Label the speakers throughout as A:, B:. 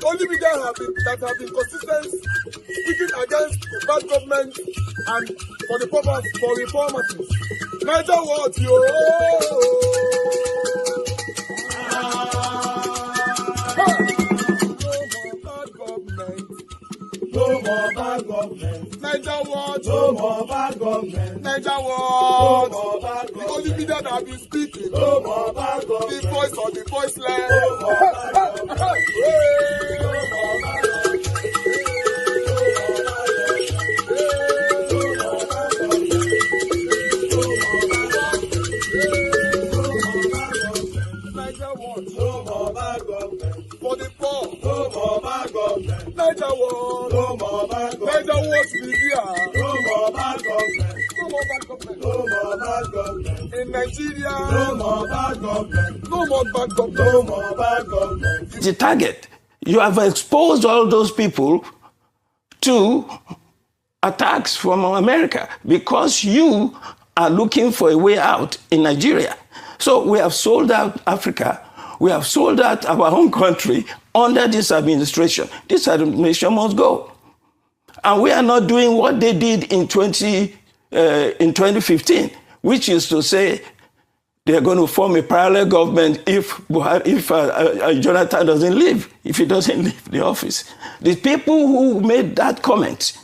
A: only media that have been consistent speaking against bad government and for the purpose for reformers. Niger what yo? No more bad government. Niger what? No more bad government. Niger what? No more bad government. The only media that have been speaking. No more bad government. The voice of the voiceless. No more bad government. No more bad government. For the poor. No more bad government. Niger what? No more bad government. Niger what media? No more bad government. No more bad government. No more bad government. In Nigeria. No more bad government. No more bad government. No more bad government.
B: The target. You have exposed all those people to attacks from America because you are looking for a way out in Nigeria. So we have sold out Africa. We have sold out our home country under this administration. This administration must go. And we are not doing what they did in 2015, which is to say they're going to form a parallel government if Jonathan doesn't leave, if he doesn't leave the office. The people who made that comment,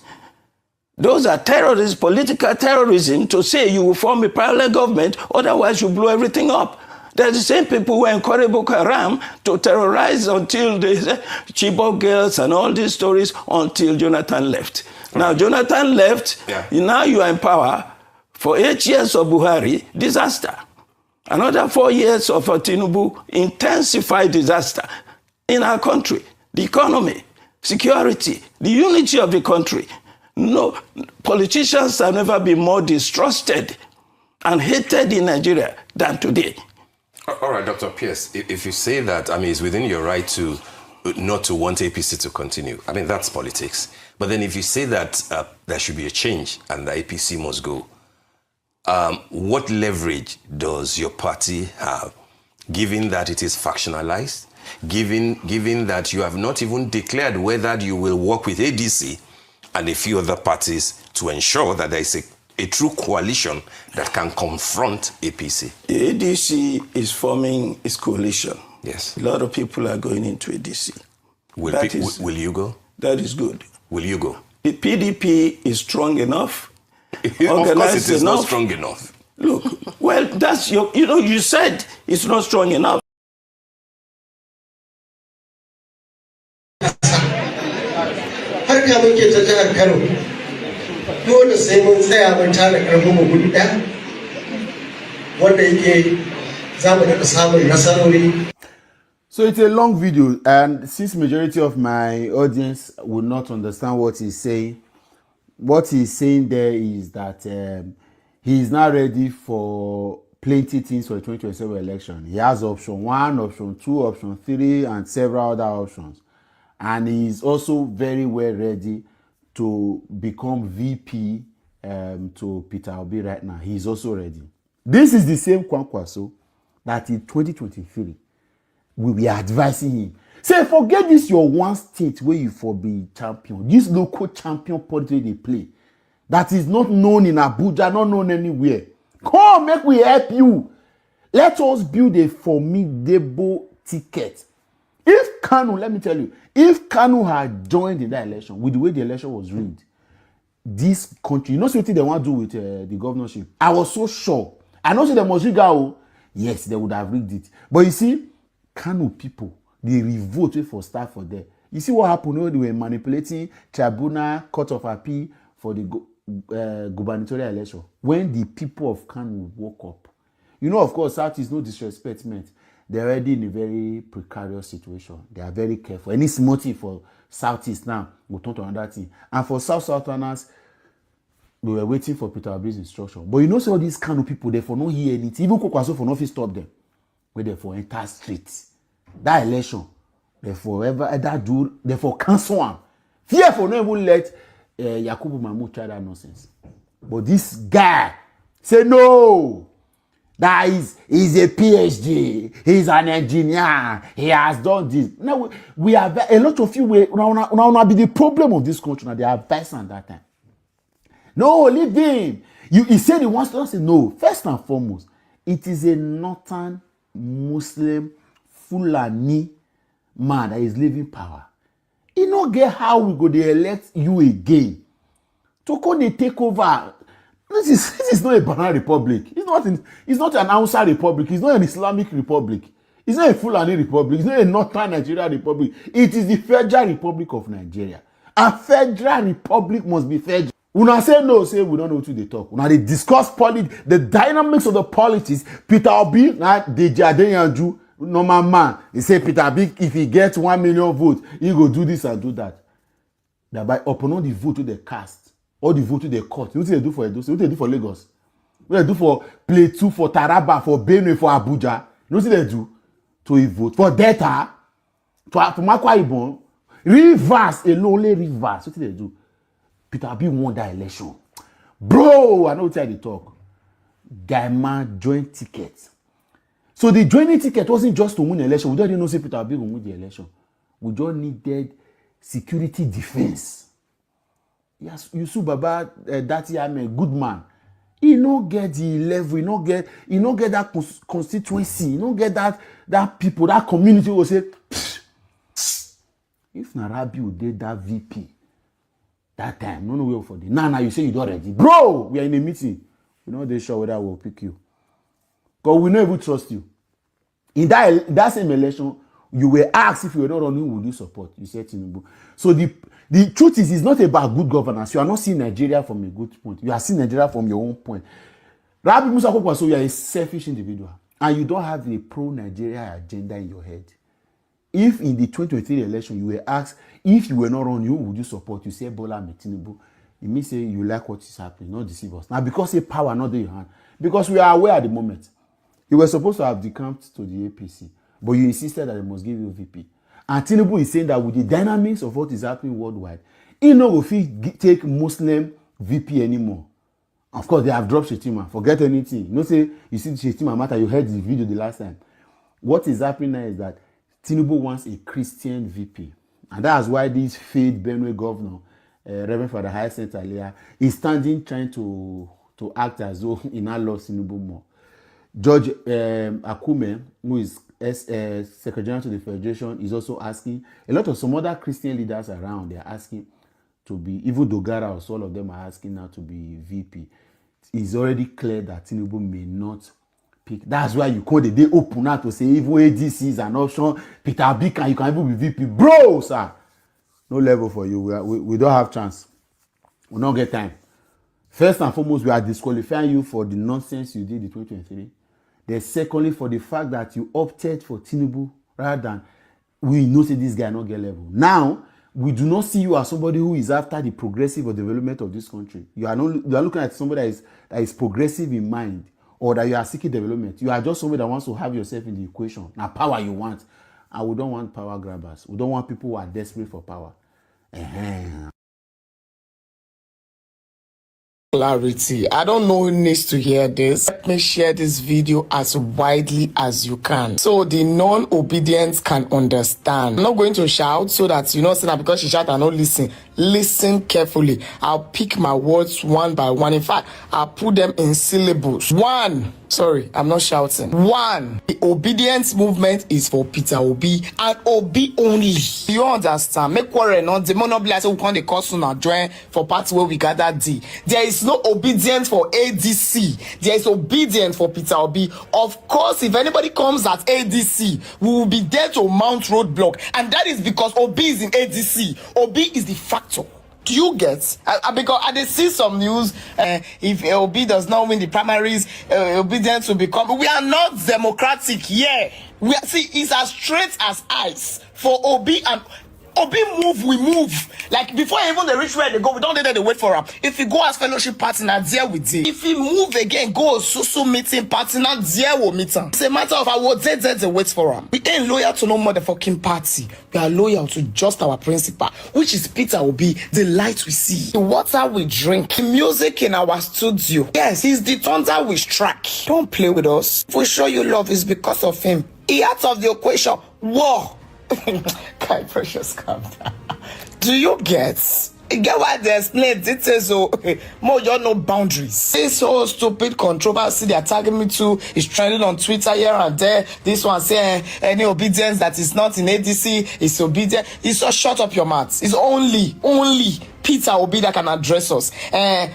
B: those are terrorists, political terrorism, to say you will form a parallel government, otherwise you blow everything up. They're the same people who encourage Boko Haram to terrorize until the Chibok girls and all these stories until Jonathan left. Now, Jonathan left, now you are in power. For 8 years of Buhari, disaster. Another 4 years of Tinubu, intensified disaster in our country. The economy, security, the unity of the country. No, politicians have never been more distrusted and hated in Nigeria than today.
C: All right, Dr. Pierce, if you say that, I mean, it's within your right to not to want APC to continue. I mean, that's politics. But then if you say that there should be a change and the APC must go, what leverage does your party have, given that it is factionalized, given that you have not even declared whether you will work with ADC and a few other parties to ensure that there is a true coalition that can confront APC?
B: The ADC is forming its coalition.
C: Yes.
B: A lot of people are going into ADC.
C: Will you go?
B: That is good.
C: Will you go?
B: The PDP is strong enough.
C: Of course it is not strong enough.
B: Look, well, that's your, you said it's not strong enough.
D: Harka muke ta jihar Kano, dole sai mun tsaya mun tare karfin mu gudu ɗaya wanda yake za mu daɗa samun nasarori.
E: So it's a long video, and since majority of my audience will not understand what he's saying there is that he is now ready for plenty things for the 2027 election. He has option 1, option 2, option 3, and several other options. And he is also very well ready to become VP to Peter Obi right now. He is also ready. This is the same Kwankwaso that in 2023, we were advising him. Say, forget this your one state where you for be champion. This local champion politics they play. That is not known in Abuja, not known anywhere. Come, make we help you. Let us build a formidable ticket. If Kanu, let me tell you, if Kanu had joined in that election, with the way the election was rigged, this country, you know something they want to do with the governorship? I was so sure. I know they must rig out. Yes, they would have rigged it. But you see, Kanu people, they revolt for staff for them. You see what happened when they were manipulating tribunal, court of appeal for the gubernatorial election? When the people of Kanu woke up. You know, of course, South is no disrespectment. They're already in a very precarious situation. They are very careful. Any small thing for Southeast now will turn to another thing. And for Southerners, we were waiting for Peter Obi's instruction. But you know, so all these kind of people, they for not hear anything. Even Kwankwaso for not stop them. But they for enter streets. That election, they forever that dude, they for cancel one. Fear for not even let Yakubu Mahmoud try that nonsense. But this guy say no. That he's a PhD, he's an engineer, he has done this. Now we have a lot of you now be the problem of this country. Now they are advising at that time. No, leave him. He said he wants to say no. First and foremost, it is a northern Muslim Fulani man that is leaving power. He don't get how we go to elect you again. To come they take over. This is not a banana republic. It's not an Hausa republic. It's not an Islamic republic. It's not a Fulani republic. It's not a Northern Nigeria republic. It is the Federal Republic of Nigeria. A Federal Republic must be federal. Una say no, say we don't know what they talk. Una they discuss the dynamics of the politics. Peter Obi, Deji Adeyanju, normal man. He say Peter Obi, if he gets 1 million votes, he go do this and do that. Thereby upon the vote to the cast. All the vote to the court. What do they do for Edo? What do they do for Lagos? What do they do for Plateau, for Taraba, for Benue, for Abuja? You know what they do? To a vote. For Delta, for Akwa Ibom, Rivers, only Rivers. What do they do? Peter Obi won that election. Bro, I know what they talk. Gaiman joint ticket. So the joining ticket wasn't just to win the election. We don't even know say Peter Obi will win the election. We just needed security defense. Yes, Yusuf Baba, that I'm a good man. He no get the level, he no get that constituency, he no get that people, that community will say, if Narabi would did that VP that time, no way for the. Now you say you don't ready. Bro, we are in a meeting. We know they sure whether we'll pick you. Because we never trust you. In that same election, you were asked if you were not running, who would you support? You said Tinubu. So the truth is, it's not about good governance. You are not seeing Nigeria from a good point. You are seeing Nigeria from your own point. Rabi Musa Kwankwaso, you are a selfish individual. And you don't have a pro-Nigeria agenda in your head. If in the 2023 election, you were asked, if you were not running, who would you support? You say Bola Tinubu. It means say you like what is happening, not deceive us. Now, because say power not in your hand. Because we are aware at the moment. You were supposed to have decamped to the APC. But you insisted that they must give you VP. And Tinubu is saying that with the dynamics of what is happening worldwide, he no go fit take Muslim VP anymore. Of course, they have dropped Shetima. Forget anything. You know, say you see Shetima matter. You heard the video the last time. What is happening now is that Tinubu wants a Christian VP, and that's why this failed Benue governor, Reverend Father Hyacinth Alia, is standing trying to act as though he now loves Tinubu more. George Akume, who is Secretary General to the Federation, is also asking. A lot of some other Christian leaders around, they are asking to be, even Dogara or so, all of them are asking now to be VP. It's already clear that Tinubu may not pick. That's why you call the day open now to say even ADC is an option. Peter Obi you can even be VP. Bro, sir, no level for you. We don't have chance. We don't get time. First and foremost, we are disqualifying you for the nonsense you did in 2023. Then secondly, for the fact that you opted for Tinubu rather than we know say this guy not get level. Now, we do not see you as somebody who is after the progressive or development of this country. You are looking at somebody that is progressive in mind, or that you are seeking development. You are just somebody that wants to have yourself in the equation. Now, power you want. And we don't want power grabbers. We don't want people who are desperate for power.
F: Clarity. I don't know who needs to hear this. Let me share this video as widely as you can so the non-obedient can understand. I'm not going to shout so that you know say because she shout and not listen. Listen carefully. I'll pick my words one by one. In fact, I'll put them in syllables. One. Sorry, I'm not shouting. One. The obedience movement is for Peter Obi and Obi only. You understand? Make worry not the monopoly say we can't the cost now join for parts where we gather D. There is no obedience for ADC. There is obedience for Peter Obi. Of course, if anybody comes at ADC, we will be there to mount roadblock, and that is because Obi is in ADC. Obi is the factor. Do you get? Because I did see some news. If Obi does not win the primaries, obedience will become. We are not democratic here. We are, see, it's as straight as ice for Obi, and Obi move, we move. Like before even they reach where they go, we don't let them wait for him. If he go as fellowship partner, there we did. If he move again, go Susu meeting partner, there we meet him. It's a matter of I will they wait for him. We ain't loyal to no motherfucking party. We are loyal to just our principal, which is Peter Obi, the light we see, the water we drink, the music in our studio. Yes, he's the thunder we strike. Don't play with us. If we show you love, it's because of him. He out of the equation. War. Kai Precious, calm down. Do you get? You get why they explain details? So more, you no boundaries. This whole stupid controversy they are tagging me to is trending on Twitter here and there. This one saying any obedience that is not in ADC is obedient. It's just shut up your mouth. It's only Peter Obi that can address us.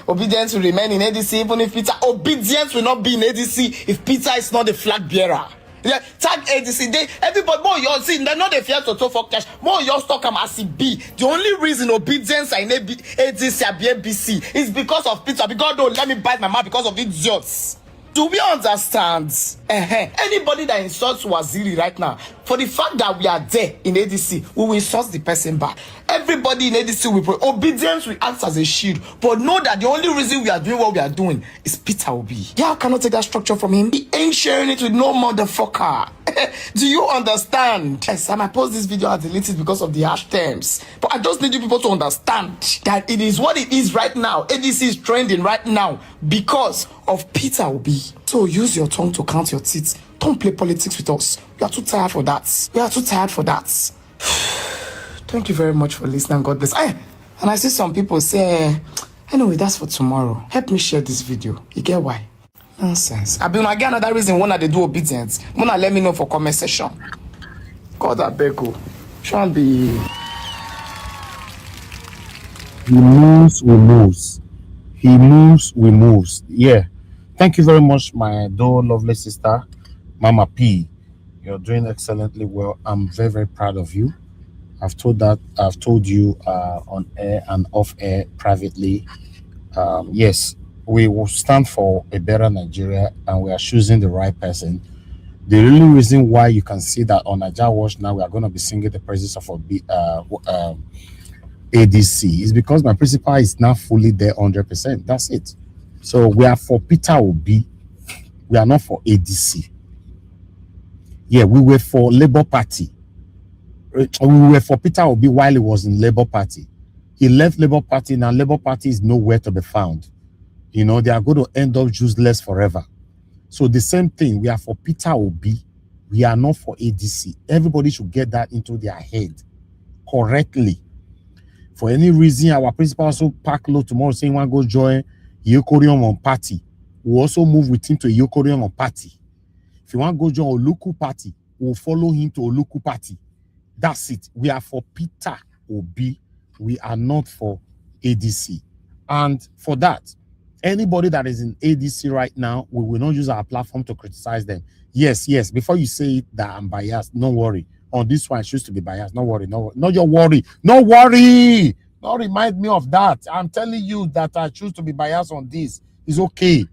F: Obedience will remain in ADC even if Peter. Obedience will not be in ADC if Peter is not the flag bearer. Yeah, tag ADC. Everybody, more you see, they're not the fear to for cash. More you stock them as B. The only reason obedience in ADC and BNBC is because of Peter. Because don't let me bite my mouth because of idiots. Do we understand? Anybody that insults Waziri right now, for the fact that we are there in ADC, we will insult the person back. Everybody in ADC will pray. Obedience will act as a shield. But know that the only reason we are doing what we are doing is Peter Obi. Y'all cannot take that structure from him. He ain't sharing it with no motherfucker. Do you understand? Yes, I might post this video and delete it because of the harsh terms. But I just need you people to understand that it is what it is right now. ADC is trending right now because of Peter Obi. So use your tongue to count your teeth. Don't play politics with us. We are too tired for that. We are too tired for that. Thank you very much for listening. God bless. And I see some people say, anyway, that's for tomorrow. Help me share this video. You get why? Nonsense. I been again another reason why they do obedience. Wanna let me know for comment section. God I beg you. Shan't be.
E: He moves, we moves. He moves, we moves. Yeah. Thank you very much, my lovely sister, Mama P. You're doing excellently well. I'm very, very proud of you. I've told you on air and off air privately. Yes, we will stand for a better Nigeria and we are choosing the right person. The only reason why you can see that on Naija Watch now we are going to be singing the praises of ADC is because my principal is now fully there 100%. That's it. So we are for Peter Obi. We are not for ADC. Yeah, we were for Labour Party. We were for Peter Obi while he was in Labour Party. He left Labour Party. Now Labour Party is nowhere to be found. You know, they are going to end up useless forever. So the same thing, we are for Peter Obi. We are not for ADC. Everybody should get that into their head correctly. For any reason, our principal also pack low tomorrow saying he want to go join Yokorion on party. We'll also move with him to Yokorion on party. If you want to go join Oluku party, we'll follow him to Oluku party. That's it. We are for Peter Obi. We are not for ADC. And for that, anybody that is in ADC right now, we will not use our platform to criticize them. Yes. Before you say it, that I'm biased, don't worry. On this one, I choose to be biased. No worry. Not your worry. No worry. Don't remind me of that. I'm telling you that I choose to be biased on this. It's okay.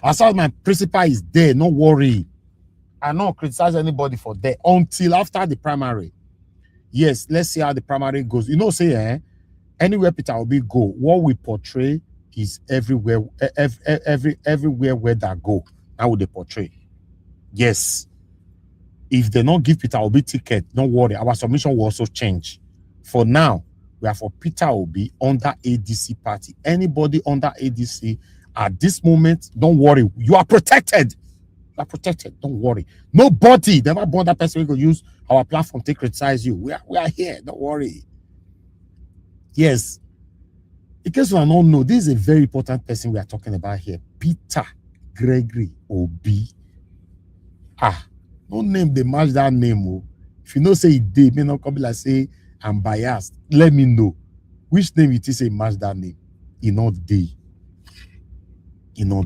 E: As long as my principal is there, no worry. I don't criticize anybody for that until after the primary. Yes, let's see how the primary goes. You know, say, anywhere Peter Obi go, what we portray is everywhere, everywhere where that go. How would they portray? Yes. If they don't give Peter Obi ticket, don't worry. Our submission will also change. For now, we are for Peter Obi under ADC party. Anybody under ADC at this moment, don't worry. You are protected. You are protected. Don't worry. Nobody, never born that person will use our platform to criticize you. We are here. Don't worry. Yes. In case you don't know, this is a very important person we are talking about here. Peter Gregory Obi. No name they match that name. Oh. If you know say it did, may not come like say I'm biased. Let me know which name it is say match that name.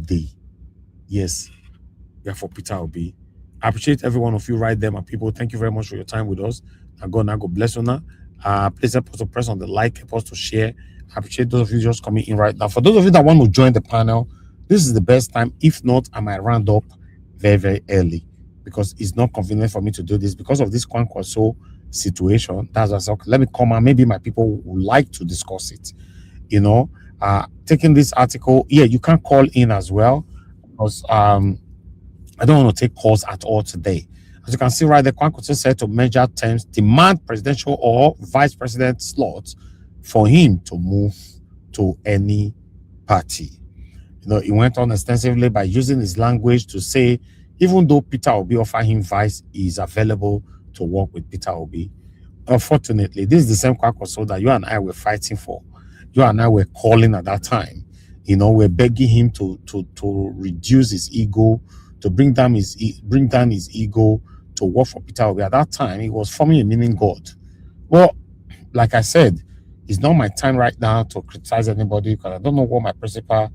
E: Day. Yes, we are for Peter Obi. I appreciate every one of you right there, my people. Thank you very much for your time with us. God bless you now. Please help us to press on the like, help us to share. I appreciate those of you just coming in right now. For those of you that want to join the panel, this is the best time. If not, I might round up very, very early because it's not convenient for me to do this because of this Kwankwaso
G: situation. That's why I said, okay, let me come and maybe my people would like to discuss it. You know, taking this article, yeah, you can call in as well, because I don't want to take calls at all today. As you can see right there, Kwankwaso said to major terms demand presidential or vice president slots for him to move to any party. You know, he went on extensively by using his language to say, even though Peter Obi offered him vice, he is available to work with Peter Obi. Unfortunately, this is the same Kwankwaso that you and I were fighting for. You and I were calling at that time. You know, we're begging him to reduce his ego, to bring down his ego, to work for Peter Obi. At that time, he was forming a meaning God. Well, like I said, it's not my time right now to criticize anybody, because I don't know what my principal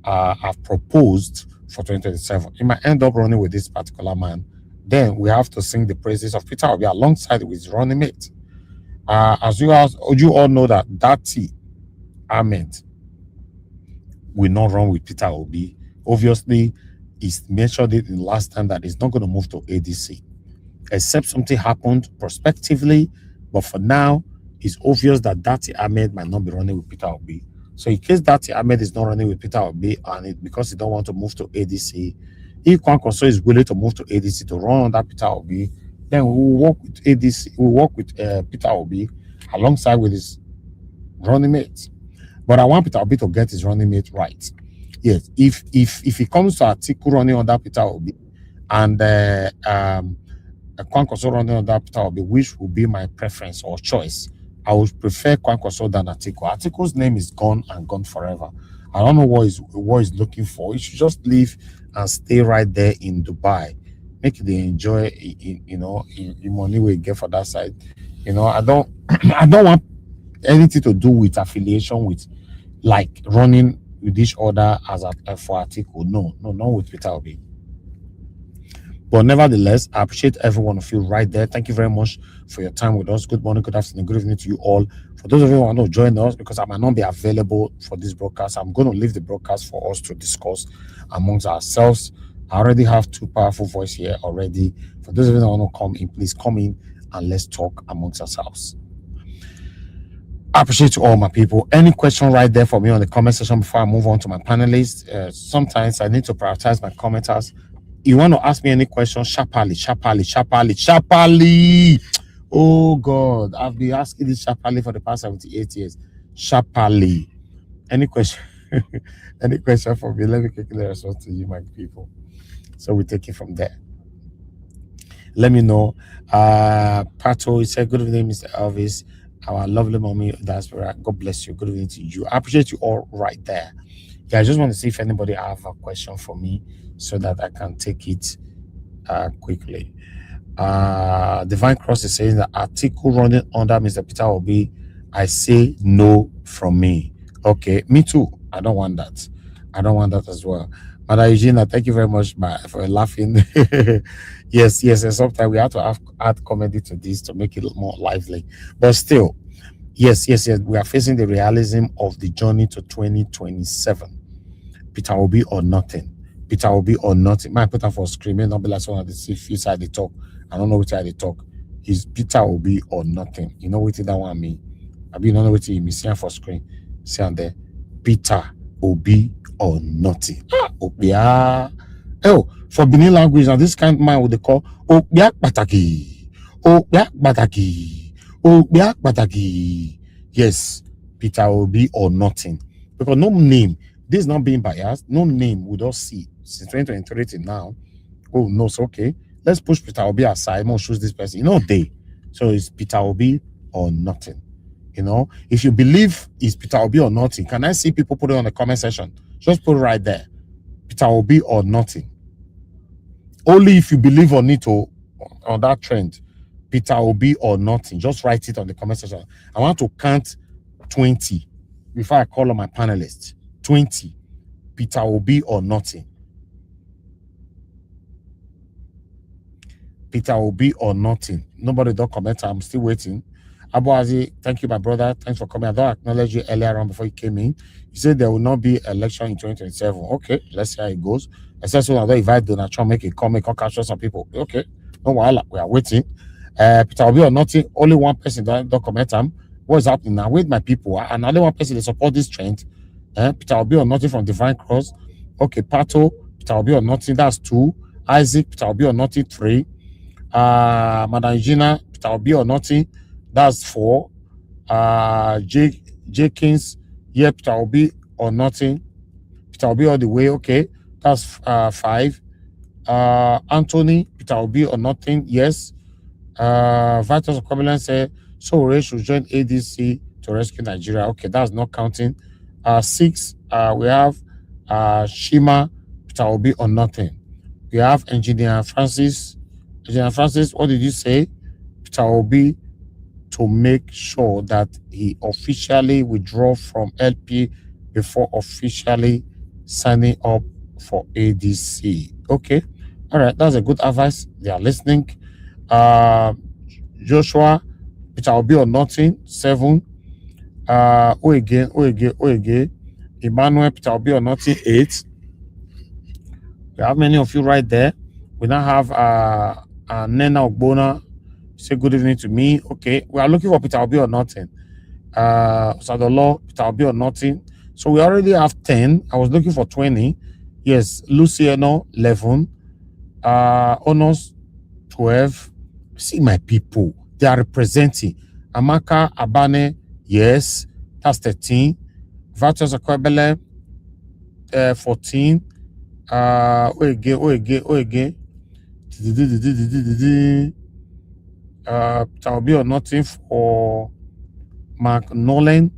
G: have proposed for 2027. He might end up running with this particular man. Then we have to sing the praises of Peter Obi alongside with his running mate. As you all know, that Dati Ahmed will not run with Peter Obi. Obviously, he's mentioned it in the last time that he's not going to move to ADC, except something happened prospectively. But for now, it's obvious that Dati Ahmed might not be running with Peter Obi. So in case Dati Ahmed is not running with Peter Obi, and because he don't want to move to ADC, if Kwankwaso is willing to move to ADC to run under Peter Obi, then we will work with ADC. We will work with Peter Obi alongside with his running mate. But I want Peter Obi to get his running mate right. Yes, if he comes to Atiku running under Peter Obi and Kwankwaso running under Peter Obi, which will be my preference or choice, I would prefer Kwankwaso than Atiku. Atiku's name is gone and gone forever. I don't know what he's looking for. He should just leave and stay right there in Dubai. Make it enjoy, you know, the money we get for that side. You know, I don't want anything to do with affiliation with, like, running with each other as for Atiku. No, not with Peter Obi. But nevertheless, I appreciate every one of you right there. Thank you very much for your time with us. Good morning, good afternoon, good evening to you all. For those of you who want to join us, because I might not be available for this broadcast, I'm going to leave the broadcast for us to discuss amongst ourselves. I already have two powerful voices here already. For those of you who want to come in, please come in and let's talk amongst ourselves. I appreciate you all, my people. Any question right there for me on the comment section before I move on to my panelists? Sometimes I need to prioritize my commenters. You want to ask me any question? Sharply. Oh God, I've been asking this sharply for the past 78 years. Sharply. Any question? Any question for me? Let me quickly respond to you, my people. So we take it from there. Let me know. Pato, he said, good evening, Mr. Elvis. Our lovely mommy diaspora. God bless you. Good evening to you. I appreciate you all right there. Yeah, I just want to see if anybody have a question for me so that I can take it quickly. Divine Cross is saying that Atiku running under Mr. Peter Obi, I say no from me. Okay, me too. I don't want that. I don't want that as well. Madam Eugenia, thank you very much for laughing. Yes. Sometimes we have to add comedy to this to make it more lively. But still, yes. We are facing the realism of the journey to 2027. Peter Obi or nothing. Peter Obi or nothing. Might put up for screaming, not be like someone that see few side they talk. I don't know which side they talk. Is Peter Obi or nothing. You know what that one mean? I mean, you don't know what you see for screen. See on there. Peter Obi or nothing. Obia. Oh, for Benin language, now this kind of man would they call Obia Bataki. Obia Bataki. Obia Bataki. Yes, Peter Obi or nothing. Because no name, this is not being biased, no name we don't see since 2023 till now. Oh no, it's okay. Let's push Peter Obi aside, more choose this person. You know, so it's Peter Obi or nothing. You know, if you believe it's Peter Obi or nothing, can I see people put it on the comment section? Just put it right there. Peter Obi or nothing. Only if you believe on it or on that trend. Peter Obi or nothing. Just write it on the comment section. I want to count 20 before I call on my panelists. 20. Peter Obi or nothing. Peter Obi or nothing. Nobody don't comment. I'm still waiting. Abuazi, thank you, my brother. Thanks for coming. I don't acknowledge you earlier on before you came in. You said there will not be election in 2027. Okay, let's see how it goes. I said so. I don't invite Donald Trump, make a comment, come capture some people. Okay, no while we are waiting. Peter Obi or nothing, only one person don't comment them. What's happening now with my people? And only one person they support this trend. Peter Obi or nothing from Divine Cross. Okay, Pato, Peter Obi or nothing, that's 2. Isaac, Peter Obi or nothing, 3. Madam Gina, Peter Obi or nothing, that's 4. Jenkins, yeah, Peter Obi or nothing. Peter Obi all the way, okay, that's 5. Anthony, Peter Obi or nothing, yes. Vitus Equivalent said, so Ray should join ADC to rescue Nigeria. Okay, that's not counting. 6, we have Shima, Peter Obi or nothing. We have Engineer Francis. Engineer Francis, what did you say? Peter Obi to make sure that he officially withdraw from LP before officially signing up for ADC. Okay, all right, that's a good advice. They are listening. Joshua, Peter Obi or nothing, 7. Oege, Emmanuel, Peter Obi or nothing, 8. We have many of you right there. We now have Nena Ogbona. Say good evening to me. Okay, we are looking for Peter Obi or nothing. Sadolo, Peter Obi or nothing. So we already have 10. I was looking for 20. Yes, Luciano, 11. Honors, 12. See my people. They are representing. Amaka Abane, yes, that's 13. Vatos Akwebele, 14. Oege. Peter Obi or nothing for Mark Nolan,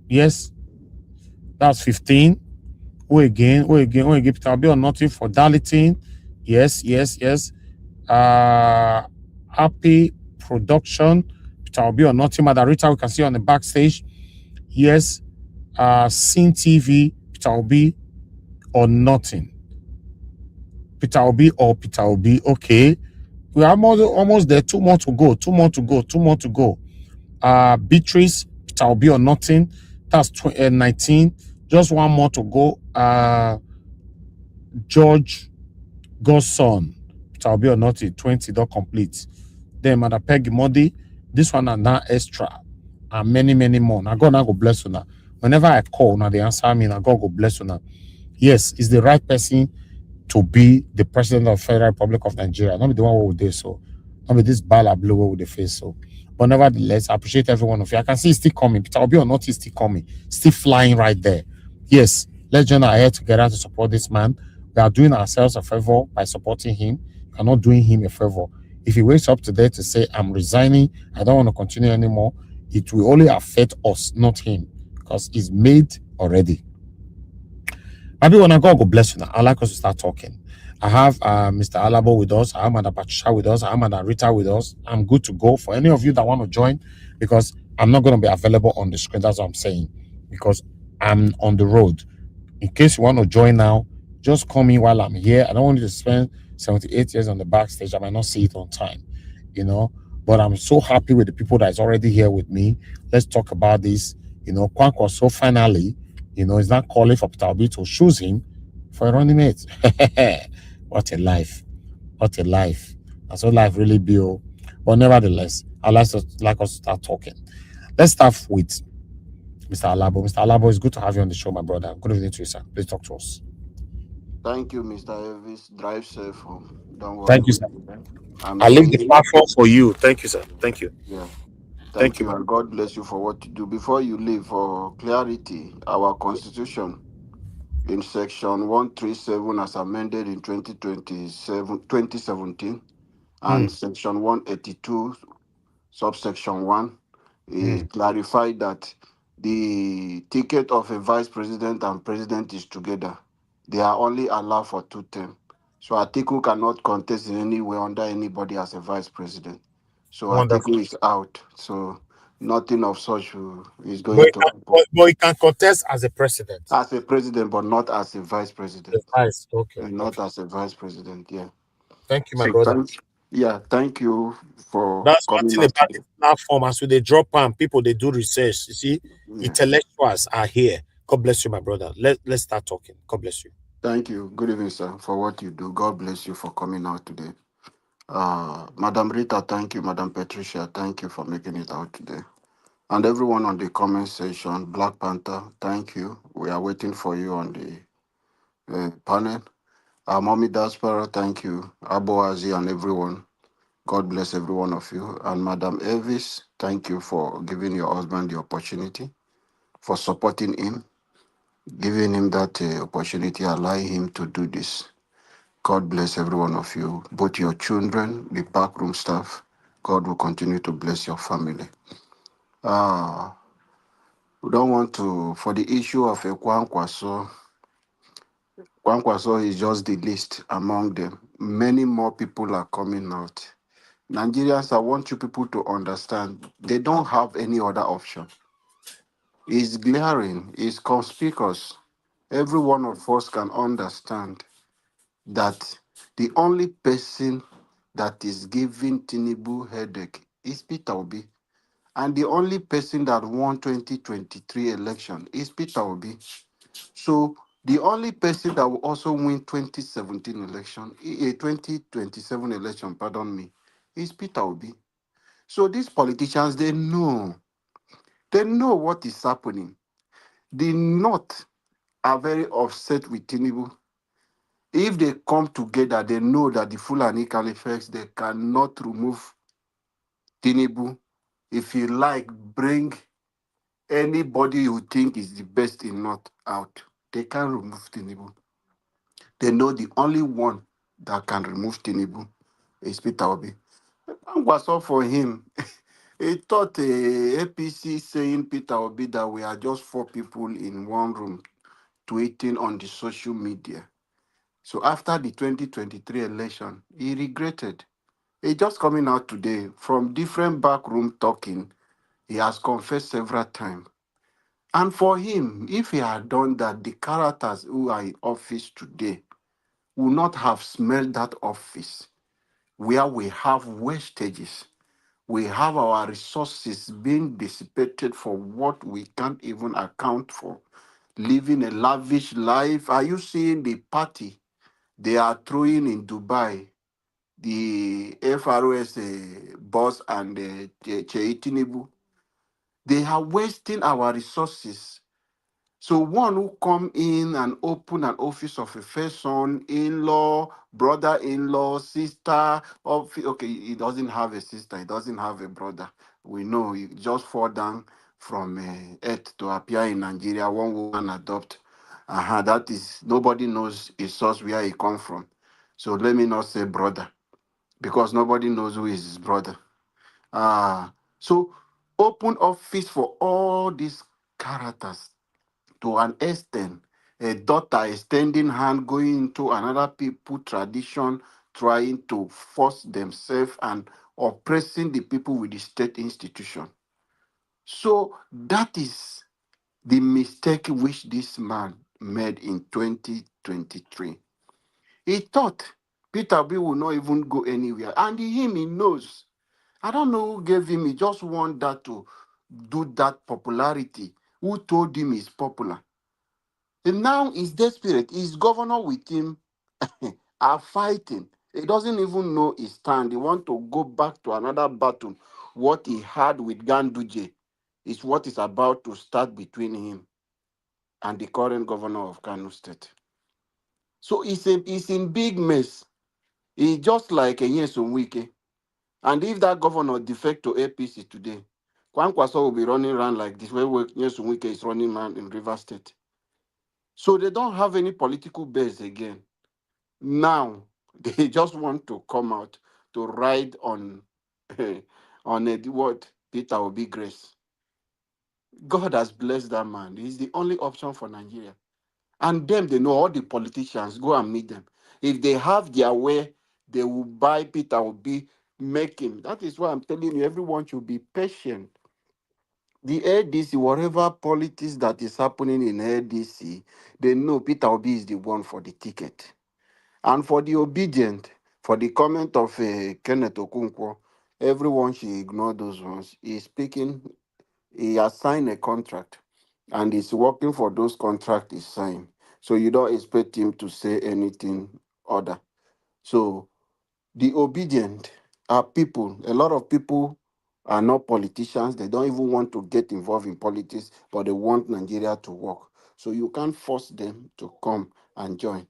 G: yes, that's 15. Oege, Peter Obi or nothing for Darlington, yes. Happy Production, Peter Obi or nothing. Madarita, we can see on the backstage, yes. Sin TV, Peter Obi or nothing. Peter Obi or Peter Obi, okay. We are almost there. 2 more to go. Beatrice, Peter Obi or nothing. That's 19. Just 1 more to go. George Godson, Peter Obi or nothing. 20, don't complete. Then Mother Peggy Modi. This one and that extra. And many more. Now God now go bless you now. Whenever I call, now they answer me. Now God go bless you now. Yes, it's the right person to be the president of the Federal Republic of Nigeria. Not be the one who would do so. Not be this bala blue with the face so. But nevertheless, I appreciate every one of you. I can see it's still coming. Peter Obi or not, is still coming. Still flying right there. Yes, let's join our head together to support this man. We are doing ourselves a favor by supporting him. We are not doing him a favor. If he wakes up today to say, I'm resigning, I don't want to continue anymore, it will only affect us, not him. Because it's made already. Maybe when I go bless you now, I'd like us to start talking. I have Mr. Alabo with us. I have Madam Patricia with us. I have Madam Rita with us. I'm good to go for any of you that want to join because I'm not going to be available on the screen. That's what I'm saying because I'm on the road. In case you want to join now, just call me while I'm here. I don't want you to spend 78 years on the backstage. I might not see it on time, but I'm so happy with the people that is already here with me. Let's talk about this. Kwankwaso finally, is not calling for Peter Obi to choose him for a running mate. What a life. What a life. That's what life really be. But nevertheless, I'd like us to start talking. Let's start with Mr. Alabo. Mr. Alabo, it's good to have you on the show, my brother. Good evening to you, sir. Please talk to us.
H: Thank you, Mr. Elvis. Drive safe home. Don't worry.
G: Thank you, sir. I leave the platform for you. Thank you, sir. Thank you.
H: Yeah. Thank you, and God bless you for what you do. Before you leave, for clarity, our Constitution in Section 137 as amended in 2017 and Section 182, subsection 1, it clarified that the ticket of a vice president and president is together. They are only allowed for 2 terms. So Atiku cannot contest in any way under anybody as a vice president. So Atiku is out. So nothing of such is going to happen.
G: But he can contest as a president.
H: As a president, but not as a vice president.
G: Vice, okay.
H: Not as a vice president, yeah.
G: Thank you, my brother.
H: Thank you for
G: that's
H: coming.
G: That's one thing about the platform. As they drop on people, they do research. You see, intellectuals are here. God bless you, my brother. Let's start talking. God bless you.
H: Thank you. Good evening, sir, for what you do. God bless you for coming out today. Madam Rita, thank you. Madam Patricia, thank you for making it out today. And everyone on the comment section, Black Panther, thank you. We are waiting for you on the panel. Mommy Daspera, thank you. Aboazi and everyone. God bless every one of you. And Madam Elvis, thank you for giving your husband the opportunity, for supporting him, giving him that opportunity, allowing him to do this. God bless every one of you, both your children, the backroom staff. God will continue to bless your family. We don't want to, for the issue of a Kwankwaso, Kwankwaso is just the least among them. Many more people are coming out. Nigerians, I want you people to understand, they don't have any other option. It's glaring, it's conspicuous. Every one of us can understand that the only person that is giving Tinubu headache is Peter Obi. And the only person that won 2023 election is Peter Obi. So the only person that will also win 2017 election, 2027 election, pardon me, is Peter Obi. So these politicians, they know what is happening. The North are very upset with Tinubu. If they come together, they know that the Fulani Caliphate, they cannot remove Tinubu. If you like, bring anybody you think is the best in North out. They can't remove Tinubu. They know the only one that can remove Tinubu is Peter Obi. And what's up for him? He thought APC saying Peter Obi that we are just four people in one room tweeting on the social media. So after the 2023 election, he regretted. He just coming out today from different backroom talking. He has confessed several times. And for him, if he had done that, the characters who are in office today will not have smelled that office where we have wastages. We have our resources being dissipated for what we can't even account for. Living a lavish life. Are you seeing the party they are throwing in Dubai? The FROS boss and Chei Tinubu. They are wasting our resources. So one who come in and open an office of a first son, in-law, brother-in-law, sister, okay, he doesn't have a sister, he doesn't have a brother. We know he just fall down from earth to appear in Nigeria, one woman adopt. That is, nobody knows his source where he come from. So let me not say brother, because nobody knows who is his brother. So open office for all these characters to an extent. A daughter extending hand, going into another people tradition, trying to force themselves and oppressing the people with the state institution. So that is the mistake which this man made in 2023. He thought Peter B will not even go anywhere. And he knows. I don't know who gave him, he just want that to do that popularity. Who told him he's popular? And now he's desperate. His governor with him are fighting. He doesn't even know his stand. He want to go back to another battle. What he had with Ganduje is what is about to start between him and the current governor of Kano State. So he's in big mess. He's just like a Nyesom Wike. And if that governor defect to APC today, Kwankwaso will be running around like this way Nyesom Wike is running around in River State. So they don't have any political base again. Now they just want to come out to ride on on a what Peter Obi grace. God has blessed that man. He's the only option for Nigeria. And them, they know all the politicians. Go and meet them. If they have their way, they will buy Peter Obi, make him. That is why I'm telling you, everyone should be patient. The ADC, whatever politics that is happening in ADC, they know Peter Obi is the one for the ticket. And for the obedient, for the comment of Kenneth Okonkwo, everyone should ignore those ones. He's speaking, he has signed a contract, and he's working for those contracts he signed. So you don't expect him to say anything other. So The obedient are people. A lot of people are not politicians. They don't even want to get involved in politics, but they want Nigeria to work. So you can't force them to come and join.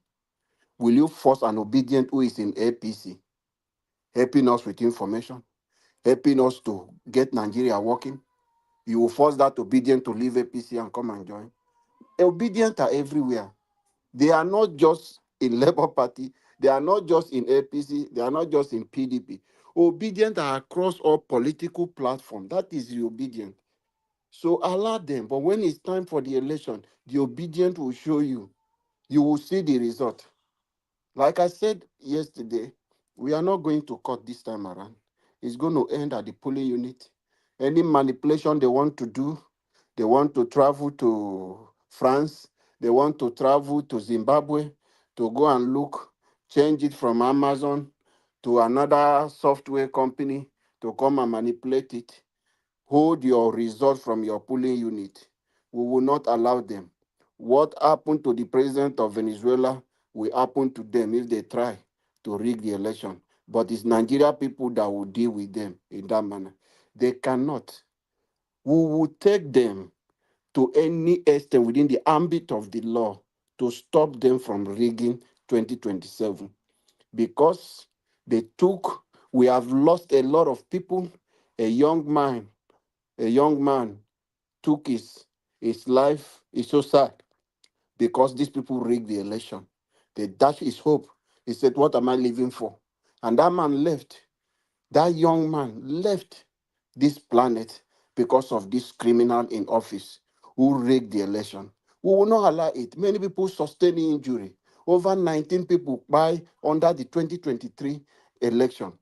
H: Will you force an obedient who is in APC, helping us with information, helping us to get Nigeria working? You will force that obedient to leave APC and come and join? Obedient are everywhere. They are not just in Labour Party. They are not just in APC. They are not just in PDP. Obedient are across all political platforms. That is the obedient. So allow them. But when it's time for the election, the obedient will show you. You will see the result. Like I said yesterday, we are not going to court this time around. It's going to end at the polling unit. Any manipulation they want to do, they want to travel to France, they want to travel to Zimbabwe to go and look, change it from Amazon to another software company to come and manipulate it. Hold your result from your polling unit. We will not allow them. What happened to the president of Venezuela will happen to them if they try to rig the election. But it's Nigeria people that will deal with them in that manner. They cannot. We will take them to any extent within the ambit of the law to stop them from rigging 2027 because we have lost a lot of people. A young man a young man took his life. It's so sad because these people rigged the election. They dashed his hope. He said, "What am I living for?" And that man left. That young man left this planet because of this criminal in office who rigged the election. We will not allow it. Many people sustain injury. Over 19 people died under the 2023 election.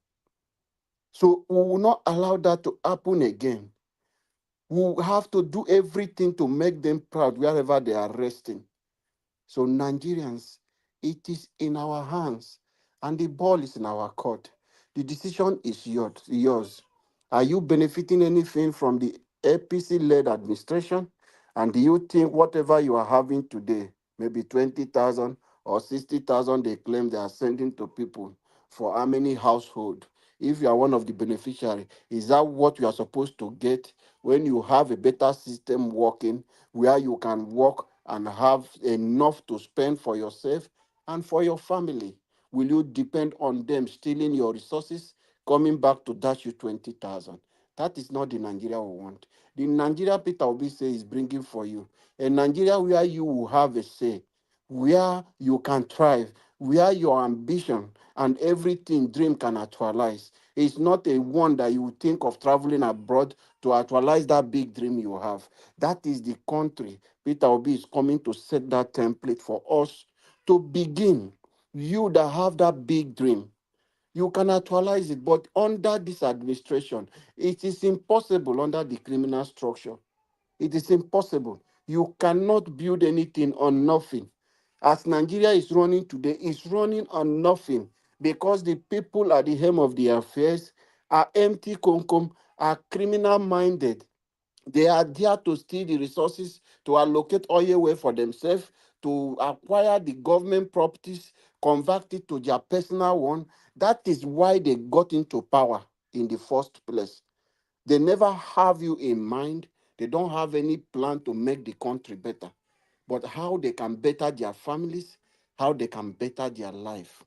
H: So we will not allow that to happen again. We have to do everything to make them proud wherever they are resting. So, Nigerians, it is in our hands and the ball is in our court. The decision is yours. Are you benefiting anything from the APC led administration? And do you think whatever you are having today, maybe 20,000 or 60,000 they claim they are sending to people for how many households? If you are one of the beneficiaries, is that what you are supposed to get when you have a better system working where you can work and have enough to spend for yourself and for your family? Will you depend on them stealing your resources, coming back to dash you 20,000? That is not the Nigeria we want. The Nigeria Peter Obi say is bringing for you a Nigeria where you will have a say, where you can thrive, where your ambition and everything dream can actualize. It's not a one that you think of traveling abroad to actualize that big dream you have. That is the country Peter Obi is coming to set that template for us to begin. You that have that big dream, you can actualize it. But under this administration, it is impossible under the criminal structure. It is impossible. You cannot build anything on nothing. As Nigeria is running today, it's running on nothing because the people at the helm of the affairs are empty concom, are criminal minded. They are there to steal the resources, to allocate oil well for themselves, to acquire the government properties, convert it to their personal one. That is why they got into power in the first place. They never have you in mind. They don't have any plan to make the country better, but how they can better their families, how they can better their life.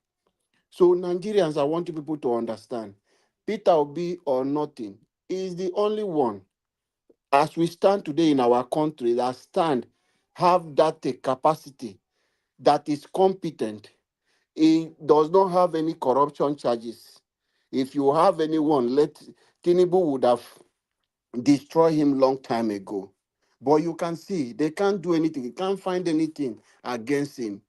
H: So, Nigerians, I want you people to understand Peter Obi or nothing is the only one as we stand today in our country that have that capacity, that is competent. He does not have any corruption charges. If you have anyone, let Tinubu would have destroyed him long time ago. But you can see they can't do anything. You can't find anything against him.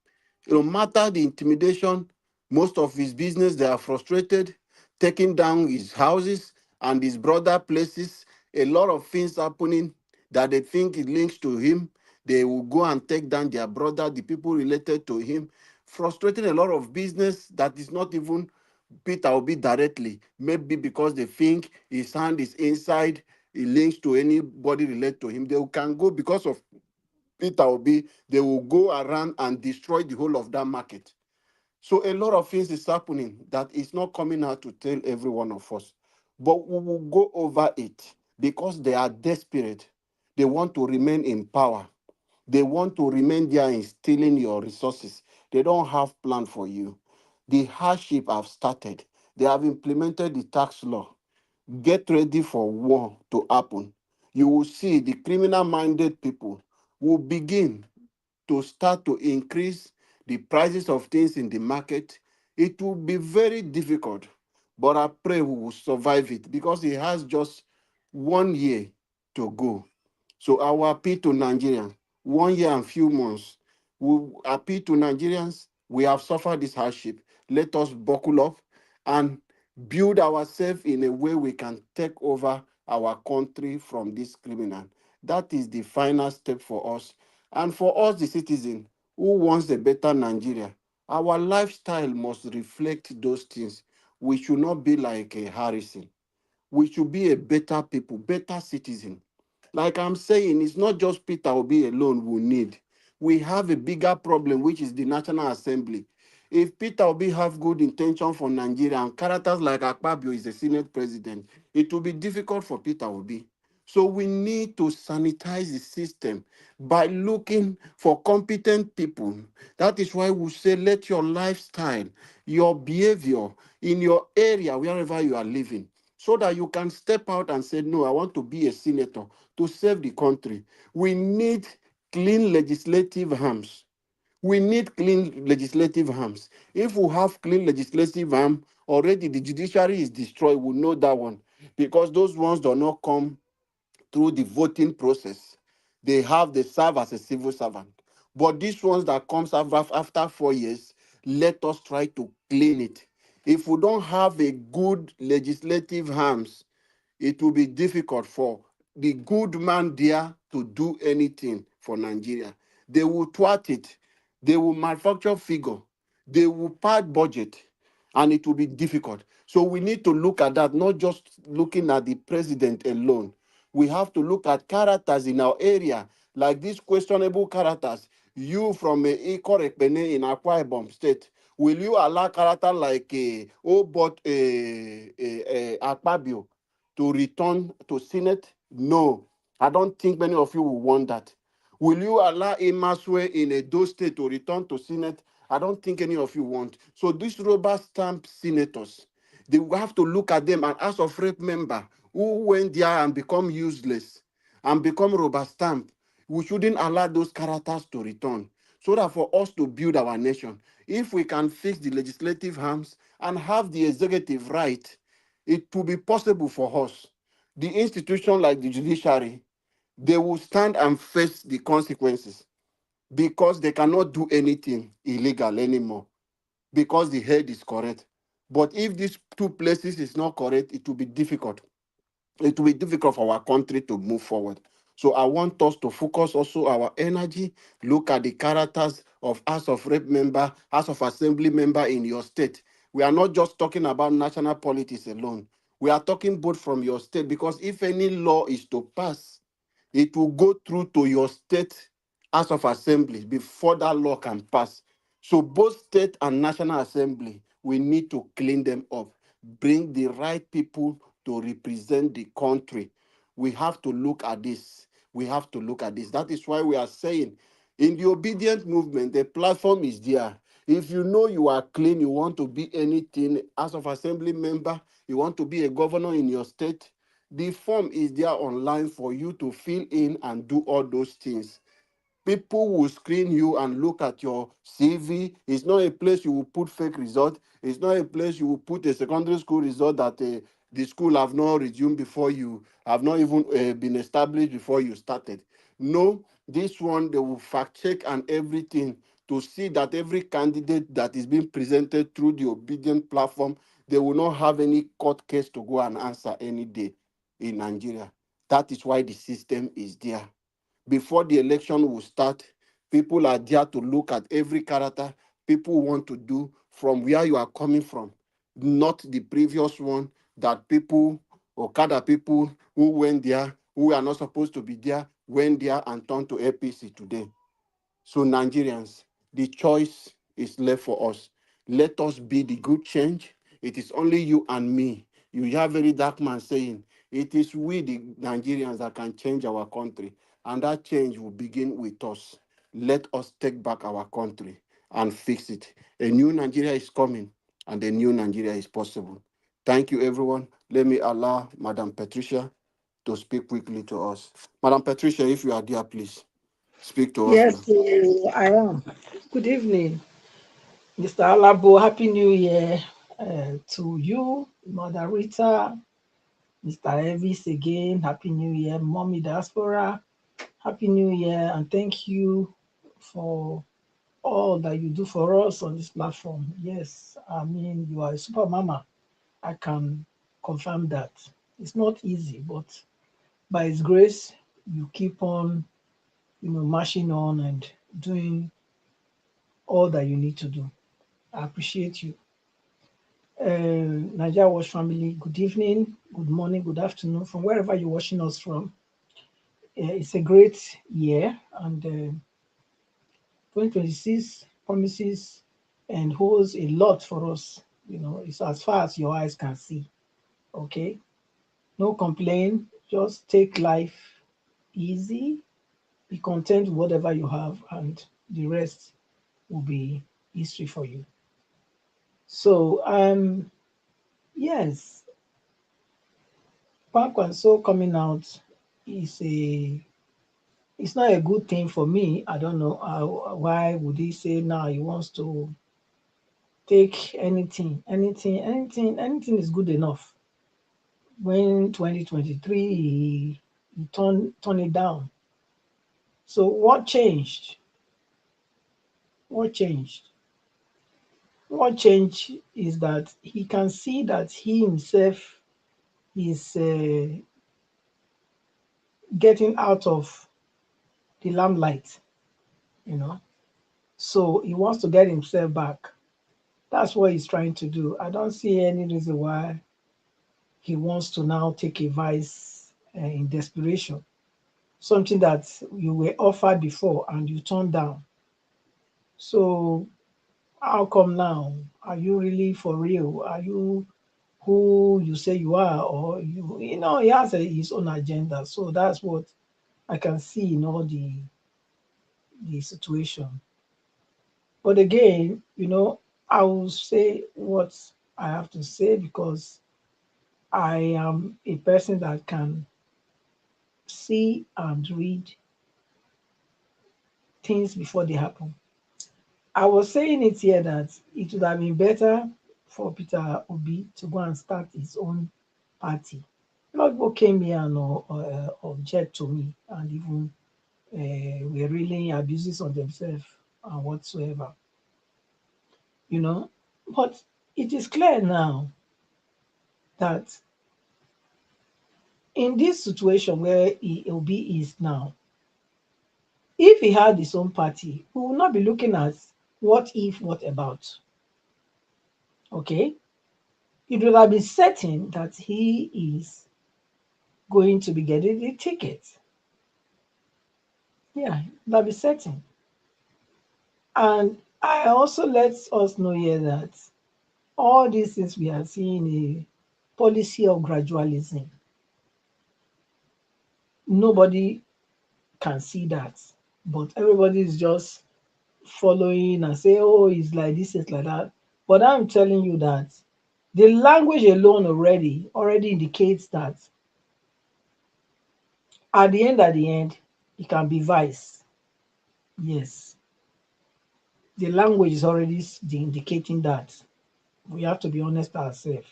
H: No matter the intimidation, most of his business, they are frustrated, taking down his houses and his brother places. A lot of things happening that they think it links to him. They will go and take down their brother, the people related to him, frustrating a lot of business that is not even Peter Obi directly. Maybe because they think his hand is inside, it links to anybody related to him. They can go because of Peter Obi, they will go around and destroy the whole of that market. So a lot of things is happening that is not coming out to tell every one of us. But we will go over it because they are desperate. They want to remain in power. They want to remain there in stealing your resources. They don't have plan for you. The hardship have started. They have implemented the tax law. Get ready for war to happen. You will see the criminal-minded people will begin to start to increase the prices of things in the market. It will be very difficult, but I pray we will survive it because it has just 1 year to go. So our appeal to Nigerians, 1 year and few months, we appeal to Nigerians, we have suffered this hardship. Let us buckle up and build ourselves in a way we can take over our country from this criminal. That is the final step for us. And for us, the citizen who wants a better Nigeria, our lifestyle must reflect those things. We should not be like a Harrison. We should be a better people, better citizen. Like I'm saying, it's not just Peter Obi alone we need. We have a bigger problem, which is the National Assembly. If Peter Obi have good intention for Nigeria and characters like Akpabio is the Senate president, it will be difficult for Peter Obi. So we need to sanitize the system by looking for competent people. That is why we say let your lifestyle, your behavior in your area, wherever you are living, so that you can step out and say, no, I want to be a senator to serve the country. We need clean legislative arms. We need clean legislative arms. If we have clean legislative arm, already the judiciary is destroyed. We know that one because those ones do not come through the voting process. They serve as a civil servant. But these ones that comes after 4 years, let us try to clean it. If we don't have a good legislative arms, it will be difficult for the good man there to do anything for Nigeria. They will thwart it. They will manufacture figure. They will pad budget, and it will be difficult. So we need to look at that, not just looking at the president alone. We have to look at characters in our area, like these questionable characters. You from Ikorekpene in Akwa Ibom State, will you allow character like Akpabio to return to Senate? No, I don't think many of you will want that. Will you allow Imaswe in Edo State to return to Senate? I don't think any of you want. So these rubber stamp senators, they will have to look at them and House of Rep member who went there and become useless and become rubber stamp. We shouldn't allow those characters to return so that for us to build our nation, if we can fix the legislative arms and have the executive right, it will be possible for us. The institution like the judiciary, they will stand and face the consequences because they cannot do anything illegal anymore because the head is correct. But if these two places is not correct, it will be difficult. It will be difficult for our country to move forward. So I want us to focus also our energy, look at the characters of House of Rep member, House of Assembly member in your state. We are not just talking about national politics alone. We are talking both from your state because if any law is to pass, it will go through to your state House of Assembly before that law can pass. So both state and national assembly, we need to clean them up, bring the right people to represent the country. We have to look at this. We have to look at this. That is why we are saying in the obedient movement, the platform is there. If you know you are clean, you want to be anything, House of Assembly member, you want to be a governor in your state, the form is there online for you to fill in and do all those things. People will screen you and look at your CV. It's not a place you will put fake result. It's not a place you will put a secondary school result that the school have not resumed before you have not even been established before you started. No, this one they will fact check and everything to see that every candidate that is being presented through the obedient platform, they will not have any court case to go and answer any day in Nigeria. That is why the system is there. Before the election will start, people are there to look at every character people want to do from where you are coming from, not the previous one that people, Okada people who went there, who are not supposed to be there, went there and turned to APC today. So Nigerians, the choice is left for us. Let us be the good change. It is only you and me. You have very dark man saying, it is we, the Nigerians, that can change our country. And that change will begin with us. Let us take back our country and fix it. A new Nigeria is coming, and a new Nigeria is possible. Thank you, everyone. Let me allow Madam Patricia to speak quickly to us. Madam Patricia, if you are there, please speak to us now.
I: Yes, I am. Good evening, Mr. Alabo. Happy New Year to you, Mother Rita, Mr. Elvis again. Happy New Year, Mommy Diaspora. Happy New Year, and thank you for all that you do for us on this platform. Yes, I mean, you are a super mama. I can confirm that. It's not easy, but by His grace, you keep on, marching on and doing all that you need to do. I appreciate you. Nigeria Watch family, good evening, good morning, good afternoon, from wherever you're watching us from. It's a great year, and 2026 promises and holds a lot for us. It's as far as your eyes can see. Okay, no complaint, just take life easy, be content with whatever you have, and the rest will be history for you. So, yes, Kwankwaso coming out is it's not a good thing for me. I don't know why would he say now he wants to take anything is good enough. When 2023 he turned it down. So what changed? What changed? What changed is that he can see that he himself is getting out of the limelight, you know. So he wants to get himself back. That's what he's trying to do. I don't see any reason why he wants to now take a vice in desperation, something that you were offered before and you turned down. So how come now? Are you really for real? Are you who you say you are, or he has his own agenda. So that's what I can see in all the situation. But again, I will say what I have to say because I am a person that can see and read things before they happen. I was saying it here that it would have been better for Peter Obi to go and start his own party. A lot of people came here and object to me and even were really abuses on themselves and whatsoever. But it is clear now that in this situation where Obi is now, if he had his own party, we will not be looking at what if, what about. Okay? It would have been certain that he is going to be getting the ticket. Yeah, it would have been certain. And I also let us know here that all these things we are seeing a policy of gradualism. Nobody can see that, but everybody is just following and say, oh, it's like this, it's like that. But I'm telling you that the language alone already indicates that at the end, it can be vice. Yes. The language is already indicating that. We have to be honest ourselves.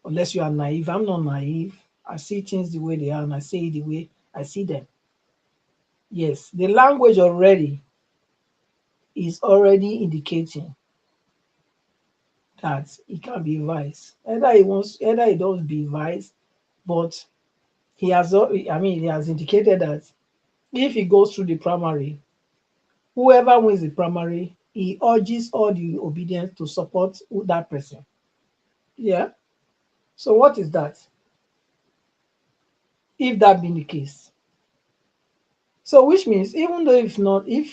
I: Unless you are naive. I'm not naive. I see things the way they are and I say it the way I see them. Yes, the language is already indicating that it can be vice. Either it does be vice, but he has indicated that if he goes through the primary, whoever wins the primary, he urges all the obedience to support that person. Yeah. So what is that? If that being the case. So which means even though if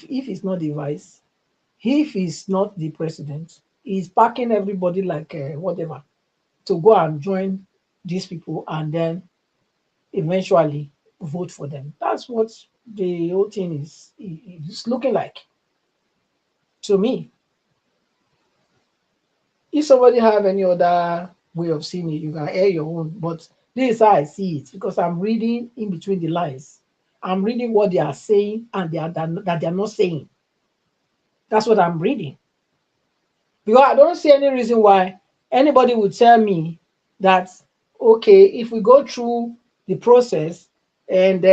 I: it's not the vice, if he's not the president, he's packing everybody like whatever to go and join these people and then eventually vote for them. That's what the whole thing is looking like to me. If somebody have any other way of seeing it, you can air your own. But this is how I see it because I'm reading in between the lines. I'm reading what they are saying and that they are not saying. That's what I'm reading. Because I don't see any reason why anybody would tell me that, okay, if we go through the process and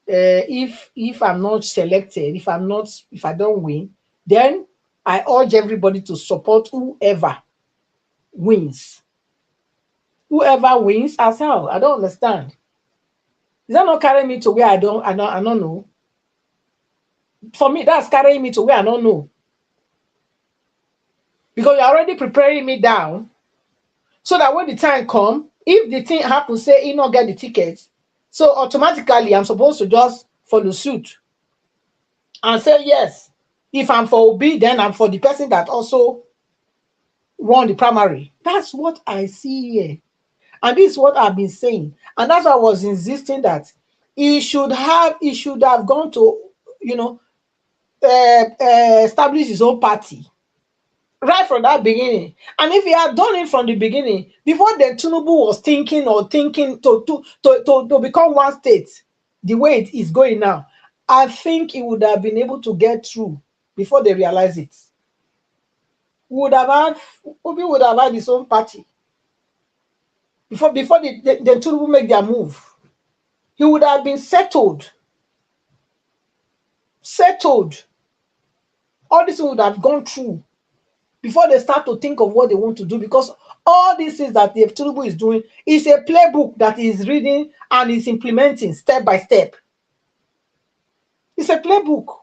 I: if I'm not selected, if I don't win, then I urge everybody to support whoever wins. Whoever wins as hell. I don't understand. Is that not carrying me to where I don't know? For me, that's carrying me to where I don't know. Because you're already preparing me down so that when the time comes, if the thing happens, say he not get the tickets, so automatically I'm supposed to just follow suit and say yes. If I'm for Obi, then I'm for the person that also won the primary. That's what I see here. And this is what I've been saying. And that's why I was insisting that he should have gone to, establish his own party right from that beginning. And if he had done it from the beginning, before the Tinubu was thinking to become one state, the way it is going now, I think he would have been able to get through before they realize it. Obi would have had his own party before the Tinubu make their move. He would have been settled. All this would have gone through before they start to think of what they want to do, because all these things that the Tinubu is doing is a playbook that he is reading and is implementing step by step. It's a playbook.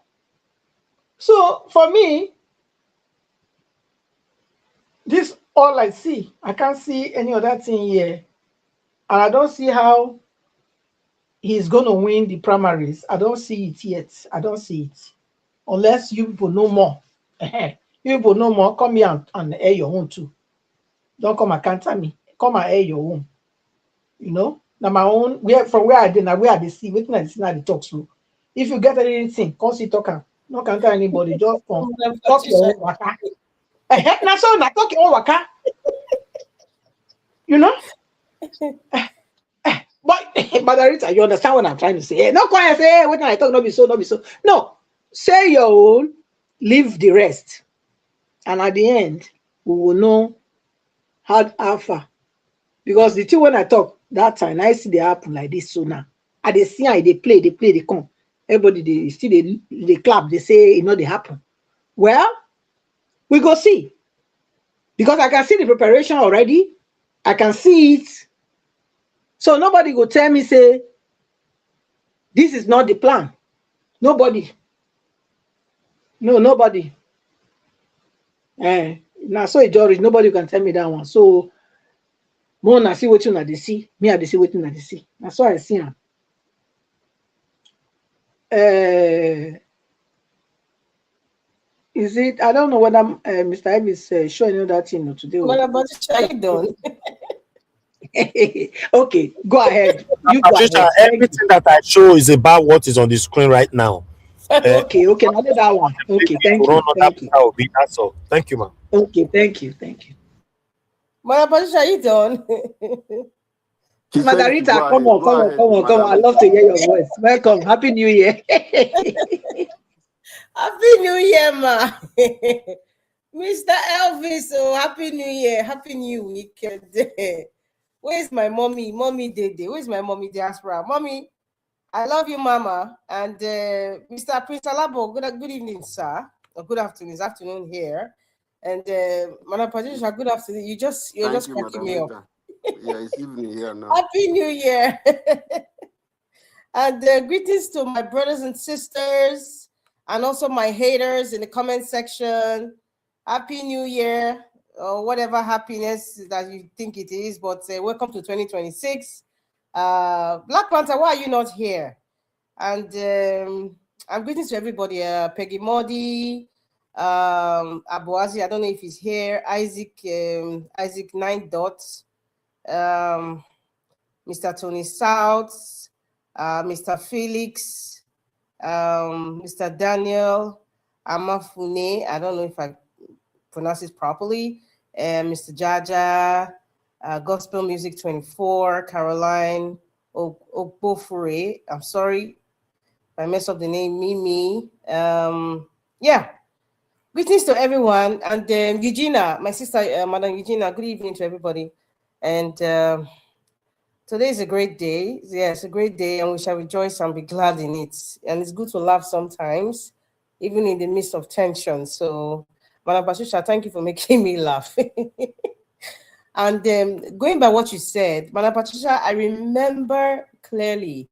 I: So for me, this all I see. I can't see any other thing here. And I don't see how he's going to win the primaries. I don't see it yet. I don't see it. Unless you people know more. You people know more. Come here and air your own too. Don't come and counter me. Come and air your own. Now my own, from where I did, now where I see, waiting at the scene at the talk through. If you get anything, come see talk. No counter anybody. Just come. Talk your own waka. Now so now talk your own waka. But Margarita, you understand what I'm trying to say? No quiet, say what I talk, not be so. No, say your own, leave the rest. And at the end, we will know how far. Because the thing when I talk that time, I see they happen like this so now. And they see how they play, they come. Everybody they clap, they say they happen. Well, we go see. Because I can see the preparation already. I can see it. So nobody will tell me, say, this is not the plan. Nobody. No, nobody. Now, so it already, nobody can tell me that one. So, more I see what you see. Me, I see what you see. That's why I see him. Is it? I don't know whether Mr. Ebb is showing you that thing today.
J: What about you done?
I: Okay, go ahead. You go
G: Patricia,
I: ahead.
G: everything that I show is about what is on the screen right now.
I: Okay, now that one. Okay, thank you.
G: That's all. Thank you, ma'am.
I: Okay, thank you.
J: What about you done?
I: Margarita, come on. I love to hear your voice. Welcome. Happy New Year.
J: Happy New Year, ma. Mr. Elvis, Happy New Year. Happy New Week. Where's my mommy? Mommy Dede. Where's my mommy diaspora? Mommy, I love you, mama. And Mr. Prince Alabo, good evening, sir. Or good afternoon. It's afternoon here. And Madam Patricia, good afternoon. You're just cracking me up.
H: Yeah, it's evening here now.
J: Happy New Year. And greetings to my brothers and sisters and also my haters in the comment section. Happy New Year, or whatever happiness that you think it is, but welcome to 2026. Black Panther, why are you not here? And I'm greetings to everybody. Peggy Modi, Abuazi, I don't know if he's here. Isaac 9 Dots, Mr. Tony South, Mr. Felix, Mr. Daniel Amafune. I don't know if I pronounce it properly. Mr. Jaja, Gospel Music 24, Caroline Ogbofure. I'm sorry if I mess up the name. Mimi. Yeah. Greetings to everyone. And Eugenia, my sister, Madam Eugenia, good evening to everybody. And today is a great day. Yeah, it's a great day, and we shall rejoice and be glad in it. And it's good to laugh sometimes, even in the midst of tension. So, Madam Patricia, thank you for making me laugh. And going by what you said, Madam Patricia, I remember clearly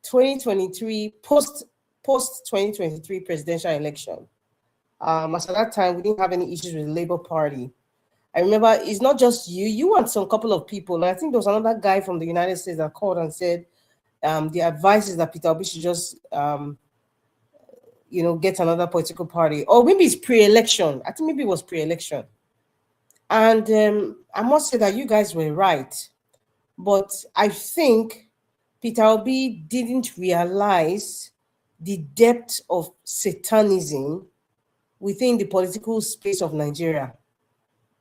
J: 2023, post 2023 presidential election. As at that time, we didn't have any issues with the Labour Party. I remember it's not just you and some couple of people. And I think there was another guy from the United States that called and said the advice is that Peter Obi should just, get another political party. Or maybe it's pre-election. I think maybe it was pre-election. And I must say that you guys were right. But I think Peter Obi didn't realize the depth of satanism within the political space of Nigeria.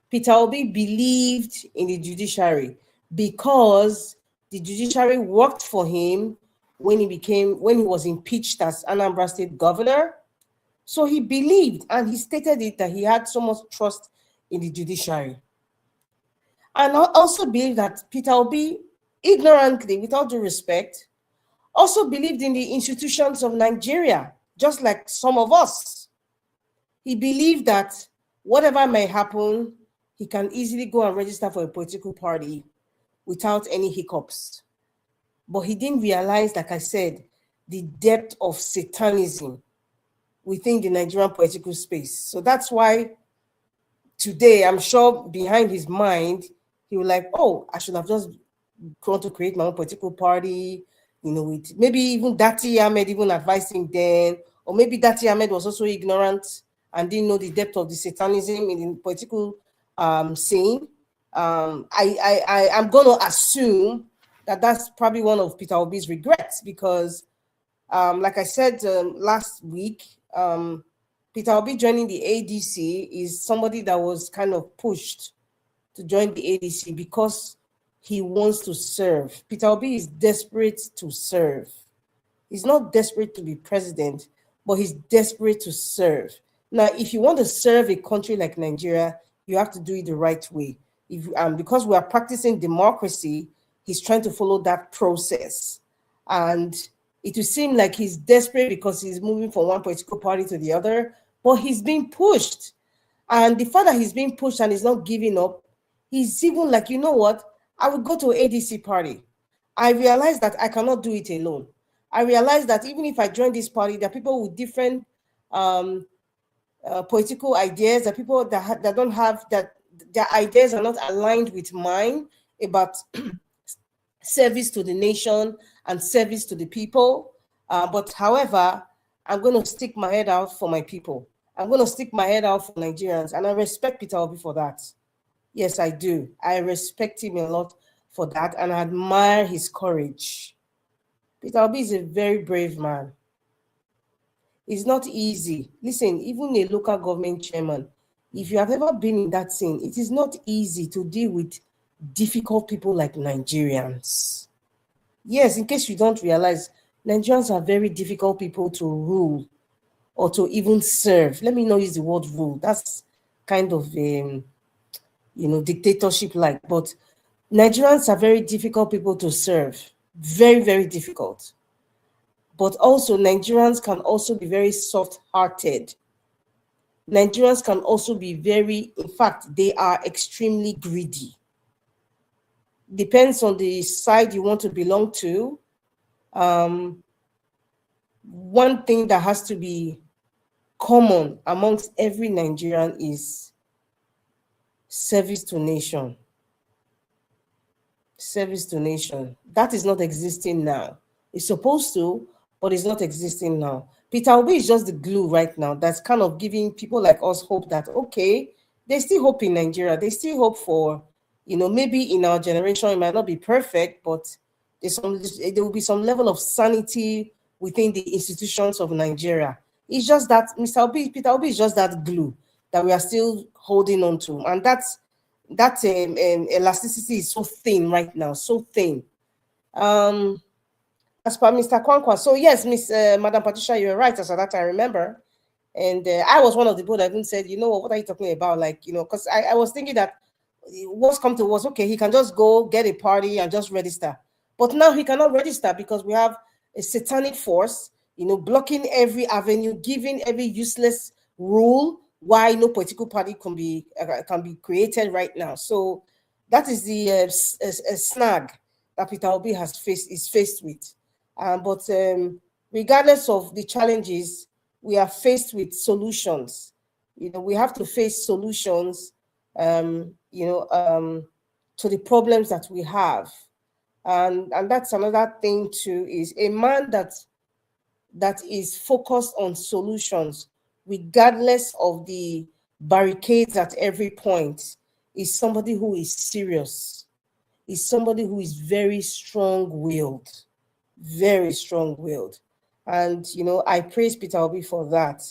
J: Peter Obi believed in the judiciary because the judiciary worked for him when he was impeached as Anambra State governor. So he believed, and he stated it, that he had so much trust in the judiciary. And I also believe that Peter Obi, ignorantly, without due respect, also believed in the institutions of Nigeria, just like some of us. He believed that whatever may happen, he can easily go and register for a political party without any hiccups. But he didn't realize, like I said, the depth of satanism within the Nigerian political space. So that's why today, I'm sure behind his mind, he was like, oh, I should have just gone to create my own political party, with maybe even Dati Ahmed even advised him then, or maybe Dati Ahmed was also ignorant and didn't know the depth of the satanism in the political scene. I'm going to assume that that's probably one of Peter Obi's regrets because, like I said last week, Peter Obi joining the ADC is somebody that was kind of pushed to join the ADC because he wants to serve. Peter Obi is desperate to serve. He's not desperate to be president, but he's desperate to serve. Now, if you want to serve a country like Nigeria, you have to do it the right way. Because we are practicing democracy, he's trying to follow that process. And it will seem like he's desperate because he's moving from one political party to the other, but he's being pushed. And the fact that he's being pushed and he's not giving up, he's even like, you know what? I will go to an ADC party. I realize that I cannot do it alone. I realize that even if I join this party, there are people with different political ideas, there are people that don't have, that their ideas are not aligned with mine about service to the nation and service to the people. But however, I'm going to stick my head out for my people. I'm going to stick my head out for Nigerians. And I respect Peter Obi for that. Yes, I do. I respect him a lot for that. And I admire his courage. Peter Obi is a very brave man. It's not easy. Listen, even a local government chairman, if you have ever been in that scene, it is not easy to deal with difficult people like Nigerians. Yes, in case you don't realize, Nigerians are very difficult people to rule or to even serve. Let me not use the word rule. That's kind of, dictatorship-like. But Nigerians are very difficult people to serve. Very, very difficult. But also, Nigerians can also be very soft-hearted. Nigerians can also be in fact, they are extremely greedy. Depends on the side you want to belong to. One thing that has to be common amongst every Nigerian is service to nation. Service to nation. That is not existing now. It's supposed to, but it's not existing now. Peter Obi is just the glue right now that's kind of giving people like us hope that, okay, there's still hope in Nigeria. There's still hope for, maybe in our generation, it might not be perfect, but there will be some level of sanity within the institutions of Nigeria. It's just that Peter Obi is just that glue that we are still holding on to. And that elasticity is so thin right now, so thin. As per Mr. Kwankwaso, so yes, Madam Patricia, you're right. As at that I remember, and I was one of the people that even said, what are you talking about? Like, because I was thinking that what's come to was, okay, he can just go get a party and just register, but now he cannot register because we have a satanic force, blocking every avenue, giving every useless rule why no political party can be created right now. So that is the snag that Peter Obi is faced with. But regardless of the challenges, we are faced with solutions. We have to face solutions, to the problems that we have. And that's another thing too, is a man that is focused on solutions, regardless of the barricades at every point, is somebody who is serious, is somebody who is very strong-willed. Very strong-willed. And, I praise Peter Obi for that.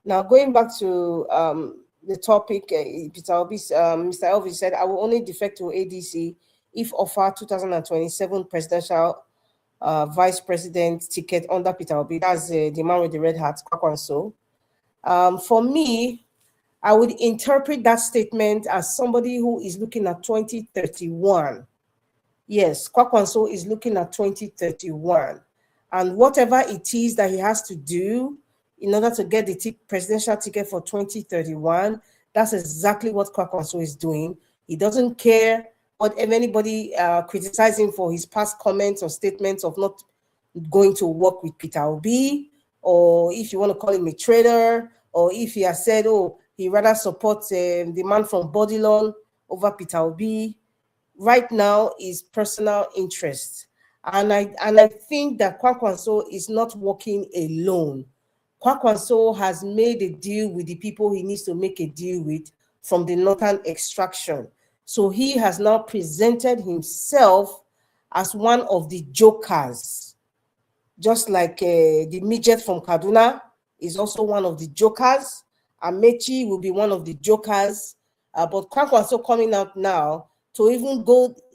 J: Now, going back to the topic, Peter Obi, Mr. Elvis said, I will only defect to ADC if offered 2027 presidential vice president ticket under Peter Obi. That's the man with the red hat, Kwankwaso. For me, I would interpret that statement as somebody who is looking at 2031. Yes, Kwankwaso is looking at 2031. And whatever it is that he has to do in order to get the presidential ticket for 2031, that's exactly what Kwankwaso is doing. He doesn't care what if anybody criticizes him for his past comments or statements of not going to work with Peter Obi, or if you want to call him a traitor, or if he has said, he rather supports the man from Bodilon over Peter Obi. Right now is personal interest. And I think that Kwankwaso is not working alone. Kwankwaso has made a deal with the people he needs to make a deal with from the northern extraction. So he has now presented himself as one of the jokers. Just like the midget from Kaduna is also one of the jokers. Amechi will be one of the jokers. But Kwankwaso coming out now to even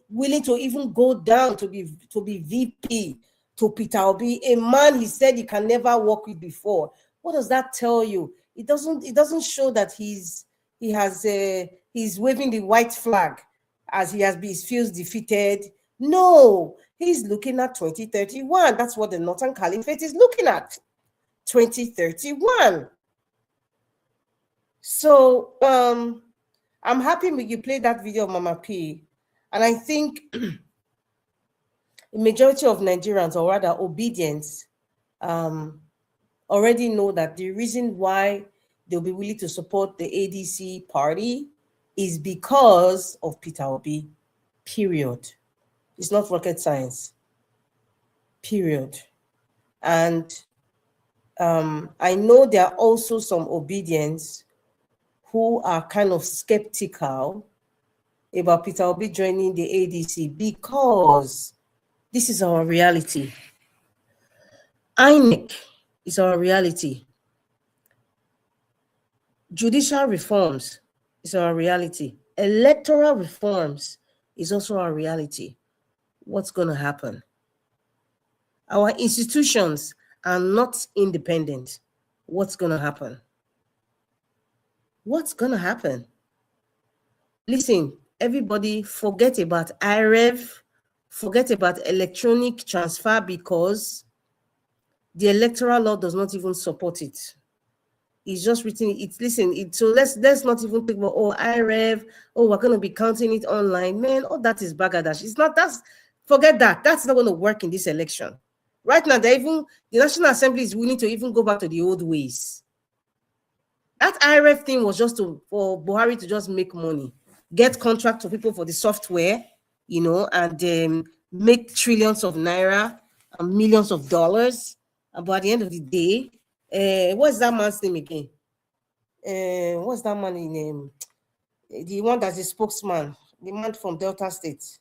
J: willing to even go down to be VP to Peter Obi, a man he said he can never work with before. What does that tell you? It doesn't show that he's waving the white flag as he feels defeated. No, he's looking at 2031. That's what the Northern Caliphate is looking at. 2031. So I'm happy you played that video of Mama P. And I think the majority of Nigerians, or rather obedience, already know that the reason why they'll be willing to support the ADC party is because of Peter Obi, period. It's not rocket science, period. And I know there are also some obedience who are kind of skeptical about Peter Obi joining the ADC because this is our reality. INEC is our reality. Judicial reforms is our reality. Electoral reforms is also our reality. What's going to happen? Our institutions are not independent. What's going to happen? What's going to happen? Listen, everybody, forget about IREV, forget about electronic transfer because the electoral law does not even support it. It's just written. So let's not even think about IREV. We're going to be counting it online. Man, all that is bagadash. It's not. Forget that. That's not going to work in this election. Right now, the National Assembly is willing to even go back to the old ways. That IREV thing was just for Buhari to just make money, get contract to people for the software, and make trillions of naira and millions of dollars. But at the end of the day, What's that man's name again? What's that man's name? The one that's a spokesman, the man from Delta State,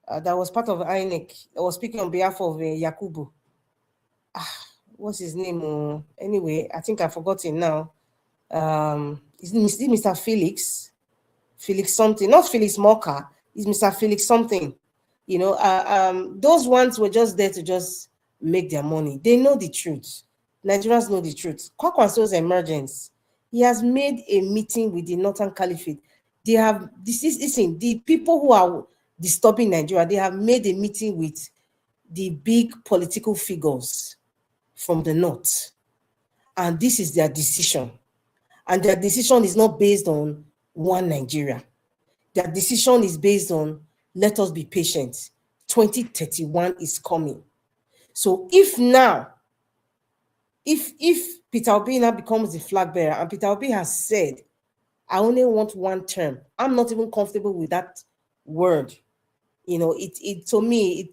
J: that was part of INEC, that was speaking on behalf of Yakubu. What's his name? Anyway, I think I've forgotten now. Is it Mr. Felix? Felix something, not Felix Moka. It's Mr. Felix something. You know, those ones were just there to just make their money. They know the truth. Nigerians know the truth. Kwankwaso's emergence. He has made a meeting with the Northern Caliphate. They have listen, the people who are disturbing Nigeria, they have made a meeting with the big political figures from the north. And this is their decision. And their decision is not based on one Nigeria. Their decision is based on, let us be patient. 2031 is coming. So if now, if Peter Obi now becomes the flag bearer, and Peter Obi has said, I only want one term, I'm not even comfortable with that word. You know, it to me,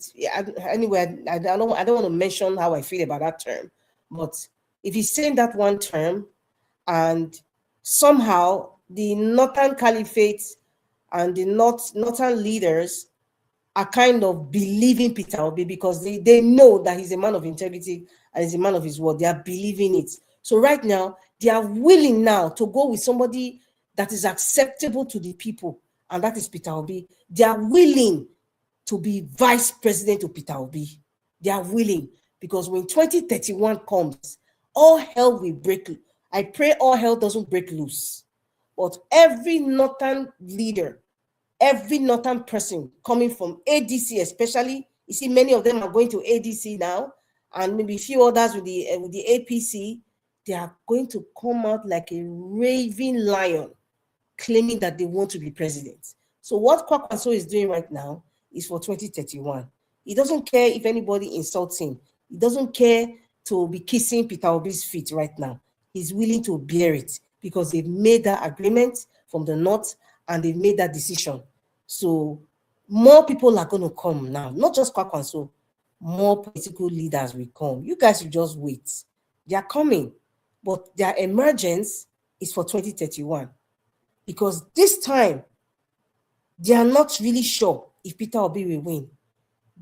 J: anyway, I don't want to mention how I feel about that term. But if he's saying that one term, and somehow the Northern Caliphate and the Northern leaders are kind of believing Peter Obi because they know that he's a man of integrity and he's a man of his word. They are believing it. So right now, they are willing now to go with somebody that is acceptable to the people, and that is Peter Obi. They are willing to be vice president of Peter Obi. They are willing, because when 2031 comes, all hell will break. I pray all hell doesn't break loose. But every Northern leader, every Northern person coming from ADC especially, you see many of them are going to ADC now, and maybe a few others with the APC, they are going to come out like a raving lion claiming that they want to be president. So what Kwankwaso is doing right now is for 2031. He doesn't care if anybody insults him. He doesn't care to be kissing Peter Obi's feet right now. He's willing to bear it because they've made that agreement from the north and they've made that decision. So more people are going to come now, not just Kwankwaso, more political leaders will come. You guys will just wait. They are coming, but their emergence is for 2031. Because this time, they are not really sure if Peter Obi will win.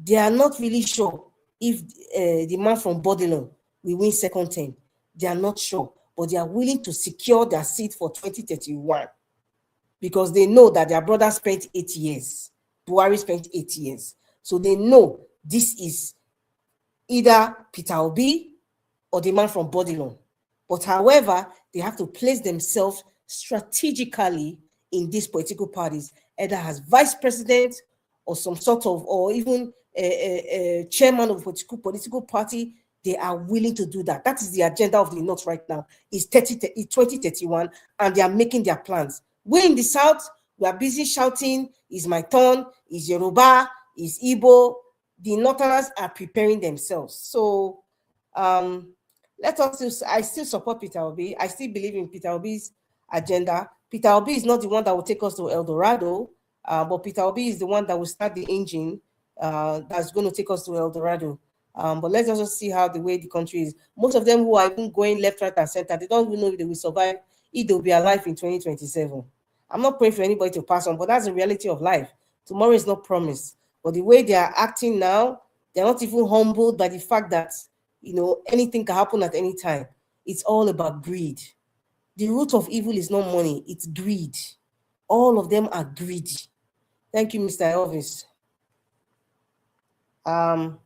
J: They are not really sure if the man from Bodilon will win second term. They are not sure, but they are willing to secure their seat for 2031 because they know that their brother spent 8 years. Buhari spent 8 years. So they know this is either Peter Obi or the man from Bodilon. But however, they have to place themselves strategically in these political parties, either as vice president or some sort of, or even a chairman of a political party. They are willing to do that. That is the agenda of the North right now. It's 2031, and they are making their plans. We in the South, we are busy shouting, "It's my turn," "It's Yoruba," "It's Igbo." The Northerners are preparing themselves. So let us. I still support Peter Obi. I still believe in Peter Obi's agenda. Peter Obi is not the one that will take us to El Dorado, but Peter Obi is the one that will start the engine that's going to take us to El Dorado. But let's also see how the way the country is. Most of them who are even going left, right, and center, they don't even know if they will survive, if they'll be alive in 2027. I'm not praying for anybody to pass on, but that's the reality of life. Tomorrow is not promised. But the way they are acting now, they're not even humbled by the fact that, you know, anything can happen at any time. It's all about greed. The root of evil is not money, it's greed. All of them are greedy. Thank you, Mr. Elvis.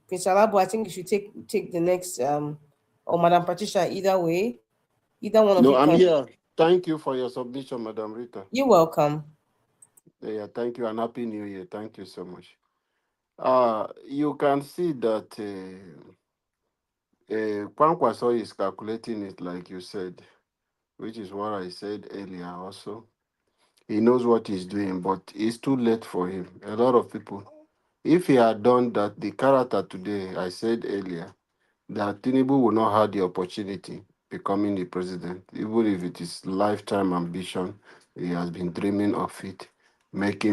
J: Prince Alabo, I think you should take the next, or Madam Patricia, either way. Either one of you.
H: No, I'm here. Thank you for your submission, Madam Rita.
J: You're welcome.
H: Yeah, thank you, and Happy New Year. Thank you so much. You can see that Kwankwaso is calculating it like you said, which is what I said earlier also. He knows what he's doing, but it's too late for him. A lot of people, if he had done that, the character today, I said earlier, that Tinubu will not have the opportunity becoming the president, even if it is lifetime ambition. He has been dreaming of it,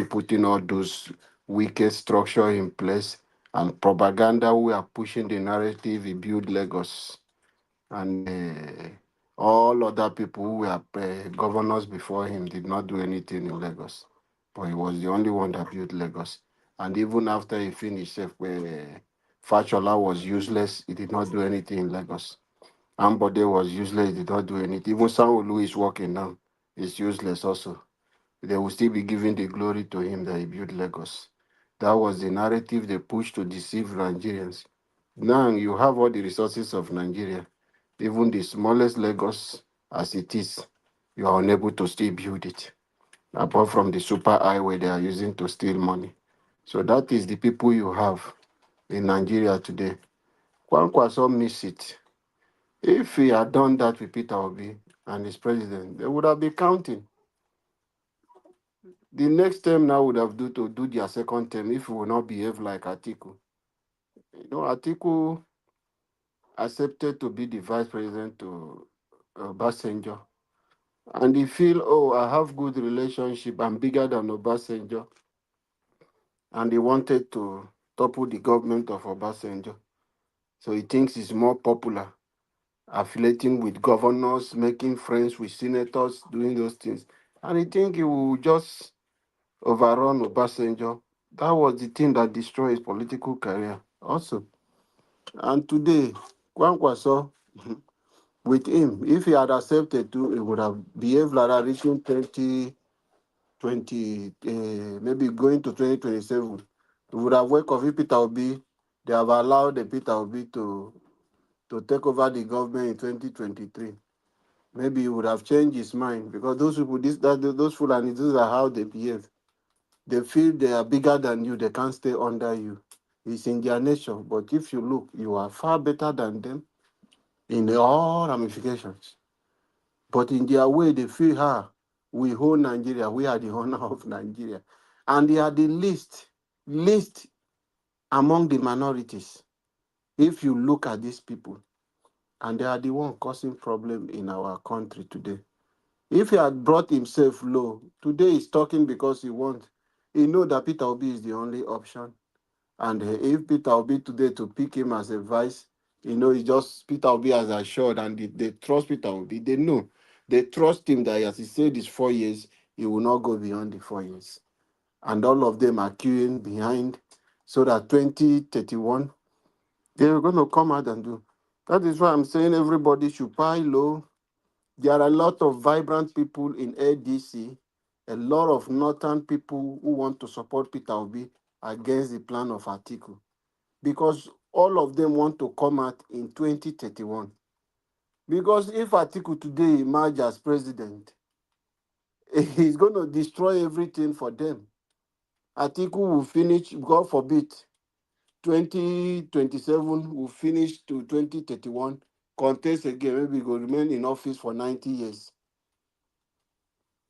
H: putting all those wicked structure in place and propaganda. We are pushing the narrative. He built Lagos. And all other people who were governors before him did not do anything in Lagos. But he was the only one that built Lagos. And even after he finished, Fashola was useless. He did not do anything in Lagos. Ambode was useless. He did not do anything. Even Sanwo-Olu is working now. He's useless also. They will still be giving the glory to him that he built Lagos. That was the narrative they pushed to deceive Nigerians. Now you have all the resources of Nigeria, even the smallest Lagos as it is, you are unable to still build it, apart from the super highway they are using to steal money. So that is the people you have in Nigeria today. Kwankwaso miss it. If he had done that with Peter Obi and his president, they would have been counting. The next term now would have to do their second term if he will not behave like Atiku. Atiku accepted to be the vice president to Obasanjo. And he feel, oh, I have good relationship, I'm bigger than Obasanjo. And he wanted to topple the government of Obasanjo. So he thinks he's more popular, affiliating with governors, making friends with senators, doing those things. And he think he will just overrun Obasanjo. That was the thing that destroyed his political career also. And today, Kwankwaso, with him, if he had accepted to, he would have behaved like that reaching 2020, maybe going to 2027. He would have worked with Peter Obi. They have allowed the Peter Obi to take over the government in 2023. Maybe he would have changed his mind because those people, those Fulani, these are how they behave. They feel they are bigger than you, they can't stay under you. It's in their nature. But if you look, you are far better than them in all ramifications. But in their way, they feel, we hold Nigeria, we are the owner of Nigeria. And they are the least among the minorities. If you look at these people, and they are the one causing problem in our country today. If he had brought himself low, today he's talking because he know that Peter Obi is the only option. And if Peter Obi today to pick him as a vice, it's just Peter Obi as assured, and they trust Peter Obi. They know. They trust him that, as he said, it's 4 years, he will not go beyond the 4 years. And all of them are queuing behind so that 2031, they're going to come out and do. That is why I'm saying everybody should pile low. There are a lot of vibrant people in ADC, a lot of northern people who want to support Peter Obi against the plan of Atiku, because all of them want to come out in 2031. Because if Atiku today emerges as president, he's going to destroy everything for them. Atiku will finish, God forbid, 2027 will finish to 2031, contest again, maybe he will remain in office for 90 years.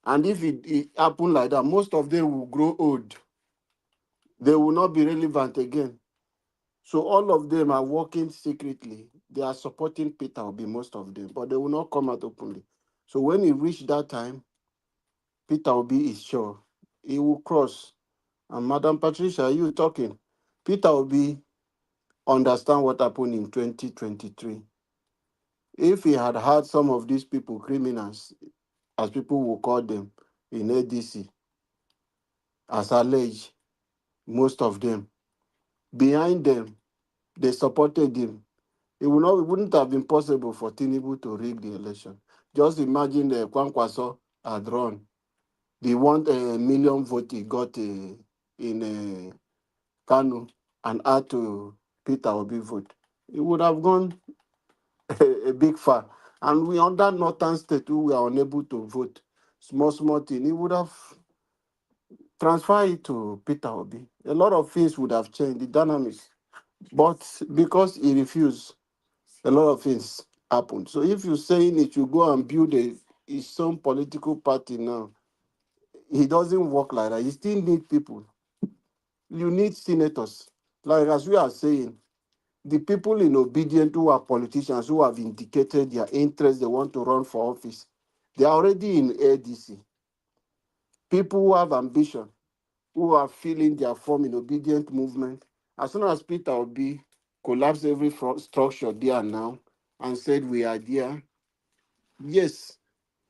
H: And if it happens like that, most of them will grow old. They will not be relevant again. So all of them are working secretly. They are supporting Peter Obi, most of them, but they will not come out openly. So when he reach that time, Peter Obi is sure he will cross. And Madam Patricia, you talking? Peter Obi understand what happened in 2023. If he had had some of these people, criminals, as people will call them in ADC, as alleged, most of them, behind them, they supported him. It wouldn't have been possible for Tinubu to rig the election. Just imagine Kwankwaso had run. The 1 million vote he got in Kanu and add to Peter Obi vote. It would have gone a big far. And we under northern state who were unable to vote, small thing, he would have transferred it to Peter Obi. A lot of things would have changed, the dynamics. But because he refused, a lot of things happened. So if you're saying it, you go and build his own political party now, he doesn't work like that. You still need people. You need senators. Like as we are saying, the people in obedience who are politicians who have indicated their interest, they want to run for office, they are already in ADC. People who have ambition, who are feeling their form in obedient movement, as soon as Peter Obi collapse every structure there and now, and said we are there, yes,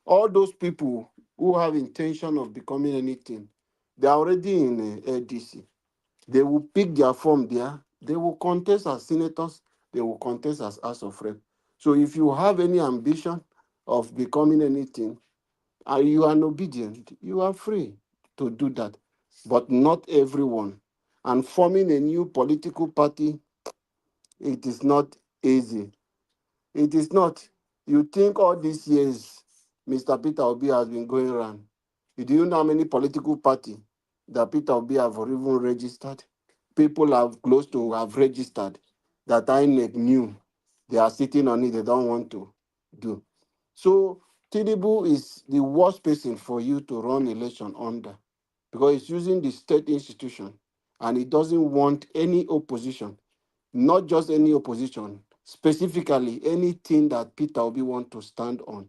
H: all those people who have intention of becoming anything, they are already in ADC. They will pick their form there. They will contest as senators. They will contest as House of Rep. So if you have any ambition of becoming anything, and you are obedient, you are free to do that. But not everyone. And forming a new political party, it is not easy. It is not. You think all these years Mr. Peter Obi has been going around. Do you know how many political party that Peter Obi have even registered? People have close to have registered that INEC knew they are sitting on it, they don't want to do. So Tinubu is the worst person for you to run election under because he's using the state institution and he doesn't want any opposition, not just any opposition, specifically anything that Peter Obi want to stand on.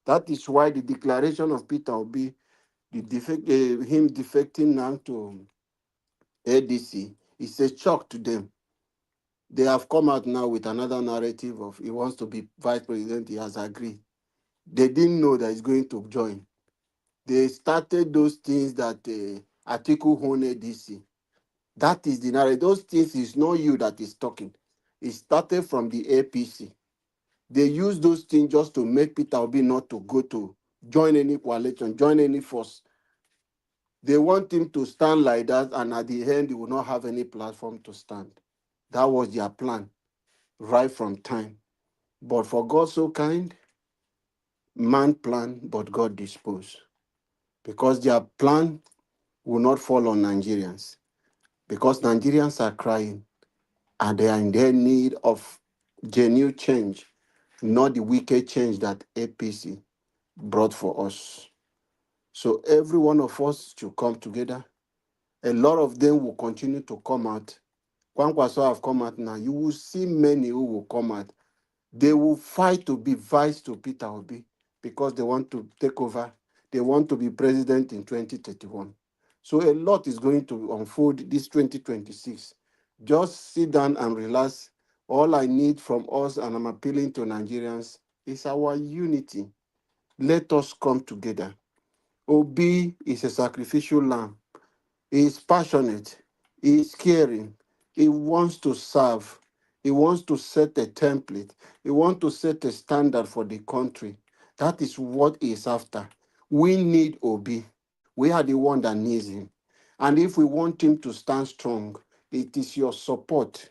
H: That is why the declaration of Peter Obi, him defecting now to ADC, is a shock to them. They have come out now with another narrative of he wants to be vice president, he has agreed. They didn't know that he's going to join. They started those things that Atiku owned ADC. That is the narrative. Those things is not you that is talking. It started from the APC. They use those things just to make Peter Obi not to go to join any coalition, join any force. They want him to stand like that, and at the end, he will not have any platform to stand. That was their plan, right from time. But for God so kind, man plan, but God dispose. Because their plan will not fall on Nigerians. Because Nigerians are crying, and they are in their need of genuine change, not the wicked change that APC brought for us. So every one of us should come together. A lot of them will continue to come out. Kwankwaso have come out now. You will see many who will come out. They will fight to be vice to Peter Obi because they want to take over. They want to be president in 2031. So a lot is going to unfold this 2026. Just sit down and relax. All I need from us, and I'm appealing to Nigerians, is our unity. Let us come together. Obi is a sacrificial lamb. He is passionate. He is caring. He wants to serve. He wants to set a template. He wants to set a standard for the country. That is what he is after. We need Obi. We are the one that needs him. And if we want him to stand strong, it is your support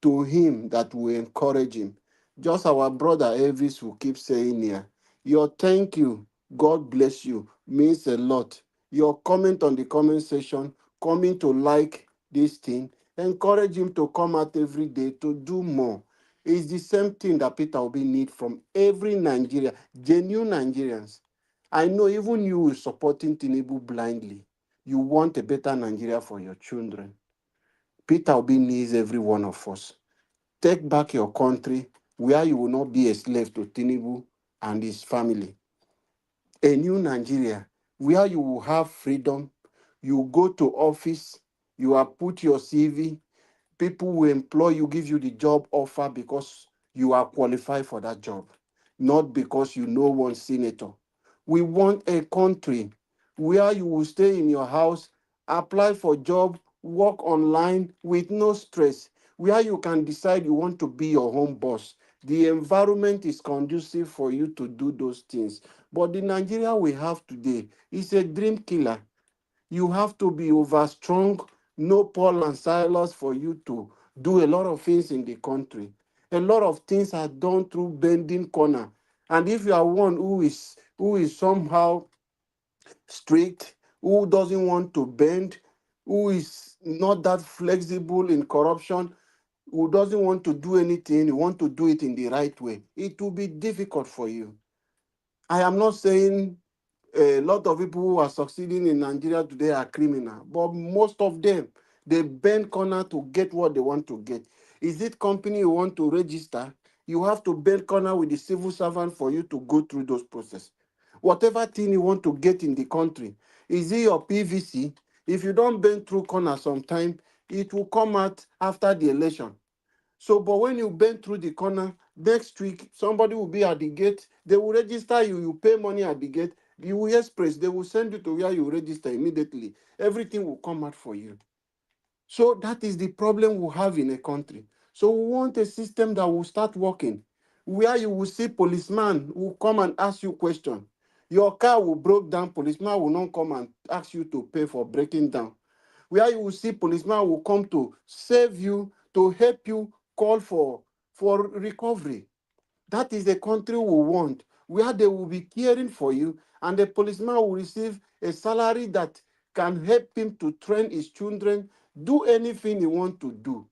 H: to him that will encourage him. Just our brother Elvis will keep saying here, your thank you, God bless you, means a lot. Your comment on the comment section, coming to like this thing, encourage him to come out every day to do more. It's the same thing that Peter Obi need from every Nigerian, genuine Nigerians. I know even you supporting Tinubu blindly. You want a better Nigeria for your children. Peter Obi needs every one of us. Take back your country where you will not be a slave to Tinubu and his family. A new Nigeria where you will have freedom. You go to office, you are put your CV, people will employ you, give you the job offer because you are qualified for that job, not because you know one senator. We want a country where you will stay in your house, apply for job, work online with no stress, where you can decide you want to be your own boss. The environment is conducive for you to do those things. But the Nigeria we have today is a dream killer. You have to be over strong, no Paul and Silas for you to do a lot of things in the country. A lot of things are done through bending corner. And if you are one who is somehow strict, who doesn't want to bend, who is not that flexible in corruption, who doesn't want to do anything, you want to do it in the right way, it will be difficult for you. I am not saying a lot of people who are succeeding in Nigeria today are criminal, but most of them, they bend corner to get what they want to get. Is it company you want to register? You have to bend corner with the civil servant for you to go through those processes. Whatever thing you want to get in the country, is it your PVC? If you don't bend through corner sometime, it will come out after the election. So, but when you bend through the corner, Next week, somebody will be at the gate. They will register you. You pay money at the gate. You will express. They will send you to where you register immediately. Everything will come out for you. So that is the problem we have in a country. So we want a system that will start working, where you will see policeman who come and ask you question. Your car will break down, policeman will not come and ask you to pay for breaking down. Where you will see policeman will come to save you, to help you call for recovery. That is the country we want, where they will be caring for you, and the policeman will receive a salary that can help him to train his children, do anything he wants to do.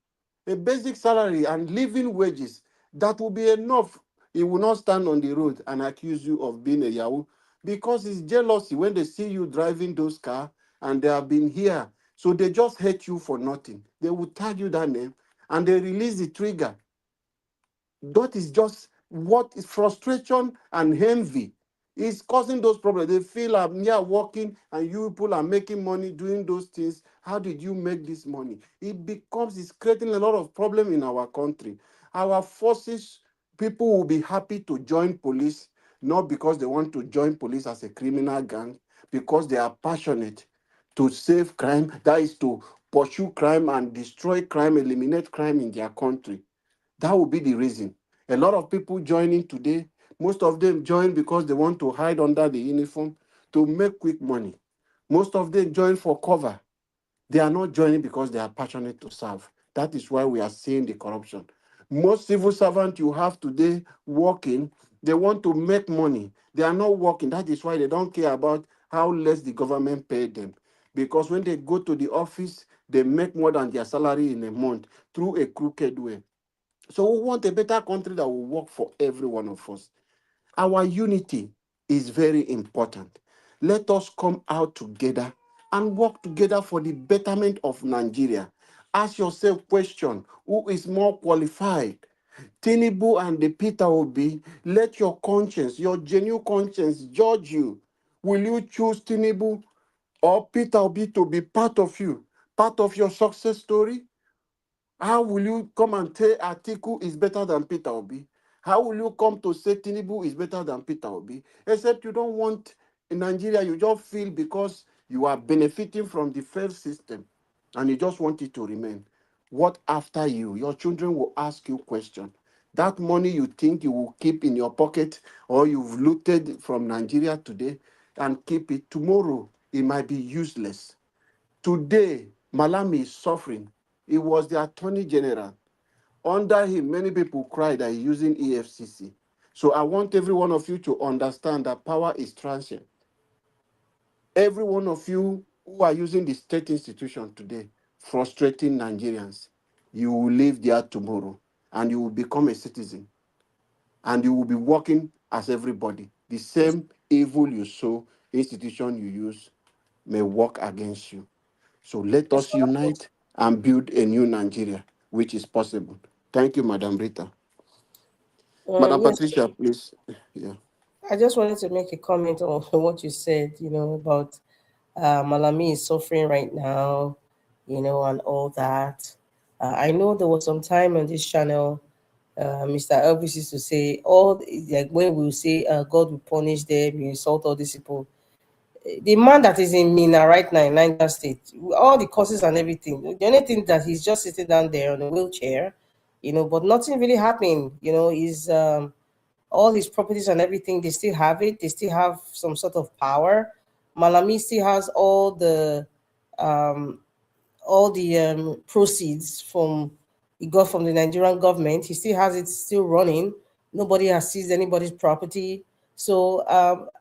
H: A basic salary and living wages, that will be enough. He will not stand on the road and accuse you of being a Yahoo, because it's jealousy when they see you driving those cars and they have been here. So they just hate you for nothing. They will tag you that name and they release the trigger. That is just what is frustration and envy is causing those problems. They feel I'm here working and you people are making money doing those things. How did you make this money? It's creating a lot of problem in our country. Our forces, people will be happy to join police, not because they want to join police as a criminal gang, because they are passionate to save crime, that is to pursue crime and destroy crime, eliminate crime in their country. That will be the reason. A lot of people joining today, most of them join because they want to hide under the uniform to make quick money. Most of them join for cover. They are not joining because they are passionate to serve. That is why we are seeing the corruption. Most civil servants you have today working, they want to make money. They are not working. That is why they don't care about how less the government paid them. Because when they go to the office, they make more than their salary in a month through a crooked way. So we want a better country that will work for every one of us. Our unity is very important. Let us come out together and work together for the betterment of Nigeria. Ask yourself question, who is more qualified? Tinubu and the Peter Obi, let your conscience, your genuine conscience judge you. Will you choose Tinubu or Peter Obi to be part of you, part of your success story? How will you come and say Atiku is better than Peter Obi? How will you come to say Tinubu is better than Peter Obi? Except you don't want in Nigeria, you just feel because you are benefiting from the fair system and you just want it to remain. What after you? Your children will ask you questions. That money you think you will keep in your pocket or you've looted from Nigeria today and keep it tomorrow, it might be useless. Today, Malami is suffering. He was the Attorney General. Under him, many people cry that he's using EFCC. So I want every one of you to understand that power is transient. Every one of you who are using the state institution today, frustrating Nigerians, you will live there tomorrow and you will become a citizen and you will be working as everybody. The same evil you sow, institution you use, may work against you. So let us unite and build a new Nigeria, which is possible. Thank you, Madam Rita. Madam
J: Yes,
H: Patricia, please. Yeah.
J: I just wanted to make a comment on what you said, about Malami is suffering right now, and all that. I know there was some time on this channel, Mr. Elvis used to say, like when we say God will punish them, we insult all these people. The man that is in Mina right now in Niger State, all the courses and everything, the only thing that he's just sitting down there on a wheelchair, but nothing really happened. Is all his properties and everything, they still have it. They still have some sort of power. Malami still has um, all the proceeds from he got from the Nigerian government. He still has it still running. Nobody has seized anybody's property. So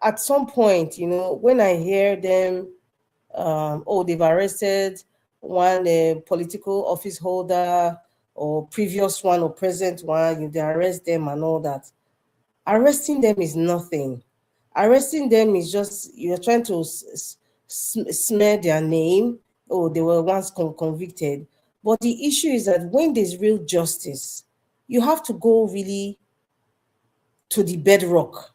J: at some point, when I hear them, they've arrested one political office holder or previous one or present one, they arrest them and all that. Arresting them is nothing. Arresting them is just you're trying to smear their name. Oh, they were once convicted. But the issue is that when there's real justice, you have to go really to the bedrock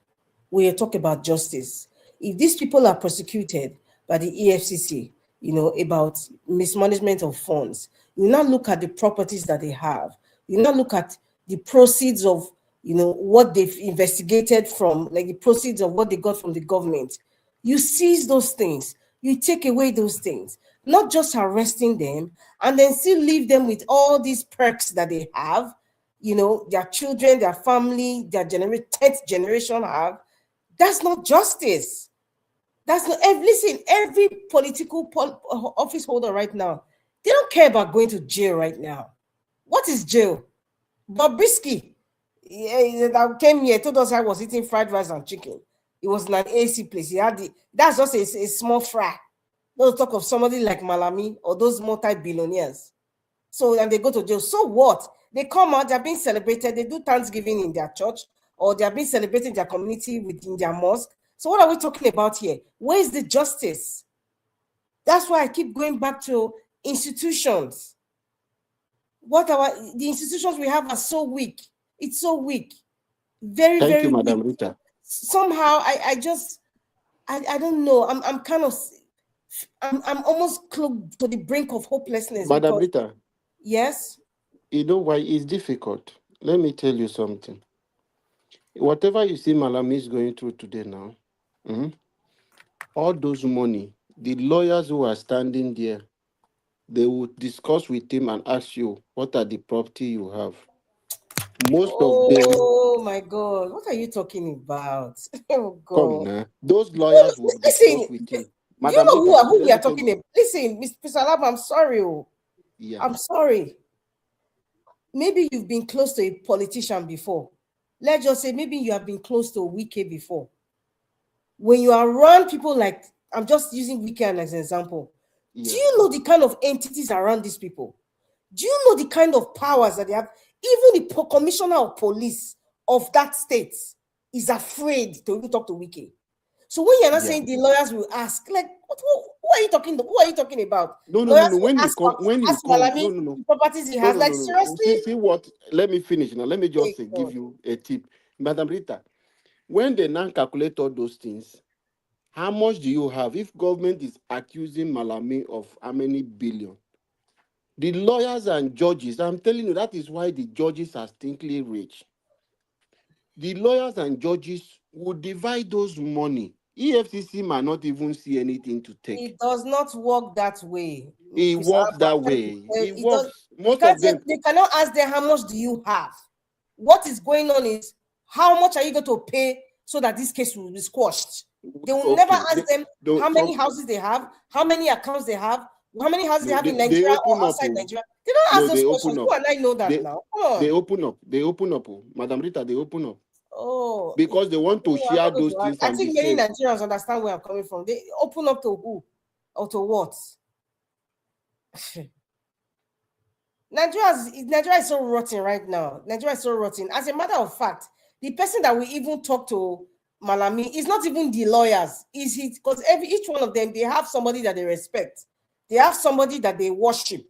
J: where you talk about justice. If these people are prosecuted by the EFCC, about mismanagement of funds, you now look at the properties that they have. You now look at the proceeds of you know, what they've investigated from, like the proceeds of what they got from the government. You seize those things, you take away those things, not just arresting them and then still leave them with all these perks that they have, you know, their children, their family, their 10th generation have. That's not justice. That's not, listen, every political office holder right now, they don't care about going to jail right now. What is jail? Bobrisky, that came here, told us I was eating fried rice and chicken. It was in an AC place. He had that's just a small fry. Don't talk of somebody like Malami or those multi-billionaires. So, and they go to jail. So what? They come out, they're being celebrated. They do Thanksgiving in their church, or they're being celebrated in their community within their mosque. So what are we talking about here? Where is the justice? That's why I keep going back to institutions. The institutions we have are so weak. It's so weak. Very,
H: Thank
J: very
H: you,
J: weak.
H: Madam Rita.
J: Somehow I don't know. I'm kind of I'm almost close to the brink of hopelessness.
H: Madam
J: Because,
H: Rita,
J: yes.
H: you know why it's difficult? Let me tell you something. Whatever you see Malami is going through today now, all those money, the lawyers who are standing there, they will discuss with him and ask you, what are the property you have? Most of them.
J: Oh my God, what are you talking about? Oh God.
H: Come now. Those lawyers will discuss with him.
J: Do you know
H: Rita,
J: who we are talking about? Listen, Mr. Alab, I'm sorry.
H: Yeah.
J: I'm sorry. Maybe you've been close to a politician before. Let's just say maybe you have been close to a Wike before. When you are around people like, I'm just using Wike as an example. Yeah. Do you know the kind of entities around these people? Do you know the kind of powers that they have? Even the commissioner of police of that state is afraid to even talk to Wike. So when you're not saying the lawyers will ask, like, who are you talking to? Who are you talking about?
H: No. When you come,
J: the properties he has, seriously.
H: See what? Let me finish now. Let me just give you a tip, Madam Rita. When they now calculate all those things, how much do you have? If government is accusing Malami of how many billion, the lawyers and judges, I'm telling you, that is why the judges are stinkly rich. The lawyers and judges would divide those money. EFCC might not even see anything to take.
J: It does not work that way.
H: It works that way. It works. Most of them.
J: They cannot ask them, how much do you have? What is going on is, how much are you going to pay so that this case will be squashed? They will never ask them how many houses they have, how many accounts they have, how many houses they have in Nigeria or outside Nigeria. They don't ask those questions. Who and I know that now?
H: They open up. Madam Rita, they open up.
J: Oh,
H: because they want to share those things.
J: I think many Nigerians understand where I'm coming from. They open up to who or to what? Nigeria is so rotten right now. Nigeria is so rotten. As a matter of fact, the person that we even talk to, Malami, is not even the lawyers. Is it? Because each one of them, they have somebody that they respect. They have somebody that they worship,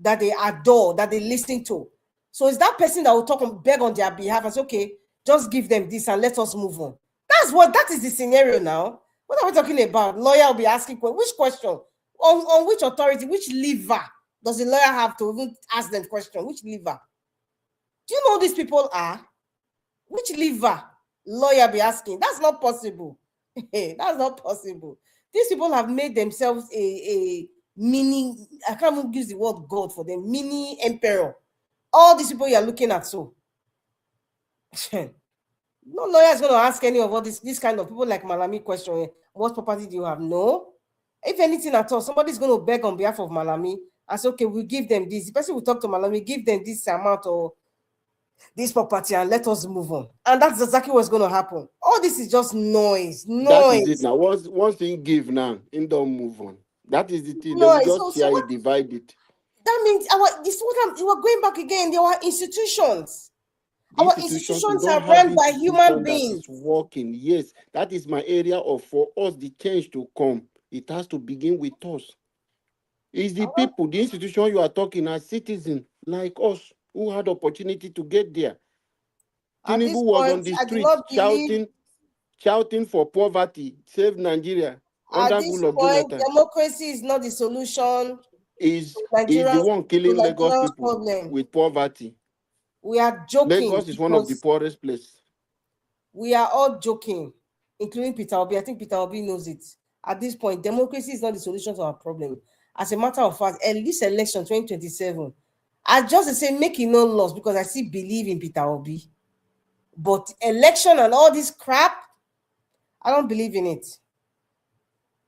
J: that they adore, that they listen to. So it's that person that will talk and beg on their behalf and say, okay, just give them this and let us move on. That is the scenario now. What are we talking about? Lawyer will be asking which question? On which authority, which lever does the lawyer have to even ask them question? Which lever? Do you know who these people are? Which lever lawyer be asking? That's not possible. That's not possible. These people have made themselves a mini, I can't even use the word God for them, mini emperor. All these people you're looking at, so no lawyer is going to ask any of all this kind of people like Malami question, what property do you have? No. If anything at all, somebody's going to beg on behalf of Malami and say, okay, we'll give them this. The person will talk to Malami, give them this amount or this property and let us move on. And that's exactly what's going to happen. All this is just noise.
H: That is it now. Once thing give now, and don't move on. That is the thing. They will just share it, divide it.
J: That means we're going back again. There are institutions. Our institutions are run by human beings.
H: Working, yes. That is my area of for us the change to come. It has to begin with us. It's the people, the institution you are talking as citizens like us who had opportunity to get there. Tinubu was on the street shouting for poverty, save Nigeria.
J: At this point, democracy is not the solution.
H: Is the one killing Lagos people with poverty.
J: We are joking.
H: Lagos is one of the poorest places.
J: We are all joking, including Peter Obi. I think Peter Obi knows it. At this point, democracy is not the solution to our problem. As a matter of fact, at this election 2027, I just say make it no loss because I still believe in Peter Obi. But election and all this crap, I don't believe in it.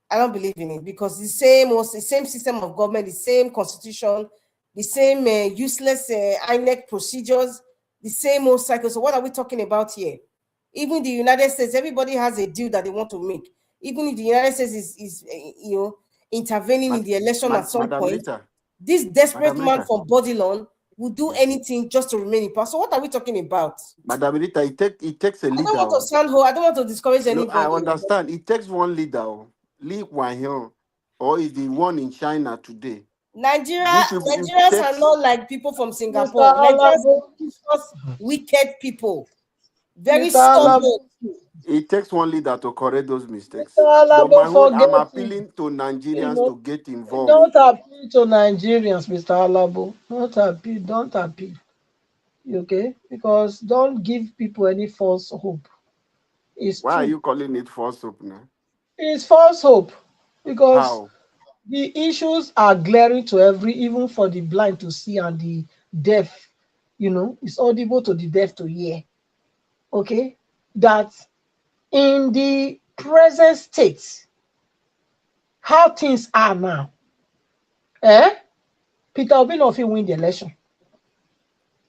J: I don't believe in it because the same system of government, the same constitution, the same useless INEC procedures, the same old cycle. So what are we talking about here? Even the United States, everybody has a deal that they want to make. Even if the United States is intervening in the election at some point, this desperate man from Bodilon will do anything just to remain in power. So what are we talking about?
H: Madam Rita, it takes a leader.
J: I don't want to sound I don't want to discourage anybody.
H: I understand. It takes one leader. Li Wanhian, or is the one in China today.
J: Nigerians are not like people from Singapore. Nigerians are just wicked people. Very stubborn.
H: It takes one leader to correct those mistakes. But I'm appealing to Nigerians to get involved.
I: Don't appeal to Nigerians, Mr. Alabo. Don't appeal. Okay? Because don't give people any false hope.
H: Why are you calling it false hope now?
I: It's false hope. Because the issues are glaring to even for the blind to see and the deaf. It's audible to the deaf to hear. Okay? That in the present state, how things are now, Peter Obi no fit win the election.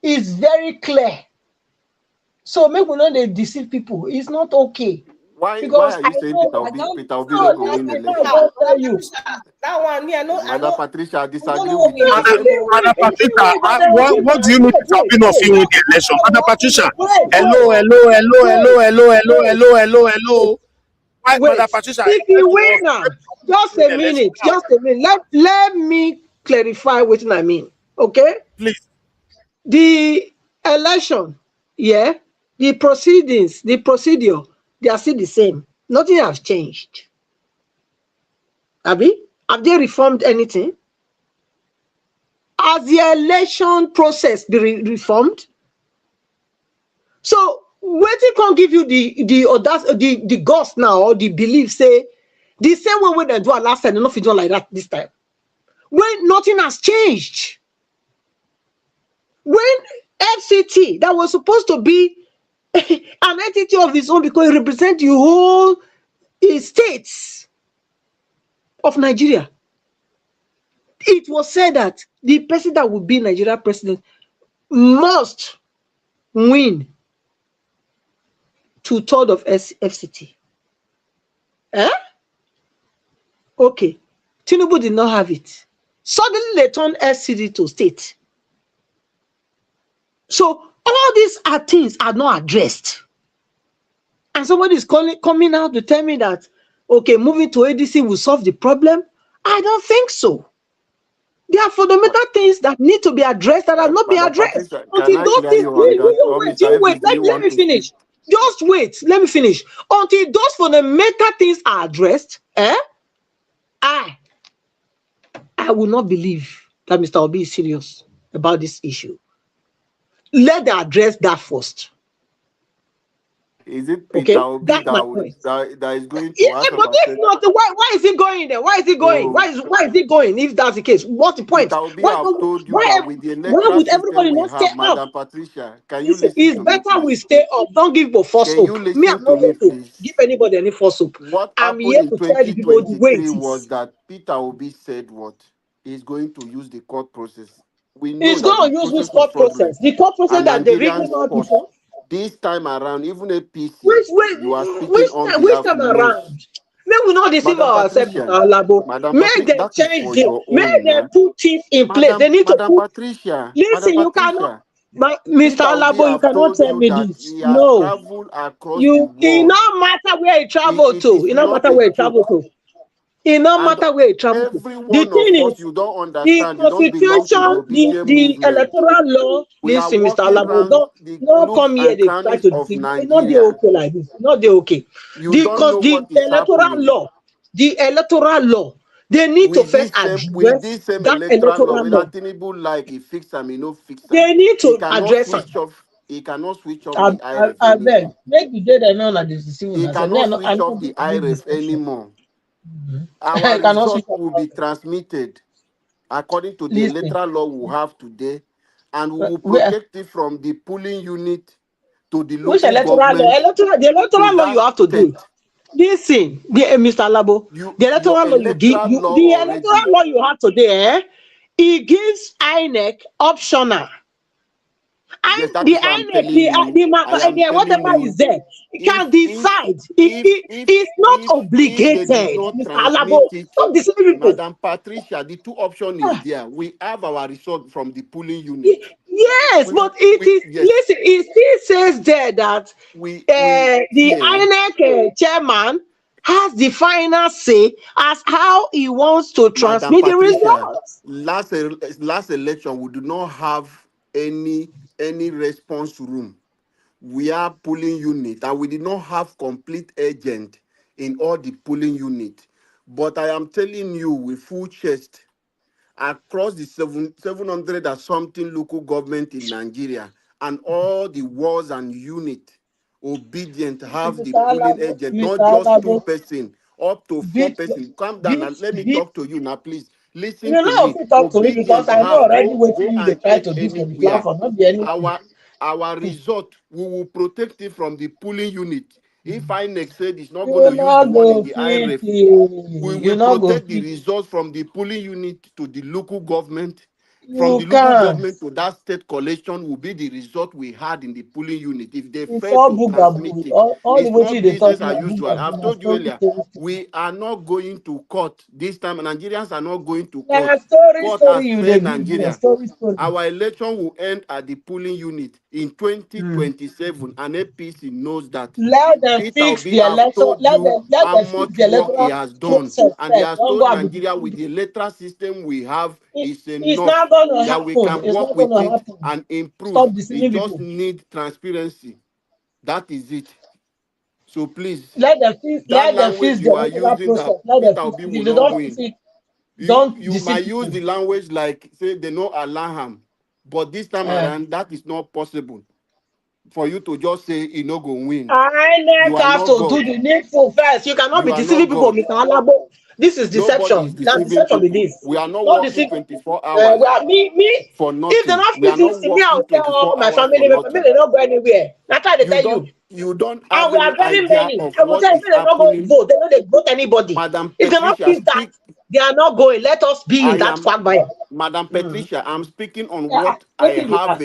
I: It's very clear. So make we not deceive people. It's not okay.
H: Why are you saying Peter Obi no go win the election?
J: That one, me, I know.
H: Madam Patricia, I disagree with you.
G: Madam Patricia, what do you mean Peter Obi no fit win the election? Madam Patricia, hello. Why, Madam Patricia?
I: If you win now, just a minute. Let me clarify what I mean. Okay?
G: Please.
I: The election, the proceedings, the procedure, they are still the same. Nothing has changed. Abi, have they reformed anything? Has the election process been reformed? So, waiting can't give you the ghost now or the belief, say, the same way they do it last time, they're not doing like that this time. When nothing has changed. When FCT, that was supposed to be an entity of its own because it represents the whole states of Nigeria. It was said that the person that would be Nigeria president must win 2/3 of FCT. Okay. Tinubu did not have it. Suddenly they turned FCT to state. So all these things are not addressed. And somebody is coming out to tell me that, okay, moving to ADC will solve the problem. I don't think so. There are fundamental things that need to be addressed that are not being addressed. Until those things, wait, let me finish. Just wait, let me finish. Until those fundamental things are addressed, I will not believe that Mr. Obi is serious about this issue. Let them address that first.
H: Is it Peter Obi that is going to ask
I: but if not, why is he going there? Why is he going? Why is he going if that's the case? What's the point?
H: Why would everybody not stay up? Patricia, can you listen
I: it's better we stay up. Don't give a false hope. Me, I'm not going to give anybody any false hope.
H: What I'm here to tell the people the way it was that Peter Obi said what he's going to use the court process. We know
I: he's going to use this court process. The court process that they written out before.
H: This time around, even a PC,
I: which time around? May we not deceive ourselves, Labo. May they change it. May they put things in place. They need to put.
H: Patricia,
I: listen, you cannot. Mr. Labo, you cannot tell me this. No. It no matter where you travel to. It no matter where you travel to. It no matter where you travel to. The thing is, the constitution, the electoral law. Listen, Mr. Alabo, don't come here. They try to deceive. It's not the okay like this. Not the okay. The electoral law They need to
H: With
I: first
H: this
I: address
H: same
I: that
H: electoral law,
I: electoral
H: when
I: law.
H: Tinubu like he fix him, he no fix him.
I: They need
H: He
I: to
H: cannot
I: address them.
H: switch off. He cannot switch off the
I: I
H: IRF
I: beg,
H: anymore.
I: make the day they know that this is
H: He cannot switch off the IRF anymore. Our
I: I cannot switch
H: result
I: off.
H: will be transmitted according to the
I: Listen,
H: electoral law we have today, and we will
I: where,
H: protect it from the polling unit to the
I: which
H: local
I: electoral law?
H: government
I: The
H: to
I: electoral law you
H: that
I: have to do.
H: state.
I: Listen, Mr. Labo, the
H: Your
I: electoral law you give,
H: electoral law
I: the electoral
H: already.
I: law you have today, it gives INEC optional.
H: Yes, that
I: The
H: is what I'm
I: INEC,
H: telling you. I am telling
I: whatever is
H: you,
I: there, it can decide. It's not
H: if they did
I: obligated,
H: not
I: Mr.
H: transmit
I: Alabo.
H: it,
I: Stop deceiving people.
H: Madam Patricia, the two options is
I: Ah,
H: there. We have our result from the polling unit.
I: yes, but
H: Yes,
I: listen, it still says there that
H: we
I: the
H: see,
I: INEC chairman has the final say as how he wants to
H: Madam
I: transmit the
H: Patricia,
I: results.
H: last election we do not have any response room. We are polling unit, and we did not have complete agent in all the polling unit. But I am telling you with full chest, across the 700 and something local government in Nigeria, and all the wards and unit obedient have the polling agent,
I: Mr.
H: not just two
I: Alabo,
H: person, up to four
I: beat,
H: person. Calm down
I: beat,
H: and let me
I: beat.
H: talk to you now, please. Listen
I: You
H: to
I: know, if
H: me.
I: you talk to me because
H: Obedient
I: I know
H: have
I: already what
H: go
I: you they
H: and
I: try
H: check
I: to do for the
H: anywhere.
I: platform, not be anything.
H: Our result, we will protect it from the polling unit. If INEC said it's not going
I: You
H: to use
I: not
H: the one in
I: go
H: the
I: fit.
H: IRF, we
I: You
H: will
I: not go
H: protect the
I: fit.
H: results from the polling unit to the local government. From the
I: You
H: local
I: can't.
H: government to that state collection will be the result we had in the polling unit. If they
I: It's
H: fail
I: all
H: to transmit
I: boogaboo.
H: it,
I: All the
H: it's
I: way
H: not
I: they talk
H: business
I: now,
H: as usual.
I: boogaboo,
H: I've
I: na
H: told you
I: story,
H: earlier,
I: story, story.
H: we are not going to court this time. Nigerians are not going to
I: Na
H: court.
I: story,
H: Court has
I: story you dey
H: failed
I: give me.
H: Nigeria.
I: Story, story.
H: Our election will end at the polling unit in 2027, and APC knows that.
I: Let them
H: Peter
I: fix
H: Obi
I: the
H: have
I: election.
H: told
I: Let
H: you
I: them
H: how
I: fix
H: much
I: the
H: work he
I: electoral
H: has done,
I: process
H: and he
I: first.
H: has
I: Don't go
H: told
I: and be
H: Nigeria with
I: deceiving
H: the
I: people.
H: electoral system we have is
I: It's
H: enough
I: not going to
H: that we
I: happen.
H: can
I: It's
H: work
I: not going
H: with
I: to
H: it
I: happen.
H: and improve.
I: Stop
H: It
I: deceiving
H: just
I: people.
H: needs transparency. That is it. So please,
I: Let them fix.
H: that
I: Let them
H: language
I: fix the
H: you are
I: electoral
H: using that
I: process. Let them
H: Peter
I: fix
H: Obi
I: it.
H: will
I: If they
H: not
I: don't fix
H: win.
I: it, don't
H: You
I: deceive
H: might use
I: people.
H: the language like say they know Alaham, but this time
I: Uh,
H: around that is not possible for you to just say he no go win. You
I: INEC
H: are
I: have
H: not
I: to do
H: God.
I: the needful first. You cannot
H: You
I: be
H: are not
I: deceiving people,
H: God.
I: Mr. Alabo. This is
H: Nobody is
I: deception. Now
H: deceiving
I: deception be
H: people.
I: this.
H: We are not
I: Not
H: working
I: deceive people.
H: 24 hours
I: Well, me.
H: for
I: If they
H: nothing.
I: not
H: We
I: fix
H: are not
I: this, me, I
H: working
I: will tell all
H: 24
I: my
H: hours
I: family
H: for
I: members. Me,
H: nothing.
I: they not go anywhere. That's why they tell you.
H: You don't
I: And
H: have
I: we
H: any
I: are very
H: idea
I: many.
H: of
I: I will
H: what
I: tell you,
H: is
I: they not go
H: happening.
I: vote. They know they vote anybody.
H: Madam
I: If they not
H: Patricia,
I: fix that, they are not going. Let us be in
H: I
I: that
H: am
I: quagmire.
H: Madam Patricia, I'm speaking on
I: Yeah,
H: what I
I: what thing be
H: have
I: that?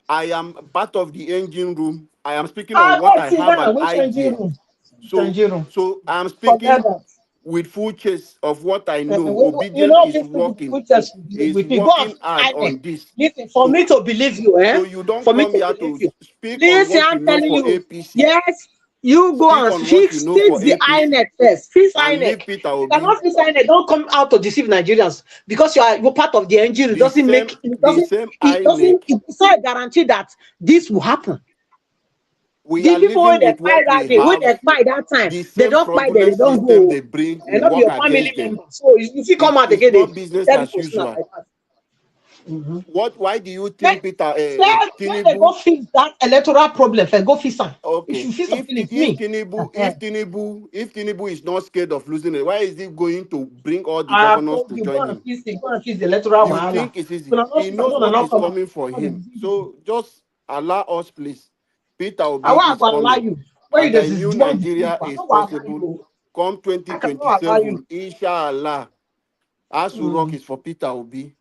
H: I am part of the engine room. I am speaking on
I: Ah,
H: what
I: go
H: I
I: sit
H: have an
I: down. Which engine
H: idea.
I: room?
H: So
I: Engine room.
H: I'm
I: Forget
H: speaking
I: that.
H: with full chest of what I know.
I: You
H: Obedient
I: know,
H: is
I: this
H: working,
I: put us
H: is
I: with me. Go and
H: working hard
I: INEC.
H: on this.
I: Listen, for
H: So
I: me to believe you,
H: so you don't
I: For me
H: come
I: to
H: here
I: believe
H: to
I: you.
H: speak on
I: Listen,
H: what you
I: I'm
H: know
I: telling
H: for
I: you.
H: APC.
I: Yes, you go
H: Speak
I: and
H: on what you know for
I: fix the
H: APC
I: INEC first. Fix
H: and
I: INEC.
H: leave Peter
I: You
H: Obi.
I: cannot fix INEC. Don't come out to deceive Nigerians because you're part of the NGO. It
H: The
I: doesn't
H: same
I: make it
H: the
I: doesn't
H: same
I: it doesn't
H: INEC.
I: it's not a guarantee that this will happen.
H: We
I: The
H: are
I: people when
H: living
I: they
H: with
I: fight
H: what we
I: that day, when
H: have.
I: they fight that time,
H: The
I: they
H: same
I: don't fight there, they
H: fraudulent
I: don't
H: system
I: go.
H: they bring
I: And
H: will
I: not be
H: work
I: your family
H: against them.
I: member. So if you come out
H: It's
I: again,
H: not
I: they
H: business
I: tell the
H: as
I: person
H: usual.
I: like that.
H: Why do you
I: Let,
H: think Peter
I: let them go
H: Tinubu?
I: fix that electoral problem first. Go fix them. If
H: Okay,
I: you fix something, it's
H: if
I: me.
H: Tinubu
I: Uh-huh.
H: if Tinubu is not scared of losing it, why is he going to bring all the
I: I have
H: governors
I: told
H: to
I: you,
H: join him?
I: go and fix the electoral
H: You
I: wahala.
H: think it's easy?
I: When I
H: He knows what
I: not
H: is
I: come out,
H: coming for
I: come and
H: him.
I: deceive people.
H: So just allow us, please. Peter
I: I
H: Obi
I: want
H: is
I: to allow
H: coming,
I: you. When you
H: and I
I: just
H: knew
I: do want deceive
H: Nigeria
I: people, I
H: is
I: don't want to allow
H: possible.
I: you.
H: Come
I: I cannot allow you.
H: 2027, inshallah. Asu Rock
I: Mm.
H: is for Peter Obi.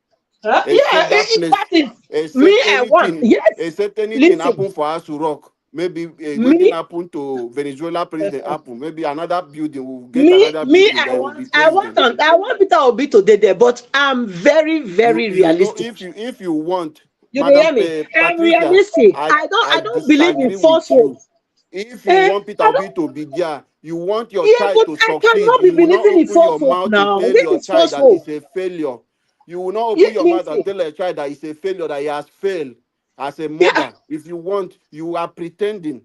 I: Yeah,
H: Except that
I: that
H: place,
I: is me. I want. Yes.
H: except anything
I: Listen,
H: happen for Asu Rock. Maybe waiting
I: me.
H: happen to Venezuela president
I: Uh-huh.
H: happen. Maybe another building will get another building that will be president.
I: I want Peter Obi to do there, but I'm very, very
H: You know
I: realistic.
H: if you want,
I: You can hear
H: Madam
I: me. I'm
H: Patricia,
I: realistic.
H: I
I: I don't believe in
H: disagree with
I: falsehood.
H: you. If you want Peter
I: I
H: Obi
I: don't.
H: to be there, you want your
I: Yeah,
H: child
I: but
H: to
I: I
H: succeed,
I: cannot be
H: you will not
I: believing in
H: open your
I: falsehood
H: mouth to
I: now.
H: tell
I: This
H: your
I: is
H: child that
I: falsehood.
H: it's a failure. You will not open
I: Yeah,
H: your mouth and
I: listen.
H: tell your child that it's a failure, that he has failed as a
I: Yeah,
H: mother. If you want, you are pretending.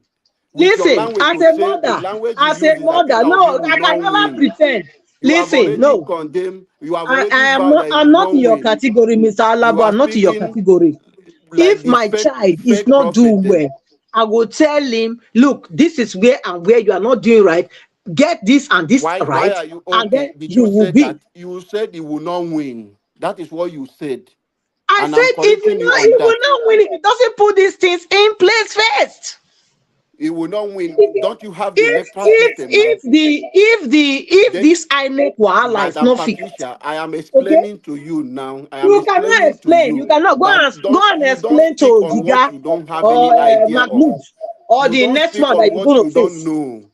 H: With your
I: listen.
H: language to say, the language you
I: As a
H: use is that
I: mother,
H: Peter Obi
I: no,
H: will
I: I
H: not
I: can never
H: win.
I: pretend.
H: You have
I: Listen,
H: already
I: no,
H: condemned. You have
I: I
H: already
I: am
H: vowed
I: not.
H: that it
I: I'm
H: will
I: not
H: not
I: in your
H: win.
I: category, Mr.
H: You
I: Alaba.
H: are
I: I'm not in your
H: speaking
I: category.
H: like
I: If
H: the
I: my child is
H: fake
I: not
H: prophet.
I: doing well, I will tell him, look, this is where and where you are not doing right. Get this and this
H: Why
I: right,
H: are you
I: and
H: okay?
I: then
H: Did
I: you
H: you
I: will
H: say
I: be.
H: that? You said he will not win. That is what you said.
I: I
H: And I'm
I: said, if you
H: correcting you
I: know,
H: on
I: he will
H: that.
I: not win if he doesn't put these things in place first.
H: He will not win.
I: If
H: Don't you have the
I: if
H: electoral system now?
I: if
H: Then,
I: this INEC wahala is
H: Madam
I: not fixed,
H: Patricia, I am
I: okay,
H: explaining to you now. I am
I: you cannot
H: explaining to
I: explain. You
H: you
I: cannot
H: that
I: go and
H: you don't
I: explain
H: speak
I: to
H: on what
I: Giga
H: you don't have
I: or
H: any idea of.
I: Mahmoud or
H: You
I: the
H: don't
I: next
H: speak
I: one that
H: on
I: you're
H: what
I: going to
H: you don't
I: face.
H: know.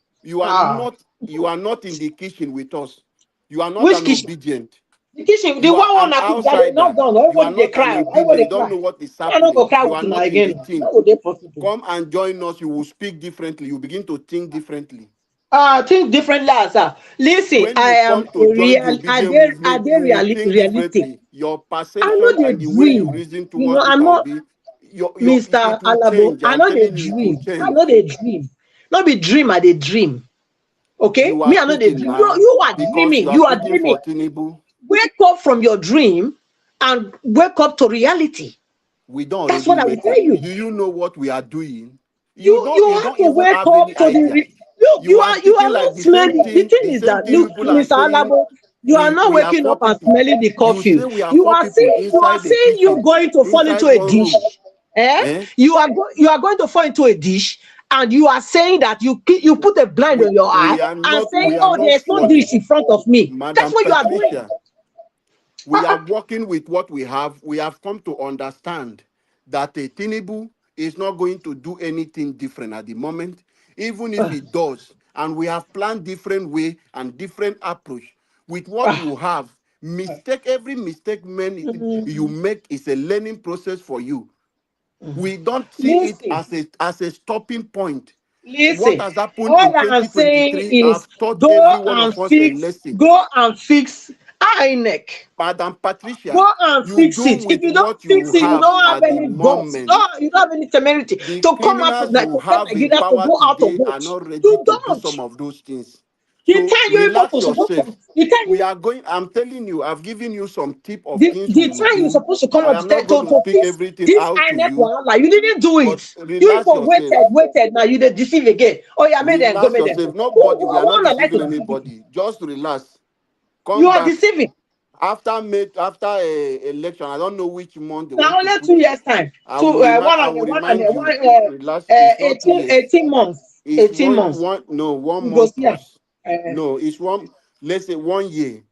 I: Ah,
H: You are not in the kitchen with us. You are not
I: which
H: an
I: kitchen?
H: obedient.
I: The kitchen, the
H: You are
I: one
H: an
I: I cook that they not
H: outsider.
I: done.
H: You are
I: Everybody they
H: not an
I: cry. Everybody
H: obedient.
I: they
H: You don't
I: cry.
H: know what is
I: I'm not
H: happening.
I: gonna cry
H: You
I: with
H: are
I: you
H: not in the
I: again.
H: team.
I: How would they possible?
H: Come and join us. You will speak differently. You begin to think differently.
I: Think differently, sir. Listen,
H: When
I: I
H: you
I: am
H: come
I: a
H: to join the
I: real.
H: obedient movement, you will think
I: Realistic?
H: differently. Your
I: I know
H: perception
I: they
H: and the way you
I: dream.
H: reason
I: You know,
H: towards
I: I'm
H: Peter
I: not
H: Obi,
I: Mr.
H: it will
I: Alabo.
H: change.
I: I
H: I'm
I: know they
H: telling you, it will
I: dream. I
H: change.
I: know they dream. Not be dream, I they dream. Okay?
H: You are
I: Me, I know they
H: speaking
I: dream.
H: now
I: You are
H: because you
I: dreaming.
H: are
I: You are
H: speaking
I: dreaming.
H: for Tinubu.
I: Wake up from your dream and wake up to reality.
H: We don't
I: That's
H: already
I: what I will
H: wake
I: tell
H: up.
I: you.
H: Do you know what we are doing?
I: You
H: You
I: have
H: don't
I: to
H: even
I: wake
H: have
I: up
H: any
I: to the
H: idea.
I: look.
H: You are
I: You are
H: speaking like
I: not smelling. The
H: the
I: thing is
H: same
I: that
H: thing
I: look,
H: people are
I: Mr.
H: saying.
I: Alabo, you are not
H: We are
I: waking up
H: four
I: and
H: people.
I: smelling the
H: You
I: coffee.
H: say we are four people
I: You are
H: inside the
I: saying you're
H: kitchen,
I: going to fall into
H: inside
I: a
H: one
I: dish.
H: room.
I: Eh?
H: Eh?
I: You are going to fall into a dish, and you are saying that you put a blind on your eye and saying,
H: We are
I: oh,
H: not
I: there's no dish
H: falling.
I: in front of me. That's
H: Madam
I: what you are doing.
H: Patricia, we are working with what we have. We have come to understand that a Tinubu is not going to do anything different at the moment, even if it does. And we have planned different way and different approach. With what you have, every mistake you make is a learning process for you. We don't see it
I: Listen.
H: as a stopping point. What
I: Listen,
H: has happened in
I: all I'm saying
H: 2023
I: is
H: have taught every one of us a lesson.
I: go and fix INEC.
H: Madam
I: Go
H: Patricia,
I: and
H: you
I: fix
H: do
I: it. If
H: with
I: you don't
H: what
I: fix
H: you
I: it, you
H: have
I: don't have
H: at the
I: any guts.
H: moment.
I: You don't have any temerity
H: The
I: to come out
H: criminals
I: to
H: you
I: tell
H: have in
I: Nigeria to
H: power
I: go out of
H: today are
I: vote.
H: not ready
I: You
H: to do
I: don't.
H: some of those things.
I: The
H: So
I: time you
H: relax
I: supposed
H: yourself.
I: to, the time you
H: I'm telling you, I've given you some tip of things we
I: the
H: will
I: time you're
H: do.
I: supposed to come
H: I
I: up
H: am not going to
I: to
H: speak
I: fix
H: everything
I: this
H: out to
I: INEC
H: you,
I: wahala, you didn't do
H: but
I: it. You
H: relax
I: even
H: yourself.
I: waited. Now you dey deceive again. Oh yeah, made them go,
H: Relax
I: made them
H: yourself.
I: go.
H: Nobody, we are not
I: Who like
H: deceiving
I: to deceive people?
H: anybody. Just relax.
I: You
H: Come
I: are
H: back
I: deceiving.
H: after a election. I don't know which month they
I: Now
H: want to
I: only
H: put.
I: 2 years time.
H: I will remind you. Relax. It's not 2 years.
I: 18 months.
H: It's
I: 18 months.
H: one
I: We go
H: month
I: see am.
H: plus. No, it's one. Let's say 1 year.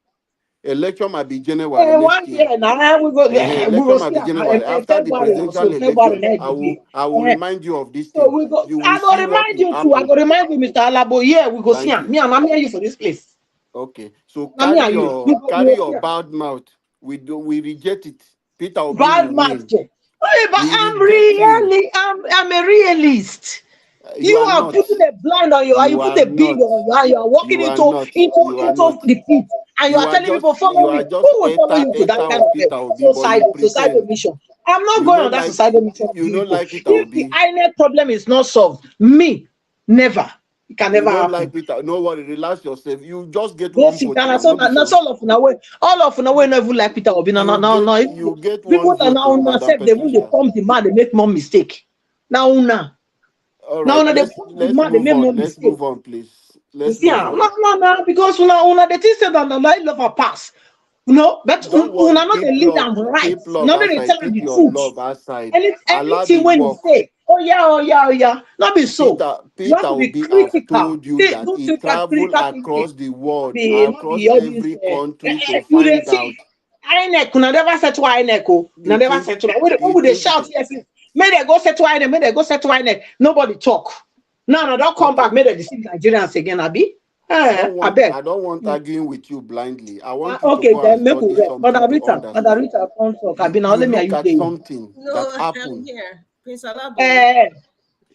H: Election might be January next
I: 1
H: year.
I: year now we
H: Election
I: go
H: might
I: see
H: be
I: am.
H: January. After the
I: February or
H: presidential
I: so. February
H: election,
I: next be.
H: I will remind you of this
I: So
H: thing.
I: we go.
H: You will
I: I go
H: see what
I: remind
H: will
I: you too. I
H: happen.
I: go remind you, Mr. Alabo. Yeah, we go see
H: Thank
I: am.
H: you.
I: Me and I'm here you for this place.
H: Okay. So
I: Now me and you. We
H: carry
I: go see
H: your
I: am.
H: bad mouth. We reject it. Peter Obi
I: Bad
H: will
I: match.
H: win.
I: Hey, but
H: We reject you.
I: I'm a realist.
H: You
I: You
H: are
I: are
H: not.
I: putting a blind on your eye, you
H: You
I: put
H: are
I: a bead
H: not.
I: on your eye, you are walking
H: You are not. You are not.
I: the pit, and you are telling people, follow
H: You
I: me.
H: are
I: Who
H: just
I: will follow you to that
H: ETA
I: kind
H: of
I: of
H: Peter Obi, but you
I: societal
H: pretend.
I: mission? I'm not
H: You
I: going
H: don't
I: on that
H: like
I: societal mission with
H: you
I: you
H: don't
I: people.
H: like Peter
I: If the
H: Obi.
I: INEC problem is not solved, me, never. It can
H: You
I: never
H: don't like
I: happen.
H: Peter. No worry, relax yourself. You just get
I: Go
H: one
I: sit
H: vote
I: down.
H: now. No be
I: That's
H: so.
I: all of una way never like Peter Obi. No.
H: You get one
I: People that
H: vote,
I: now
H: oh,
I: una
H: Madam
I: self, they will
H: Patricia.
I: come the man, they make more mistake.
H: All
I: Now
H: right,
I: they pump the
H: let's
I: man, they
H: move
I: make more
H: on. Let's
I: mistake.
H: move on, please.
I: You
H: Let's
I: see,
H: move on.
I: no, because una the thing said that the light love a pass. But
H: Don't worry,
I: una not the lead them right.
H: keep love
I: Now they
H: aside,
I: tell them
H: keep
I: the
H: your
I: truth.
H: love aside. Allow the
I: Anything when you
H: work.
I: say, oh yeah, not be so. You
H: Peter
I: have to be
H: Obi has
I: critical.
H: told you that
I: Don't
H: he
I: take that
H: traveled
I: critical thinking.
H: across the world,
I: Not
H: across
I: be all this.
H: every country to
I: You dey
H: find
I: see,
H: out.
I: INEC, una never settle INEC. Una
H: You
I: never
H: think
I: settle. When
H: you
I: would they
H: think
I: shout? Yes, may they go settle INEC. May they go settle INEC. Nobody talk. No, don't come
H: okay.
I: back. May they deceive Nigerians again, Abi. I beg.
H: I don't want arguing with you blindly. I want you to
I: Okay,
H: go and
I: then make we
H: study
I: rest.
H: something to
I: Mother
H: understand.
I: Rita, come talk. Abi now
H: You
I: let me
H: look
I: you
H: at
I: dey.
H: something that
J: No, I'm
H: happened.
J: here. Prince Alabo.
I: Eh,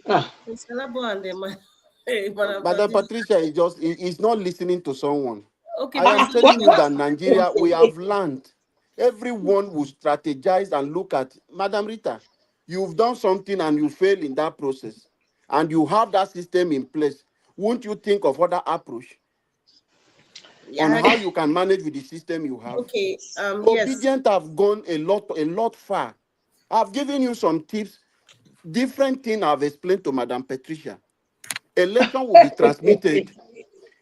I: ah,
J: Prince Alabo and the man. Hey, Madam
H: Madam
J: Patricia.
H: Patricia is not listening to someone.
J: Okay,
H: I am
J: Prince
I: what?
H: telling you
J: Alabo.
H: that Nigeria, we have learned. Everyone will strategize and look at Madam Rita. You've done something and you fail in that process, and you have that system in place. Won't you think of other approach? on how you can manage with the system you have.
J: Okay. Yes.
H: Obedient have gone a lot far. I've given you some tips. Different thing I've explained to Madam Patricia. Election will be transmitted.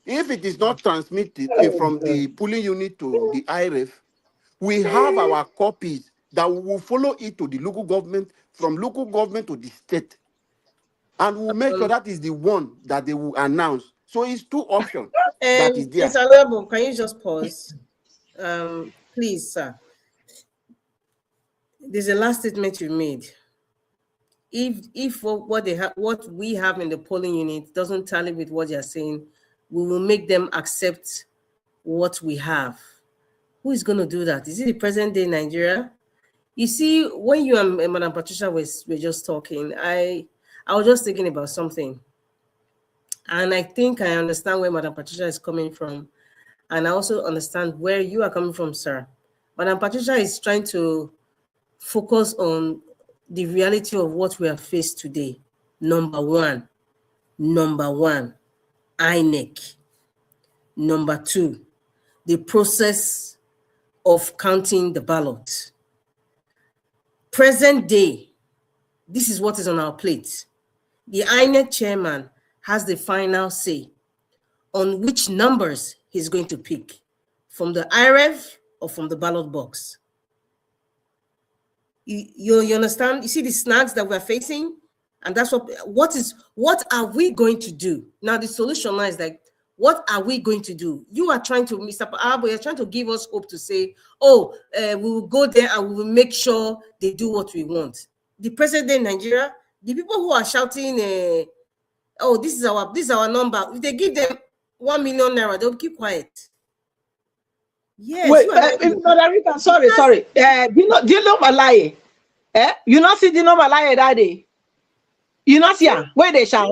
H: If it is not transmitted from the polling unit to the IRF, we have our copies that we will follow it to the local government, from local government to the state. And we'll make sure that is the one that they will announce. So it's two options that is there.
J: Mr. Lebo, can you just pause? Please, sir. There's a last statement you made. If what we have in the polling unit doesn't tally with what you're saying, we will make them accept what we have. Who is going to do that? Is it the present day Nigeria? You see, when you and Madam Patricia were just talking, I was just thinking about something. And I think I understand where Madam Patricia is coming from. And I also understand where you are coming from, sir. Madam Patricia is trying to focus on the reality of what we are faced today. Number one, INEC. Number two, the process of counting the ballot. Present day, this is what is on our plate. The INEC chairman has the final say on which numbers he's going to pick, from the IREV or from the ballot box. You understand? You see the snags that we're facing? And that's what are we going to do? Now the solution now is like, what are we going to do? You are trying to, Mr. Abo, you're trying to give us hope to say, oh, we will go there and we will make sure they do what we want. The president in Nigeria, the people who are shouting, oh, this is our number. If they give them 1 million naira, they'll keep quiet. Yes.
I: Wait, sorry. Do you know Malaye? You not see the number Malaye that day? You not see her? Where they shout?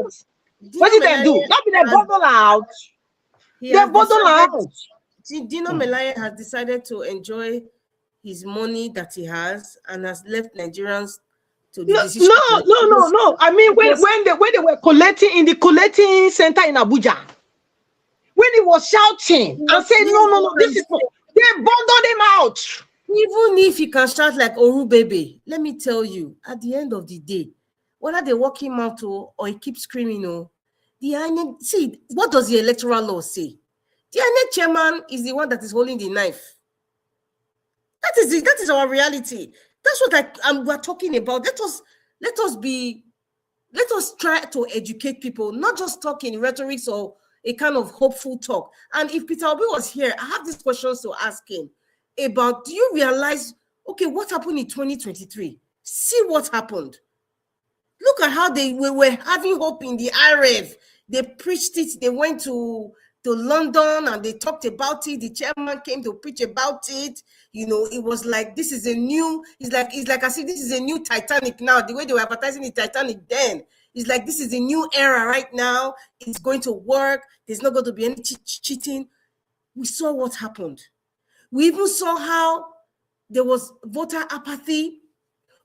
I: What did they do? Not be they bundle out. They bundle out.
J: Dino Melaye has decided to enjoy his money that he has and has left Nigerians to the decision.
I: No. I mean, when they were collecting in the collecting center in Abuja, when he was shouting and saying, no, this is not, they bundled him out.
J: Even if he can shout like Oru Baby, let me tell you, at the end of the day, whether they walk him out or he keeps screaming, the INEC, see, what does the electoral law say? The INEC chairman is the one that is holding the knife. That is it. That is our reality. That's what we're talking about. Let us try to educate people, not just talk in rhetorics or a kind of hopeful talk. And if Peter Obi was here, I have these questions to ask him about, do you realize, okay, what happened in 2023? See what happened. Look at how we were having hope in the IREV. They preached it. They went to London and they talked about it. The chairman came to preach about it. It was like, this is a new, it's like I see this is a new Titanic now. The way they were advertising the Titanic then, it's like, this is a new era right now. It's going to work. There's not going to be any cheating. We saw what happened. We even saw how there was voter apathy.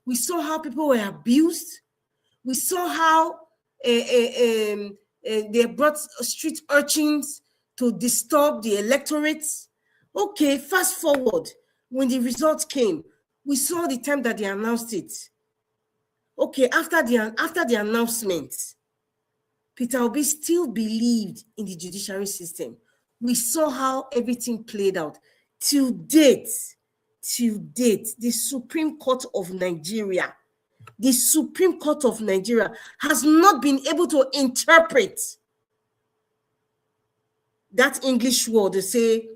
J: We saw how people were abused. We saw how they brought street urchins to disturb the electorate. Okay, fast forward. When the results came, we saw the time that they announced it. Okay, after the announcement, Peter Obi still believed in the judiciary system. We saw how everything played out. Till date, the Supreme Court of Nigeria has not been able to interpret that English word. They say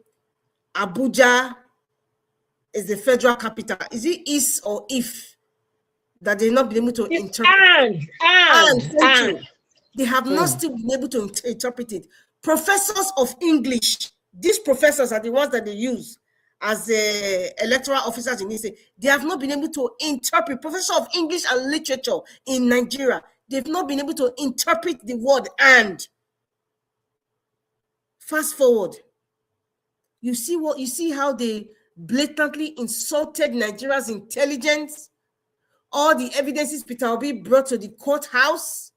J: Abuja is the federal capital. Is it is or if? That they've not been able to interpret. And they have not still been able to interpret it. Professors of English, these professors are the ones that they use as electoral officers in this. They have not been able to interpret. Professors of English and literature in Nigeria, they've not been able to interpret the word and. Fast forward, you see how they blatantly insulted Nigeria's intelligence. All the evidences Peter Obi brought to the courthouse,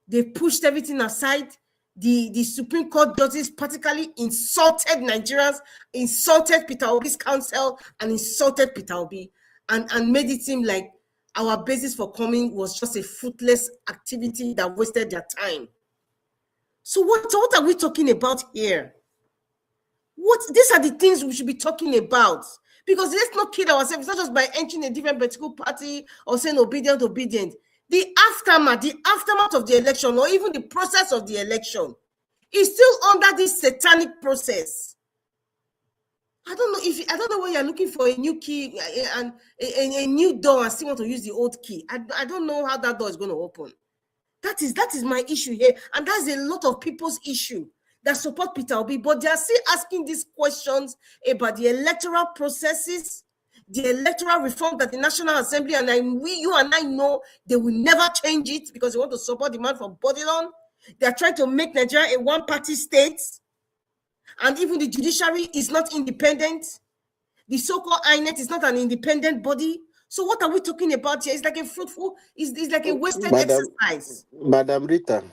J: they pushed everything aside. the Supreme Court judges particularly insulted Nigerians, insulted Peter Obi's counsel, and insulted Peter Obi, and made it seem like our basis for coming was just a fruitless activity that wasted their time. So what are we talking about here? These are the things we should be talking about. Because let's not kid ourselves. It's not just by entering a different political party or saying obedient. The aftermath of the election, or even the process of the election, is still under this satanic process. I don't know why you're looking for a new key and a new door and still want to use the old key. I don't know how that door is going to open. That is my issue here, and that's a lot of people's issue that support Peter Obi, but they are still asking these questions about the electoral processes, the electoral reform that the National Assembly and you and I know they will never change it because they want to support the man from Bodilon. They are trying to make Nigeria a one-party state, and even the judiciary is not independent. The so-called INET is not an independent body. So what are we talking about here? It's like it's like a wasted exercise.
H: Madam Rita.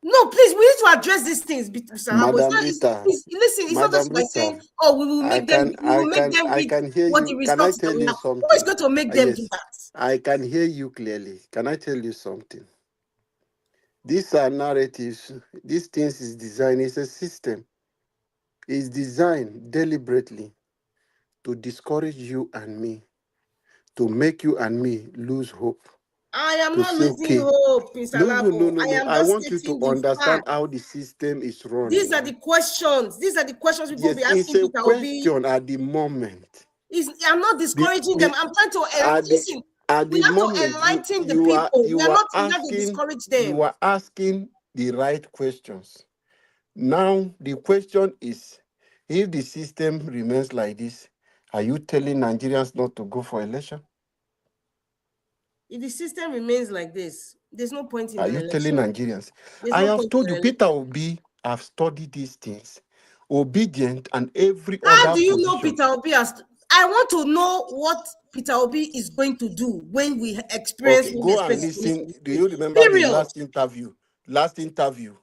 J: No, please, we need to address these things, Mr. Habo.
H: Madam Rita.
J: Listen, it's not just by saying, oh, we will make them
H: I can hear you. Can I tell you something?
J: Who is going to make them do that?
H: I can hear you clearly. Can I tell you something? These are narratives. These things is designed. It's a system. It's designed deliberately to discourage you and me, to make you and me lose hope.
J: I am not losing hope, Mr. Labo.
H: No. I want you to understand how the system is run.
J: These are the questions. These are the questions people will be asking.
H: It's a question at the moment.
J: I'm not discouraging them. I'm trying to listen. We have to enlighten the people. We are not trying to discourage them.
H: You are asking the right questions. Now, the question is, if the system remains like this, are you telling Nigerians not to go for election?
J: If the system remains like this, there's no point in the election.
H: Are you telling Nigerians? I have told you, Peter Obi have studied these things, obedient and every other
J: How do you know Peter Obi has... I want to know what Peter Obi is going to do when we experience...
H: Okay, go and listen. Do you remember the last interview?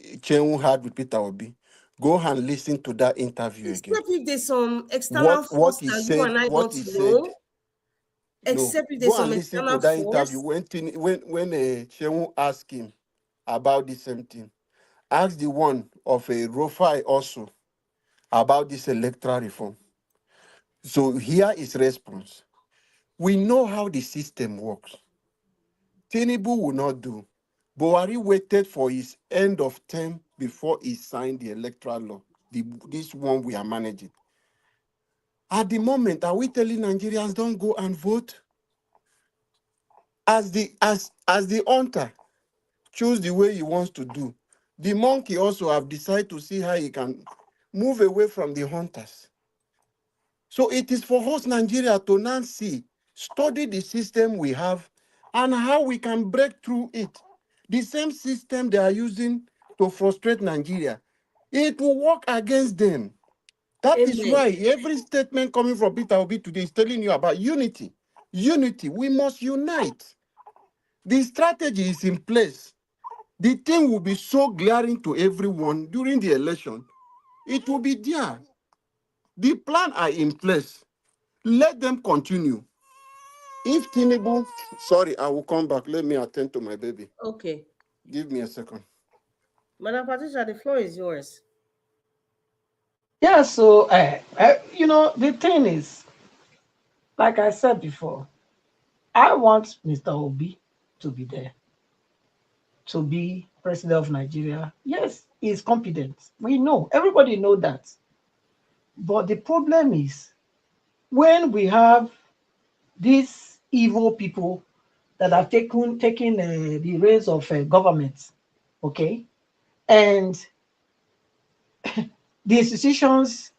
H: Chenwu had with Peter Obi. Go and listen to that interview again.
J: Except if there's some external force that you and I don't know. Except if there's some external force. Go and listen to that interview
H: when Chenwu asked him about the same thing. Ask the one of a Rufai also about this electoral reform. So here is response. We know how the system works. Tinubu will not do. Buhari waited for his end of term before he signed the electoral law, this one we are managing. At the moment, are we telling Nigerians don't go and vote? As the hunter choose the way he wants to do, the monkey also have decided to see how he can move away from the hunters. So it is for us, Nigeria, to now study the system we have and how we can break through it. The same system they are using to frustrate Nigeria, it will work against them. That is why every statement coming from Peter Obi today is telling you about unity. Unity, we must unite. The strategy is in place. The thing will be so glaring to everyone during the election. It will be there. The plan are in place. Let them continue. If Tinubu, sorry, I will come back. Let me attend to my baby.
J: Okay.
H: Give me a second.
J: Madam Patricia, the floor is yours.
I: Yeah, so, the thing is, like I said before, I want Mr. Obi to be there, to be president of Nigeria. Yes, he's competent. We know. Everybody know that. But the problem is, when we have these evil people that have taken the reins of government, okay, and the institutions,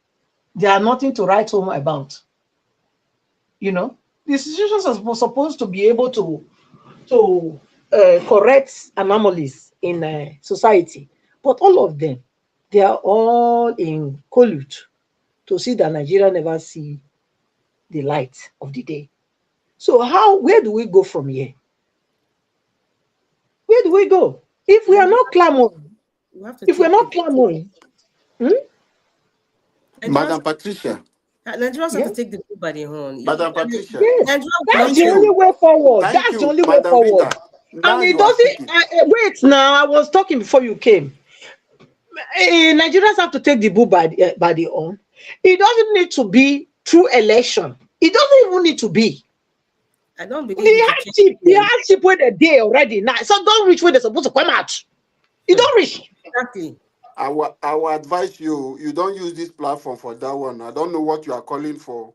I: they are nothing to write home about. The institutions are supposed to be able to correct anomalies in society, but all of them, they are all in collude to see that Nigeria never see the light of the day. So where do we go from here? Where do we go? If we are not clamoring,
J: We have to
I: If we're
J: take
I: not
J: the
I: clamoring,
H: Madam Patricia.
J: Nigerians have
I: yeah,
J: to take the bull by the horn.
H: Madam Patricia.
I: yes,
J: Nigerian
I: that's
H: Thank
I: the only
H: you.
I: way forward.
H: Thank
I: That's the
H: you,
I: only way
H: Madam
I: forward.
H: Rita. Now
I: And it
H: you are
I: doesn't.
H: speaking.
I: Wait, now I was talking before you came. Nigerians have to take the bull by the horn. It doesn't need to be through election. It doesn't even need to be.
J: I don't believe you to change
I: The hardship where the day already now. So don't reach where they're supposed to come out. You don't reach.
J: exactly.
H: I will advise you, you don't use this platform for that one. I don't know what you are calling for.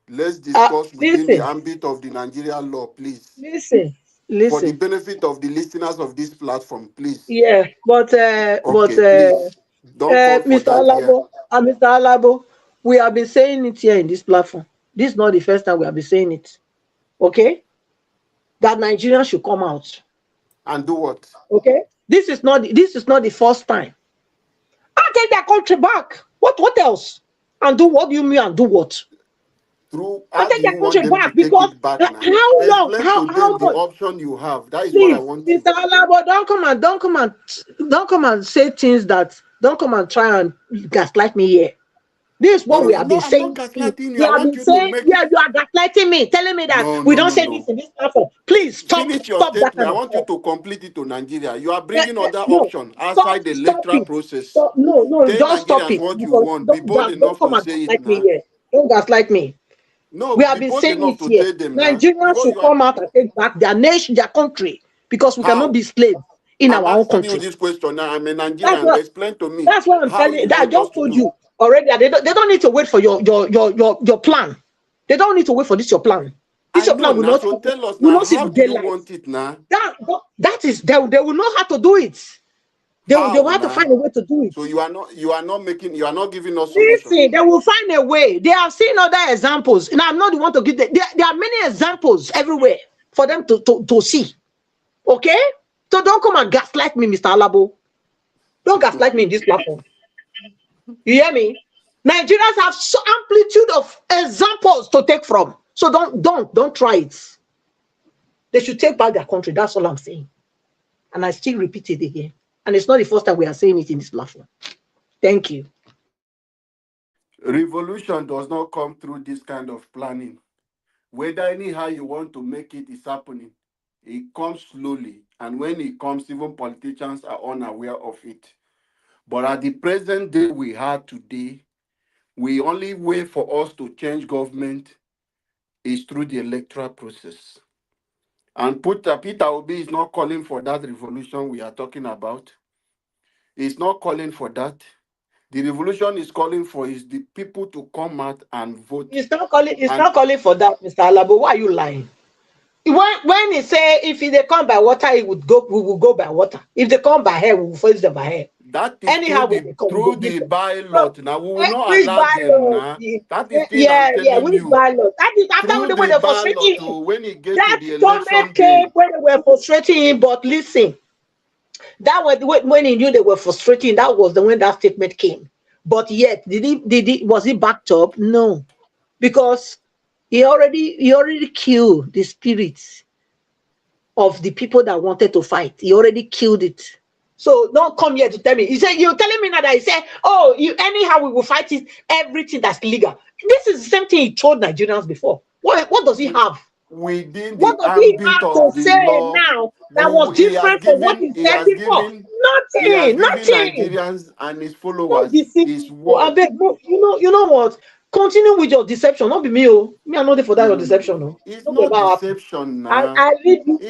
H: Let's discuss within the
I: Listen,
H: ambit of the Nigerian law, please.
I: listen,
H: For the
I: listen.
H: benefit of the listeners of this platform, please.
I: Yeah, but
H: Okay, please. Don't call for
I: Mr.
H: that here.
I: Mr. Alabo, we have been saying it here in this platform. This is not the first time we have been saying it. Okay, that Nigerians should come out.
H: And do what?
I: Okay, this is not the first time. And take their country back. What else? And do what do you mean and do what?
H: Through,
I: And
H: how
I: take
H: do you
I: their
H: want
I: country
H: them to
I: back
H: take
I: because
H: it back now?
I: how long?
H: Explain to
I: How
H: them the
I: much?
H: option you have. That is what I
I: Please,
H: want
I: Mr.
H: to.
I: Alabo, don't come and say things that don't come and try and gaslight me here. This is what we have
H: No,
I: been
H: I'm not
I: saying.
H: gaslighting you.
I: We
H: I
I: have
H: want
I: been
H: you to
I: saying,
H: make.
I: yeah, you are gaslighting me, telling me that
H: No,
I: we
H: no,
I: don't
H: no,
I: say this
H: no.
I: in this platform. Please
H: Finish your
I: stop that
H: statement.
I: kind
H: I
I: of
H: want you
I: stuff.
H: to complete it to Nigeria. You are
I: Yeah,
H: bringing other
I: no,
H: option outside the
I: stop
H: electoral
I: it.
H: process.
I: Stop. No,
H: Tell
I: just stop
H: Nigerians
I: it
H: what you
I: because
H: want. Be bold
I: don't
H: enough
I: come
H: to
I: and
H: say it
I: gaslight me
H: now.
I: here. Don't gaslight me.
H: No,
I: We have
H: be
I: been
H: bold
I: saying
H: enough
I: it
H: to
I: here.
H: tell them now.
I: Nigerians
H: Because
I: should
H: you are.
I: come out and take back their nation, their country, because we cannot
H: How?
I: be slaves in
H: I'm
I: our own
H: asking you
I: country.
H: this question now. I'm a
I: That's
H: Nigerian.
I: what
H: Explain to me
I: that's what I'm
H: how
I: telling.
H: you
I: That I
H: want us
I: just
H: to
I: told
H: do.
I: you already. That they don't need to wait for your plan. They don't need to wait for this your plan. This
H: I
I: your
H: know
I: plan will
H: now.
I: not
H: So tell us
I: will
H: now,
I: not see
H: how
I: the
H: do you
I: daylight.
H: want it now?
I: That is they will know how to do it. They
H: How
I: will have to
H: now?
I: find a way to do it.
H: So you are not giving us solution.
I: Listen, they will find a way. They have seen other examples, and I'm not the one to give them. There are many examples everywhere for them to see. Okay, so don't come and gaslight me, Mr. Alabo. Don't gaslight me in this platform. You hear me? Nigerians have so amplitude of examples to take from. So don't try it. They should take back their country. That's all I'm saying. And I still repeat it again. And it's not the first time we are saying it in this platform. Thank you.
H: Revolution does not come through this kind of planning. Whether anyhow you want to make it is happening. It comes slowly. And when it comes, even politicians are unaware of it. But at the present day we have today, we only way for us to change government is through the electoral process. And Peter Obi is not calling for that revolution we are talking about. He's not calling for that. The revolution is calling for is the people to come out and vote.
I: It's not
H: And
I: calling for that, Mr. Alabo. Why are you lying? When he say if they come by water, we will go by water. If they come by air, we will face them by air.
H: that is
I: Anyhow, when they come, we
H: through
I: go
H: the
I: give them. So,
H: bylot. Now we will not
I: which
H: allow them
I: ballot?
H: now. That is thing I'm
I: Yeah,
H: telling
I: which
H: you.
I: ballot? That is after
H: Through
I: when
H: the
I: they frustrating
H: ballot,
I: him.
H: when it gets to
I: That
H: the
I: comment
H: election
I: came
H: day.
I: when they were frustrating him. But listen, that was when he knew they were frustrating. That was the when that statement came. But yet, was he backed up? No, because he already killed the spirits of the people that wanted to fight. He already killed it. So don't come here to tell me. He said, you're telling me now that he said, oh, you anyhow we will fight it, everything that's legal. This is the same thing he told Nigerians before. What does he have?
H: Within the
I: What does he
H: ambit
I: have to
H: of the
I: say
H: law,
I: now that was different from what he said before?
H: he has
I: Nothing,
H: given
I: nothing.
H: Nigerians and his
I: Don't
H: followers
I: deceive
H: his
I: people. I
H: word.
I: beg, no, you know what? Continue with your deception. Not be me, oh. Me, I'm not there for that
H: No,
I: your
H: no, no, no,
I: deception,
H: no.
I: oh.
H: It's
I: Don't be
H: not
I: about happen.
H: deception now.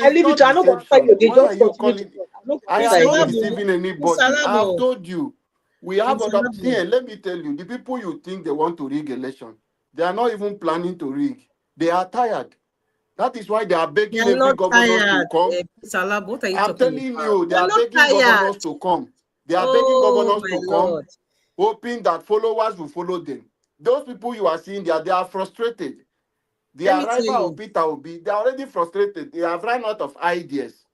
I: I
H: It's
I: leave you
H: not
I: to I not go answer
H: deception.
I: you again.
H: Why are
I: Just
H: you
I: continue to
H: calling?
I: talk. I'm not
H: I
I: going to
H: am
I: answer
H: not
I: you
J: Mr.
I: again.
J: Labo,
H: deceiving
J: Mr.
H: anybody. I have
J: Labo,
H: told you. We have
J: Mr.
H: other.
J: Labo.
H: See, let me tell you, the people you think they want to rig election, they are not even planning to rig. They are tired. That is why they are
J: They
H: begging
J: are
H: every
J: not
H: governors to
J: tired.
H: come.
J: Mr. Labo, what are you
H: I'm
J: talking
H: telling
J: about?
H: you, they
J: They are
H: are
J: not
H: begging
J: tired.
H: governors to come. They are begging
J: Oh
H: governors
J: my
H: to come,
J: Lord.
H: hoping that followers will follow them. Those people you are seeing, they are frustrated. The
J: Let me tell
H: arrival of
J: you.
H: Peter Obi, they are already frustrated. They have run out of ideas.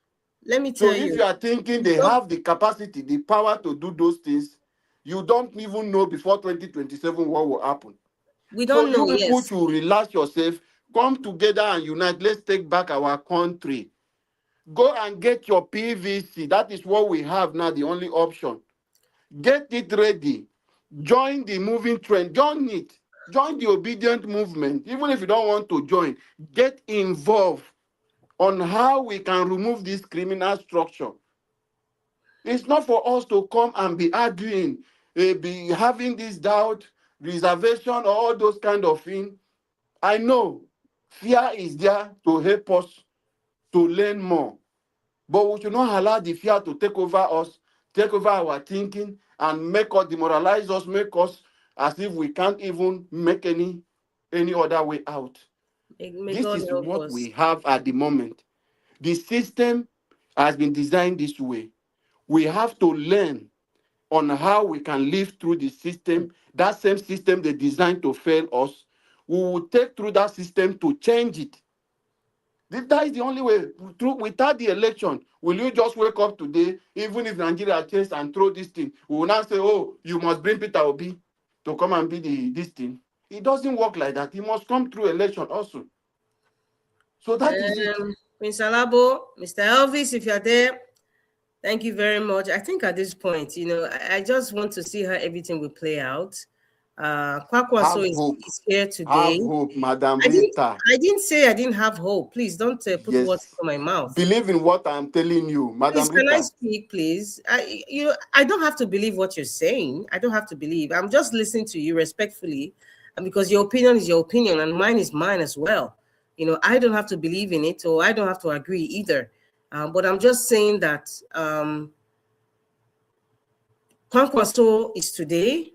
J: Let me
H: So
J: tell
H: if
J: you.
H: you are thinking they
J: Don't,
H: have the capacity, the power to do those things, you don't even know before 2027 what will happen.
J: we
H: So
J: don't
H: you
J: know.
H: people
J: Yes.
H: to relax yourself, come together and unite. Let's take back our country. Go and get your PVC. That is what we have now, the only option. Get it ready. Join the moving trend. Join it. Join the obedient movement. Even if you don't want to join, get involved on how we can remove this criminal structure. It's not for us to come and be arguing, be having this doubt, reservation, or all those kind of things. I know fear is there to help us to learn more, but we should not allow the fear to take over us, take over our thinking, and make us demoralize us, make us as if we can't even make any other way out.
J: May
H: This
J: God
H: is
J: help
H: what
J: us.
H: we have at the moment. The system has been designed this way. We have to learn on how we can live through the system, that same system they designed to fail us. We will take through that system to change it. That is the only way. Without the election, will you just wake up today, even if Nigeria changes and throw this thing, we will now say, oh, you must bring Peter Obi to come and be this thing. It doesn't work like that. He must come through election also. So that is it.
J: Prince Alabo, Mr. Elvis, if you're there, thank you very much. I think at this point, I just want to see how everything will play out. Kwankwaso is here today.
H: Have hope, Madam Rita.
J: I didn't say I didn't have hope. Please don't put words in my mouth.
H: Believe in what I'm telling you, Madam Rita.
J: Can I speak, please? I don't have to believe what you're saying. I don't have to believe. I'm just listening to you respectfully, and because your opinion is your opinion and mine is mine as well. I don't have to believe in it, or I don't have to agree either. But I'm just saying that Kwankwaso is today.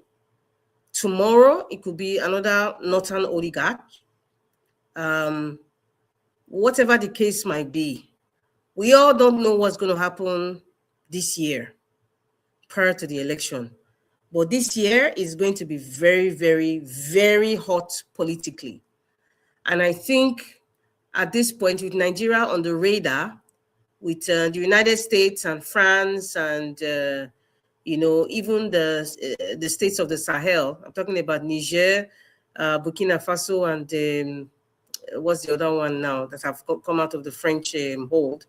J: Tomorrow, it could be another northern oligarch. Whatever the case might be, we all don't know what's going to happen this year prior to the election. But this year is going to be very, very, very hot politically. And I think at this point, with Nigeria on the radar, with the United States and France and even the states of the Sahel. I'm talking about Niger, Burkina Faso, and what's the other one now that have come out of the French hold.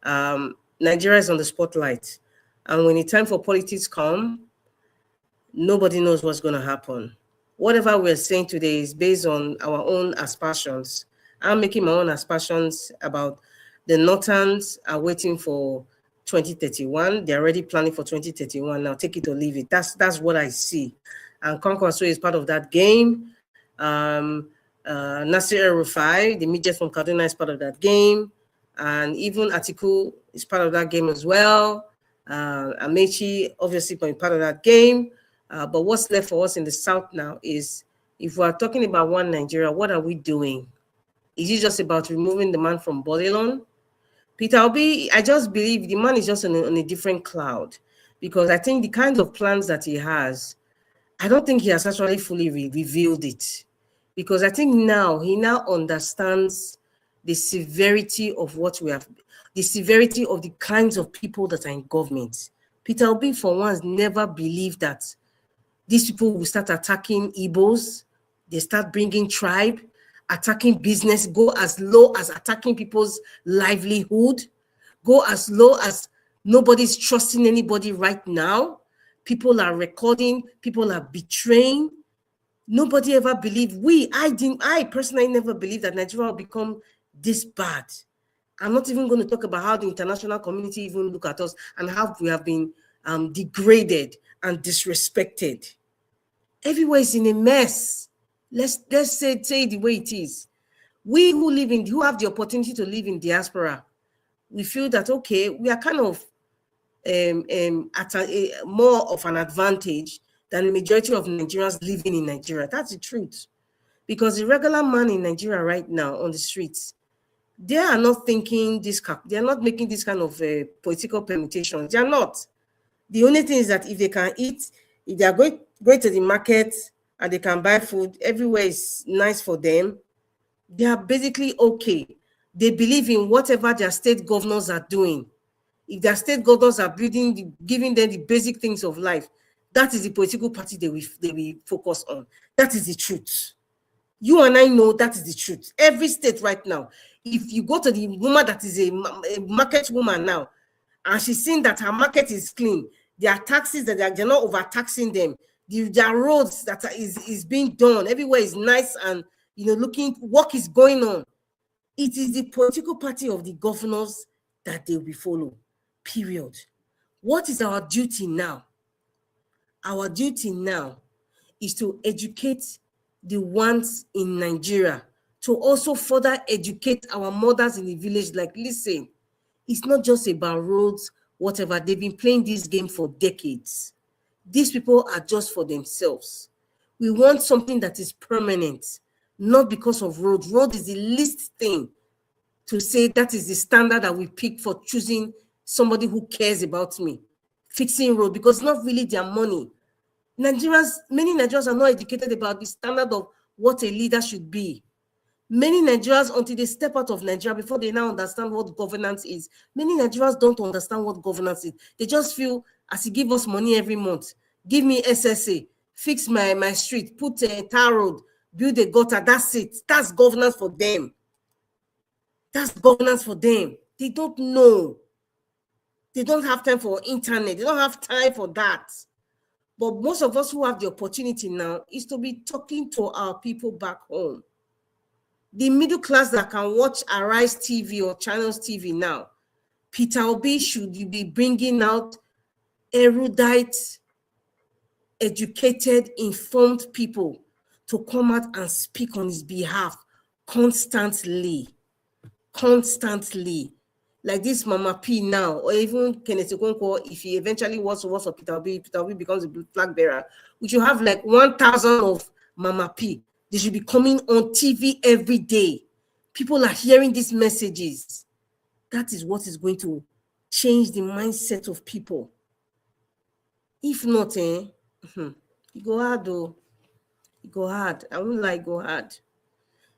J: Nigeria is on the spotlight. And when the time for politics come, nobody knows what's going to happen. Whatever we're saying today is based on our own aspersions. I'm making my own aspersions about the Northerns are waiting for 2031. They're already planning for 2031. Now take it or leave it. That's what I see. And Kwankwaso is part of that game. Nasir El-Rufai, the midget from Kaduna, is part of that game. And even Atiku is part of that game as well. Amechi, obviously, part of that game. But what's left for us in the South now is, if we're talking about one Nigeria, what are we doing? Is it just about removing the man from Babylon? Peter Obi, I just believe the man is just on a different cloud, because I think the kinds of plans that he has, I don't think he has actually fully revealed it, because I think he now understands the severity of what we have, the severity of the kinds of people that are in government. Peter Obi, for once, never believed that these people will start attacking Igbos. They start bringing tribe, attacking business, go as low as attacking people's livelihood, go as low as nobody's trusting anybody right now. People are recording, people are betraying. Nobody ever believed, I personally never believed that Nigeria will become this bad. I'm not even going to talk about how the international community even look at us and how we have been degraded and disrespected. Everywhere is in a mess. Let's say the way it is. We who have the opportunity to live in diaspora, we feel that, okay, we are kind of at more of an advantage than the majority of Nigerians living in Nigeria. That's the truth. Because the regular man in Nigeria right now on the streets, they are not thinking this, they are not making this kind of political permutations. They are not. The only thing is that if they can eat, if they are going to the market and they can buy food, everywhere is nice for them, they are basically okay. They believe in whatever their state governors are doing. If their state governors are giving them the basic things of life, that is the political party they will focus on. That is the truth. You and I know that is the truth. Every state right now, If you go to the woman that is a market woman now, and she's seen that her market is clean, there are taxes that they're not overtaxing them. There are roads that is being done. Everywhere is nice and looking, work is going on. It is the political party of the governors that they will follow. Period. What is our duty now? Our duty now is to educate the ones in Nigeria, to also further educate our mothers in the village. Like, listen, it's not just about roads, whatever. They've been playing this game for decades. These people are just for themselves. We want something that is permanent, not because of road. Road is the least thing to say that is the standard that we pick for choosing somebody who cares about me. Fixing road, because it's not really their money. Many Nigerians are not educated about the standard of what a leader should be. Many Nigerians, until they step out of Nigeria, before they now understand what governance is, many Nigerians don't understand what governance is. They just feel, as you give us money every month, give me SSA, fix my street, put a tar road, build a gutter, that's it. That's governance for them. That's governance for them. They don't know. They don't have time for internet. They don't have time for that. But most of us who have the opportunity now is to be talking to our people back home. The middle class that can watch Arise TV or Channels TV now, Peter Obi should be bringing out erudite, educated, informed people to come out and speak on his behalf constantly. Like this Mama P now, or even Kenneth Okonkwo, if he eventually wants to work for Peter Obi becomes a flag bearer. We should have like 1,000 of Mama P. They should be coming on TV every day. People are hearing these messages. That is what is going to change the mindset of people. If not, it go hard though. It go hard. I won't lie, go hard.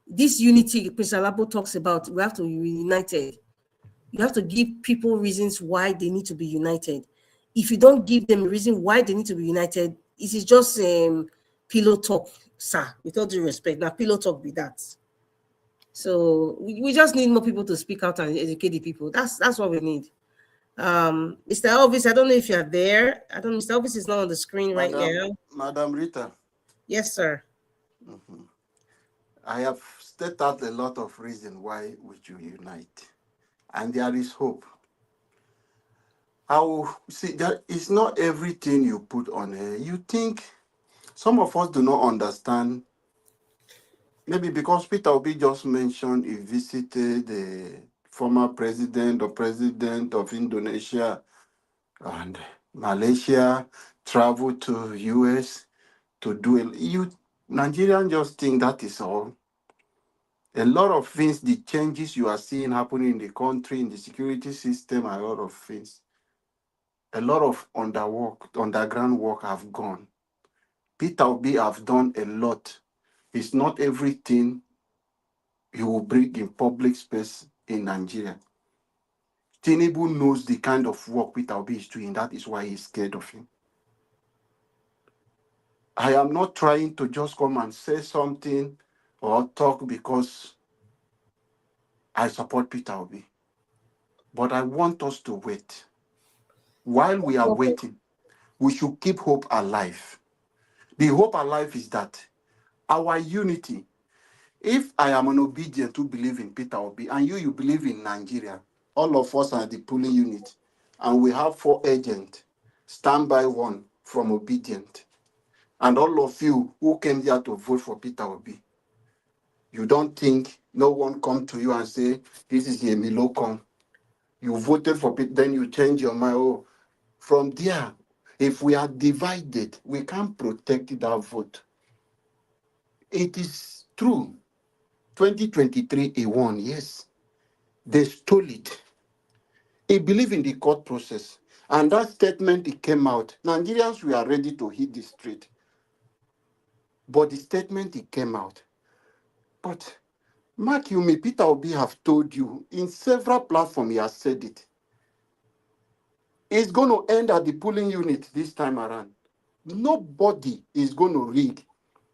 J: This unity Prince Alabo talks about, we have to be united. You have to give people reasons why they need to be united. If you don't give them a reason why they need to be united, it is just pillow talk, sir, with all due respect. Now, pillow talk be that. So we just need more people to speak out and educate the people. That's what we need. Mr. Elvis, I don't know if you're there. Mr. Elvis is not on the screen right now.
H: Madam Rita.
J: Yes, sir.
H: Mm-hmm. I have stated out a lot of reasons why we should unite. And there is hope. I will see that it's not everything you put on here. You think some of us do not understand. Maybe because Peter Obi just mentioned he visited the former president or president of Indonesia and Malaysia, traveled to US to do it. Nigerians just think that is all. A lot of things, the changes you are seeing happening in the country, in the security system, a lot of things. A lot of underground work have gone. Peter Obi have done a lot. It's not everything he will bring in public space in Nigeria. Tinubu knows the kind of work Peter Obi is doing. That is why he's scared of him. I am not trying to just come and say something or talk because I support Peter Obi. But I want us to wait. While we are waiting, we should keep hope alive. The hope alive is that our unity, if I am an obedient who believe in Peter Obi, and you believe in Nigeria, all of us are the pulling unit, and we have 4 agents, standby 1 from obedient. And all of you who came here to vote for Peter Obi, you don't think no one come to you and say, this is a Milocom. You voted for Peter, then you change your mind. Oh, from there, if we are divided, we can't protect that vote. It is true. 2023, he won, yes. They stole it. He believed in the court process. And that statement, it came out. Nigerians, we are ready to hit the street. But the statement, it came out. But, Mark Yumi, Peter Obi have told you, in several platforms, he has said it. It's going to end at the polling unit this time around. Nobody is going to rig.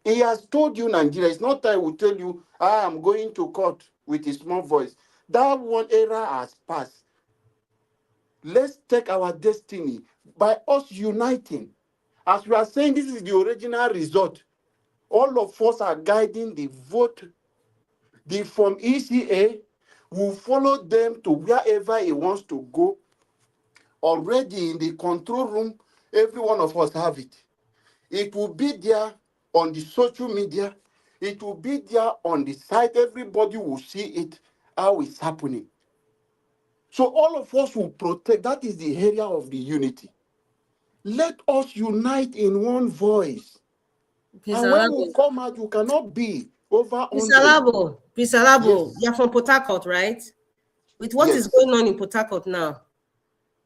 H: He has told you, Nigeria, it's not I will tell you, I'm going to court. with a small voice. That one era has passed. Let's take our destiny by us uniting. As we are saying, this is the original result. All of us are guiding the vote. The from ECA will follow them to wherever he wants to go. Already in the control room, every one of us have it. It will be there on the social media. It will be there on the site. Everybody will see it, how it's happening. So all of us will protect. That is the area of the unity. Let us unite in one voice.
J: Peace
H: And when we
J: Alabo.
H: come out, you cannot be over
J: Peace
H: 100.
J: Alabo. Peace Alabo.
H: Yes.
J: You're from Port Harcourt, right? With what is
H: Yes.
J: going on in Port Harcourt now,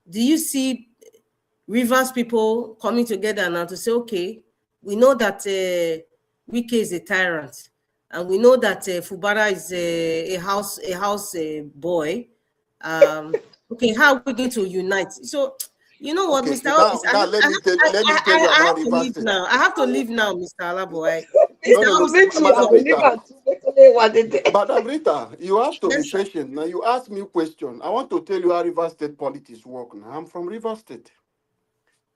J: do you see Rivers people coming together now to say, okay, we know that Wike is a tyrant, and we know that Fubara is a house boy. Okay, how are we going to unite? So, you know what,
H: Okay.
J: Mr. Obis,
H: Now let me tell you
J: I have
H: about
J: to
H: Rivers
J: leave
H: State.
J: now. I have to leave now, Mr. Alabo.
H: No. Madam Rita,
I: Madam
H: Madam Rita, you have to
J: Yes,
H: be
J: sir.
H: patient. Now you ask me a question. I want to tell you how Rivers State politics work now. I'm from Rivers State.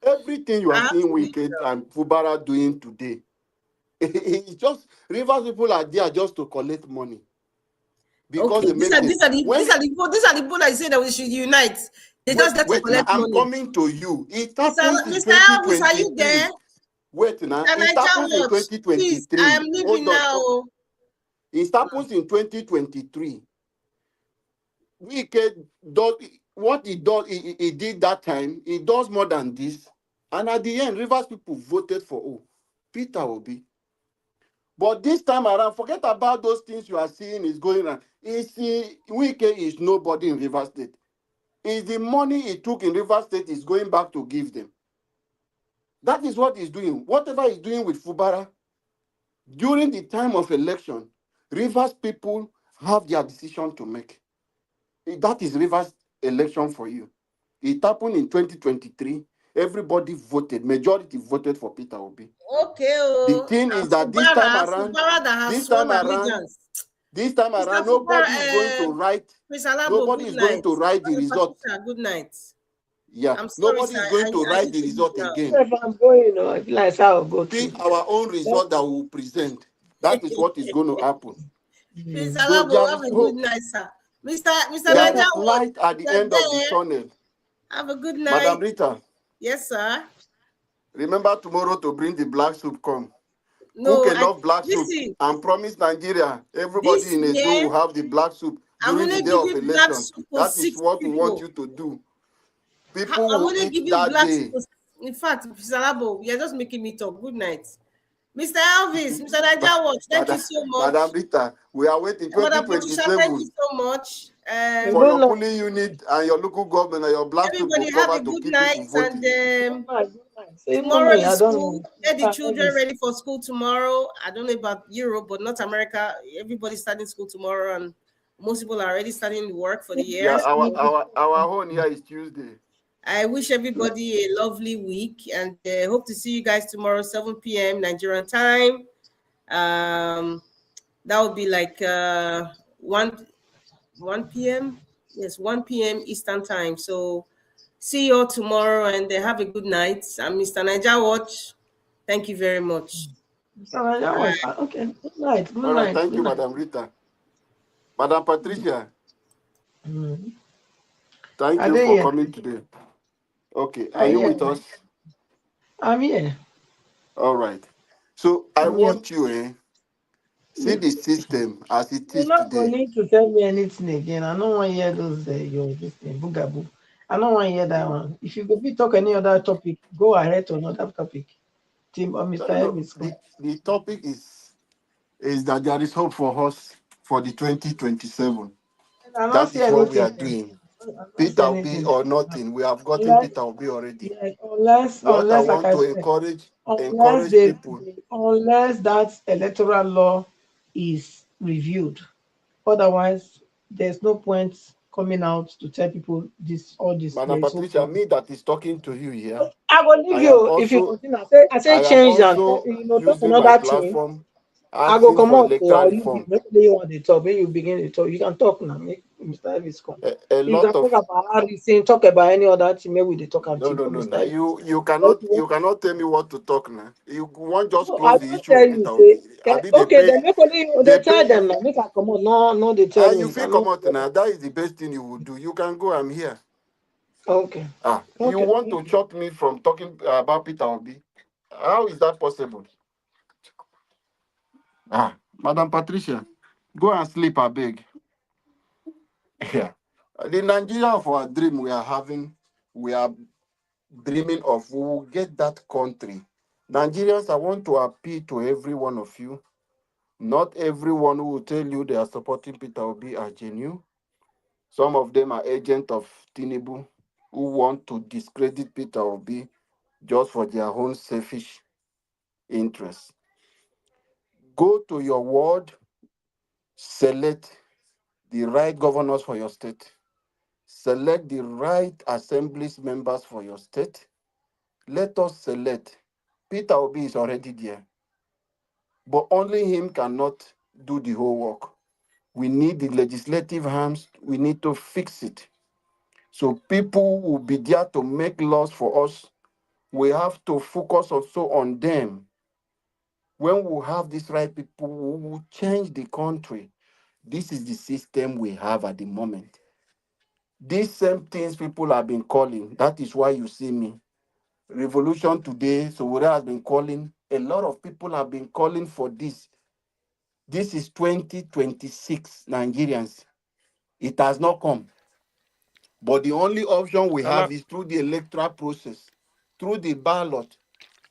H: Everything you
J: I
H: are
J: have to
H: seeing
J: leave
H: Wicked
J: now.
H: and Fubara doing today, it's just Rivers people are there just to collect money. Because
J: Okay,
H: they make
J: these are the people that say that we should unite. They just get to
H: wait now,
J: collect
H: I'm
J: money.
H: coming to you. It
J: Mr.
H: happens in
J: Mr. Elvis, are you
H: 2023.
J: there?
H: Wait now,
J: Mr.
H: it
J: Niger
H: happens in
J: Watch, please, I am
H: 2023.
J: leaving
H: Hold on.
J: now.
H: It happens in 2023. Wicked does what he does, he did that time, he does more than this. And at the end, Rivers people voted for Peter Obi. But this time around, forget about those things you are seeing is going on. Wike is nobody in Rivers State. Is the money he took in Rivers State is going back to give them. That is what he's doing. Whatever he's doing with Fubara, during the time of election, Rivers people have their decision to make. That is Rivers election for you. It happened in 2023. Everybody voted, majority voted for Peter Obi.
J: Okay,
H: The thing is that this time around,
J: Fubara that has
H: this
J: sworn
H: time around,
J: allegiance.
H: this time
J: Mr.
H: around,
J: Fubara,
H: nobody is going to write.
J: Mr. Alabo,
H: Nobody
J: good
H: is going
J: night.
H: to write the result.
J: Patricia, good night.
H: Yeah,
J: I'm sorry,
H: nobody
J: sir.
H: is going to
J: I
H: write
J: need
H: the
J: to leave
H: result
J: now.
H: again.
I: If I'm going, I feel like I'll go
H: Pick
I: to.
H: our own result that we will present. That is what is going to happen.
J: Mr.
H: So
J: Alabo,
H: there
J: have
H: is
J: a good
H: hope.
J: night, sir. Mr.
H: There
J: Niger
H: is
J: Watch,
H: light at the
J: you're
H: end of the
J: there.
H: tunnel.
J: Have a good night.
H: Madam Rita,
J: Yes, sir.
H: remember tomorrow to bring the black soup. Come.
J: No,
H: Cook enough black soup
J: listen,
H: and promise Nigeria, everybody
J: this
H: in a zoo
J: year,
H: will have the black soup
J: I'm
H: during
J: going
H: the
J: to
H: day
J: give
H: of
J: you black
H: election.
J: soup for
H: That is
J: 6
H: what we want
J: people.
H: you to do. People
J: I'm
H: will
J: going to give
H: eat
J: you
H: that
J: black
H: day.
J: soup. In fact, Mr. Alabo, you're just making me talk. Good night. Mr. Elvis, Mr. Niger Watch, thank you so much.
H: Madam Rita, we are waiting
J: Madam Patricia, thank you
H: 2027
J: so much.
H: for your polling unit and your local government and your black soup
J: Everybody
H: will
J: have
H: cover
J: a
H: to
J: good
H: keep
J: night,
H: people voting.
J: and
I: Even
J: tomorrow
I: me, I
J: is
I: don't
J: school.
I: know.
J: Get the children ready for school tomorrow. I don't know about Europe, but not America. Everybody's starting school tomorrow, and most people are already starting work for the
H: Yeah,
J: year.
H: our own here is Tuesday.
J: I wish everybody a lovely week, and hope to see you guys tomorrow, 7 p.m. Nigerian time. That would be like 1 p.m. Yes, 1 p.m. Eastern time. So see you all tomorrow, and have a good night. I'm Mr. Niger Watch. Thank you very much.
I: Okay, good night. Good
H: All right,
I: night.
H: thank
I: Good
H: you,
I: night.
H: Madam Rita. Madam Patricia,
I: Mm.
H: thank
I: Are
H: you
I: they
H: for
I: here?
H: coming today. Okay, are
I: Are
H: you
I: you
H: with
I: here?
H: us?
I: I'm here.
H: All right. So I
I: I'm here.
H: want you, see the system as it
I: You're
H: is
I: not going
H: today.
I: to need to tell me anything again. I don't want to hear those your this thing, boogaboo. I don't want to hear that one. If you go be talk any other topic, go ahead to another topic. Team or Mr.
H: No,
I: Elvis.
H: the topic is that there is hope for us for the 2027.
I: I don't
H: That
I: see
H: is what we
I: anything.
H: are doing.
I: I don't see
H: Peter will be
I: anything.
H: or nothing. We have gotten
I: Unless,
H: Peter will be already.
I: yeah,
H: What I
I: like
H: want
I: I
H: to
I: said,
H: encourage people.
I: unless that electoral law is reviewed. Otherwise, there's no point coming out to tell people all this.
H: Madam
I: There is hope
H: Patricia,
I: for.
H: me that is talking to you here.
I: I will leave
H: I am
I: you if you
H: also
I: continue. I say
H: I am
I: change and
H: also
I: talk
H: using my
I: another thing.
H: platform.
I: I go
H: asking
I: come
H: for
I: out. So
H: electoral
I: I you
H: reform.
I: make you want to talk. When you begin to talk, you can talk now. Make Mr. Elvis come.
H: A
I: You
H: lot
I: can talk
H: of
I: about Harrison, talk about any other thing. Maybe they talk about
H: no,
I: it
H: no,
I: for
H: no,
I: Mr.
H: no.
I: Elvis.
H: You
I: But
H: you cannot tell me what to talk now. You want just
I: no, I
H: close the
I: don't
H: issue
I: tell
H: of
I: you.
H: Peter
I: Say,
H: Obi. I be they
I: okay,
H: pay
I: then make only
H: they
I: they tell
H: pay
I: them now. Make I come on. No, no, they tell
H: you
I: me. I
H: feel come
I: know.
H: out now. That is the best thing you would do. You can go, I'm here.
I: Okay,
H: You
I: okay.
H: want to shut me from talking about Peter Obi? How is that possible? Madam Patricia, go and sleep, I beg. Yeah. The Nigeria of our dream we are having, we are dreaming of, we will get that country. Nigerians, I want to appeal to every one of you. Not everyone who will tell you they are supporting Peter Obi are genuine. Some of them are agents of Tinubu who want to discredit Peter Obi just for their own selfish interests. Go to your ward, select the right governors for your state, select the right assemblies members for your state. Let us select. Peter Obi is already there, but only him cannot do the whole work. We need the legislative arms. We need to fix it. So people will be there to make laws for us. We have to focus also on them. When we have these right people, we will change the country. This is the system we have at the moment. These same things people have been calling. That is why you see me. Revolution today, so what has been calling, a lot of people have been calling for this. This is 2026 Nigerians. It has not come. But the only option we have is through the electoral process, through the ballot.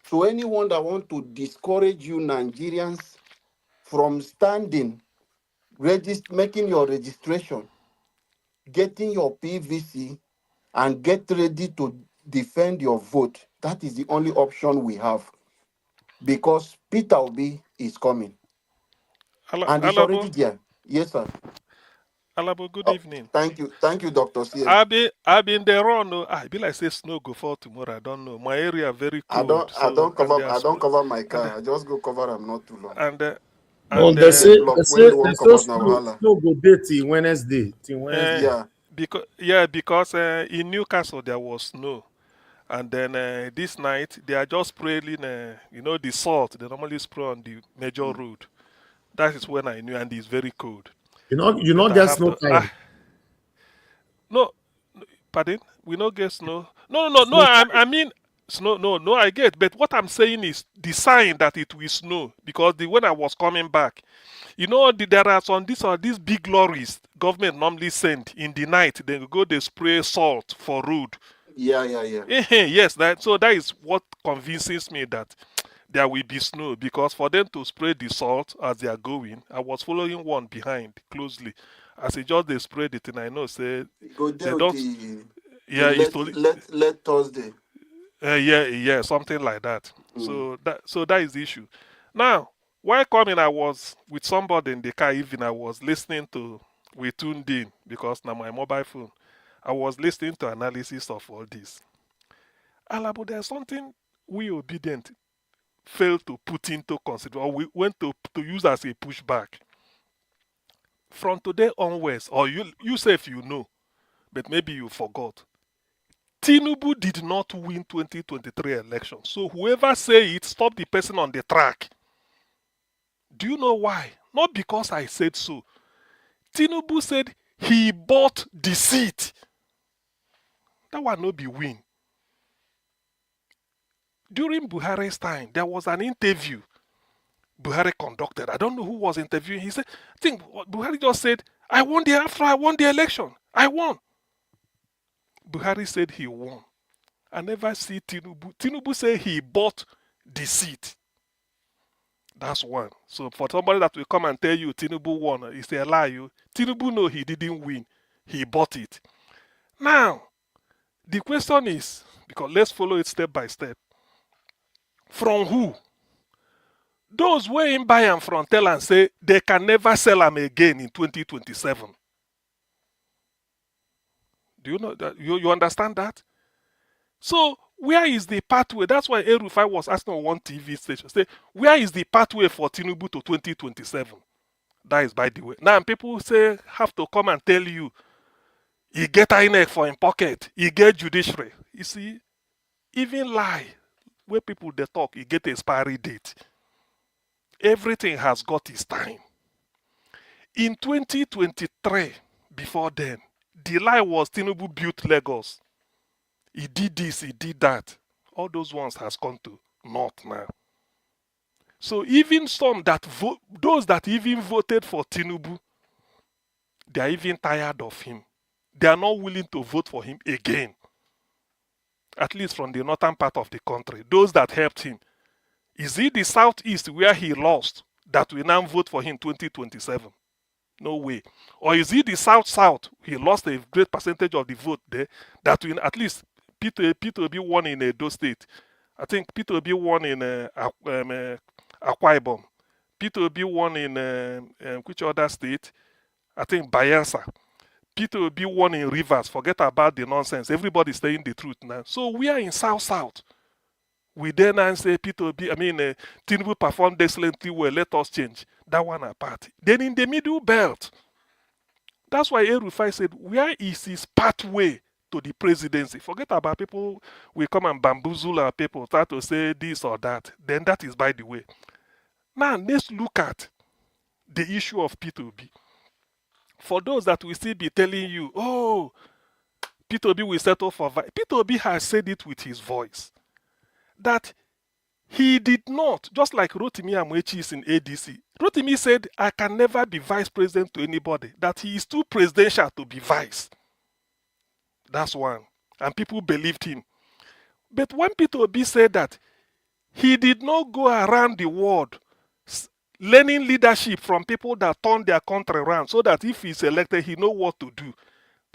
H: So anyone that wants to discourage you Nigerians from standing, making your registration, getting your PVC, and get ready to defend your vote. That is the only option we have. Because Peter Obi is coming. And it's already
K: Alabo,
H: there. Yes, sir.
K: Alabo, good
H: Oh,
K: evening.
H: thank you. Thank you, Dr. CM.
K: I been there on. I be like say snow go fall tomorrow. I don't know. My area very cold.
H: I
K: So
H: don't
K: and
H: cover
K: they are
H: I don't cover my
K: and
H: car. I just go cover them not too long.
K: and
G: No,
K: and
G: they
H: If they
G: say they
H: block when
G: say
H: you
G: they
H: won't come
G: say
H: out now,
G: snow
H: wahala.
G: snow go dey till Wednesday. Till
K: uh,
G: Wednesday.
H: Yeah.
K: because in Newcastle there was snow. And then this night they are just spraying, the salt they normally spray on the major
H: Mm.
K: road. That is when I knew, and it's very cold.
G: You
K: But
G: not
K: I
G: get
K: have
G: snow
K: to.
G: tire.
K: No, pardon, we no get snow. No.
G: Snow
K: I mean snow. No, I get. But what I'm saying is the sign that it will snow because when I was coming back, there are some these big lorries government normally send in the night. They go they spray salt for road.
H: Yeah.
K: Yes, that is what convinces me that there will be snow because for them to spray the salt as they are going, I was following one behind closely. As it just they sprayed it, and I know say
H: Go
K: they
H: there
K: don't.
H: the
K: Yeah, it's to,
H: let Thursday.
K: yeah, something like that.
H: Mm.
K: So that is the issue. Now, while coming, I was with somebody in the car. Even I was listening to we tuned in because now my mobile phone. I was listening to analysis of all this. Alabo, there's something we obedient failed to put into consideration, or we went to use as a pushback. From today onwards, or you say if you know, but maybe you forgot. Tinubu did not win 2023 election. So whoever say it, stop the person on the track. Do you know why? Not because I said so. Tinubu said he bought the seat. That will not be win. During Buhari's time, there was an interview Buhari conducted. I don't know who was interviewing. He said, I think what Buhari just said, I won the election. I won. Buhari said he won. I never see Tinubu. Tinubu said he bought the seat. That's one. So for somebody that will come and tell you Tinubu won, it's a lie. Tinubu know he didn't win. He bought it. Now, the question is, because let's follow it step by step. From who? Those who in buy am from tell and say they can never sell them again in 2027. Do you know that? You understand that? So Where is the pathway? That's why El-Rufai was asking on one TV station, say, where is the pathway for Tinubu to 2027? That is by the way. Now people say have to come and tell you, he get INEC for in pocket, he get judiciary. You see, even lie, where people they talk, he get expiry date. Everything has got its time. In 2023, before then, the lie was Tinubu built Lagos. He did this, he did that. All those ones has come to naught now. So even some that vote, those that even voted for Tinubu, they are even tired of him. They are not willing to vote for him again. At least from the northern part of the country. Those that helped him. Is it the southeast where he lost that will now vote for him 2027? No way. Or is it the south-south? He lost a great percentage of the vote there that will at least Peter Obi won in Edo State. I think Peter Obi won in Akwa Ibom. Peter Obi won in which other state? I think Bayelsa. Peter Obi won in Rivers. Forget about the nonsense. Everybody's saying the truth now. So we are in south-south. We then and say Peter Obi, Tinubu performed excellently well. Let us change that one apart. Then in the middle belt, that's why El-Rufai said, where is his pathway to the presidency? Forget about people will come and bamboozle our people, try to say this or that. Then that is by the way. Now let's look at the issue of Peter Obi. For those that will still be telling you, oh, Peter Obi will settle for vice. Peter Obi has said it with his voice. That he did not, just like Rotimi Amechi is in ADC. Rotimi said, I can never be vice president to anybody. That he is too presidential to be vice. That's one. And people believed him. But when Peter Obi said that, he did not go around the world learning leadership from people that turn their country around so that if he's elected, he knows what to do.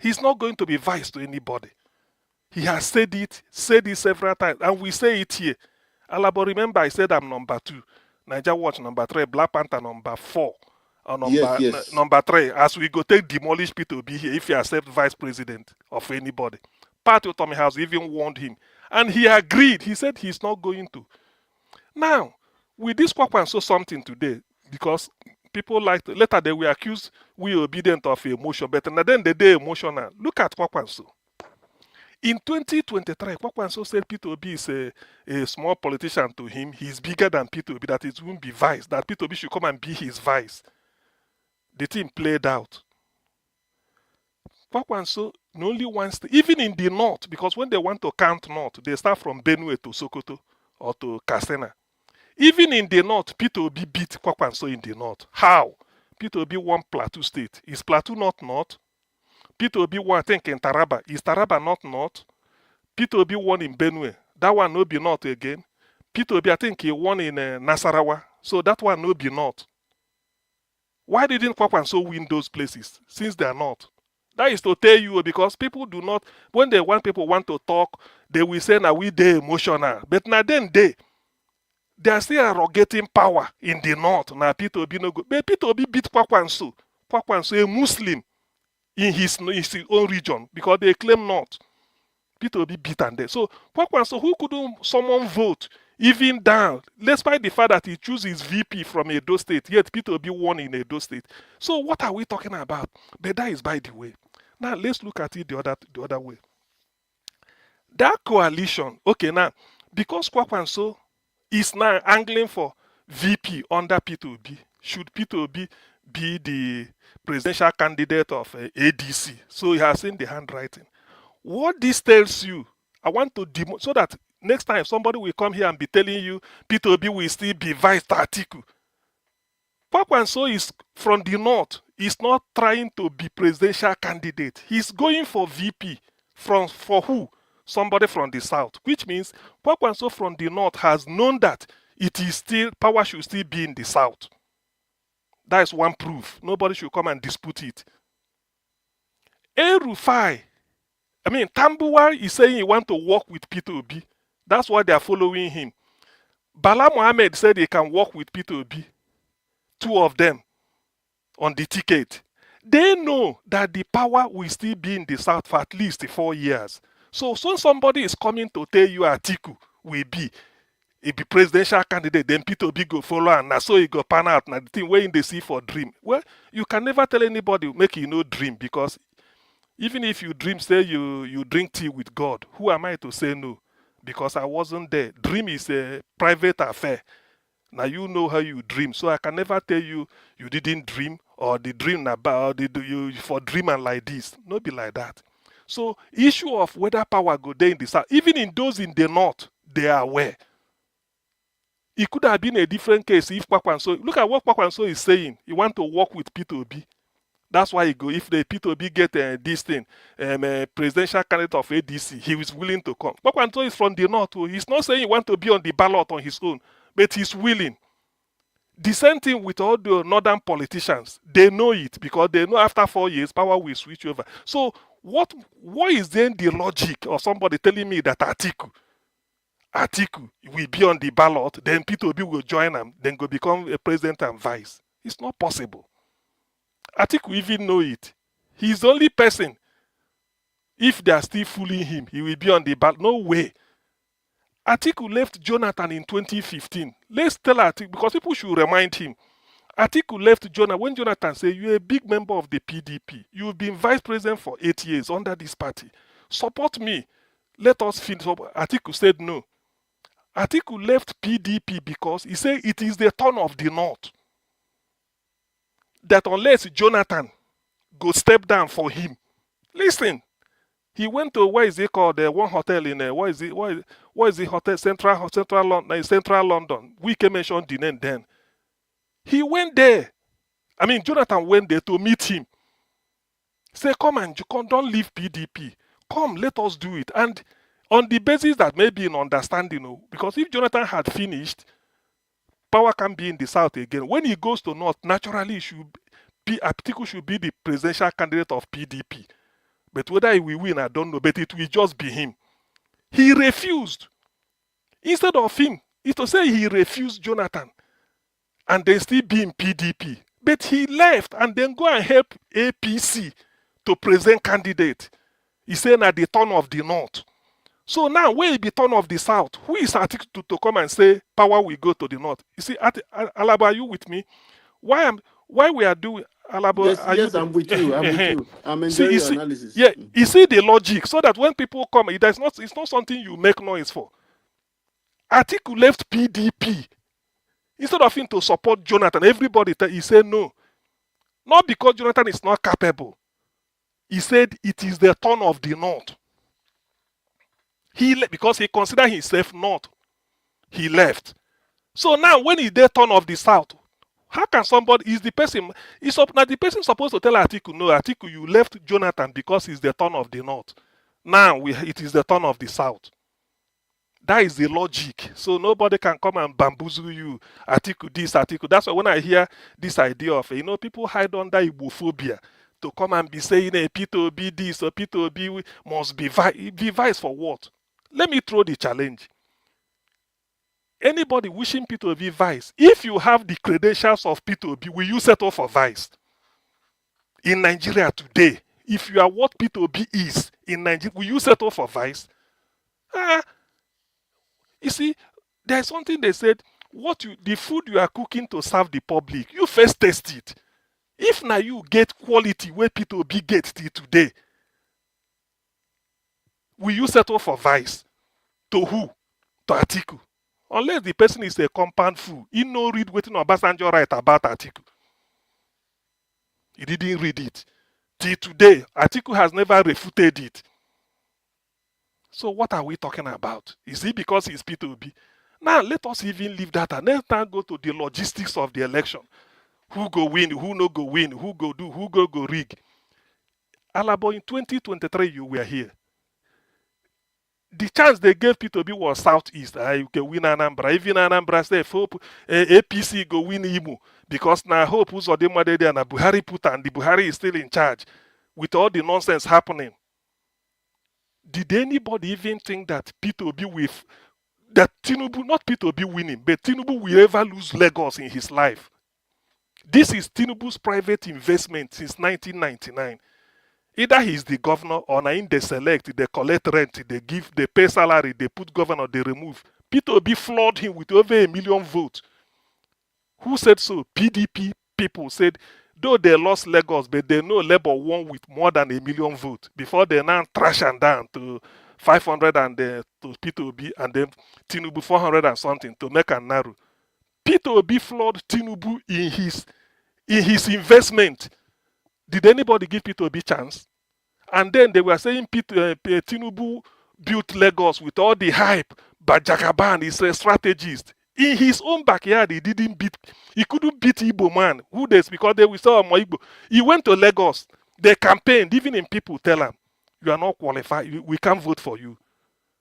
K: He's not going to be vice to anybody. He has said it several times, and we say it here. Alabo, remember I said I'm number 2. Niger Watch number 3, Black Panther number 4. Or number 3. As we go take demolish Peter Obi here if he accept vice president of anybody. Party Tommy has even warned him. And he agreed. He said he's not going to. Now, with this Kwankwaso something today, because people like to, later they will accuse we obedient of emotion, but then they emotional. Look at Kwankwaso. In 2023, Kwankwaso said Peter Obi is a small politician to him. He's bigger than Peter Obi, that it won't be vice, that Peter Obi should come and be his vice. The team played out. Kwankwaso only wants to, even in the north, because when they want to count north, they start from Benue to Sokoto or to Katsina. Even in the north, Peter Obi beat Kwankwaso in the north. How? Peter Obi won Plateau State. Is Plateau not north? Peter Obi won, I think, in Taraba. Is Taraba not north? Peter Obi won in Benue. That one no be north again. Peter Obi, I think he won in Nasarawa. So that one no be north. Why didn't Kwankwaso win those places? Since they are not. That is to tell you, because people do not, when people want to talk, they will say, now we dey emotional. But now then they are still arrogating power in the north. Now Peter Obi no go. But Peter Obi beat Kwankwaso. Kwankwaso, a Muslim, in his own region, because they claim not. Peter Obi beat and there. So Kwankwaso, who couldn't someone vote even down, despite the fact that he chose his VP from Edo State, yet Peter Obi won in Edo State. So what are we talking about? But that is by the way. Now let's look at it the other way. That coalition, okay, now because Kwankwaso is now angling for VP under Peter Obi, should Peter Obi be the presidential candidate of ADC? So he has seen the handwriting. What this tells you, I want to so that next time somebody will come here and be telling you Peter Obi will still be vice Atiku. Kwankwaso is from the north. He's not trying to be presidential candidate. He's going for VP. For who? Somebody from the south. Which means Kwankwaso from the north has known that it is still, power should still be in the south. That is one proof. Nobody should come and dispute it. El-Rufai, Tambuwal is saying he wants to work with Peter Obi. That's why they are following him. Bala Mohammed said he can work with Peter Obi. 2 of them on the ticket. They know that the power will still be in the south for at least 4 years. So somebody is coming to tell you Atiku will be presidential candidate, then Peter Obi go follow, and so he go pan out. Now the thing where in the sea for dream. Well, you can never tell anybody make you no dream, because even if you dream, say you drink tea with God, who am I to say no? Because I wasn't there. Dream is a private affair. Now you know how you dream, so I can never tell you you didn't dream, or the dream about you for dreaming like this. No be like that. So issue of whether power go there in the south, even in those in the north, they are aware. It could have been a different case if Kwankwaso, look at what Kwankwaso is saying. He want to work with Peter Obi. That's why he go. If the Peter Obi get this thing, presidential candidate of ADC, he was willing to come. Kwankwaso is from the north. He's not saying he want to be on the ballot on his own, but he's willing. The same thing with all the northern politicians. They know it, because they know after 4 years, power will switch over. So what is then the logic of somebody telling me that Atiku will be on the ballot, then Peter Obi will join him, then go become a president and vice? It's not possible. Atiku even know it. He's the only person. If they are still fooling him, he will be on the ballot. No way. Atiku left Jonathan in 2015. Let's tell Atiku, because people should remind him. Atiku left Jonathan when Jonathan said, "You're a big member of the PDP. You've been vice president for 8 years under this party. Support me. Let us finish." Atiku said no. Atiku left PDP because he said it is the turn of the north. That unless Jonathan go step down for him. Listen. He went to, what is it called, one hotel in what is the hotel, Central London. We can mention the name then. He went there. I mean, Jonathan went there to meet him. Say, come and don't leave PDP. Come, let us do it. And on the basis that maybe an understanding, because if Jonathan had finished, power can be in the south again. When he goes to north, naturally Atiku should be the presidential candidate of PDP. But whether he will win, I don't know. But it will just be him. He refused. Instead of him, it to say he refused Jonathan and then still be in PDP. But he left and then go and help APC to present candidate. He said at the turn of the north. So now, when it be turn of the south, who is Atiku to come and say power will go to the north? You see, Alaba, are you with me? Why we are doing Alaba?
H: Yes, I'm with you. I'm with you. I'm enjoying your analysis.
K: Yeah, you see the logic, so that when people come, it's not something you make noise for. Atiku left PDP instead of him to support Jonathan. Everybody he said no, not because Jonathan is not capable. He said it is the turn of the north. Because he considered himself north, he left. So now when it's the turn of the south, how can somebody, is the person supposed to tell Atiku, no, Atiku, you left Jonathan because it's the turn of the north. Now it is the turn of the south. That is the logic. So nobody can come and bamboozle you. Atiku this, Atiku. That's why when I hear this idea of, people hide under Igbophobia to come and be saying, Peter Obi this or Peter Obi must be vice for what? Let me throw the challenge. Anybody wishing Peter Obi vice, if you have the credentials of Peter Obi, will you settle for vice? In Nigeria today, if you are what Peter Obi is in Nigeria, will you settle for vice? You see, there's something they said, the food you are cooking to serve the public, you first test it. If now you get quality where Peter Obi gets till today, will you settle for vice? To who? To Atiku. Unless the person is a compound fool. He no read what Obasanjo write about Atiku. He didn't read it. Till today, Atiku has never refuted it. So what are we talking about? Is it because he's Peter Obi? Now let us even leave that and let's now go to the logistics of the election. Who go win, who no go win, who go do, who go rig. Alabo, in 2023 you were here. The chance they gave Peter Obi was Southeast. You can win Anambra. Even Anambra said, hope APC go win Imo. Because now hope who's there and Buhari put and the Buhari is still in charge. With all the nonsense happening. Did anybody even think that Peter Obi that Tinubu, not Peter Obi winning, but Tinubu will ever lose Lagos in his life? This is Tinubu's private investment since 1999. Either he's the governor or na him they select, they collect rent, they give, they pay salary, they put governor, they remove. Peter Obi floored him with over 1 million votes. Who said so? PDP people said, though they lost Lagos, but they know Labour won with more than 1 million votes before they now trash and down to 500 and to Peter Obi, and then Tinubu 400 and something to make a narrow. Peter Obi floored Tinubu in his investment. Did anybody give Peter Obi chance? And then they were saying Tinubu built Lagos with all the hype, but Jagaban is a strategist. In his own backyard, he couldn't beat Igbo man. Who does? Because they will say Igbo. He went to Lagos. They campaigned, even in people tell him, you are not qualified, we can't vote for you.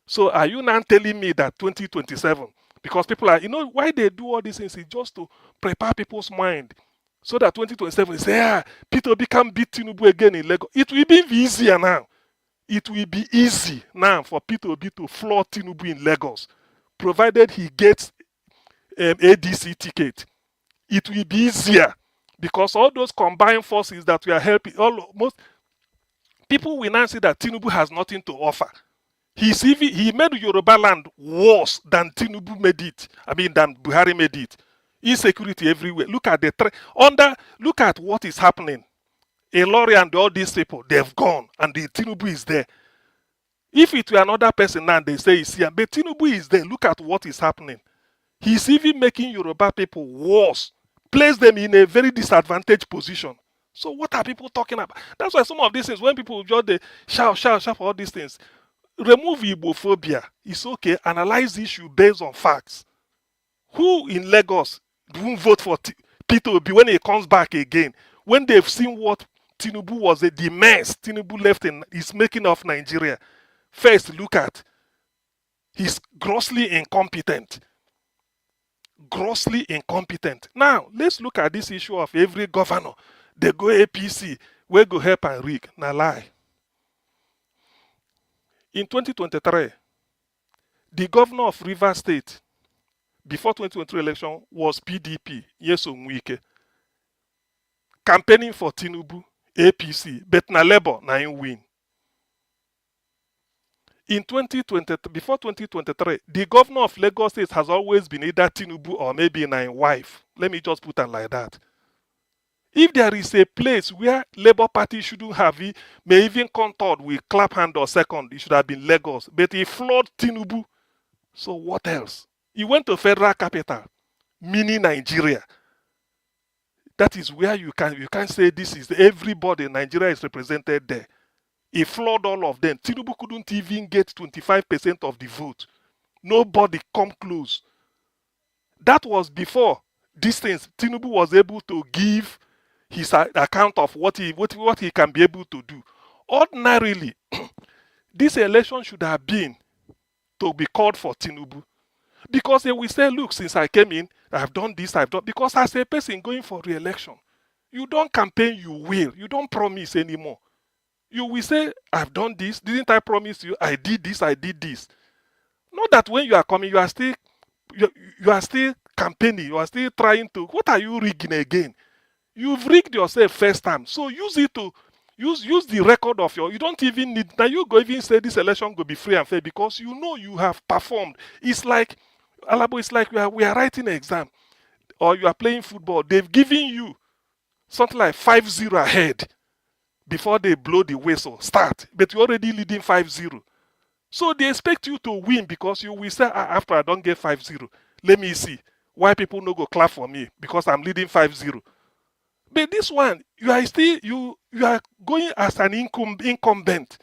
K: So are you now telling me that 2027, because people are, why they do all these things is just to prepare people's mind. So that 2027, say, Peter Obi can beat Tinubu again in Lagos. It will be easier now. It will be easy now for Peter Obi to floor Tinubu in Lagos, provided he gets ADC ticket. It will be easier because all those combined forces that we are helping, most people will now see that Tinubu has nothing to offer. He made Yoruba land worse than Tinubu made it. Than Buhari made it. Insecurity everywhere. Look at look at what is happening. Elori and all these people, they've gone, and the Tinubu is there. If it were another person now, they say he's here, but Tinubu is there. Look at what is happening. He's even making Yoruba people worse, place them in a very disadvantaged position. So what are people talking about? That's why some of these things, when people just they shout for all these things, remove Igbophobia. It's okay. Analyze the issue based on facts. Who in Lagos won't vote for Peter Obi when he comes back again? When they've seen what Tinubu was, the mess Tinubu left is making of Nigeria. First, look at he's grossly incompetent. Grossly incompetent. Now, let's look at this issue of every governor. They go APC, we go help and rig. Now lie. In 2023, the governor of Rivers State, before 2023 election, was PDP, Nyesom Wike, campaigning for Tinubu, APC, but na Labour na him win. In 2020, before 2023, the governor of Lagos State has always been either Tinubu or maybe na him wife. Let me just put it like that. If there is a place where Labour Party shouldn't have it, may even come third with clap hand or second, it should have been Lagos. But he floored Tinubu. So what else? He went to federal capital, meaning Nigeria. That is where you can say this is everybody in Nigeria is represented there. He floored all of them. Tinubu couldn't even get 25% of the vote. Nobody come close. That was before these things. Tinubu was able to give his account of what he can be able to do. Ordinarily, this election should have been to be called for Tinubu. Because they will say, look, since I came in, I've done this, because as a person going for re-election, you don't campaign, you will. You don't promise anymore. You will say, I've done this. Didn't I promise you? I did this, I did this. Not that when you are coming, you are still campaigning, you are still trying to, what are you rigging again? You've rigged yourself first time. So use it to, use the record of you don't even need, now you go even say this election will be free and fair because you know you have performed. It's like, Alabo, it's like we are writing an exam or you are playing football. They've given you something like 5-0 ahead before they blow the whistle, start. But you're already leading 5-0. So they expect you to win because you will say, after I don't get 5-0, let me see why people no go clap for me because I'm leading 5-0. But this one, you are still, you are going as an incumbent.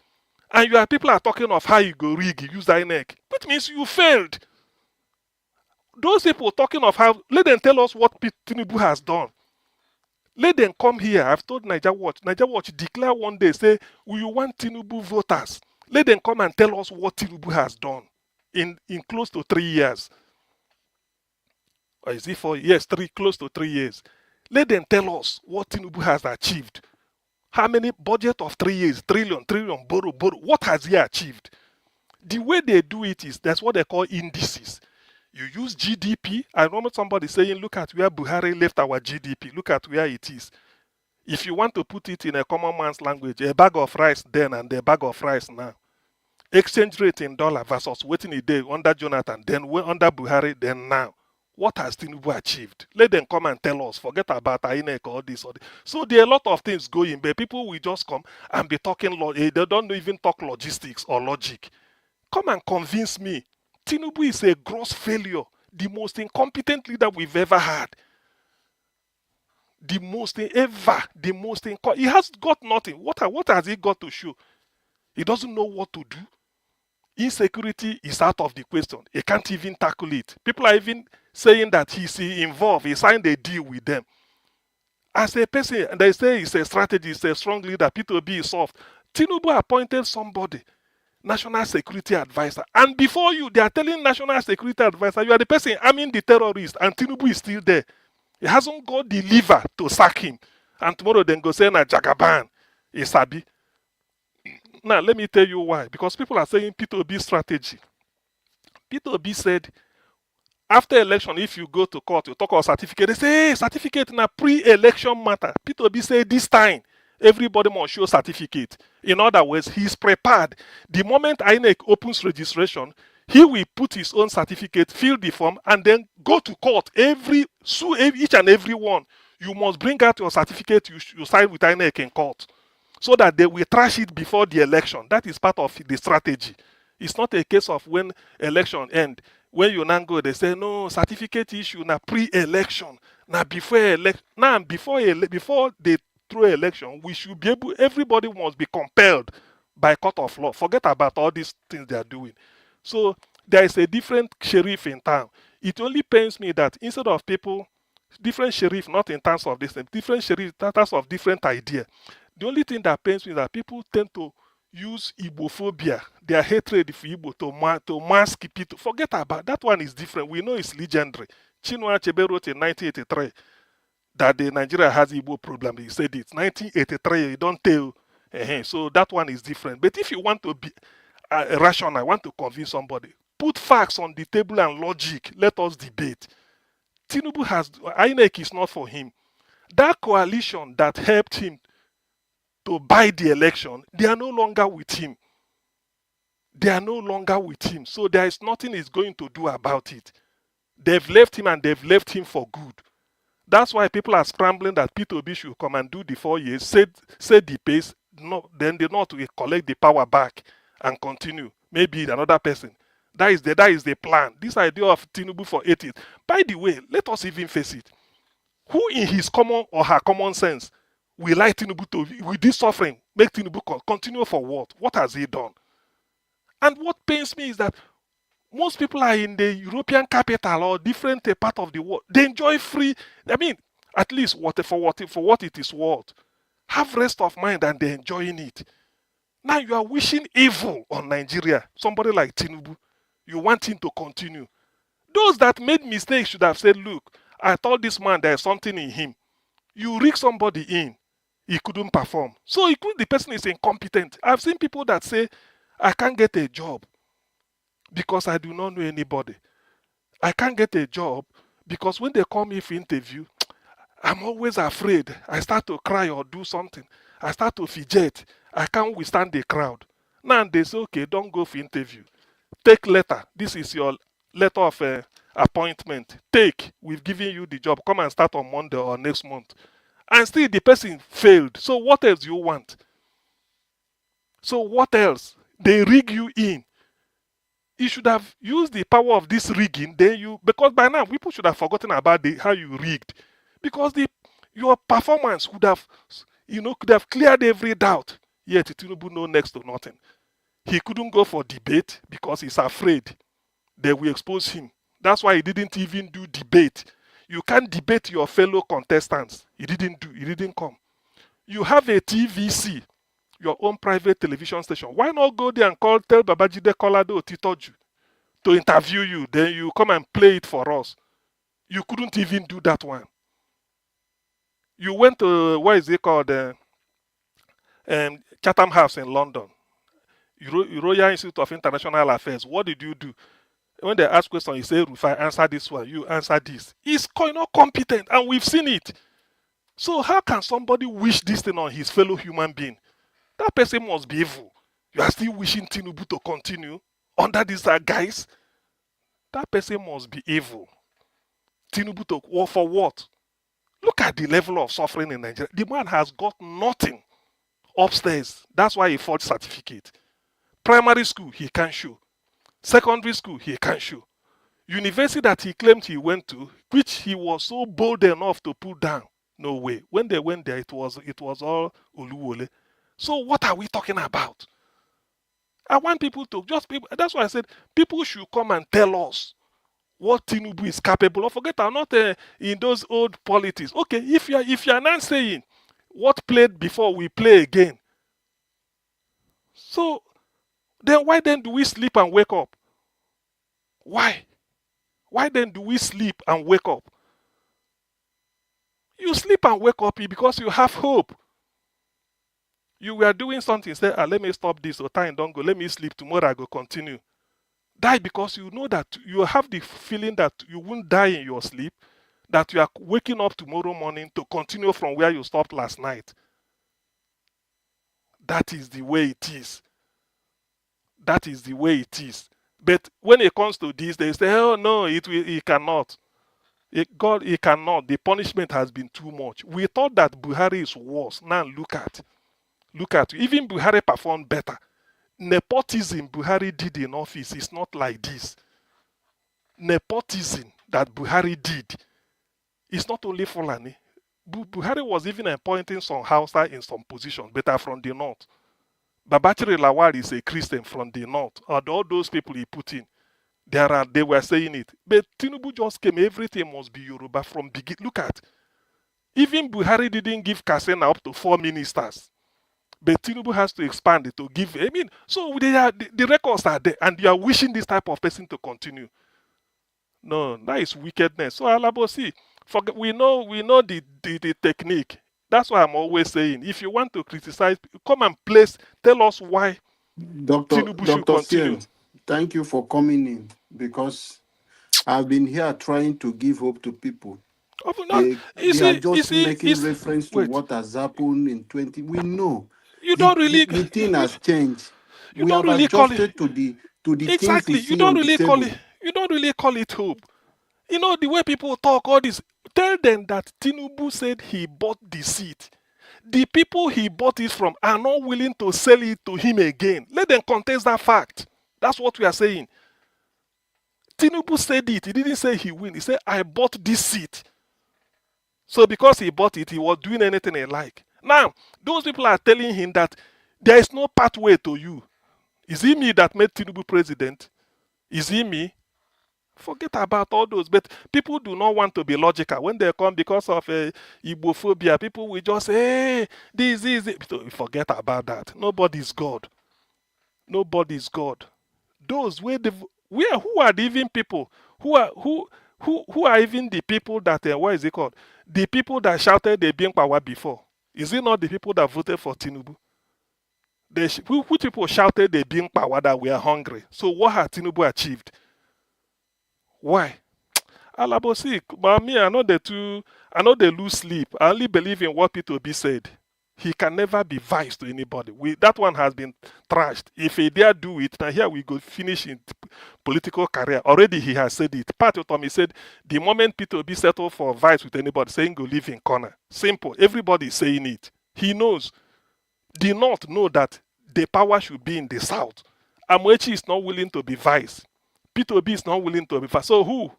K: And people are talking of how you go rig, use thy neck. Which means you failed. Those people talking of how, let them tell us what Tinubu has done. Let them come here. I've told Niger Watch declare one day, say, we want Tinubu voters. Let them come and tell us what Tinubu has done in close to 3 years. Or is it 4 years? Close to 3 years. Let them tell us what Tinubu has achieved. How many budget of 3 years, trillion, borrow. What has he achieved? The way they do it is, that's what they call indices. You use GDP. I remember somebody saying, look at where Buhari left our GDP. Look at where it is. If you want to put it in a common man's language, a bag of rice then and a bag of rice now. Exchange rate in dollar versus waiting a day under Jonathan, then under Buhari, then now. What has Tinubu achieved? Let them come and tell us. Forget about INEC or this or this. So there are a lot of things going, but people will just come and be talking. They don't even talk logistics or logic. Come and convince me. Tinubu is a gross failure. The most incompetent leader we've ever had. He has got nothing. What has he got to show? He doesn't know what to do. Insecurity is out of the question. He can't even tackle it. People are even saying that he's involved. He signed a deal with them. As a person, and they say he's a strategist, a strong leader, Peter Obi is soft. Tinubu appointed somebody, national security advisor. And before you, they are telling national security advisor, you are the person arming the terrorist, and Tinubu is still there. He hasn't got the lever to sack him. And tomorrow then go say na Jagaban is Sabi. Now let me tell you why. Because people are saying Peter Obi's strategy. Peter Obi said, after election, if you go to court, you talk about certificate. They say, hey, certificate na pre-election matter. Peter Obi said this time, everybody must show certificate. In other words, he's prepared. The moment INEC opens registration, he will put his own certificate, fill the form, and then go to court. Sue each and every one. You must bring out your certificate you signed with INEC in court, so that they will trash it before the election. That is part of the strategy. It's not a case of when election end. When you now go, they say, no, certificate issue, na pre-election. Now before election. Now before they throw election, we should be able, everybody must be compelled by court of law. Forget about all these things they are doing. So there is a different sheriff in town. It only pains me that instead of people, different sheriff, not in terms of this, different sheriff, in terms of different idea. The only thing that pains me is that people tend to use Igbophobia, their hatred for Igbo, to mask people. Forget about that one is different. We know it's legendary. Chinua Achebe wrote in 1983 that the Nigeria has Igbo problem. He said it. 1983, you don't tell. So that one is different. But if you want to be rational, I want to convince somebody, put facts on the table and logic. Let us debate. Tinubu has, INEC is not for him. That coalition that helped him to buy the election, they are no longer with him. They are no longer with him. So there is nothing he's going to do about it. They've left him, and they've left him for good. That's why people are scrambling that Peter Obi should come and do the 4 years, set the pace, then they know to collect the power back and continue. Maybe another person. That is the plan. This idea of Tinubu for 8 years. By the way, let us even face it. Who in his common or her common sense will like Tinubu to, with this suffering, make Tinubu continue for what? What has he done? And what pains me is that most people are in the European capital or different part of the world. They enjoy free, I mean, at least for what it is worth. Have rest of mind and they're enjoying it. Now you are wishing evil on Nigeria. Somebody like Tinubu, you want him to continue. Those that made mistakes should have said, look, I told this man there is something in him. You rig somebody in, he couldn't perform. So the person is incompetent. I've seen people that say, I can't get a job because I do not know anybody. I can't get a job because when they call me for interview, I'm always afraid. I start to cry or do something. I start to fidget. I can't withstand the crowd. Now they say, okay, don't go for interview. Take letter. This is your letter of appointment. Take. We've given you the job. Come and start on Monday or next month. And still the person failed. So what else do you want? So what else? They rig you in. You should have used the power of this rigging. Because by now people should have forgotten about how you rigged. Because your performance could have cleared every doubt. Yet Tinubu know next to nothing. He couldn't go for debate because he's afraid they will expose him. That's why he didn't even do debate. You can't debate your fellow contestants. He didn't come. You have a TVC, your own private television station. Why not go there and tell Babajide Kolade Otitoju to interview you? Then you come and play it for us. You couldn't even do that one. You went to, what is it called? Chatham House in London. Royal Institute of International Affairs. What did you do? When they ask questions, you say, Rufai, answer this one. You answer this. He's not competent, and we've seen it. So how can somebody wish this thing on his fellow human being? That person must be evil. You are still wishing Tinubu to continue under these guys? That person must be evil. Tinubu to war for what? Look at the level of suffering in Nigeria. The man has got nothing upstairs. That's why he forged certificate. Primary school, he can't show. Secondary school, he can't show. University that he claimed he went to, which he was so bold enough to put down. No way. When they went there, it was all Oluwole. So what are we talking about? I want people to that's why I said people should come and tell us what Tinubu is capable of. Forget I'm not in those old politics. Okay, if you're not saying what played before, we play again. So then why then do we sleep and wake up? Why? Why then do we sleep and wake up? You sleep and wake up because you have hope. You were doing something, say, let me stop this, or time don't go, let me sleep, tomorrow I go continue. Die because you know that you have the feeling that you won't die in your sleep, that you are waking up tomorrow morning to continue from where you stopped last night. That is the way it is. That is the way it is. But when it comes to this, they say, oh no, it cannot. It cannot. The punishment has been too much. We thought that Buhari is worse. Now look at. Even Buhari performed better. Nepotism Buhari did in office is not like this. Nepotism that Buhari did is not only Fulani. Buhari was even appointing some Hausa in some positions, but are from the north. Babachiri Lawal is a Christian from the north. And all those people he put in, they were saying it. But Tinubu just came, everything must be Yoruba from beginning. Look at, even Buhari didn't give Kasena up to 4 ministers. But Tinubu has to expand it to give. I mean, so the records are there, and you are wishing this type of person to continue. No, that is wickedness. So Alabosi, we know the technique. That's why I'm always saying, if you want to criticize, come and tell us why Tinubu should continue.
H: Sien, thank you for coming in, because I've been here trying to give hope to people. They are just making reference to what has happened in 20. We know.
K: You don't really.
H: The thing has changed.
K: We have adjusted
H: to the
K: exactly.
H: things we see on the table.
K: You don't really call it hope. You know the way people talk. All this. Tell them that Tinubu said he bought the seat. The people he bought it from are not willing to sell it to him again. Let them contest that fact. That's what we are saying. Tinubu said it. He didn't say he win. He said, I bought this seat. So because he bought it, he was doing anything he liked. Now, those people are telling him that there is no pathway to you. Is it me that made Tinubu president? Is it me? Forget about all those. But people do not want to be logical. When they come because of Igbophobia, people will just say, hey, this is it. Forget about that. Nobody is God. Nobody is God. Those who are the even people who are even the people that what is it called? The people that shouted they being power before. Is it not the people that voted for Tinubu? Which people shouted they being power that were hungry? So what has Tinubu achieved? Why? Alabosi, but me, I know they lose sleep. I only believe in what Peter Obi said. He can never be vice to anybody. That one has been trashed. If he dare do it, now here we go finish in political career. Already he has said it. Pat Otomi said, the moment Peter Obi settled for vice with anybody, saying go live in corner. Simple. Everybody is saying it. He knows. The North know that the power should be in the South. Amoechi is not willing to be vice. Peter Obi is not willing to be vice. So who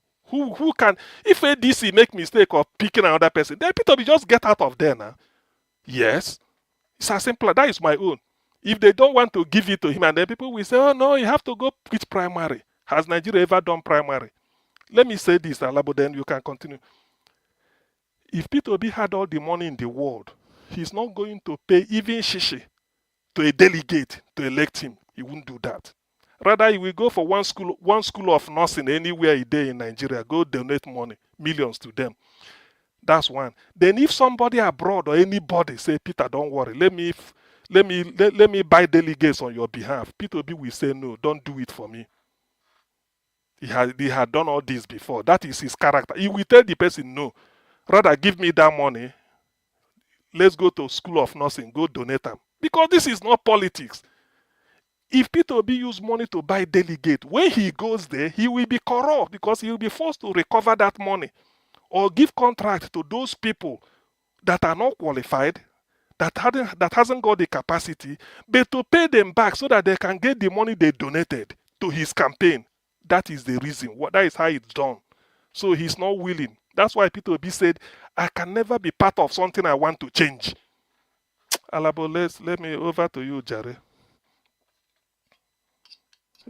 K: can, if ADC make mistake of picking another person, then Peter Obi just get out of there now. Yes, it's as simple. That is my own. If they don't want to give it to him, and then people will say, oh no, you have to go preach primary. Has Nigeria ever done primary? Let me say this, Alabo, then you can continue. If Peter Obi had all the money in the world, he's not going to pay even shishi to a delegate to elect him. He won't do that. Rather, he will go for one school of nursing anywhere he did in Nigeria, go donate money, millions to them. That's one. Then if somebody abroad or anybody say, Peter, don't worry, let me buy delegates on your behalf. Peter Obi will say, no, don't do it for me. He had done all this before. That is his character. He will tell the person, no, rather give me that money let's go to school of nursing, go donate them. Because this is not politics. If Peter Obi use money to buy delegate, when he goes there, he will be corrupt because he will be forced to recover that money or give contract to those people that are not qualified, that hasn't got the capacity, but to pay them back so that they can get the money they donated to his campaign. That is the reason. That is how it's done. So he's not willing. That's why Peter Obi said, I can never be part of something I want to change. Alabo, let me over to you, Jare.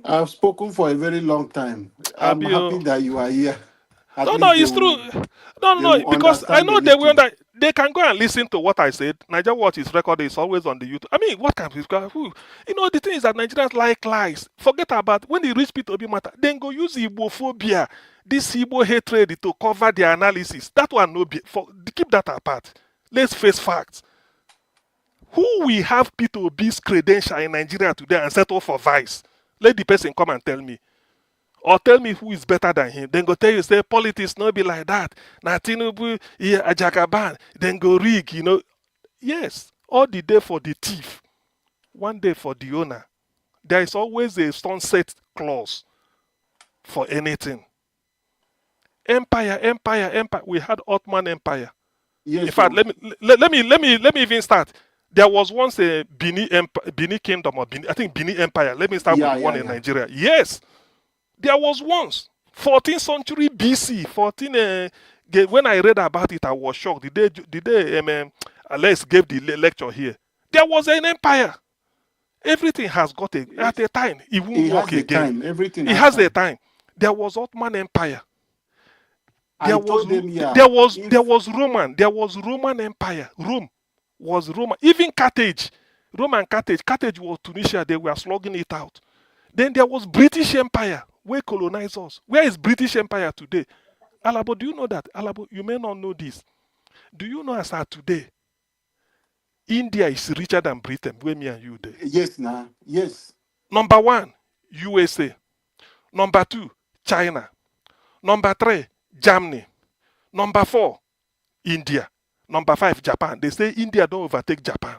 H: I've spoken for a very long time. I'm happy that you are here.
K: No, it's true. No, because I know they can go and listen to what I said. Nigeria Watch is recorded, it's always on the YouTube. I mean, what can who? You know, the thing is that Nigerians like lies. Forget about when they reach Peter Obi matter, then go use Igbophobia, this Igbo hatred to cover their analysis. That one no be keep that apart. Let's face facts. Who will have Peter Obi's credential in Nigeria today and settle for vice? Let the person come and tell me. Or tell me who is better than him. Then go tell you, say, politics no be like that. Na Tinubu, Ajakaban, then go rig, you know. Yes, all the day for the thief, one day for the owner. There is always a sunset clause for anything. Empire. We had Ottoman Empire.
H: Yes,
K: in fact, let me even start. There was once a Bini Kingdom, or I think Bini Empire. Let me start with one in Nigeria. Yes. There was once, 14th century BC, when I read about it, I was shocked. The day Alex gave the lecture here, there was an empire. Everything has got at a time. It won't work again.
H: Everything
K: has a time. There was Ottoman Empire. There was Roman. There was Roman Empire. Rome was Roman. Even Carthage. Roman Carthage. Carthage was Tunisia. They were slugging it out. Then there was British Empire. Where colonized us. Where is British Empire today? Alabo, do you know that? Alabo, you may not know this. Do you know as of today, India is richer than Britain, where me and you there?
H: Yes, nah. Yes.
K: Number 1, USA. Number 2, China. Number 3, Germany. Number 4, India. Number 5, Japan. They say India don't overtake Japan.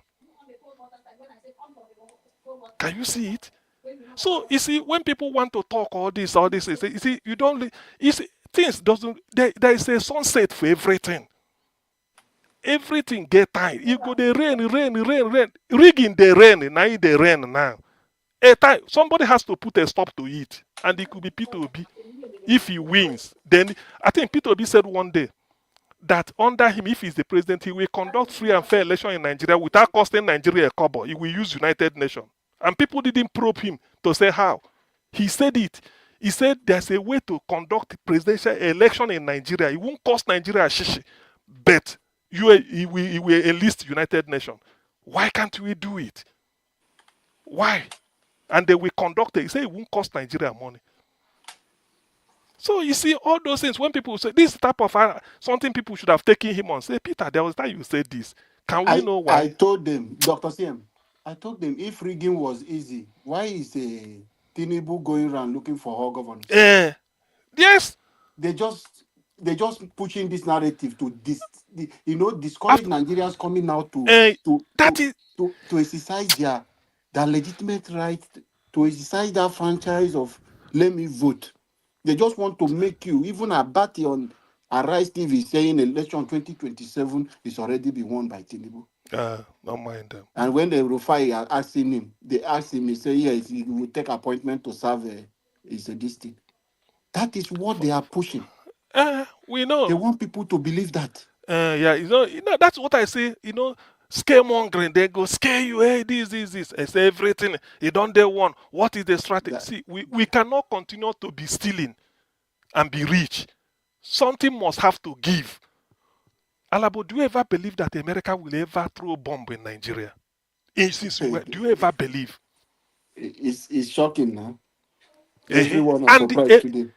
K: Can you see it? So you see, when people want to talk all this, you see, you don't. You see, things doesn't. There is a sunset for everything. Everything get time. You go the rain. Rigging the rain. Now the rain now. A time somebody has to put a stop to it, and it could be Peter Obi. If he wins, then I think Peter Obi said one day that under him, if he's the president, he will conduct free and fair election in Nigeria without costing Nigeria a kobo. He will use United Nations. And people didn't probe him to say how. He said it. He said there's a way to conduct presidential election in Nigeria. It won't cost Nigeria a shishi, but he will enlist United Nations. Why can't we do it? Why? And they will conduct it. He said it won't cost Nigeria money. So you see, all those things, when people say this type of something people should have taken him on, say, Peter, there was time you said this. Can we know why?
H: I told them, Dr. CM, I told them if rigging was easy, why is Tinubu going around looking for all governors?
K: Yes.
H: They just pushing this narrative to discourage Nigerians coming out to exercise their legitimate right to exercise that franchise of let me vote. They just want to make you, even Abati on Arise TV saying election 2027 is already been won by Tinubu.
K: Don't mind them.
H: And when the Rufai are asking him, they asked him, he said, yes, he will take appointment to serve his district. That is what they are pushing.
K: We know.
H: They want people to believe that.
K: Yeah, you know, that's what I say, scaremongering. They go scare you, hey, this. I say everything. You don't dare one. What is the strategy? See, we cannot continue to be stealing and be rich. Something must have to give. Alabo, do you ever believe that America will ever throw a bomb in Nigeria? Do you ever believe?
H: It's shocking now. Everyone is surprised today.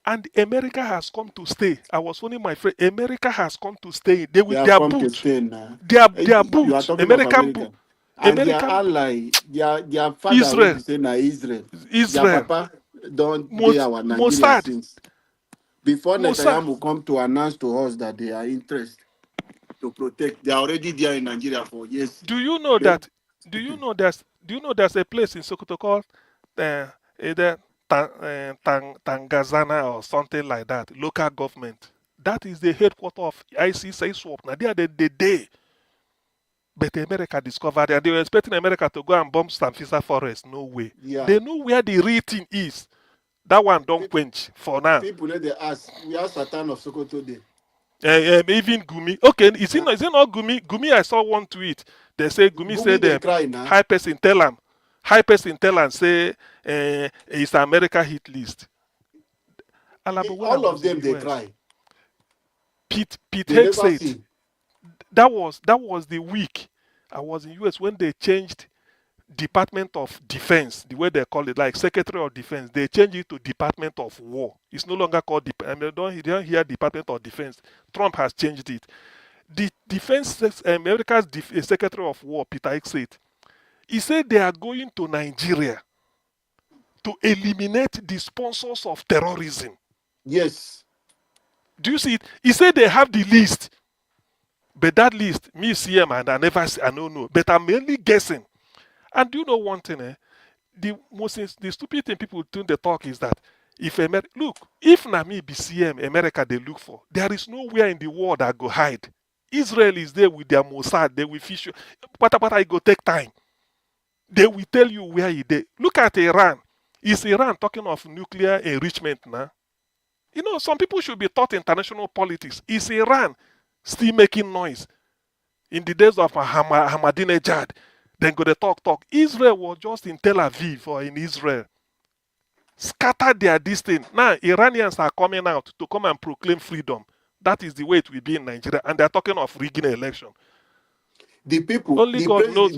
K: And America has come to stay. I was telling my friend, America has come to stay. They will their boots. Their boots. American boots.
H: And their ally, their father
K: Israel.
H: Will say Israel. Their papa don't be our Nigerian since. Before Netanyahu will come to announce to us that they are interested. to protect. They are already there in Nigeria for years.
K: Do you know that? Do you know there's a place in Sokoto called either Tangazana or something like that, local government. That is the headquarters of ICC swap. Now they are the day. But America discovered it, and they were expecting America to go and bomb Sanfisa Forest. No way.
H: Yeah.
K: They know where the real thing is. That one don't quench for now.
H: People let they ask. We are Satan of Sokoto Day.
K: Even Gumi. Okay, is it not Gumi? Gumi, I saw one tweet. They say Gumi said high person tell him. High person tell him say it's America hit list.
H: All of them they cry.
K: Pete Hegg said that was the week I was in US when they changed Department of Defense, the way they call it, like Secretary of Defense. They changed it to Department of War. It's no longer called don't hear Department of Defense. Trump has changed it. The Defense, America's Secretary of War, Peter Hegg said, he said they are going to Nigeria to eliminate the sponsors of terrorism.
H: Yes.
K: Do you see it? He said they have the list. But that list, me see him and I don't know. But I'm mainly guessing. And do you know one thing? The stupid thing people do the talk is that if Nami be CM, America they look for, there is nowhere in the world that go hide. Israel is there with their Mossad, they will fish you. But it go take time. They will tell you where he did. Look at Iran. Is Iran talking of nuclear enrichment now? You know, some people should be taught international politics. Is Iran still making noise? In the days of Ahmadinejad, then go to talk. Israel was just in Tel Aviv or in Israel. Scattered their distance. Now, Iranians are coming out to come and proclaim freedom. That is the way it will be in Nigeria. And they're talking of rigging an election.
H: The people,
K: only God knows.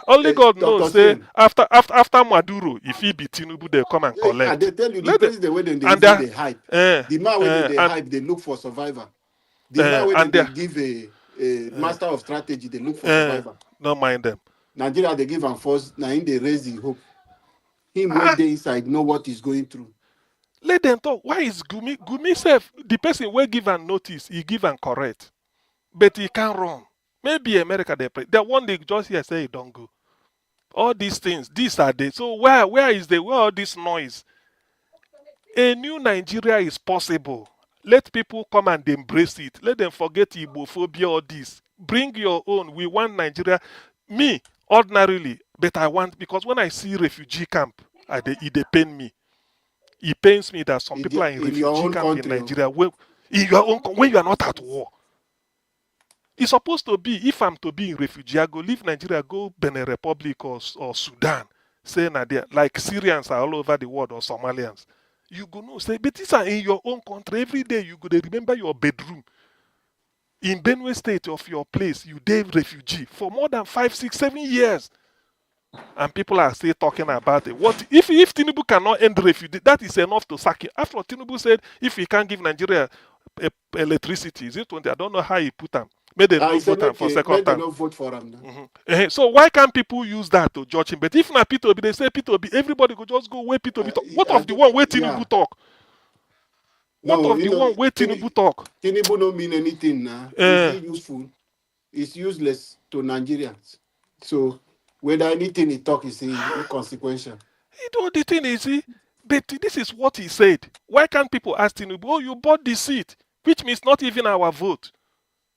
H: Only
K: God knows. Say after Maduro, if he be Tinubu, they come and collect.
H: And they tell you the president when they hype. The man when they hype, they look for survivor. The man when they give a master of strategy, they look for survivor.
K: Don't mind them.
H: Nigeria, they give and force. Now they raise the hope. Him when they inside know what he's going through.
K: Let them talk. Why is Gumi self the person will give and notice? He give and correct. But he can't run. Maybe America they pray. The one they just here say don't go. All these things, these are they. So where all this noise? A new Nigeria is possible. Let people come and embrace it. Let them forget Igbophobia or this. Bring your own. We want Nigeria. Me, ordinarily, but I want, because when I see refugee camp, it pain me. It pains me that some people are in refugee camp in Nigeria when you are not at war. It's supposed to be, if I'm to be in refugee, I go leave Nigeria, go Benin Republic or Sudan, say Nadia, like Syrians are all over the world or Somalians. You go no say, but these are in your own country. Every day you go to remember your bedroom. In Benue State of your place, you did refugee for more than 5, 6, 7 years. And people are still talking about it. What if Tinubu cannot end refugee? That is enough to sack him. After Tinubu said, if he can't give Nigeria electricity, is it 20? I don't know how he put them. Maybe they don't vote him for second time.
H: They don't vote for him.
K: So why can't people use that to judge him? But if not Peter Obi, they say Peter Obi, everybody could just go where Peter Obi talk. What of the one where Tinubu talk? What of the one where Tinubu talk?
H: Tinubu don't mean anything now. It's useful. It's useless to Nigerians. So whether anything he talk is inconsequential.
K: The thing is, but this is what he said. Why can't people ask Tinubu, oh, you bought the seat, which means not even our vote.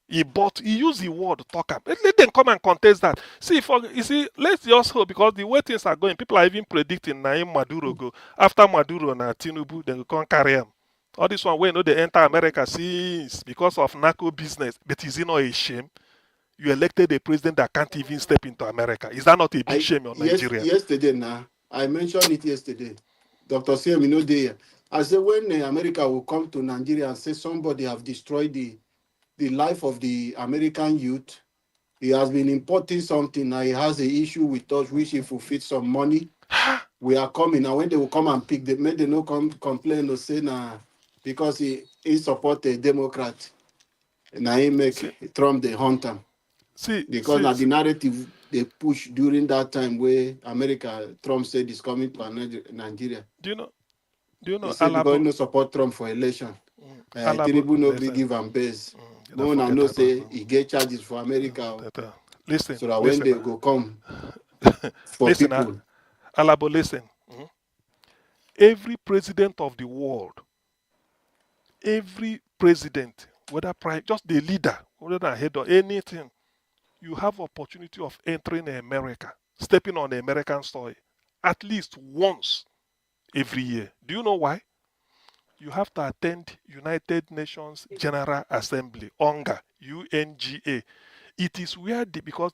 K: He used the word talk up. Let them come and contest that. Let's just hope, because the way things are going, people are even predicting Naim Maduro go. After Maduro and Tinubu, then we can't carry him. All this one, they enter America since because of narco business. But is it not a shame? You elected a president that can't even step into America. Is that not a big shame on Nigeria?
H: Yesterday, I mentioned it yesterday. Dr. Siem, there. I said when America will come to Nigeria and say somebody have destroyed the life of the American youth, he has been importing something. Now he has an issue with us, which if we fit some money, we are coming. Now when they will come and pick them, may they no come complain or say because he support a Democrat. Now he make Trump the hunter. Because the narrative they push during that time where Trump said is coming to Nigeria.
K: Do you know
H: he said because no support Trump for election. Tinubu no give and base. Go on and know say he get charges for America.
K: Listen,
H: So that when they go come for
K: listen,
H: people.
K: Alabo, listen. Every president of the world, every president, whether prime, just the leader, whether the head or anything, you have opportunity of entering America, stepping on the American soil, at least once every year. Do you know why? You have to attend United Nations General Assembly, UNGA, UNGA. It is where because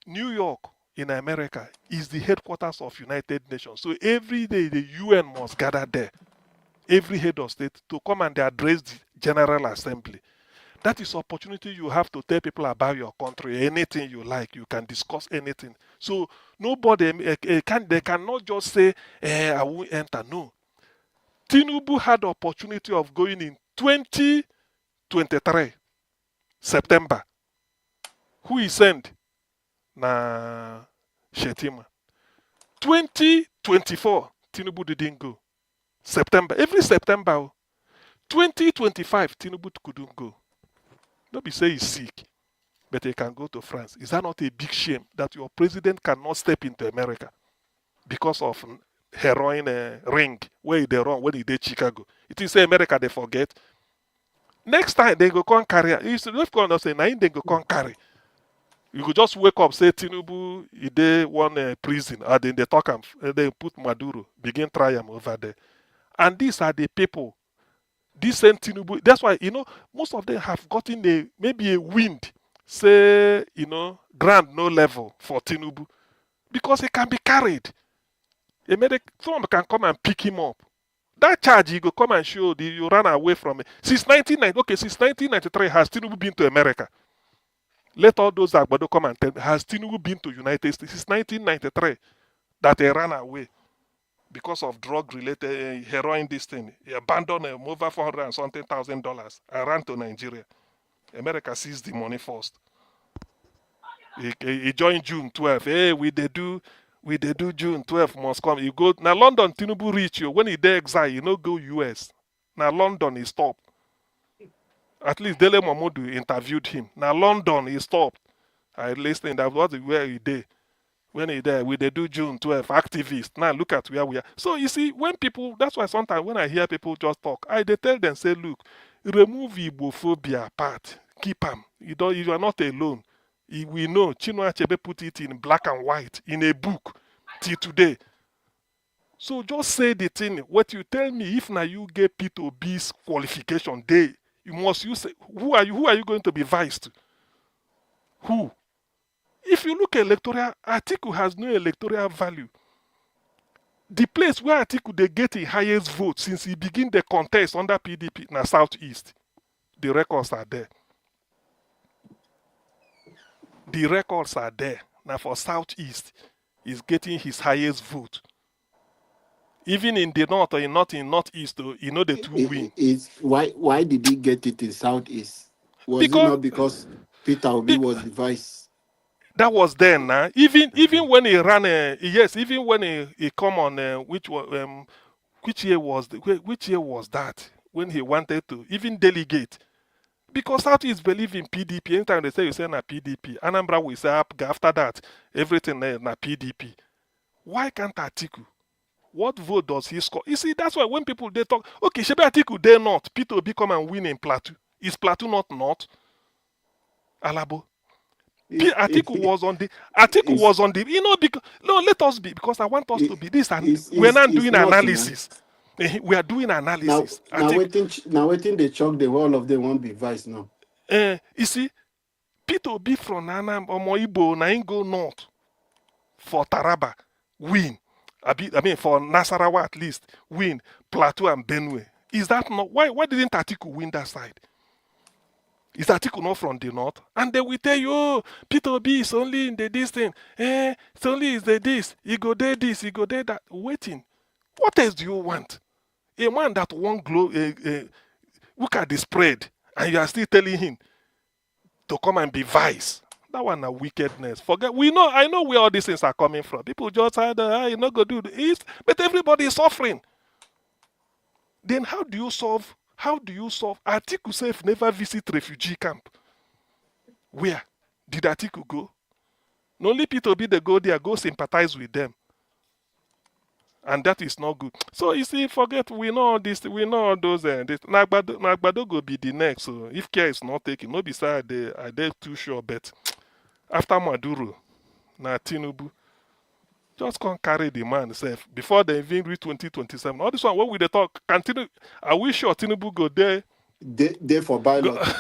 K: New York in America is the headquarters of United Nations. So every day the UN must gather there, every head of state, to come and address the General Assembly. That is opportunity you have to tell people about your country, anything you like. You can discuss anything. So nobody, they cannot just say, I won't enter. No. Tinubu had opportunity of going in 2023, September. Who he sent? Na Shetima. 2024, Tinubu didn't go. September, every September. 2025, Tinubu couldn't go. Nobody say he's sick, but he can go to France. Is that not a big shame that your president cannot step into America because of heroin ring where they run when he did Chicago? It is say America they forget. Next time they go come carry. You should not go and say now they go come carry. You could just wake up, say Tinubu, he did one prison, and then they talk and they put Maduro, begin try him over there. And these are the people. This same Tinubu, that's why, most of them have gotten maybe a wind, say, ground no level for Tinubu. Because he can be carried. Someone can come and pick him up. That charge, you go come and show, you run away from it. Since 1993, has Tinubu been to America? Let all those Agbado come and tell me, has Tinubu been to United States? Since 1993, that he ran away because of drug-related heroin, this thing. He abandoned over $400 and something thousand. I ran to Nigeria. America seized the money first. He joined June 12. Hey, we they do June 12 must come. You go now London, Tinubu reach you. When he there exile, go US. Now London he stopped. At least Dele Momodu interviewed him. Now London he stopped. I listened. That was where he did. When he there, we they do June 12 activists. Now look at where we are. So you see, when people, that's why sometimes when I hear people just talk, they tell them, say, look, remove Igbophobia part. Keep them. You are not alone. We know Chinua Achebe put it in black and white in a book till today. So just say the thing. What you tell me, if now you get P2B's qualification, you must use. Who are you going to be vice to? Who? If you look at electoral, Atiku has no electoral value. The place where Atiku they get the highest vote since he began the contest under PDP na Southeast. The records are there. The records are there. Now for Southeast, he's getting his highest vote. Even in the north or not in Northeast, the two win.
H: Why did he get it in Southeast? Was it not because Peter Obi was the vice?
K: That was then. Even when he ran, even when he come on, which year was that? When he wanted to even delegate, because Southeast believe in PDP. Anytime they say you say na PDP, Anambra will say after that everything na PDP. Why can't Atiku? What vote does he score? You see, that's why when people they talk, okay, Shebe Atiku they not, Peter Obi come and win in Plateau. Is Plateau not North? Alabo. Atiku was on the because let us be, because I want us to be this, and we're not doing analysis. We are doing analysis.
H: Now waiting they chalk the whole of them won't be vice now.
K: You see, Peter Obi from Nanam or Moibo na go north for Taraba win. I mean for Nasarawa at least win Plateau and Benue. Is that not why didn't Atiku win that side? Is Atiku not from the north? And they will tell you, oh, Peter Obi is only in the this thing. It's only is the this. He go there this, he go there that. Waiting. What else do you want? A man that won't glow, look at the spread, and you are still telling him to come and be vice. That one a wickedness. Forget. I know where all these things are coming from. People just said, you not go do this, but everybody is suffering. Then how do you solve How do you solve? Atiku Sef never visit refugee camp. Where did Atiku go? No, only Peter Obi they go there, go sympathize with them. And that is not good. So you see, forget, we know all this, we know all those. Nagbado go be the next. So if care is not taken, no beside they too sure, but after Maduro, na Tinubu, just can't carry the man self before they even reach 2027. All this one, what will they talk? Continue. Are we sure Tinubu go there?
H: Day for
K: Go,
H: ballot.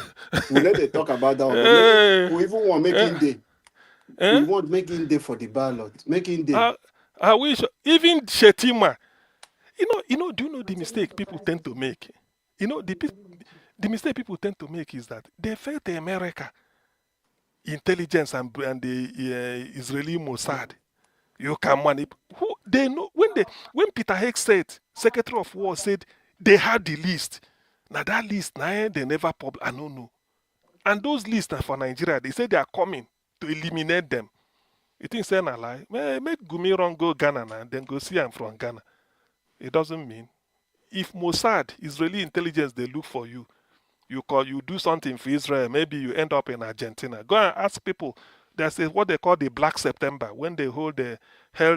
H: We let they talk about that one. But we even want making day. We want making day for the ballot. Making day.
K: I wish even Shetima. Do you know the mistake people tend to make? The mistake people tend to make is that they felt the America intelligence and the Israeli Mossad. You can manipulate. Who they know when Peter Hegg said, Secretary of War said they had the list. Now that list, they never publish. I don't know. And those lists are for Nigeria. They say they are coming to eliminate them. You think saying a lie? Make Gumi run go Ghana and then go see I'm from Ghana. It doesn't mean. If Mossad, Israeli intelligence, they look for you, you do something for Israel, maybe you end up in Argentina. Go and ask people. There's what they call the Black September, when they held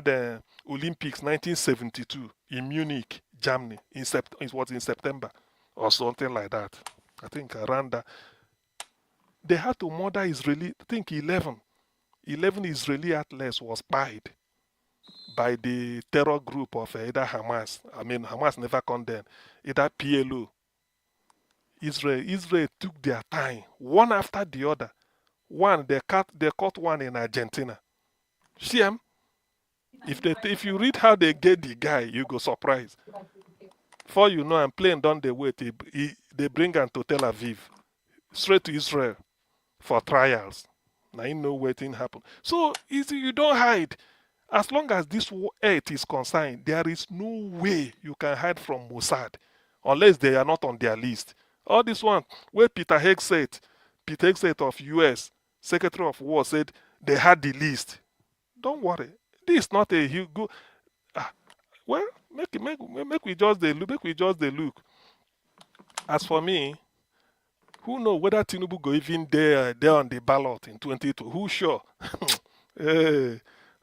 K: the Olympics 1972 in Munich, Germany. It was in September or something like that. I think around that. They had to murder Israeli, I think 11 Israeli athletes was spied by the terror group of either Hamas. I mean, Hamas never condemned. Either PLO. Israel took their time, one after the other. One, they caught one in Argentina. See him? If you read how they get the guy, you go surprised. Before you know, I'm playing down the way. They bring him to Tel Aviv, straight to Israel for trials. Now you know waiting happen. So you don't hide. As long as this earth is concerned, there is no way you can hide from Mossad, unless they are not on their list. All this one, where Peter Hegg of US, Secretary of War, said they had the list. Don't worry. This is not a huge go. Well, make we just the look. As for me, who know whether Tinubu go even there on the ballot in 2022? Who sure?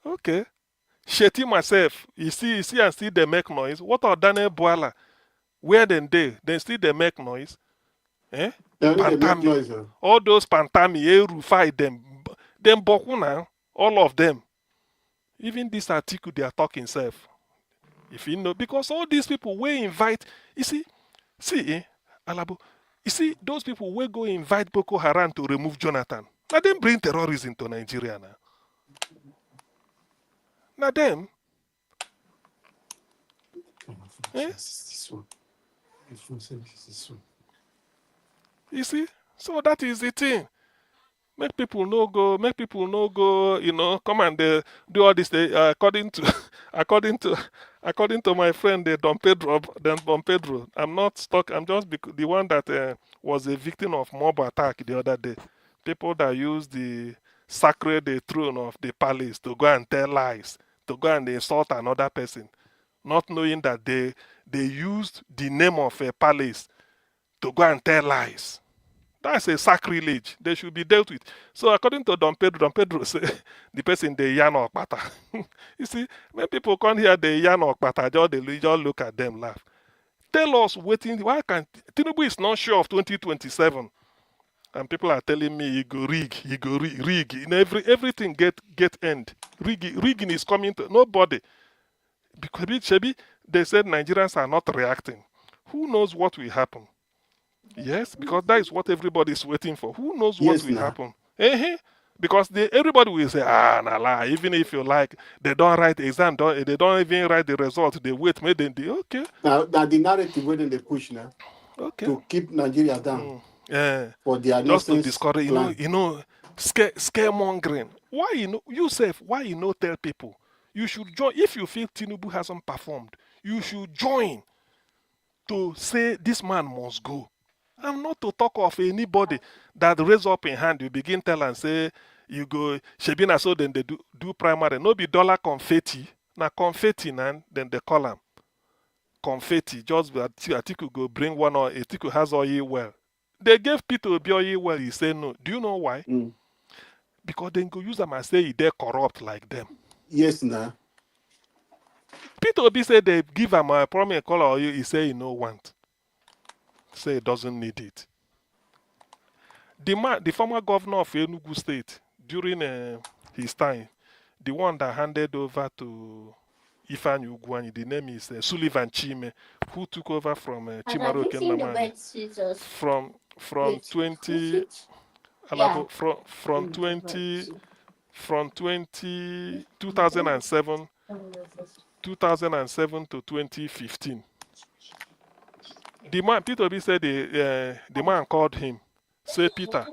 K: Okay. Sheti myself, you see and still they make noise. What are Daniel Boala? Where then they still they make noise?
H: They make noise.
K: All those Pantami, Rufai, them Bokuna, all of them. Even this article they are talking self. If you know, because all these people will invite, Alabo, you see, those people will go invite Boko Haram to remove Jonathan. Now them bring terrorism to Nigeria now. Now them. You see? So that is the thing. Make people no go, come and do all this. According to my friend Don Pedro, I'm not stuck. I'm just the one that was a victim of mob attack the other day. People that use the sacred throne of the palace to go and tell lies, to go and insult another person, not knowing that they used the name of a palace to go and tell lies. That's a sacrilege. They should be dealt with. So according to Don Pedro say the person they yarn or pata. You see, when people come here they yarn or pata, just look at them, laugh. Tell us waiting. Why can't Tinubu is not sure of 2027, and people are telling me he go rig. In everything get end. Rigging is coming to nobody. Because they said Nigerians are not reacting. Who knows what will happen? Yes, because that is what everybody is waiting for. Who knows what will happen? Because everybody will say, nah, even if you like, they don't write the exam, they don't even write the result. They wait, maybe they okay.
H: Now the narrative when they push now,
K: okay,
H: to keep Nigeria down. For their
K: just to discourage, scaremongering. Why why tell people you should join if you feel Tinubu hasn't performed, you should join to say this man must go. I'm not to talk of anybody that raise up in hand. You begin tell and say, you go, Shebina, so then they do primary. No be dollar confetti. Now confetti, then they call them. confetti, just that Atiku go bring one or Atiku has oil well. They gave Peter Obi oil well, he said no. Do you know why? Because they go use them and say they corrupt like them.
H: Yes, nah.
K: Peter Obi said they give him a promise color oil, he say he no want. Say he doesn't need it. The former governor of Enugu State, during his time, the one that handed over to Ifeanyi Ugwuanyi, the name is Sullivan Chime, who took over from Chimaro Okennamani from 20 Alabo, from 2007 to 2015. The man, Peter Obi said the man called him, say, Peter,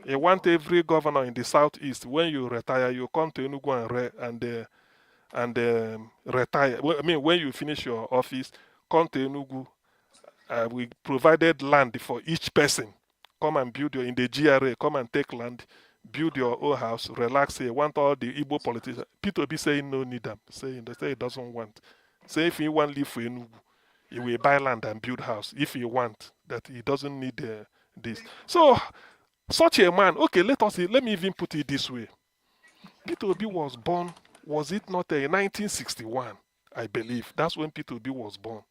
K: I want every governor in the southeast, when you retire, you come to Enugu and retire. Well, I mean, when you finish your office, come to Enugu. We provided land for each person. Come and build in the GRA, come and take land, build your own house, relax here. Want all the Igbo politicians. Peter Obi saying no need them. Saying they say he doesn't want. Say if he want live for Enugu, he will buy land and build house. If he want, that he doesn't need this. So such a man, okay, let me even put it this way. Peter Obi was born, was it not in 1961? I believe. That's when Peter Obi was born.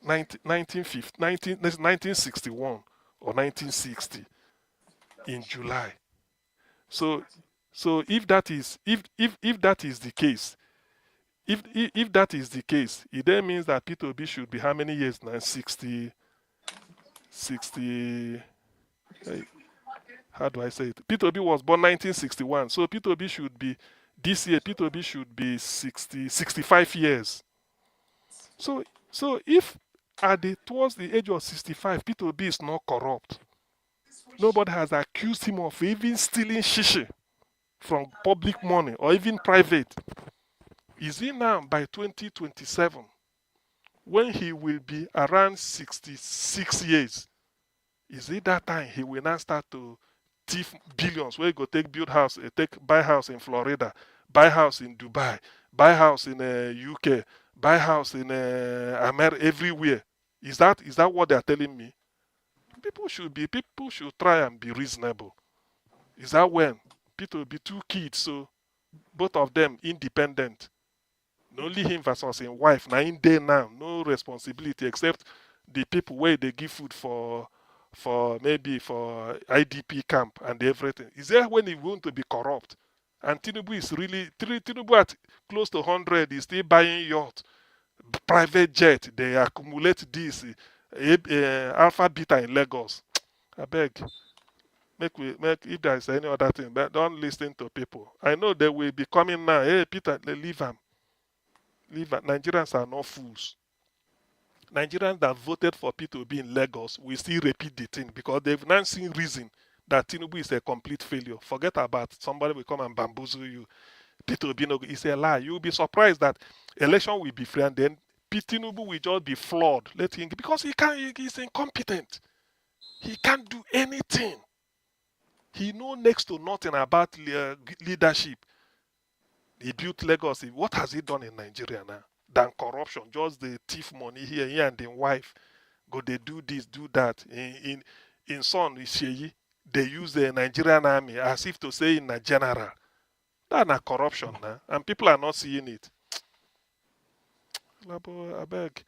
K: 1961 or 1960 in July. So if that is the case, if that is the case, it then means that Peter Obi should be how many years now? 60. How do I say it? Peter Obi was born 1961, so Peter Obi should be this year. Peter Obi should be 65 years. So if towards the age of 65, Peter Obi is not corrupt. Nobody has accused him of even stealing shishi from public money or even private. Is he now by 2027, when he will be around 66 years, is it that time he will now start to thief billions, where he go buy house in Florida, buy house in Dubai, buy house in UK, buy house in America, everywhere? Is that what they are telling me? People should try and be reasonable. Is that when Peter will be 2 kids, so both of them independent? Only him versus his wife. Now in there now, no responsibility except the people where they give food for maybe for IDP camp and everything. Is there when he want to be corrupt? And Tinubu is really Tinubu at close to 100 is still buying yacht, private jet. They accumulate this Alpha Beta in Lagos. I beg. Make if there is any other thing, but don't listen to people. I know they will be coming now. Hey Peter, leave him. Leave him. Nigerians are not fools. Nigerians that voted for Peter Obi in Lagos will still repeat the thing because they've now seen reason that Tinubu is a complete failure. Forget about somebody will come and bamboozle you. Peter Obi is a lie. You'll be surprised that election will be free and then Tinubu will just be flawed. Let him, because he's incompetent. He can't do anything. He knows next to nothing about leadership. He built Lagos. What has he done in Nigeria now? Than corruption, just the thief money here and the wife. Go they do this, do that. In Son Isheyi, they use the Nigerian army as if to say in a general. That's not corruption now, and people are not seeing it. I beg.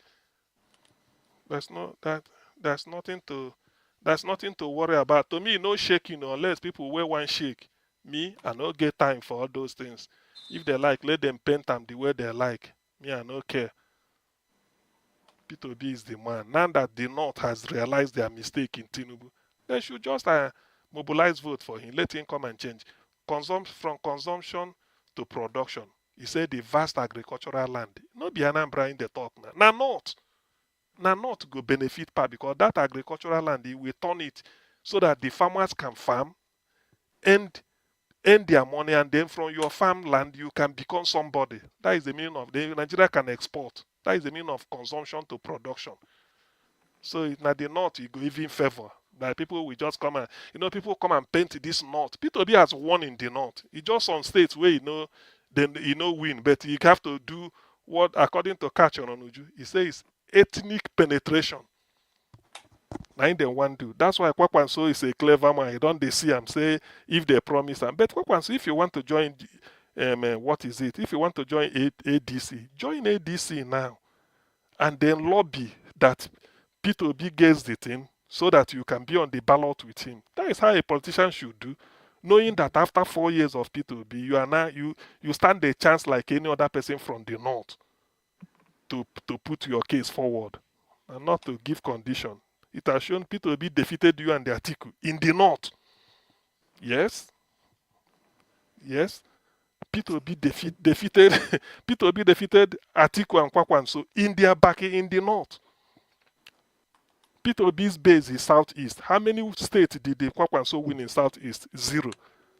K: There's nothing to worry about. To me, no shaking unless people wear one shake. Me, I don't get time for all those things. If they like, let them paint them the way they like. Me, I don't care. Peter Obi is the man. Now that the North has realized their mistake in Tinubu, they should just mobilize vote for him. Let him come and change. From consumption to production. He said the vast agricultural land. No be Anambra in the talk now. Now not go benefit part because that agricultural land, he will turn it so that the farmers can farm and earn their money, and then from your farmland you can become somebody. That is the meaning of Nigeria can export. That is the meaning of consumption to production. So in the North, you go even favor. That people will just come and people come and paint this North. Peter Obi has won in the North. He just on states where then win, but you have to do what according to Kachi Ononuju, he says ethnic penetration. Now they want to. That's why Kwankwaso is a clever man. You don't they see him say if they promise him. But Kwankwaso, if you want to join, what is it? If you want to join ADC, join ADC now, and then lobby that Peter Obi gets the thing so that you can be on the ballot with him. That is how a politician should do, knowing that after 4 years of Peter Obi, you are now you stand a chance like any other person from the north to put your case forward and not to give condition. It has shown Peter Obi defeated you and the Atiku in the north. Yes. Yes. Peter Obi defeated Peter Obi defeated Atiku and Kwankwaso in their back in the north. Peter Obi's base is southeast. How many states did the Kwankwaso win in southeast? 0.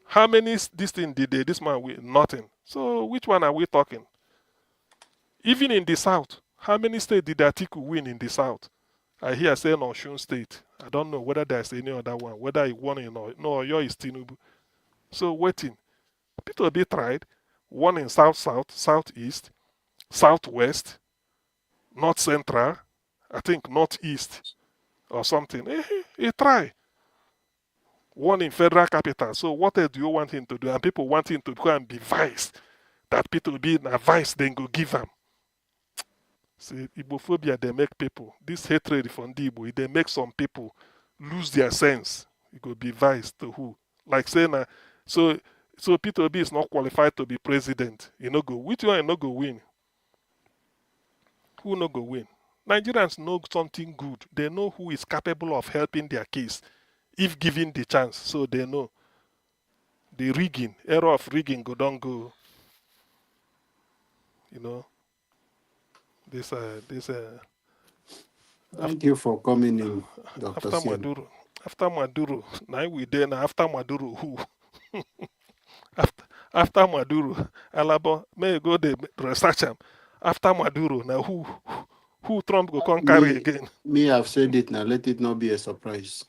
K: How many this thing did this man win? Nothing. So which one are we talking? Even in the south, how many states did Atiku win in the south? I hear say in Osun State. I don't know whether there's any other one. Whether he won in no, Oyo is Tinubu. So waiting. Peter Obi tried. One in south-south, southeast, southwest, north central, I think northeast or something. He tried. One in federal capital. So what else do you want him to do? And people want him to go and be vice. That Peter Obi in a vice, then go give him. See, Igbophobia, they make people, this hatred from the Igbo, they make some people lose their sense. It could be vice to who? Like saying, so Peter Obi is not qualified to be president. You know, go. Which one you no go win? Who no go win? Nigerians know something good. They know who is capable of helping their case if given the chance. So they know. The rigging, era of rigging go don't go. You know.
H: Thank you for coming in, Dr.
K: After
H: Sien.
K: Maduro, now we there now. After Maduro, who? after Maduro, Alaba may go the research him. After Maduro, now who Trump go come carry again?
H: Me, I've said it now. Let it not be a surprise.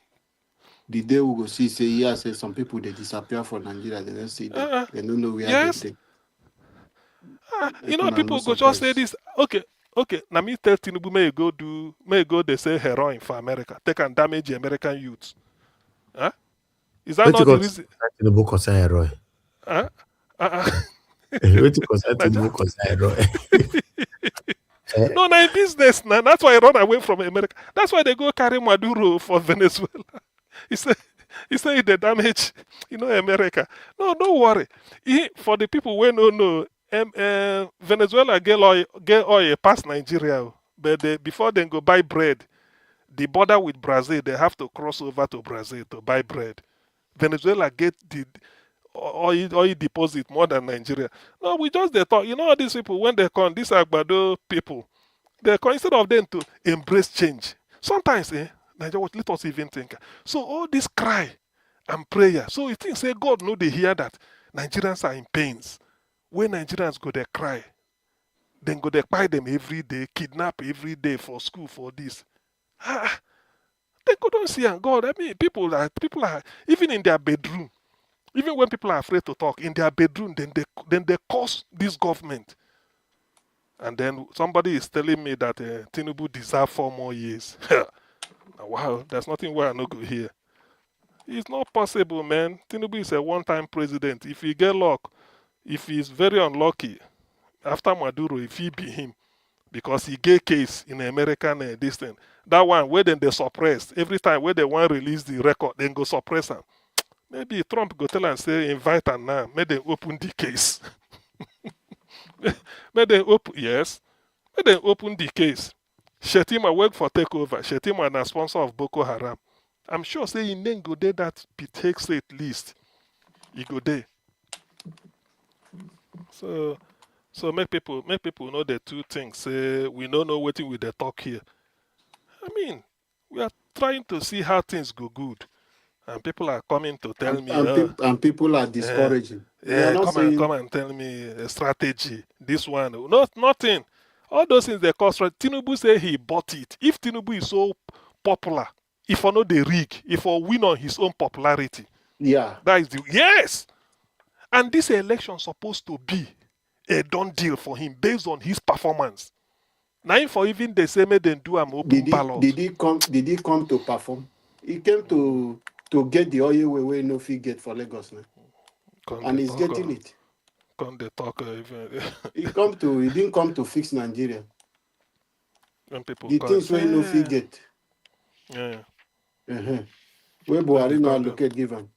H: The day we go see, say yeah, say some people they disappear from Nigeria, they don't see them. They don't know where
K: yes.
H: they.
K: You know, people go just say this. Okay. Now me tell Tinubu may go they say heroin for America. They can damage the American youths. Huh? Is that not the reason?
G: Tinubu concern heroin.
K: Huh?
G: What you concern Tinubu concern heroin?
K: No, na business now. That's why I run away from America. That's why they go carry Maduro for Venezuela. He said they damage, America. No, don't worry. For the people who don't know, Venezuela get oil past Nigeria, but before they go buy bread, the border with Brazil, they have to cross over to Brazil to buy bread. Venezuela get the oil deposit more than Nigeria. No, we just they talk. You know, these people when they come, these Agbado people, they come instead of them to embrace change. Sometimes, Nigeria, let us even think. So all this cry and prayer. So you think, say God know they hear that Nigerians are in pains. When Nigerians go they cry, then go they buy them every day, kidnap every day for school for this. They go don't see and God. I mean, people are even in their bedroom. Even when people are afraid to talk in their bedroom, then they curse this government. And then somebody is telling me that Tinubu deserves 4 more years. Wow, there's nothing where I no go here. It's not possible, man. Tinubu is a one-time president. If he get luck, if he's very unlucky, after Maduro, if he be him, because he get case in American this thing, that one where then they suppress every time where they want to release the record, then go suppress them. Maybe Trump go tell and say invite them now, may they open the case. May they open the case. Shetima work for takeover. Shetima na sponsor of Boko Haram. I'm sure say he then go there that take state list. He go there. So make people know the two things. Say we don't know what we they talk here. I mean, we are trying to see how things go good. And people are coming to tell me.
H: And people are discouraging.
K: Come and tell me a strategy. This one. Nothing. All those things they cost. Tinubu say he bought it. If Tinubu is so popular, if I know the rig, if I win on his own popularity.
H: Yeah.
K: That is yes. And this election supposed to be a done deal for him based on his performance. Now, for even the same they do am open
H: Did
K: ballot.
H: Did he come to perform? He came to get the oil where no fee get for Lagos now. And he's getting it.
K: Come they talk even
H: He didn't come to fix Nigeria.
K: when people
H: The
K: call
H: things
K: say,
H: where no fee get.
K: yeah.
H: Where Buhari no allocate give him.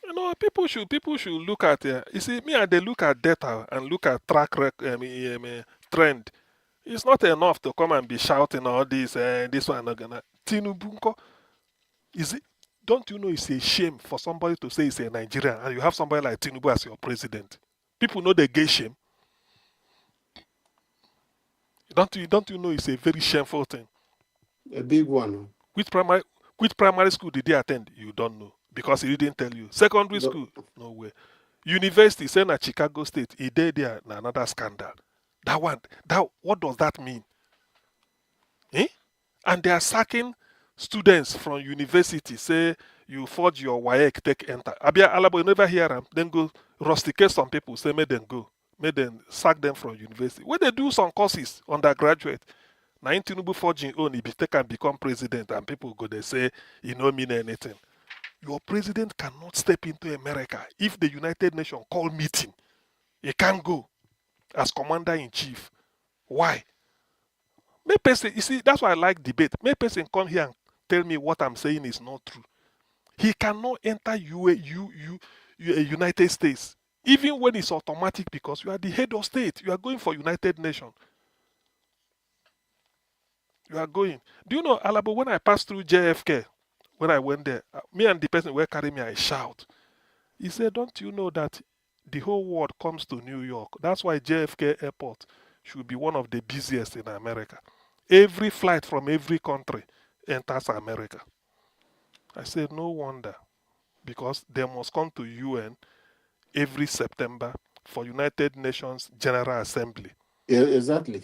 K: You know, people should look at you see me and they look at data and look at track trend. It's not enough to come and be shouting all this this one not gonna Tinubu nko, is it, don't you know it's a shame for somebody to say he's a Nigerian and you have somebody like Tinubu as your president? People know they get shame. Don't you know it's a very shameful thing?
H: A big one.
K: Which primary school did he attend? You don't know because he didn't tell you. Secondary
H: No.
K: school, no way. University, say na Chicago State, he did there na another scandal. What does that mean? And they are sacking students from university. Say you forge your WAEC, take enter. Abia Alabo, you never hear them. Then go rusticate some people. Say make them go, make them sack them from university. When they do some courses, undergraduate. Now in Tinubu forging own, he can become president, and people go they say he no mean anything. Your president cannot step into America if the United Nations call meeting. He can't go as commander-in-chief. Why? May person, you see, that's why I like debate. May person come here and tell me what I'm saying is not true. He cannot enter United States, even when it's automatic because you are the head of state. You are going for United Nations. You are going. Do you know, Alabo, when I passed through JFK, when I went there, me and the person who carrying me, I shout. He said, don't you know that the whole world comes to New York? That's why JFK Airport should be one of the busiest in America. Every flight from every country enters America. I said, no wonder, because they must come to UN every September for United Nations General Assembly.
H: Yeah, exactly.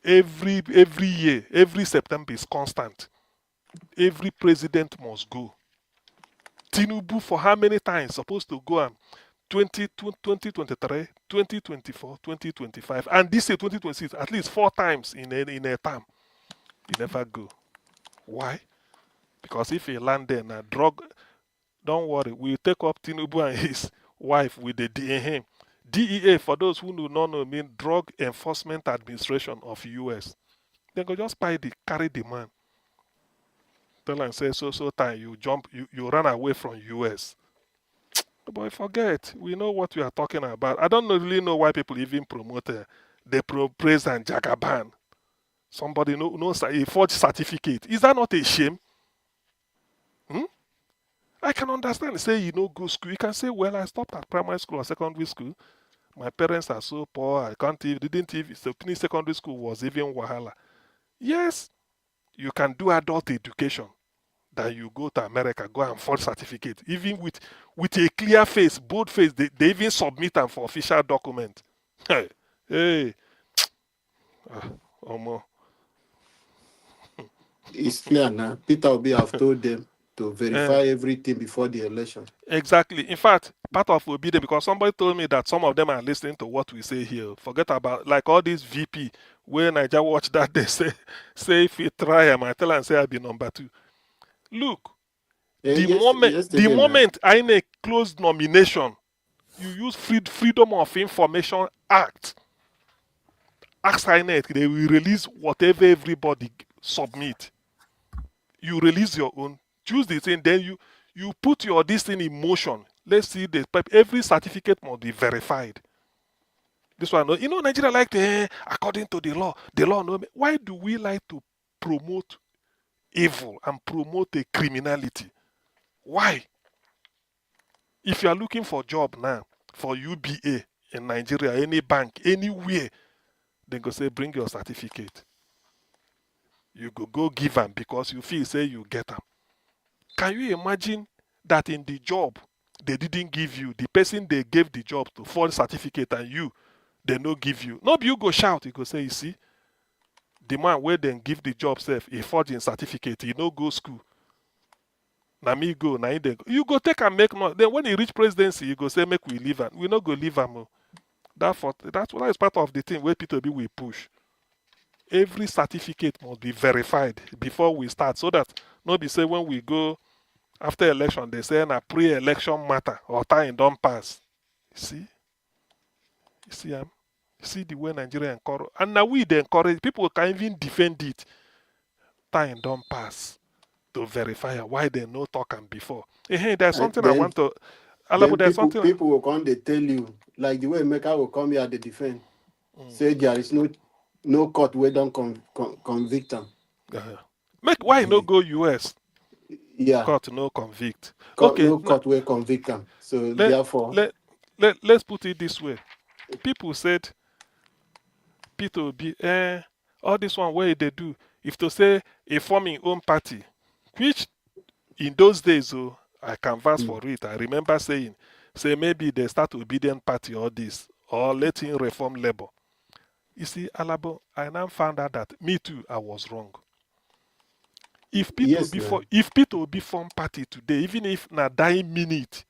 K: Every year, every September is constant. Every president must go. Tinubu, for how many times supposed to go and 2023, 2024, 2025, and this year 2026, at least 4 times in a term. He never go. Why? Because if he land there and drug, don't worry, we'll take up Tinubu and his wife with the DEA. DEA, for those who do not know, mean Drug Enforcement Administration of US. They go just carry the man. Tell and say, so time you run away from US. But forget, we know what we are talking about. I don't really know why people even promote the President Jagaban. Somebody knows a forged certificate. Is that not a shame? I can understand. Say you know go school. You can say, well, I stopped at primary school or secondary school. My parents are so poor. I didn't even. So finish secondary school was even wahala. Yes, you can do adult education. That you go to America, go and forge certificate. Even with a clear face, bold face, they even submit them for official document. Hey.
H: It's clear now. Peter Obi have told them to verify everything before the election.
K: Exactly. In fact, part of Obi, because somebody told me that some of them are listening to what we say here. Forget about like all these VP where Niger watch that they say if you try them, I tell and say I'll be number 2. Look, the moment INEC closed nomination, you use Freedom of Information Act. Ask INEC, they will release whatever everybody submit. You release your own, choose the thing, then you put this thing in motion. Let's see every certificate must be verified. This one, Nigeria like to, according to the law. No. Why do we like to promote evil and promote a criminality? Why? If you are looking for a job now, for UBA in Nigeria, any bank, anywhere, they go say, bring your certificate. You go give them because you feel say you get them. Can you imagine that in the job, they didn't give you, the person they gave the job to forge certificate and they no give you. No, you go shout, you go say, you see, the man where then give the job self, he forging certificate, he no go school. Na me go, na you go take and make money. Then when he reach presidency, you go say, make we leave him. We no go leave him. That's what is part of the thing where Peter B will push. Every certificate must be verified before we start, so that nobody say when we go after election they say na pre-election matter or time don't pass. You see the way Nigeria encourage, and now we they encourage people can even defend it. Time don't pass to verify why they no talk and before. Hey, there's something I
H: Then
K: want to. Alabo, there's something.
H: people will come, they tell you, like the way Mecca will come here, they defend. Say there is no court where don't convict them.
K: Make why no go US?
H: Yeah.
K: Court no convict.
H: No court where convict them. So therefore,
K: let's put it this way. People said Peter Obi, all this one where they do, if to say a forming own party, which in those days, I canvass for it. I remember saying, say maybe they start obedient party or this, or let him reform labor. You see, Alabo, I now found out that me too, I was wrong. If Peter Obi form party today, even if na dying minute,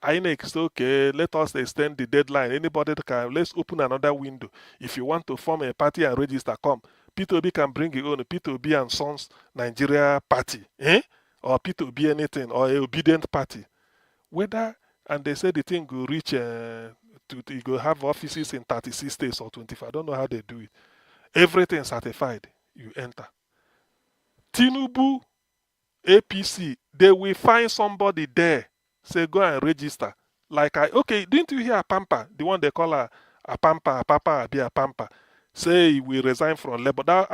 K: I say okay, let us extend the deadline. Anybody can, let's open another window. If you want to form a party and register, come. Peter Obi can bring his own Peter Obi and Sons Nigeria party, or Peter Obi anything, or a obedient party. Whether, and they say the thing will reach, you go have offices in 36 states or 25. I don't know how they do it. Everything certified, you enter. Tinubu, APC, they will find somebody there. Say, go and register. Okay, didn't you hear Apampa? The one they call Apampa, Abi Apampa. Say he will resign from Labour. That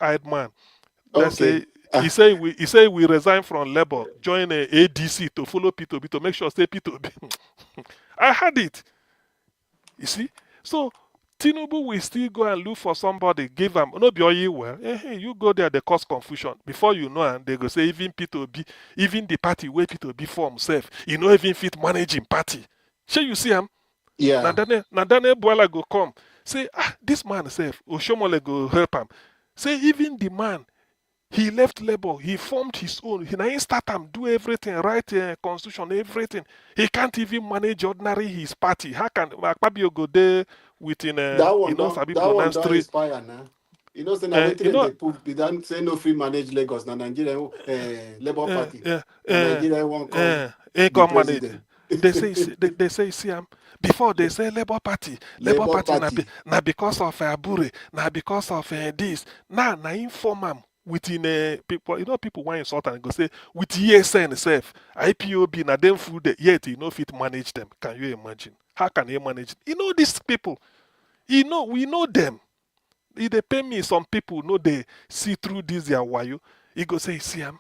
K: eyed man.
H: okay.
K: He say we resign from Labour, join a ADC to follow Peter Obi, to make sure stay Peter Obi. I had it. You see? So Tinubu will still go and look for somebody, give them, no be all you well. You go there, they cause confusion. Before you know, and they go say, even Peter Obi, even the party where Peter Obi for himself, even fit managing party. Shall you see him?
H: Yeah.
K: Now Daniel Bola go come. Say, this man self, Oshomole go help him. Say, even the man, he left Labour, he formed his own. He now start him, do everything, write constitution, everything. He can't even manage ordinary his party. How can Akpabio go there within
H: that one don't expire now. You know, say they put, they don't say no free manage Lagos, na Nigeria Labour Party. Nigeria won't come
K: manage. They say, see, before they say Labour Party now because of Abure, now because of this. Now inform them within people, people want insult and go say, with ESN itself, IPOB, now them food, yet fit manage them. Can you imagine? How can you manage? These people, we know them. If they pay me, some people know they see through this their wayo. He go say, you see him?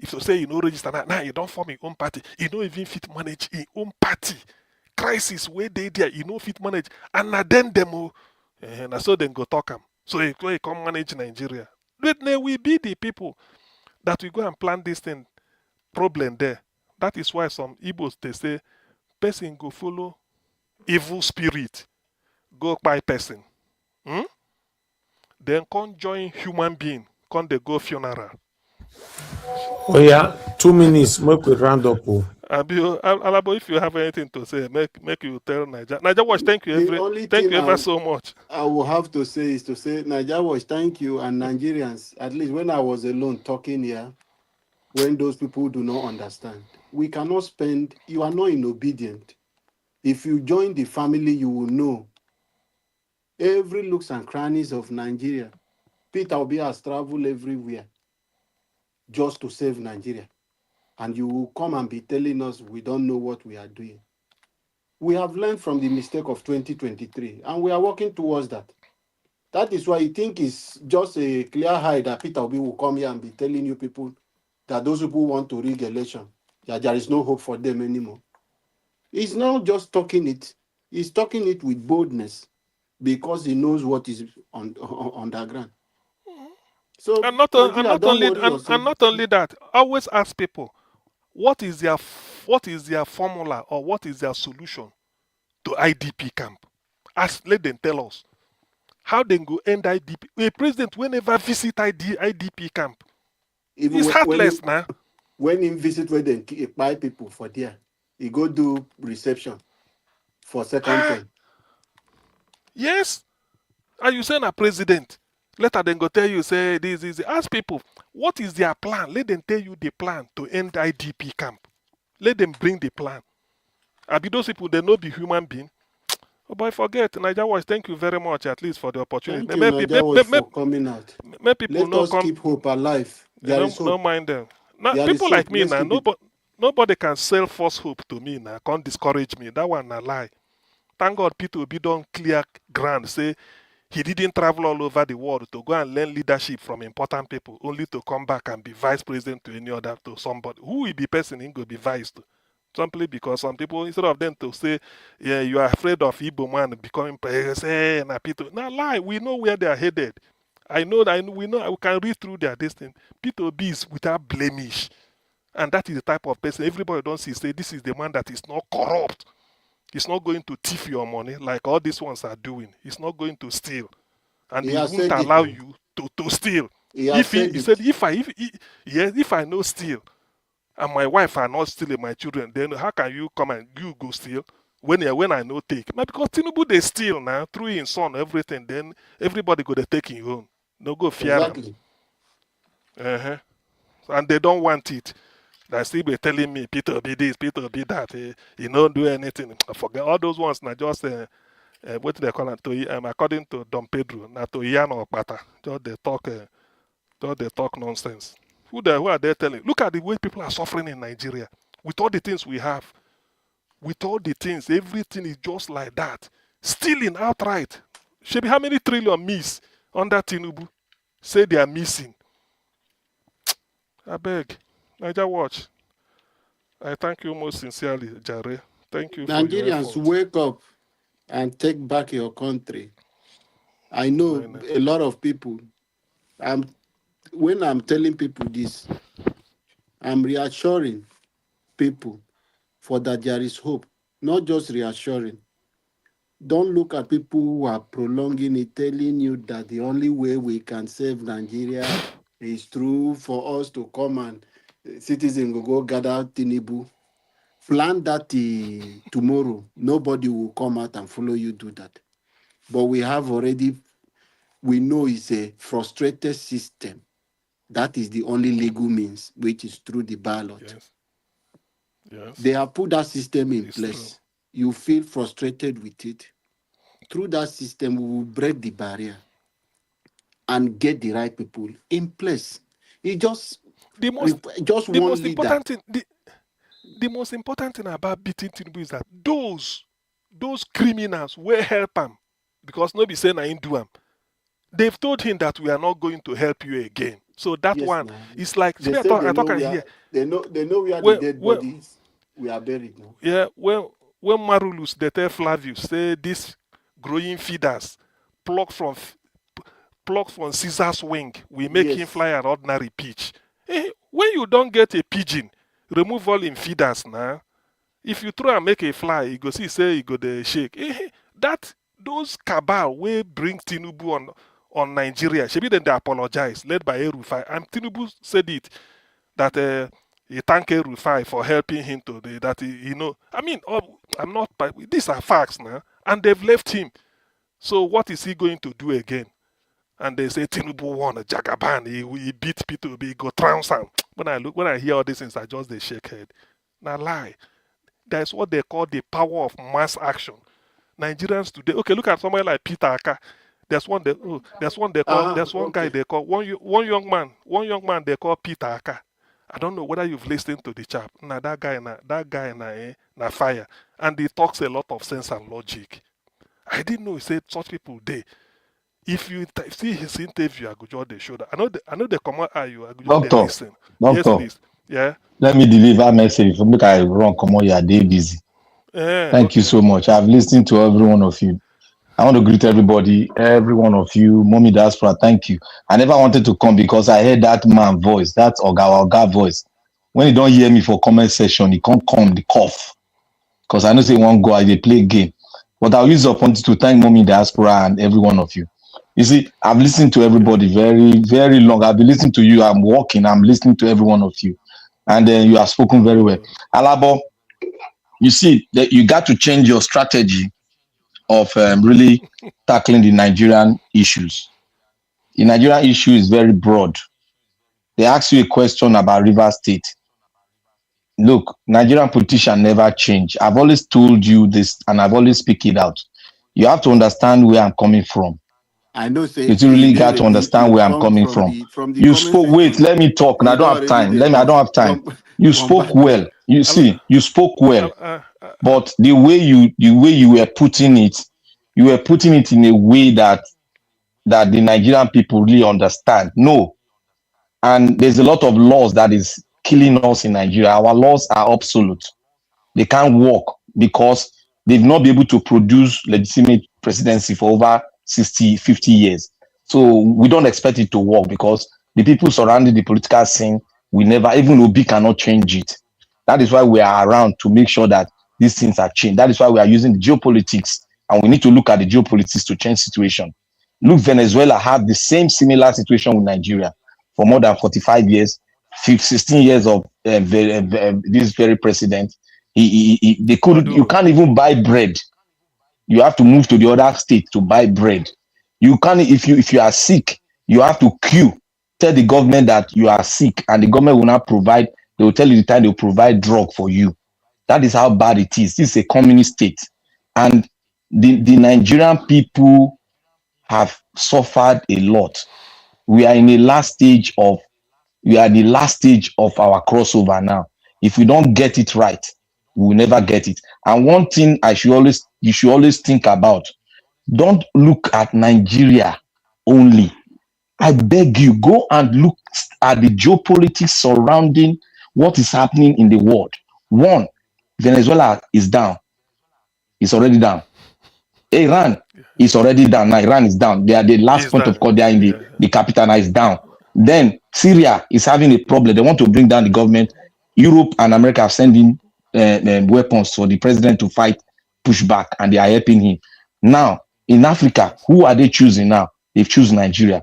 K: If you say you know register now, you don't form your own party. You don't even fit manage your own party. Crisis where they there, you know fit manage. And now then demo, and so then go talk them. So you come manage Nigeria. But they will be the people that will go and plan this thing problem there. That is why some Igbos they say, person go follow evil spirit, go by person. Then come join human being, come they go funeral.
G: Oh yeah, 2 minutes, make we round up.
K: Alabo, if you have anything to say, make you tell Niger. Niger Watch, thank you ever so much.
H: I will have to say is to say, Niger Watch, thank you, and Nigerians, at least when I was alone talking here, when those people do not understand, we cannot spend, you are not inobedient. If you join the family, you will know every looks and crannies of Nigeria. Peter Obi has traveled everywhere just to save Nigeria. And you will come and be telling us we don't know what we are doing. We have learned from the mistake of 2023, and we are working towards that. That is why I think it's just a clear high that Peter Obi will come here and be telling you people that those people who want to rig election, that there is no hope for them anymore. He's not just talking it, he's talking it with boldness because he knows what is on the ground. So
K: and not only that, always ask people, what is their formula or what is their solution to IDP camp? Let them tell us how they go end IDP. A president will never visit IDP camp. It's heartless now.
H: When he visit where they buy people for there, he go do reception for second term.
K: Yes. And you say na president. Later then go tell you, say this. Ask people, what is their plan? Let them tell you the plan to end IDP camp. Let them bring the plan. Abi those people, they no be human being. Oh boy, forget. Naija Watch, thank you very much at least for the opportunity.
H: Thank you, Naija Watch, for coming out.
K: People
H: Let us keep hope alive. There is hope.
K: No mind them. Now,
H: There
K: people
H: is
K: like
H: hope.
K: me
H: Let's
K: now,
H: keep it.
K: nobody can sell false hope to me now. Can't discourage me. That one a lie. Thank God Peter Obi don't clear ground. Say he didn't travel all over the world to go and learn leadership from important people, only to come back and be vice president to any other, to somebody. Who will be person in go be vice to? Simply because some people, instead of them to say, yeah, you are afraid of Igbo man becoming president, say, nah, Peter. Nah, lie. We know where they are headed. We know, we can read through their destiny. Peter Obi is without blemish. And that is the type of person everybody don't see. Say, this is the man that is not corrupt. He's not going to thief your money like all these ones are doing. He's not going to steal. And he won't allow you to steal. He said, if I know steal, and my wife are not stealing my children, then how can you come and you go steal when I know take? But because Tinubu they steal now through his son everything, then everybody go to take his own. No go fear
H: Exactly.
K: them. And they don't want it. They still be telling me Peter be this, Peter be that. He don't do anything. I forget all those ones. Now just what do they call it? According to Don Pedro, now to Yan or Pata, just they talk nonsense. Who are they telling? Look at the way people are suffering in Nigeria. With all the things we have. With all the things, everything is just like that. Stealing outright. Shebi, how many trillion miss under Tinubu? Say they are missing. I beg. Naija Watch. I thank you most sincerely, Jare. Thank you for your
H: Nigerians,
K: effort.
H: wake up and take back your country. I know a lot of people. When I'm telling people this, I'm reassuring people for that there is hope, not just reassuring. Don't look at people who are prolonging it, telling you that the only way we can save Nigeria is through for us to come and citizens will go gather Tinubu. Plan that tomorrow. Nobody will come out and follow you do that. But we know it's a frustrated system. That is the only legal means, which is through the ballot.
K: Yes.
H: They have put that system in
K: It's
H: place.
K: true.
H: You feel frustrated with it. Through that system, we will break the barrier and get the right people in place. It just one leader.
K: The most important thing about beating Tinubu is that those criminals will help him, because nobody saying I ain't do him. They've told him that we are not going to help you again. So that one is like
H: They
K: I
H: know where the dead bodies we are buried now.
K: Yeah, when Marulus they tell Flavius say these growing feeders plucked from Caesar's wing, we make him fly an ordinary pitch. When you don't get a pigeon, remove all in feeders now. If you try and make a fly, you go see say you go the shake. Those cabal will bring Tinubu on Nigeria. Shebi then they apologize, led by El-Rufai. And Tinubu said it that he thanked El-Rufai for helping him today. That I'm not. These are facts now, and they've left him. So what is he going to do again? And they say Tinubu won a Jagaban. He beat Peter Obi. He go trounce him. When I hear all these things, I just they shake head. Now lie. That's what they call the power of mass action. Nigerians today. Okay, look at somebody like Peter Aka. There's one guy they call one young man they call Peter Aka. I don't know whether you've listened to the chap. Now that guy na fire, and he talks a lot of sense and logic. I didn't know he said such people there. If you see his interview, I go just the shoulder. I know they come out at you. I go just listen. Yes, please. Yeah.
G: Let me deliver a message. Make I run. Come on, you are day busy. Thank you so much. I've listened to every one of you. I want to greet everybody, every one of you. Mommy Diaspora, thank you. I never wanted to come because I heard that man voice, that Oga voice. When he don't hear me for comment session, he can't come, the cough. Because I know say one go, they play game. But I'll use the opportunity to thank Mommy Diaspora and every one of you. You see, I've listened to everybody very, very long. I've been listening to you. I'm walking. I'm listening to every one of you. And then you have spoken very well. Alabo,
L: you see that you got to change your strategy of really tackling the Nigerian issues. The Nigerian issue is very broad. They ask you a question about River State. Look, Nigerian politicians never change. I've always told you this and I've always speak it out. You have to understand where I'm coming from.
H: I know say
L: You really got to understand
H: you
L: where I'm
H: come
L: coming
H: from
L: from.
H: the
L: You
H: comment
L: spoke, wait,
H: section.
L: let me talk. And I
H: You
L: don't
H: don't
L: have
H: already
L: time.
H: they
L: I don't
H: talk.
L: have time.
H: Come
L: You
H: come
L: spoke
H: back.
L: well. You see, you spoke well.
K: Uh,
L: But the way you were putting it, you were putting it in a way that the Nigerian people really understand. No. And there's a lot of laws that is killing us in Nigeria. Our laws are obsolete. They can't work because they've not been able to produce legitimate presidency for over 60, 50 years. So we don't expect it to work because the people surrounding the political scene will never, even Obi cannot change it. That is why we are around to make sure that these things are changed. That is why we are using the geopolitics, and we need to look at the geopolitics to change situation. Look, Venezuela had the same similar situation with Nigeria for more than 45 years, 16 years of this very president. They couldn't. You
K: Maduro.
L: can't even buy bread. You have to move to the other state to buy bread. You can't, if you are sick, you have to queue. Tell the government that you are sick, and the government will not provide. They will tell you the time they will provide drug for you. That is how bad it is. This is a communist state, and the Nigerian people have suffered a lot. We are in the last stage of our crossover now. If we don't get it right, we will never get it. And one thing you should always think about: don't look at Nigeria only. I beg you, go and look at the geopolitics surrounding what is happening in the world. One, Venezuela is down. It's already down. Iran is already down. Now Iran is down. They are the last
K: Is
L: point of
K: that?
L: call. They are in
K: Yeah.
L: the capital now is down. Then Syria is having a problem. They want to bring down the government. Europe and America are sending weapons for the president to fight, push back, and they are helping him. Now, in Africa, who are they choosing now? They've chosen Nigeria.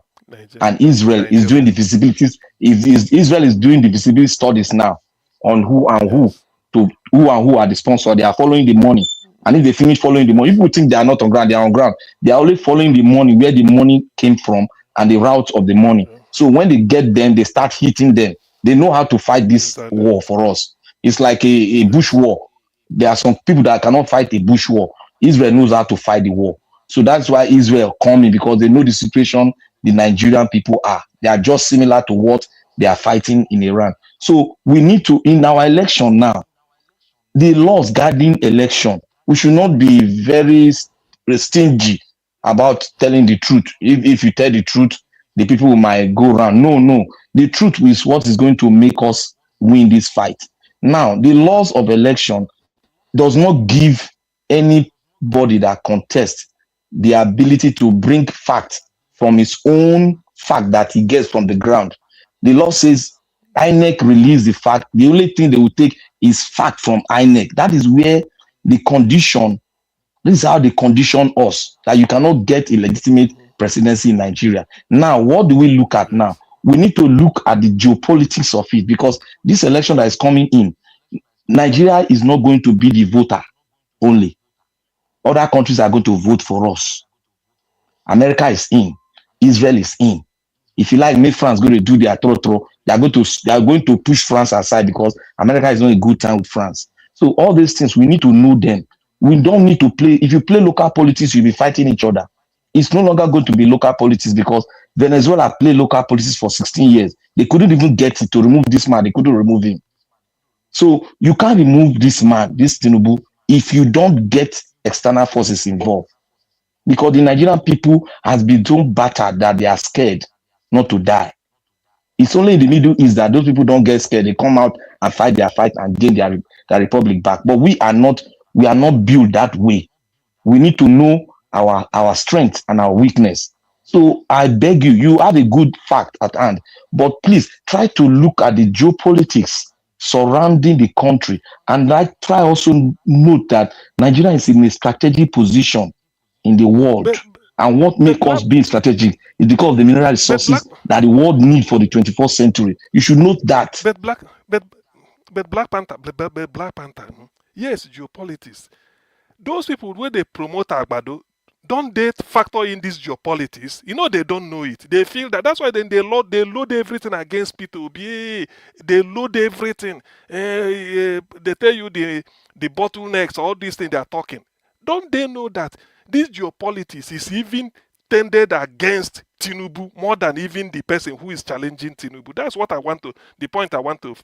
L: And Israel is doing the visibility. Israel is doing the visibility studies now on who and
K: Yes.
L: who are the sponsor. They are following the money. And if they finish following the money, people think they are not on ground, they are on ground. They are only following the money, where the money came from and the route of the money. So when they get them, they start hitting them. They know how to fight this
K: Exactly.
L: war for us. It's like a bush war. There are some people that cannot fight a bush war. Israel knows how to fight the war. So that's why Israel coming, because they know the situation the Nigerian people are. They are just similar to what they are fighting in Iran. So we need to, in our election now, the laws guarding election, we should not be very stingy about telling the truth. If you tell the truth, the people might go around. No. The truth is what is going to make us win this fight. Now, the laws of election does not give anybody that contests the ability to bring fact from his own fact that he gets from the ground. The law says INEC release the fact. The only thing they will take is fact from INEC. That is where the condition, this is how they condition us, that you cannot get a legitimate presidency in Nigeria. Now, what do we look at now? We need to look at the geopolitics of it, because this election that is coming in, Nigeria is not going to be the voter only. Other countries are going to vote for us. America is in. Israel is in. If you like, make France go to do their throw. They are going to push France aside because America is not a good time with France. So all these things, we need to know them. We don't need to play. If you play local politics, you'll be fighting each other. It's no longer going to be local politics, because Venezuela played local politics for 16 years. They couldn't even get it to remove this man. They couldn't remove him. So you can't remove this man, this Tinubu, if you don't get external forces involved. Because the Nigerian people has been so battered that they are scared not to die. It's only in the Middle East that those people don't get scared. They come out and fight their fight and gain their republic back. But we are not built that way. We need to know our strength and our weakness. So I beg you, you have a good fact at hand, but please try to look at the geopolitics surrounding the country, and try also note that Nigeria is in a strategic position in the world. And what makes us be strategic is because of the mineral resources that the world needs for the 21st century. You should note that.
K: But Black Panther, Yes, geopolitics. Those people where they promote Agbado, don't they factor in this geopolitics? You know they don't know it. They feel that that's why then they load everything against Peter Obi. They load everything. They tell you the bottlenecks, all these things they are talking. Don't they know that this geopolitics is even tended against Tinubu more than even the person who is challenging Tinubu? That's what the point I want to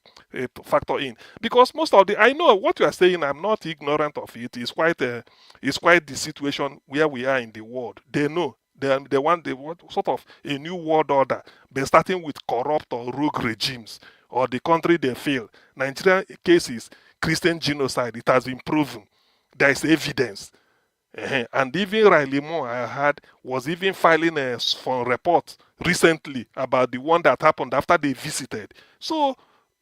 K: factor in. Because most of I know what you are saying, I'm not ignorant of it. It's quite the situation where we are in the world. They know. They want sort of a new world order, but starting with corrupt or rogue regimes, or the country they fail. Nigerian cases, Christian genocide, it has been proven. There is evidence. And even Riley Moore, I heard, was even filing for a report recently about the one that happened after they visited. So,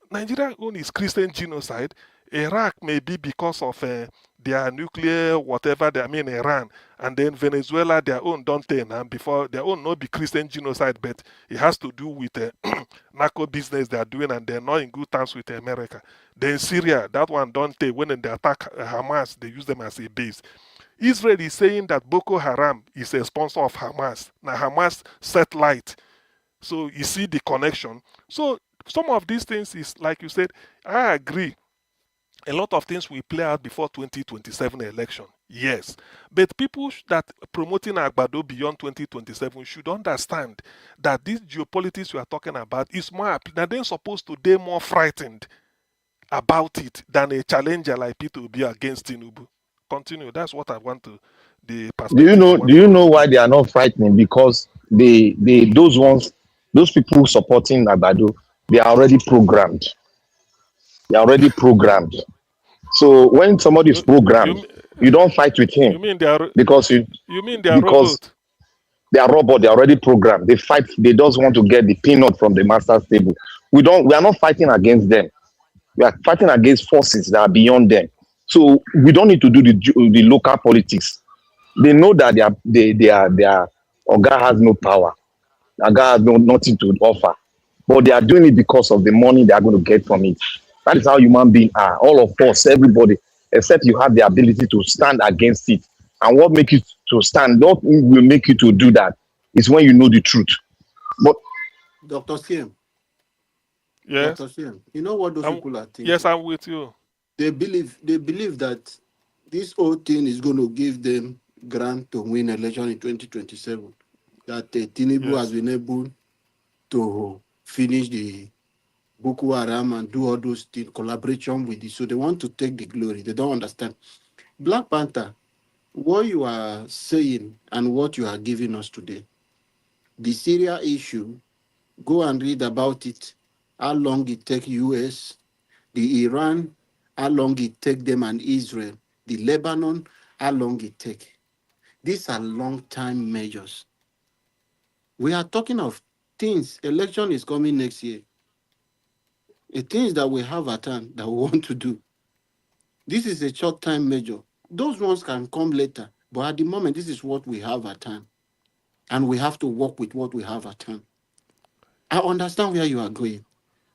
K: Nigeria own is Christian genocide. Iraq may be because of their nuclear whatever, Iran. And then Venezuela, their own don't turn. And before, their own not be Christian genocide, but it has to do with narco business they are doing, and they're not in good terms with America. Then Syria, that one don't take. When they attack Hamas, they use them as a base. Israel is saying that Boko Haram is a sponsor of Hamas. Now Hamas set light. So you see the connection. So some of these things is, like you said, I agree. A lot of things will play out before 2027 election. Yes. But people that promoting Agbado beyond 2027 should understand that this geopolitics we are talking about is more, that they're supposed to be more frightened about it than a challenger like Peter Obi against Tinubu. Continue. That's what I want to. The perspective.
L: Do you know why they are not frightening? Because those people supporting Agbado, they are already programmed. They are already programmed. So when somebody is programmed, you don't fight with him.
K: You mean they are
L: because
K: you mean they are robot?
L: They are robot. They are already programmed. They fight. They just want to get the peanut from the master's table. We are not fighting against them. We are fighting against forces that are beyond them. So we don't need to do the local politics. They know that their Oga has no power. Oga has nothing to offer. But they are doing it because of the money they are going to get from it. That is how human beings are. All of us, everybody, except you have the ability to stand against it. And what makes you to stand, what will make you to do that is when you know the truth. But
H: Dr. CM.
K: Yes.
H: Dr. CM, you know what those people are thinking?
K: Yes, I'm with you.
H: They believe that this whole thing is going to give them grant to win election in 2027. That Tinubu has been able to finish the Boko Haram and do all those things, collaboration with it. So they want to take the glory. They don't understand. Black Panther, what you are saying and what you are giving us today, the Syria issue, go and read about it, how long it take US, the Iran, how long it take them and Israel, the Lebanon, how long it take. These are long-time measures. We are talking of things, election is coming next year. The things that we have at hand that we want to do. This is a short-time measure. Those ones can come later, but at the moment, this is what we have at hand. And we have to work with what we have at hand. I understand where you are going.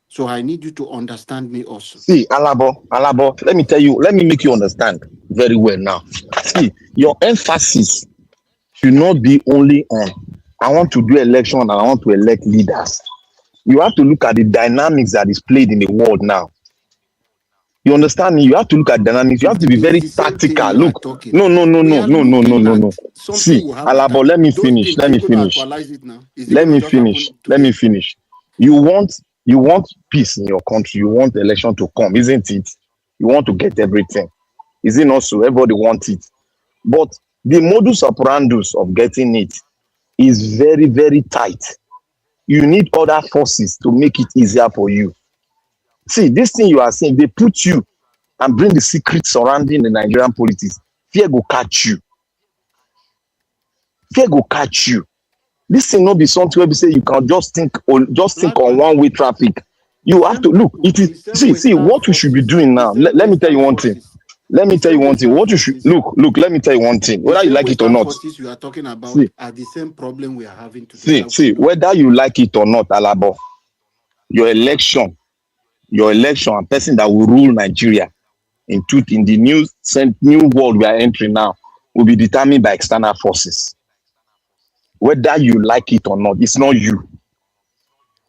H: So I need you to understand me also.
L: See, Alabo, let me make you understand very well now. See, your emphasis should not be only on, I want to do election and I want to elect leaders. You have to look at the dynamics that is played in the world now. You understand me? You have to look at dynamics. You have to be very tactical. Look, no. See, Alabo, let me finish. You want peace in your country. You want the election to come, isn't it? You want to get everything. Is it not so? Everybody wants it. But the modus operandi of getting it is very, very tight. You need other forces to make it easier for you. See, this thing you are saying, they put you and bring the secrets surrounding the Nigerian politics. Fear go catch you. This thing not be something where we say you can just think on one-way traffic. You have to look. It is see what we should be doing now. Let me tell you one thing. What you should look. Let me tell you one thing. Whether you like it or not.
H: You are talking about are the same problem we are having today.
L: See, whether you like it or not, Alabo, your election, a person that will rule Nigeria in the new world we are entering now will be determined by external forces, whether you like it or not. It's not you.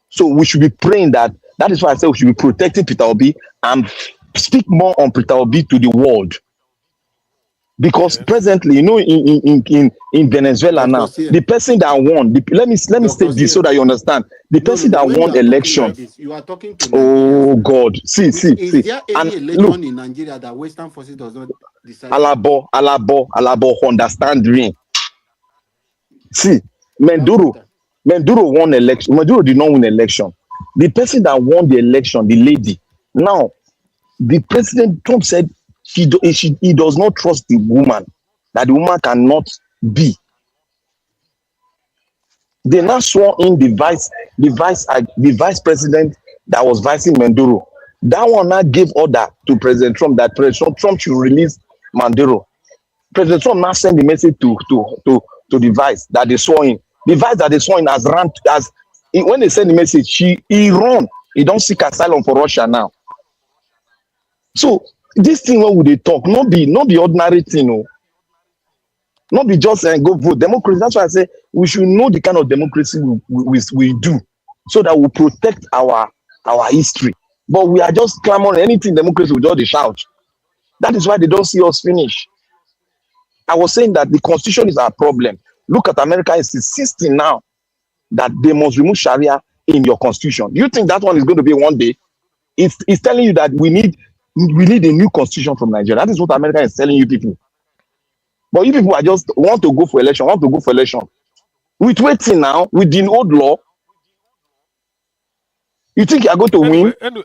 L: So we should be praying that. That is why I say we should be protecting Peter Obi and speak more on Peter Obi to the world. Because
K: Yes.
L: presently, in Venezuela
H: Dr.
L: now,
H: Seer,
L: the person that won, let me
H: Dr.
L: state this so
H: Seer.
L: that you understand. The
H: No, no,
L: person
H: no.
L: that
H: When you
L: won
H: are talking like
L: election,
H: this, you are talking to Nigerians
L: oh
H: now.
L: God, see,
H: Is there
L: and
H: any
L: look,
H: election in Nigeria that Western forces does not decide to win?
L: Alabo, understand me. See,
H: For that
L: Menduro,
H: matter.
L: Menduro won election. Menduro did not win election. The person that won the election, the lady, now the president Trump said he does not trust the woman, that the woman cannot be. They now swore in the vice president that was vicing Maduro. That one now gave order to President Trump that President Trump should release Maduro. President Trump now sent the message to the vice that they swore in. The vice that they swore in has ran as when they send the message, he run. He don't seek asylum for Russia now. So this thing what would they talk? Not be ordinary thing, no. Not be just go vote. Democracy. That's why I say we should know the kind of democracy we do, so that we protect our history. But we are just clamoring anything democracy we just dey shout. That is why they don't see us finish. I was saying that the constitution is our problem. Look at America is insisting now that they must remove Sharia in your constitution. Do you think that one is going to be one day? It's telling you that we need a new constitution from Nigeria. That is what America is telling you people. But you people are just want to go for election, With waiting now, with the old law, you think you are going to
K: Anyway,
L: win?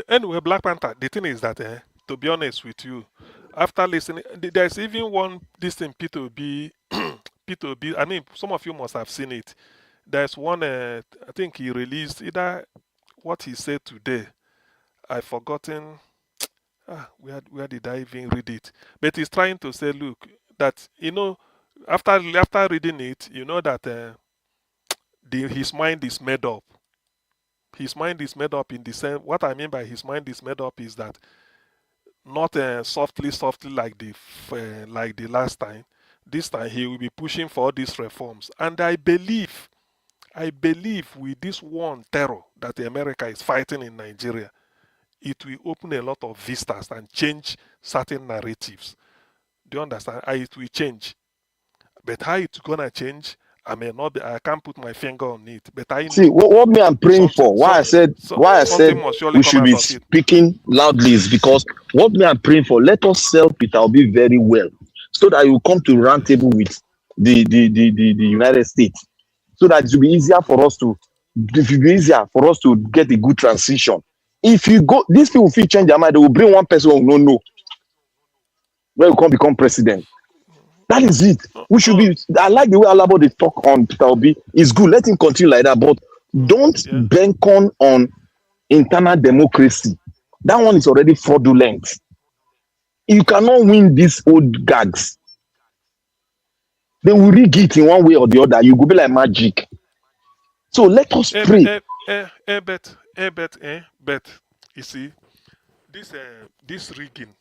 K: anyway, Black Panther. The thing is that, to be honest with you, after listening, there's even one this thing P2B, P2B. I mean, some of you must have seen it. There's one. I think he released either what he said today. I've forgotten. Where did I even read it? But he's trying to say, look, that after reading it, you know that his mind is made up. His mind is made up in the same. What I mean by his mind is made up is that not softly like the last time. This time he will be pushing for all these reforms, and I believe with this one terror that America is fighting in Nigeria, it will open a lot of vistas and change certain narratives. Do you understand? It will change. But how it's gonna change, I may not be, I can't put my finger on it. But I
L: See,
K: know
L: what me I'm praying for, why I said
K: something must surely
L: we
K: come
L: should
K: out
L: be
K: of it.
L: speaking loudly is because what me I'm praying for, let us sell Peter Obi very well, so that you come to round table with the United States, so that it will be easier for us to, get a good transition. If you go, these people feel change their mind, they will bring one person who no, where you can't become president. That is it. We should be. I like the way Alabo they talk on Peter Obi. It's good. Let him continue like that. But don't
K: Yeah.
L: bank on internal democracy. That one is already fraudulent. You cannot win these old gags. They will rig it in one way or the other. You go be like magic. So let us pray.
K: But you see, this rigging,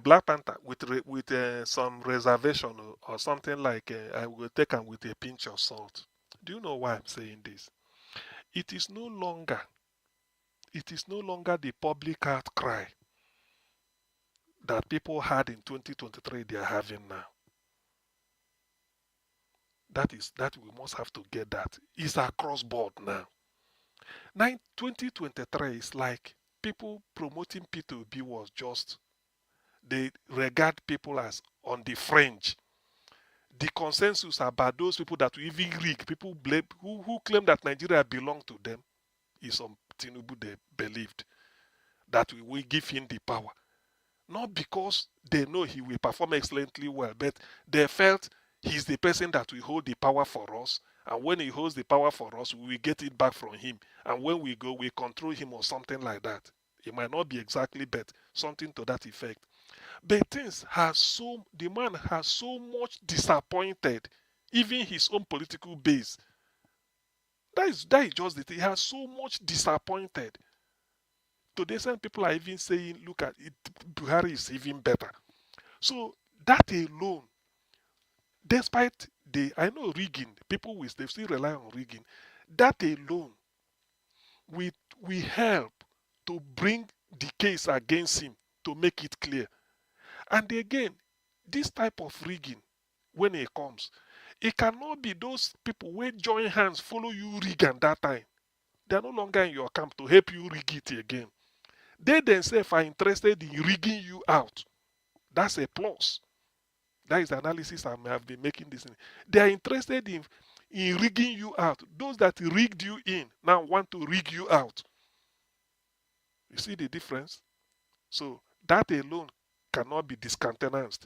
K: Black Panther with some reservation or something like I will take them with a pinch of salt. Do you know why I'm saying this? It is no longer the public outcry that people had in 2023 they are having now. That we must have to get that. It's across board now. Now 2023 is like people promoting P2B was just, they regard people as on the fringe. The consensus about those people that will even rig, people blame, who claim that Nigeria belonged to them, is on Tinubu they believed that we will give him the power. Not because they know he will perform excellently well, but they felt he's the person that will hold the power for us. And when he holds the power for us, we will get it back from him. And when we go, we control him or something like that. It might not be exactly, but something to that effect. But the man has so much disappointed even his own political base. That is just the thing. He has so much disappointed. To the extent people are even saying, look at it, Buhari is even better. So that alone, despite I know rigging, people will still rely on rigging. That alone we help to bring the case against him to make it clear. And again, this type of rigging, when it comes, it cannot be those people who join hands follow you rig at that time. They are no longer in your camp to help you rig it again. They themselves are interested in rigging you out. That's a plus. That is the analysis I have been making this. They are interested in rigging you out. Those that rigged you in now want to rig you out. You see the difference? So that alone cannot be discountenanced.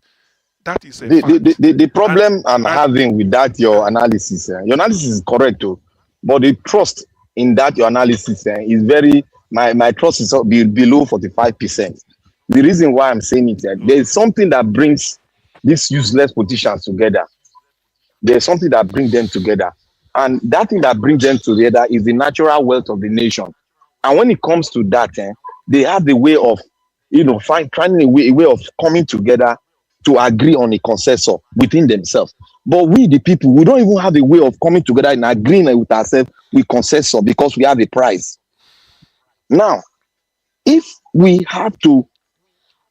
K: That is a
M: The, the,
K: fact.
M: the, the problem I'm
K: And
M: having with that, your analysis is correct, too. But the trust in that, your analysis is very, my trust is below 45%. The reason why I'm saying it, there's something that brings these useless politicians together. There's something that brings them together. And that thing that brings them together is the natural wealth of the nation. And when it comes to that, they have the way of, finding a way of coming together to agree on a consensus within themselves. But we, the people, we don't even have a way of coming together and agreeing with ourselves with consensus because we have a price. Now, if we have to,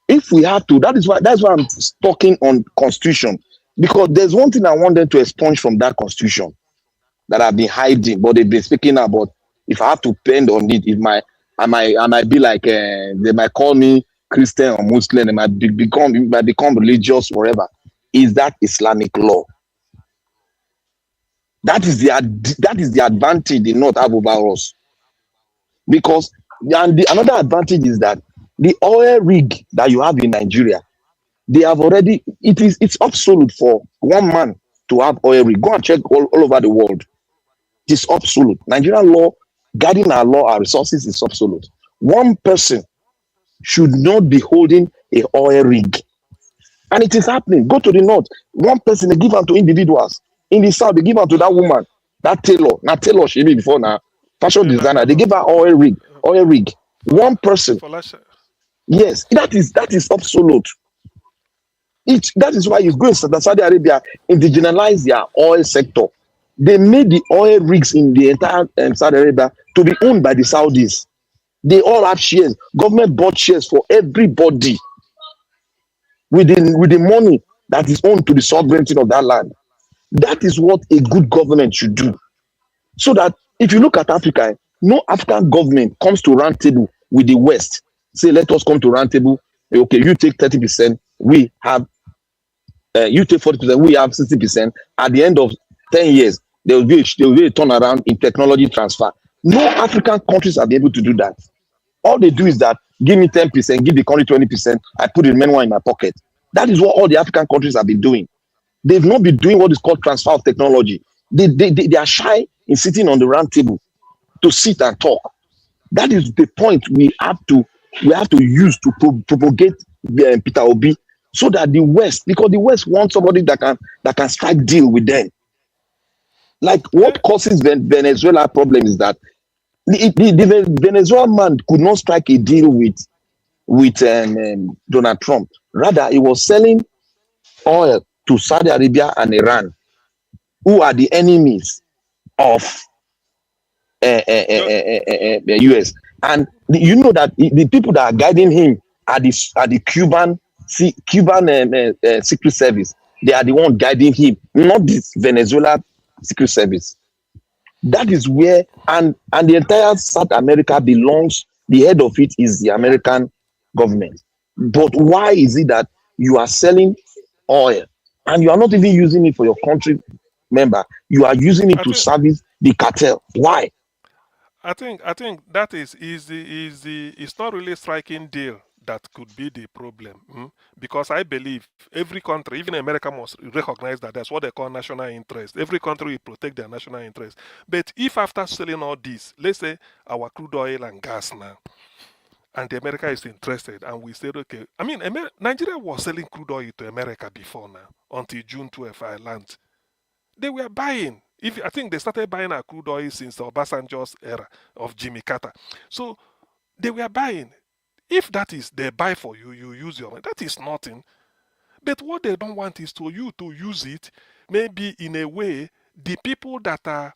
M: that's why I'm talking on constitution, because there's one thing I want them to expunge from that constitution that I've been hiding, but they've been speaking about. If I have to depend on it, I might be like they might call me Christian or Muslim, they might become religious forever. Is that Islamic law? That is the advantage they not have over us. Because another advantage is that the oil rig that you have in Nigeria, they have already it's absolute for one man to have oil rig. Go and check all over the world. It's absolute. Nigerian law, guiding our law, our resources is absolute. One person should not be holding a oil rig. And it is happening. Go to the north. One person, they give out to individuals. In the south, they give out to that woman, that tailor. Now, tailor she be before now. Fashion designer. They give her oil rig. One person. Yes, that is absolute. That is why you go to Saudi Arabia, indigenous their oil sector. They made the oil rigs in the entire Saudi Arabia to be owned by the Saudis. They all have shares. Government bought shares for everybody with the money that is owned to the sovereignty of that land. That is what a good government should do. So that if you look at Africa, no African government comes to round table with the West. Say, let us come to round table. Okay, you take 30%, we have you take 40%, we have 60%. At the end of 10 years, there will be a turnaround in technology transfer. No African countries are able to do that. All they do is that give me 10%, give the country 20%, I put the main one in my pocket. That is what all the African countries have been doing. They've not been doing what is called transfer of technology. They are shy in sitting on the round table to sit and talk. That is the point we have to use to propagate Peter Obi, so that the West, because the West wants somebody that can strike deal with them. Like what causes Venezuela problem is that the Venezuelan man could not strike a deal with Donald Trump. Rather, he was selling oil to Saudi Arabia and Iran, who are the enemies of the US. And you know that the people that are guiding him are the Cuban Secret Service. They are the one guiding him, not this Venezuela Secret Service. That is where, and the entire South America belongs, the head of it is the American government. But why is it that you are selling oil and you are not even using it for your country member? You are using it to service the cartel. Why?
K: I think that is easy. It's not really striking deal that could be the problem, because I believe every country, even America, must recognize that that's what they call national interest. Every country will protect their national interest. But if after selling all this, let's say our crude oil and gas now, and the America is interested, and we said, okay, I mean, Nigeria was selling crude oil to America before now, until June 12th, I learned. They were buying. I think they started buying our crude oil since Obasanjo's era of Jimmy Carter. So They were buying. If that is they buy for you, you use your money. That is nothing. But what they don't want is to you to use it, maybe in a way, the people that are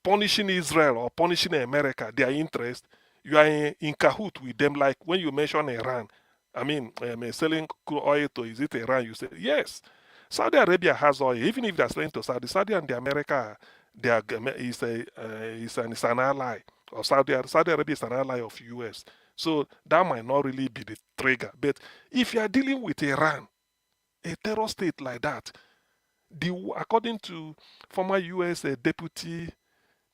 K: punishing Israel or punishing America, their interest, you are in cahoot with them. Like when you mention Iran, I mean, selling crude oil to, is it Iran? You say, yes. Saudi Arabia has oil, even if they're selling to Saudi and the America, they are, is an ally. Or Saudi Arabia is an ally of US. So that might not really be the trigger. But if you are dealing with Iran, a terror state like that, according to former US Deputy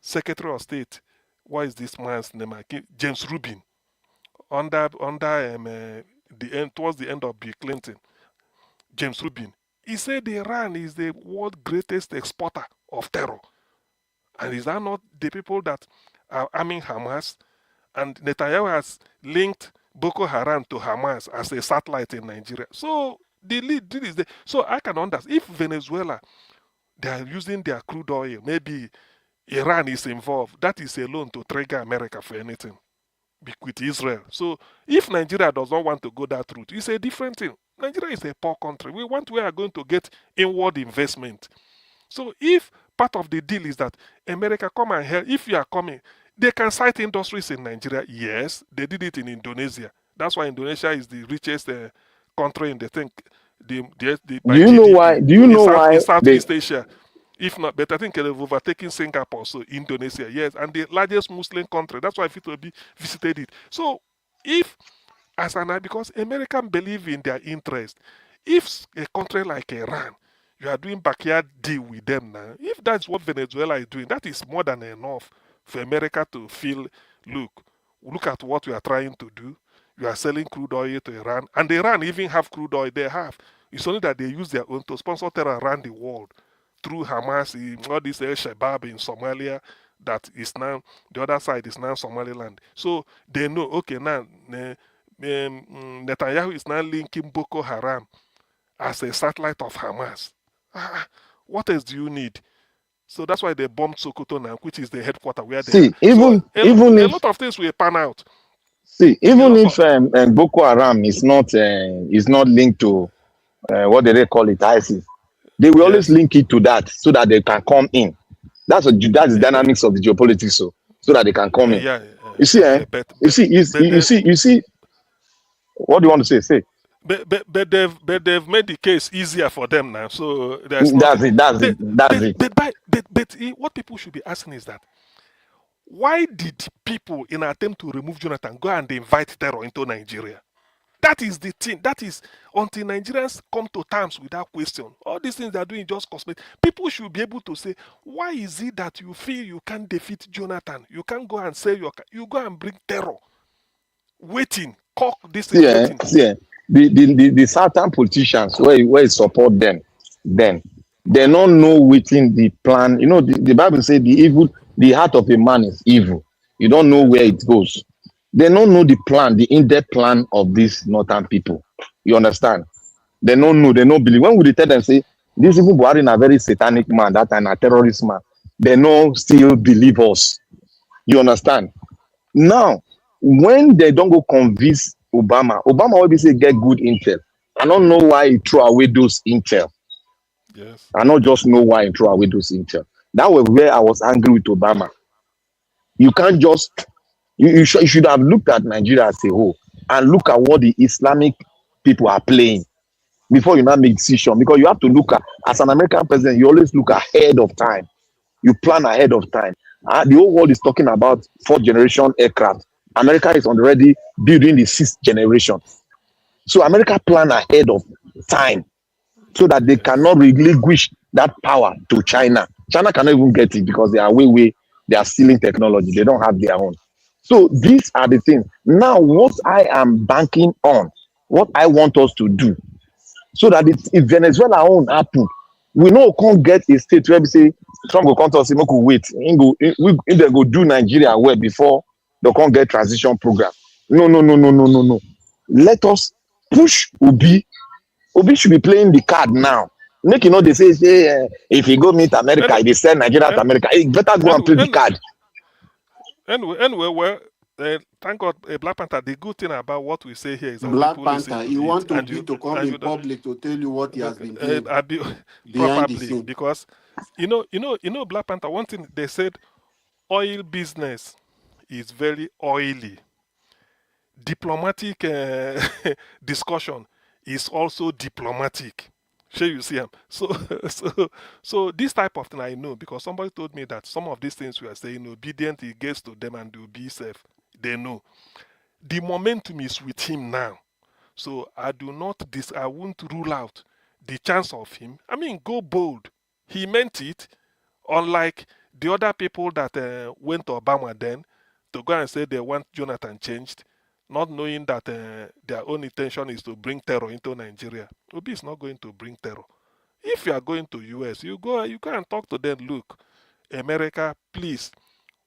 K: Secretary of State, what is this man's name? James Rubin, under the end, towards the end of Bill Clinton, James Rubin, he said Iran is the world's greatest exporter of terror. And is that not the people that are arming Hamas? And Netanyahu has linked Boko Haram to Hamas as a satellite in Nigeria. So the lead deal is there. So I can understand if Venezuela, they are using their crude oil, maybe Iran is involved, that is alone to trigger America for anything with Israel. So if Nigeria does not want to go that route, it's a different thing. Nigeria is a poor country. We are going to get inward investment. So if part of the deal is that America come and help, if you are coming, they can cite industries in Nigeria. Yes, they did it in Indonesia. That's why Indonesia is the richest country in the thing.
M: Do you know why? Do you know why?
K: In Southeast Asia. If not, but I think they've overtaken Singapore, so Indonesia, yes, and the largest Muslim country. That's why Peter Obi visited it. So, if, because Americans believe in their interest, if a country like Iran, you are doing backyard deal with them now, if that's what Venezuela is doing, that is more than enough for America to feel, look at what we are trying to do. You are selling crude oil to Iran, and Iran even have crude oil. They have. It's only that they use their own to sponsor terror around the world. Through Hamas, all this Al-Shabaab in Somalia, that is now, the other side is now Somaliland. So they know, okay, now Netanyahu is now linking Boko Haram as a satellite of Hamas. What else do you need? So that's why they bombed Sokoto now, which is the headquarters where they
M: see, even
K: a lot of things will pan out.
M: See, even if Boko Haram is not linked to what do they call it, ISIS, they will always link it to that so that they can come in. That's the dynamics of the geopolitics, so that they can come in. You see, you see. What do you want to say? Say.
K: But they've made the case easier for them now. So
M: that's it.
K: But what people should be asking is that, why did people, in an attempt to remove Jonathan, go and invite terror into Nigeria? That is the thing. That is until Nigerians come to terms with that question. All these things they are doing just cosmetic. People should be able to say, why is it that you feel you can't defeat Jonathan? You can't go and say you go and bring terror. Waiting. This is waiting.
M: Yeah. The certain politicians where support them, then they don't know waiting the plan. You know, the Bible says the heart of a man is evil. You don't know where it goes. They don't know the plan, the in-depth plan of these northern people. You understand? They don't know, they don't believe. When we tell them, say, these people who are in a very satanic man, that and a terrorist man, they don't still believe us. You understand? Now, when they don't go convince Obama will say get good intel. I don't know why he threw away those intel.
K: Yes.
M: I don't just know why he threw away those intel. That was where I was angry with Obama. You can't just... You should have looked at Nigeria as a whole and look at what the Islamic people are playing before you now make decision. Because you have to look at, as an American president, you always look ahead of time. You plan ahead of time. The whole world is talking about 4th generation aircraft. America is already building the 6th generation. So America plan ahead of time so that they cannot relinquish that power to China. China cannot even get it because they are they are stealing technology. They don't have their own. So these are the things. Now, what I am banking on, what I want us to do, so that if Venezuela own happen, we know we can't get a state where we say, some go come to us, say, wait, if they go do Nigeria well before they can't get transition program. No. Let us push Obi. Obi should be playing the card now. Make they say, if you go meet America, they send Nigeria to America. You better go and play the card.
K: Anyway, thank God, Black Panther. The good thing about what we say here is that
H: Black
K: people listen
H: Panther,
K: to
H: you
K: it,
H: want Obi to come
K: and
H: in
K: you don't,
H: public to tell you what he has been doing behind the
K: probably
H: scene.
K: because Black Panther. One thing they said, oil business is very oily. Diplomatic discussion is also diplomatic. Sure, you see him. So, so this type of thing I know because somebody told me that some of these things we are saying, obedient, it gets to them and they will be safe. They know. The momentum is with him now. So I won't rule out the chance of him. I mean, go bold. He meant it, unlike the other people that went to Obama then to go and say they want Jonathan changed, not knowing that their own intention is to bring terror into Nigeria. Obi is not going to bring terror. If you are going to US, you go and talk to them. Look, America, please,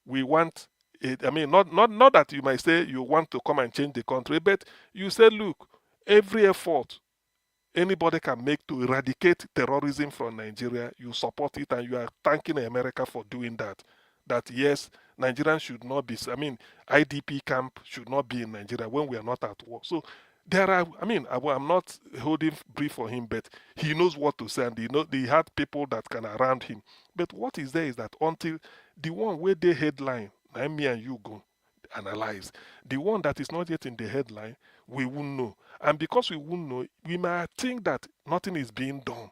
K: we want it. I mean, not that you might say you want to come and change the country, but you say, look, every effort anybody can make to eradicate terrorism from Nigeria, you support it and you are thanking America for doing that. That yes, Nigerians should not be, I mean, IDP camp should not be in Nigeria when we are not at war. So there are, I mean, I'm not holding brief for him, but he knows what to say and he had people that can around him. But what is there is that until the one where they headline, me and you go analyze, the one that is not yet in the headline, we won't know. And because we won't know, we might think that nothing is being done.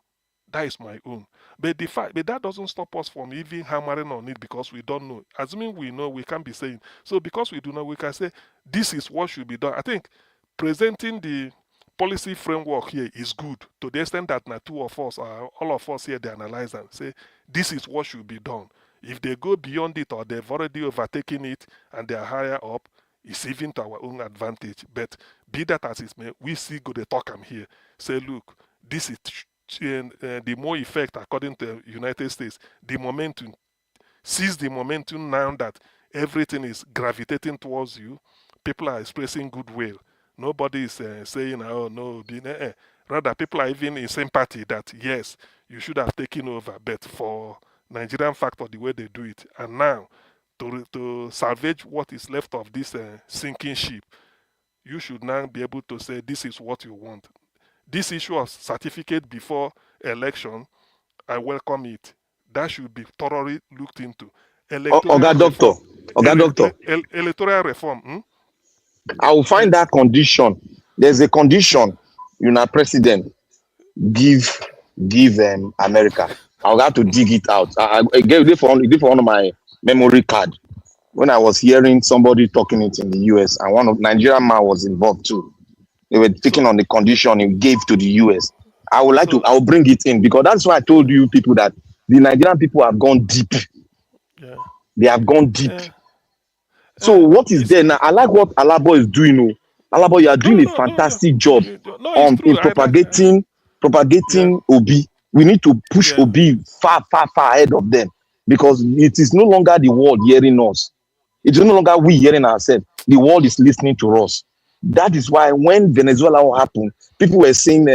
K: That is my own. But that doesn't stop us from even hammering on it because we don't know. Assuming we know, we can't be saying. So because we do know, we can say this is what should be done. I think presenting the policy framework here is good to the extent that now two of us, all of us here, they analyze and say this is what should be done. If they go beyond it or they've already overtaken it and they are higher up, it's even to our own advantage. But be that as it may, we see go the talk am here. Say, look, this is the more effect according to the United States. The momentum, seize the momentum now that everything is gravitating towards you. People are expressing goodwill. Nobody is saying, oh no, rather people are even in sympathy that yes, you should have taken over. But for Nigerian factor, the way they do it, and now to salvage what is left of this sinking ship, you should now be able to say this is what you want. This issue of certificate before election, I welcome it. That should be thoroughly looked into.
M: Oga
K: Electoral
M: Doctor,
K: reform.
M: Oga Doctor,
K: Electoral reform.
M: I will find that condition. There's a condition, president give America. I'll have to dig it out. I gave it for one of my memory card when I was hearing somebody talking it in the US, and one of Nigerian man was involved too. They were taking on the condition he gave to the US. I will bring it in because that's why I told you people that the Nigerian people have gone deep.
K: Yeah.
M: They have gone deep. So what is there now? I like what Alabo is doing. Alabo, you are doing a fantastic job
K: it's true.
M: in propagating
K: Yeah.
M: Obi. We need to push
K: Yeah.
M: Obi far ahead of them because it is no longer the world hearing us. It is no longer we hearing ourselves. The world is listening to us. That is why when Venezuela happened, people were saying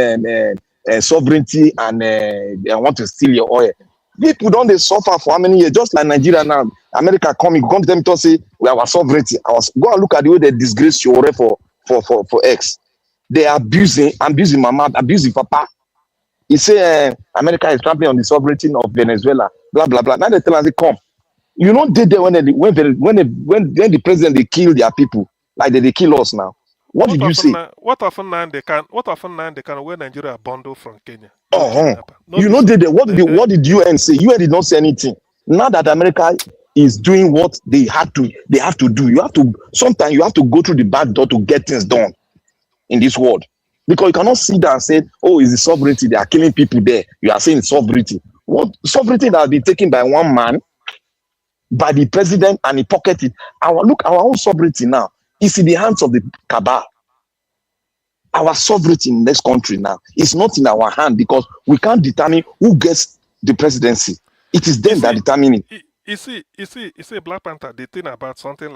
M: sovereignty and they want to steal your oil. People don't they suffer for how many years? Just like Nigeria now, America come to them to say we have our sovereignty. Go and look at the way they disgrace your for X. They are abusing mama, abusing papa. He say America is trampling on the sovereignty of Venezuela. Blah blah blah. Now they tell us they come. You know they there when the president they kill their people like they kill us now. What did you say?
K: What often now they can where Nigeria bundle from Kenya.
M: You know they what did UN say? UN did not say anything. Now that America is doing what they have to do. Sometimes you have to go through the back door to get things done in this world. Because you cannot sit down and say, oh, it's the sovereignty, they are killing people there. You are saying sovereignty. What sovereignty that has been taken by one man, by the president, and he pocketed. Our own sovereignty now is in the hands of the cabal. Our sovereignty in this country now is not in our hand because we can't determine who gets the presidency. It is them that determine it.
K: You see, Black Panther, the thing about something,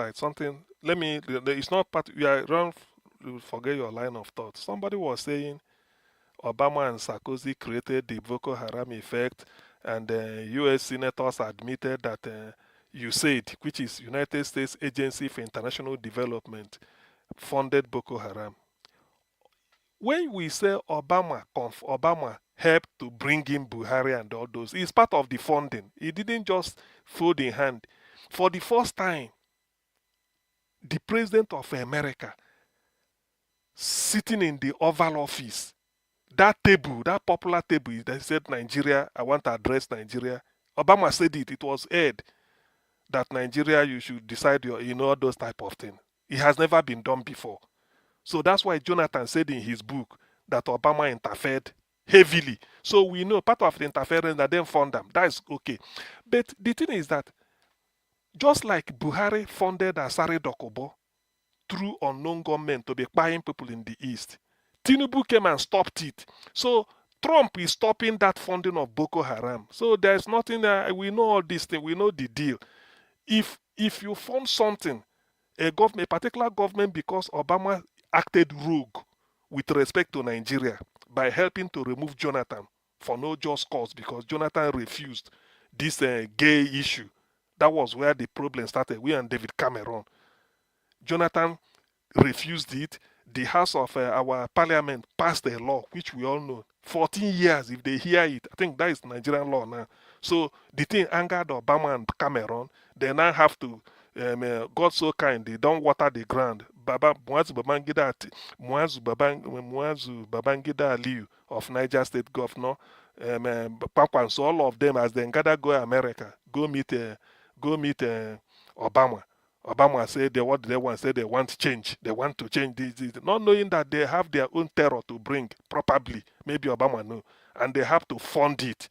K: it's not part, you are wrong, forget your line of thought. Somebody was saying Obama and Sarkozy created the Boko Haram effect, and US senators admitted that you said, which is United States Agency for International Development, funded Boko Haram. When we say Obama helped to bring in Buhari and all those, it's part of the funding. He didn't just fold in hand. For the first time, the president of America sitting in the Oval Office, that table, that popular table that said Nigeria, I want to address Nigeria. Obama said it. It was aired that Nigeria, you should decide your, all those type of things. It has never been done before. So that's why Jonathan said in his book that Obama interfered heavily. So we know part of the interference that then fund them. That is okay. But the thing is that just like Buhari funded Asari Dokubo through unknown government to be buying people in the East, Tinubu came and stopped it. So Trump is stopping that funding of Boko Haram. So there's nothing, we know all these things, we know the deal. If you fund something, a particular government, because Obama acted rogue with respect to Nigeria by helping to remove Jonathan for no just cause, because Jonathan refused this gay issue. That was where the problem started. We and David Cameron. Jonathan refused it. The House of our Parliament passed a law, which we all know. 14 years, if they hear it, I think that is Nigerian law now. So the thing angered Obama and Cameron. They now have to, God so kind, they don't water the ground. Muazu Babangida Aliyu of Niger State Governor, Kwankwaso, all of them, as they gather go America, go meet Obama. Obama said what they want, said they want change. They want to change this, not knowing that they have their own terror to bring, probably. Maybe Obama know. And they have to fund it.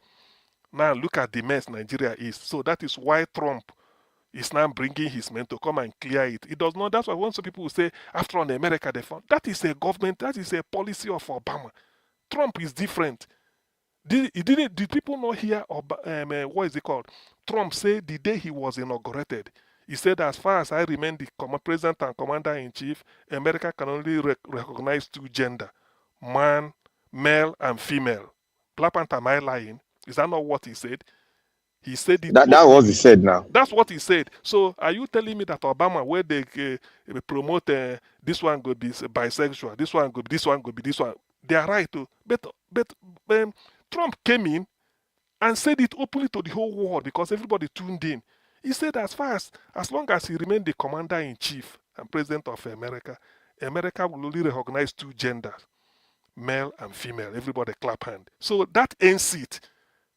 K: Now look at the mess Nigeria is. So that is why Trump is now bringing his men to come and clear it. It does not. That's why when some people will say, after all, in America, they found. That is a government, that is a policy of Obama. Trump is different. Did people not hear, what is it called? Trump said the day he was inaugurated, he said, as far as I remain the president and commander-in-chief, America can only recognize two gender, man, male, and female. Black Panther, am I lying? Is that not what he said? He said it.
M: That was he said now.
K: That's what he said. So are you telling me that Obama, where they promote this one could be bisexual, this one could be this one, they are right too. But Trump came in and said it openly to the whole world because everybody tuned in. He said as long as he remained the commander-in-chief and president of America, America will only recognize two genders, male and female. Everybody clap hand. So that ends it.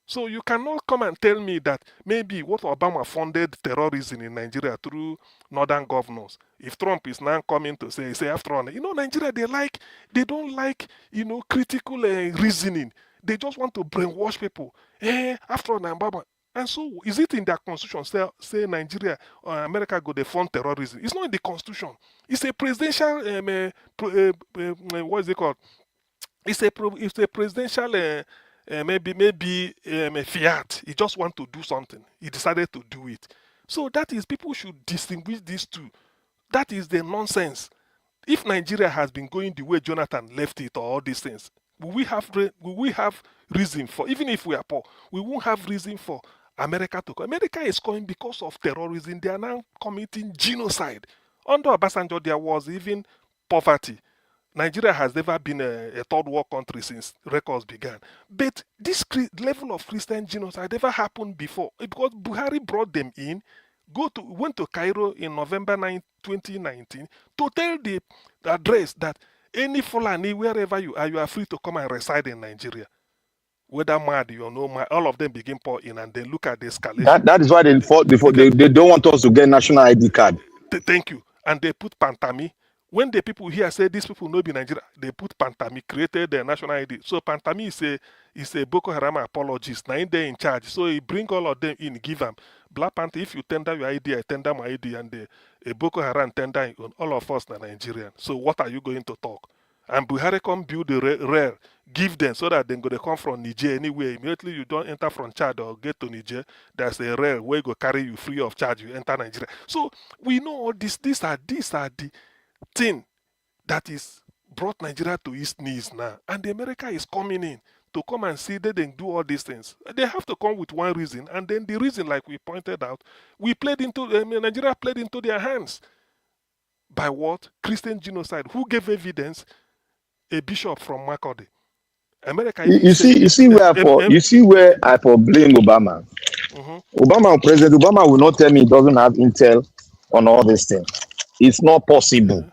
K: So you cannot come and tell me that maybe what Obama funded terrorism in Nigeria through northern governors. If Trump is now coming to say after all, Nigeria, they don't like, critical reasoning. They just want to brainwash people. After all, Obama. And so, is it in their constitution say Nigeria or America go to fund terrorism? It's not in the constitution. It's a presidential, what is it called? It's a presidential, maybe fiat. He just want to do something. He decided to do it. So that is, people should distinguish these two. That is the nonsense. If Nigeria has been going the way Jonathan left it or all these things, will we have reason for, even if we are poor, we won't have reason for America to come. America is coming because of terrorism. They are now committing genocide. Under Obasanjo, there was even poverty. Nigeria has never been a third world country since records began. But this level of Christian genocide never happened before because Buhari brought them in, went to Cairo in November 2019 to tell the address that any Fulani, wherever you are free to come and reside in Nigeria. Whether mad or no mad, all of them begin pour in and then look at the escalation.
M: That is why they fought before. They don't want us to get national ID card.
K: Thank you. And they put Pantami. When the people here say these people no be Nigeria, they put Pantami, created their national ID. So Pantami is a Boko Haram apologist. Now they're in charge. So he bring all of them in, give them. Black Panther, if you tender your ID, I tender my ID, and a Boko Haram tender on all of us, the Nigerian. So what are you going to talk? And Buhari come build the rail, give them so that they go to come from Niger anyway. Immediately you don't enter from Chad or get to Niger, there's a rail where go carry you free of charge. You enter Nigeria. So we know all this. These are the thing that is brought Nigeria to its knees now. And America is coming in to come and see they didn't do all these things. They have to come with one reason, and then the reason, like we pointed out, Nigeria played into their hands. By what? Christian genocide. Who gave evidence? A bishop from Makode. America even
M: You see where I for blame Obama. President Obama will not tell me he doesn't have intel on all these things. It's not possible.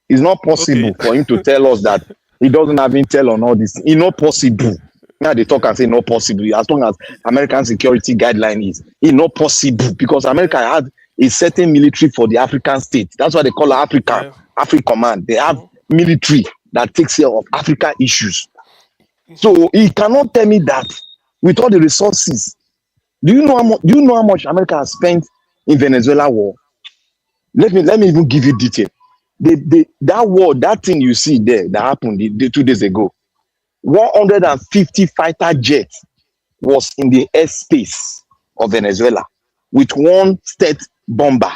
M: It's not possible for him to tell us that he doesn't have intel on all this. It's not possible. Now they talk and say not possible. As long as American security guideline is, it's not possible because America had a certain military for the African state. That's why they call it African Command. They have military that takes care of African issues. So he cannot tell me that with all the resources. Do you know how much America has spent in Venezuela war? Let me even give you detail. That war, that thing you see there that happened 2 days ago, 150 fighter jets was in the airspace of Venezuela with one state bomber.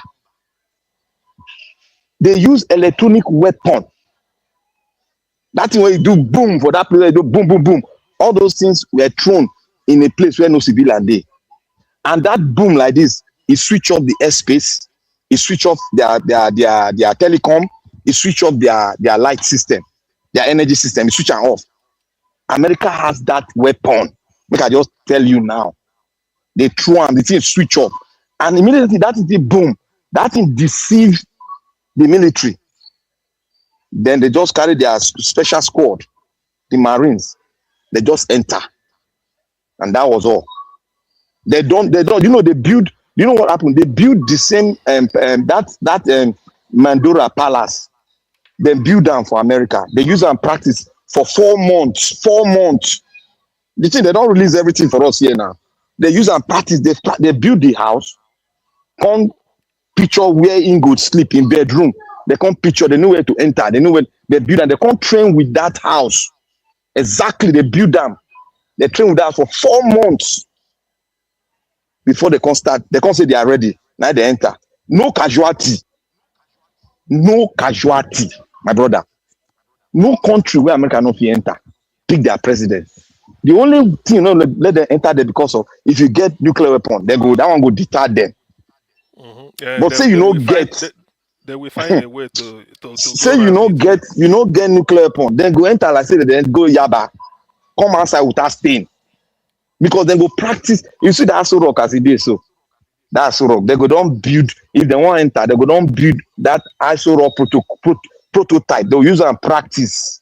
M: They use electronic weapon. That thing where you do boom for that place, you do boom, boom, boom. All those things were thrown in a place where no civilian dey. And that boom like this, it switch off the airspace, it switch off their telecom, it switch off their light system, their energy system, it switch am off. America has that weapon. Make I just tell you now. They throw am, the thing switch off. And immediately that thing boom, that thing deceived the military. Then they just carry their special squad, the Marines. They just enter. And that was all. They don't, they build, you know what happened? They built the same, Mandora Palace. They build them for America. They use and practice for 4 months. 4 months. The thing, they don't release everything for us here now. They use and practice. They build the house. Come picture where in go sleep in bedroom. They come picture, they know where to enter. They know where they build and they come train with that house. Exactly, they build them. They train with that for 4 months. Before they can start, they can say they are ready. Now they enter. No casualty. No casualty, my brother. No country where America not enter. Pick their president. The only thing let them enter there because of if you get nuclear weapon, that one go deter them. But say you don't get.
K: They will find a way to
M: say you don't get nuclear weapon, then go enter like say then go Yaba, come outside without stain. Because they go practice. You see that Aso Rock as it is so. That Aso Rock. They go don't build, if they want to enter, they go don't build that Aso Rock prototype. They'll use and practice.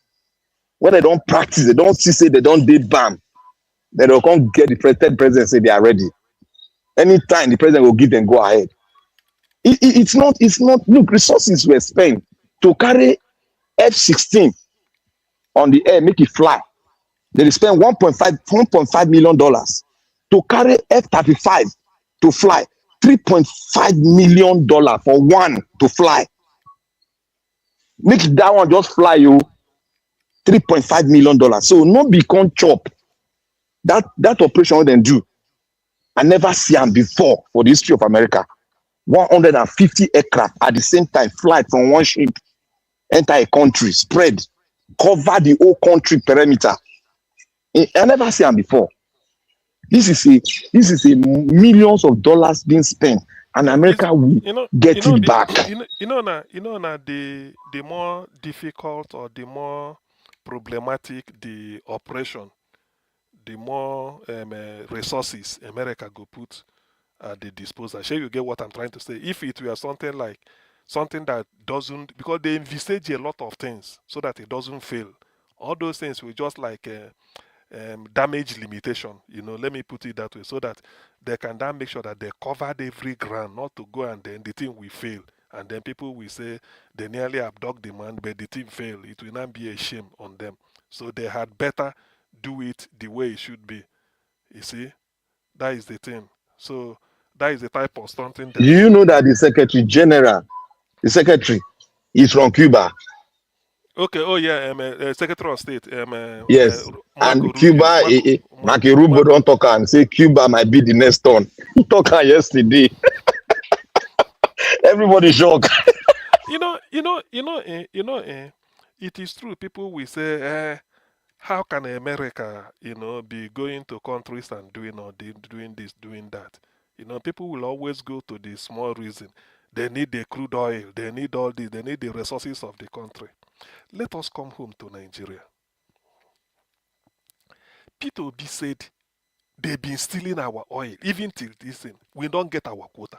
M: When they don't practice, they don't see say they don't did bam. Then they'll come get the president say they are ready. Anytime the president will give them go ahead. It's not, look, resources were spent to carry F-16 on the air, make it fly. They spent $1.5 million to carry F-35 to fly. $3.5 million for one to fly. Make that one just fly you. $3.5 million. So no become chop. That operation they do. I never see them before for the history of America. 150 aircraft at the same time fly from one ship, enter a country, spread, cover the whole country perimeter. I never seen them before. This is a millions of dollars being spent, and America will get it back.
K: The more difficult or the more problematic the operation, the more resources America go put at the disposal. Sure, you get what I'm trying to say. If it were something that doesn't, because they envisage a lot of things so that it doesn't fail. All those things were just like damage limitation, let me put it that way, so that they can then make sure that they covered every ground, not to go and then the thing will fail. And then people will say they nearly abduct the man, but the thing failed. It will not be a shame on them. So they had better do it the way it should be. You see? That is the thing. So that is the type of something that...
M: Do you know that the secretary is from Cuba?
K: Okay, oh yeah, Secretary of State.
M: Yes, and Cuba, Marco Rubio don't talk and say Cuba might be the next turn. He talked yesterday. Everybody shocked.
K: It is true. People will say, How can America, be going to countries and doing this, doing that? People will always go to the small reason. They need the crude oil, they need all this, they need the resources of the country. Let us come home to Nigeria. Peter Obi said they've been stealing our oil, even till this thing. We don't get our quota.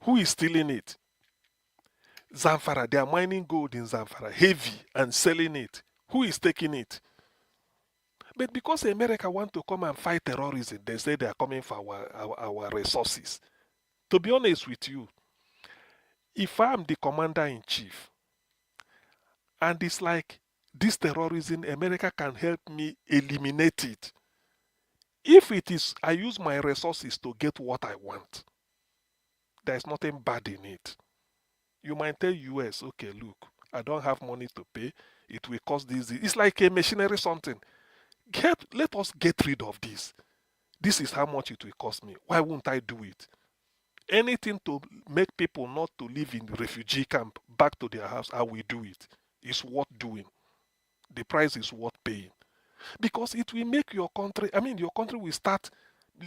K: Who is stealing it? Zamfara. They are mining gold in Zamfara, heavy, and selling it. Who is taking it? But because America want to come and fight terrorism, they say they are coming for our resources. To be honest with you, if I'm the commander-in-chief, and it's like this terrorism, America can help me eliminate it. If it is, I use my resources to get what I want, there's nothing bad in it. You might tell US, okay, look, I don't have money to pay. It will cost this. It's like a machinery something. Let us get rid of this. This is how much it will cost me. Why won't I do it? Anything to make people not to live in the refugee camp, back to their house, I will do it. It's worth doing. The price is worth paying. Because it will make your country, your country will start,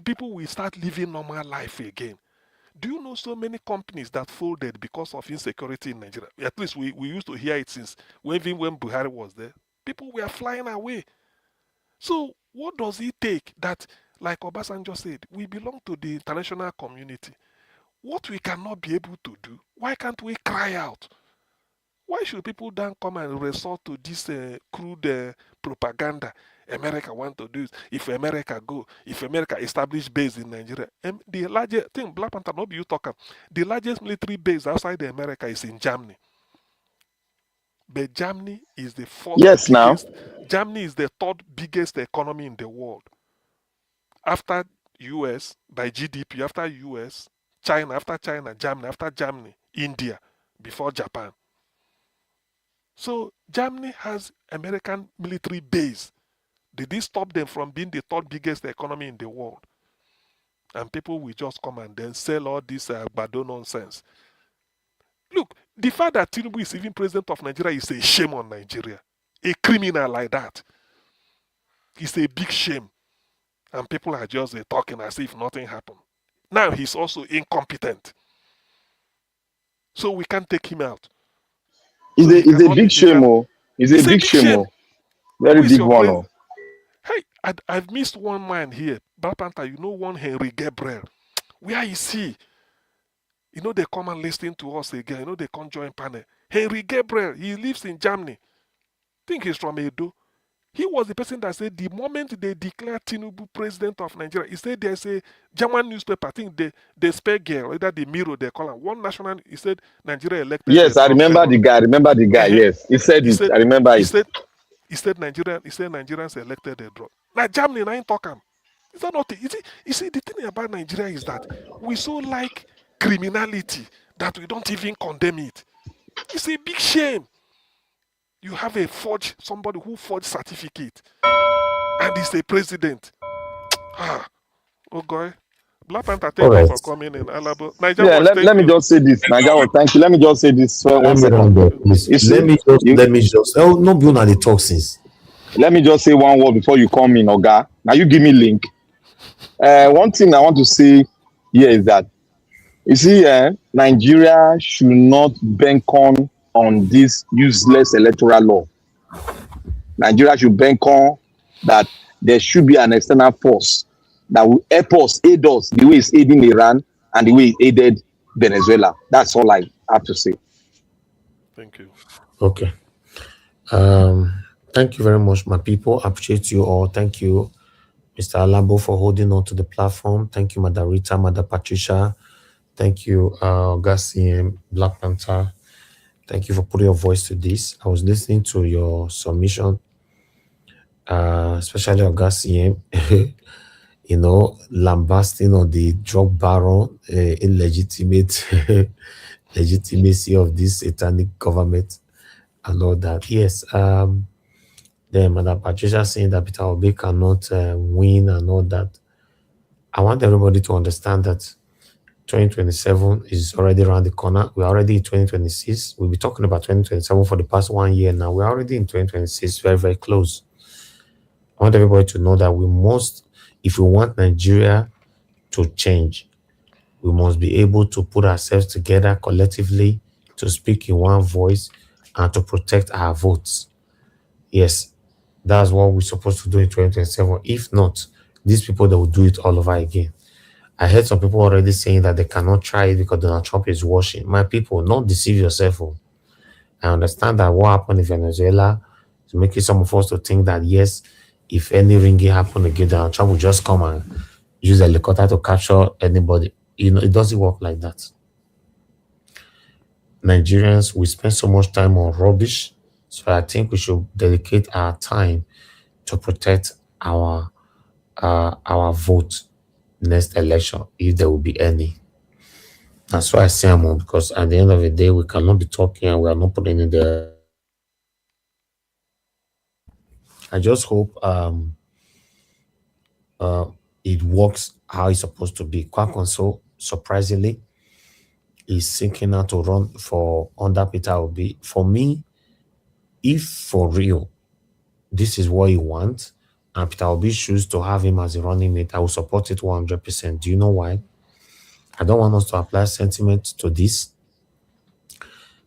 K: people will start living normal life again. Do you know so many companies that folded because of insecurity in Nigeria? At least we used to hear it since even when Buhari was there. People were flying away. So what does it take that, like Obasanjo said, we belong to the international community? What we cannot be able to do, why can't we cry out? Why should people then come and resort to this crude propaganda? America want to do it. If America establish base in Nigeria, the largest thing, Black Panther, not you talking, the largest military base outside America is in Germany. But Germany is the fourth
M: Yes,
K: biggest.
M: now.
K: Germany is the third biggest economy in the world. After US, by GDP, after US, China, after China, Germany, after Germany, India, before Japan. So Germany has American military base. Did this stop them from being the third biggest economy in the world? And people will just come and then sell all this bado nonsense. Look, the fact that Tinubu is even president of Nigeria is a shame on Nigeria. A criminal like that. It's a big shame. And people are just talking as if nothing happened. Now he's also incompetent. So we can't take him out.
M: It's a big shame, oh. It's a big shame, oh. Very big one, oh.
K: Hey, I've missed one man here. Black Panther, one Henry Gabriel. Where is he? They come and listen to us again. They come join panel. Henry Gabriel, he lives in Germany. I think he's from Edo. He was the person that said the moment they declared Tinubu president of Nigeria, he said there's a German newspaper, I think the Spiegel, either the Mirror, they call it, one national, he said Nigeria elected.
M: Yes, I remember the guy. Yes, he said it. I remember it.
K: He said Nigerians elected a drug. Now Germany, I ain't talking. Is that not it? You see, the thing about Nigeria is that we so like criminality that we don't even condemn it. It's a big shame. You have somebody who forged certificate, and he's a president. Oh God. Black Panther, thank you for coming in.
M: Yeah, let me just say this. Nigeria, thank you. Let me just say this for 1 second.
G: Let me just. Oh, no, be on the toxins.
M: Let me just say one word before you come in, Oga. Now you give me link. One thing I want to say here is that you see, Nigeria should not bank on this useless electoral law. Nigeria should bank on that there should be an external force that will help us, aid us the way it's aiding Iran and the way it aided Venezuela. That's all I have to say.
K: Thank you.
G: Okay. Thank you very much, my people. I appreciate you all. Thank you, Mr. Alabo, for holding on to the platform. Thank you, Madam Rita, Madam Patricia. Thank you, Gassim, Black Panther. Thank you for putting your voice to this. I was listening to your submission, especially of Gassim, lambasting on the drug baron, illegitimate legitimacy of this satanic government and all that. Yes, then Madam Patricia saying that Peter Obi cannot win and all that. I want everybody to understand that 2027 is already around the corner. We're already in 2026. We'll be talking about 2027 for the past 1 year now. We're already in 2026, very, very close. I want everybody to know that we must, if we want Nigeria to change, we must be able to put ourselves together collectively to speak in one voice and to protect our votes. Yes, that's what we're supposed to do in 2027. If not, these people, they will do it all over again. I heard some people already saying that they cannot try it because Donald Trump is watching. My people, not deceive yourself. I understand that what happened in Venezuela is making some of us to think that, yes, if any ringing happened again, Donald Trump will just come and use a helicopter to capture anybody. You know, it doesn't work like that. Nigerians, we spend so much time on rubbish, so I think we should dedicate our time to protect our vote next election, if there will be any. That's why I say I'm on, because at the end of the day, we cannot be talking and we are not putting in the. I just hope it works how it's supposed to be. Kwankwaso, surprisingly, is thinking out to run for Under Peter Obi. For me, if for real, this is what he wants, and Peter Obi chooses to have him as a running mate, I will support it 100%. Do you know why? I don't want us to apply sentiment to this.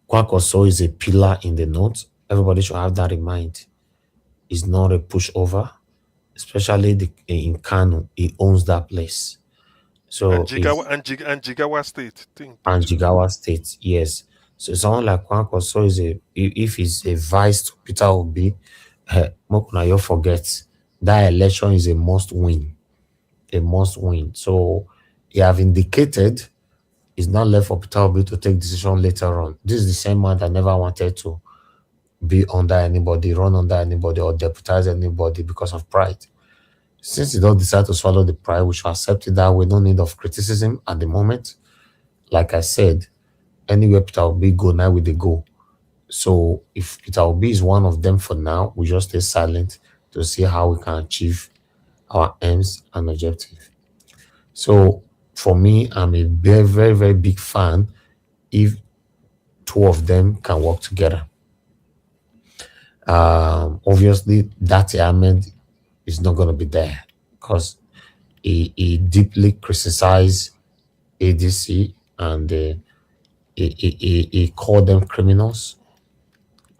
G: Kwankwaso is a pillar in the north. Everybody should have that in mind. He's not a pushover, especially in Kano. He owns that place. So
K: and Jigawa State thing.
G: And Jigawa State, yes. So someone like Kwankwaso is if he's a vice to Peter Obi, you forget that election is a must win. A must win. So he have indicated it's not left for Peter Obi to take decision later on. This is the same man that never wanted to be under anybody, run under anybody, or deputize anybody because of pride. Since he don't decide to swallow the pride, we should accept it that way. No need of criticism at the moment. Like I said, anywhere Peter Obi go, now we they go. So if Peter Obi is one of them for now, we just stay silent to see how we can achieve our aims and objectives. So for me, I'm a very, very, very big fan if two of them can work together. Obviously, that Ahmed is not going to be there because he deeply criticized ADC and he called them criminals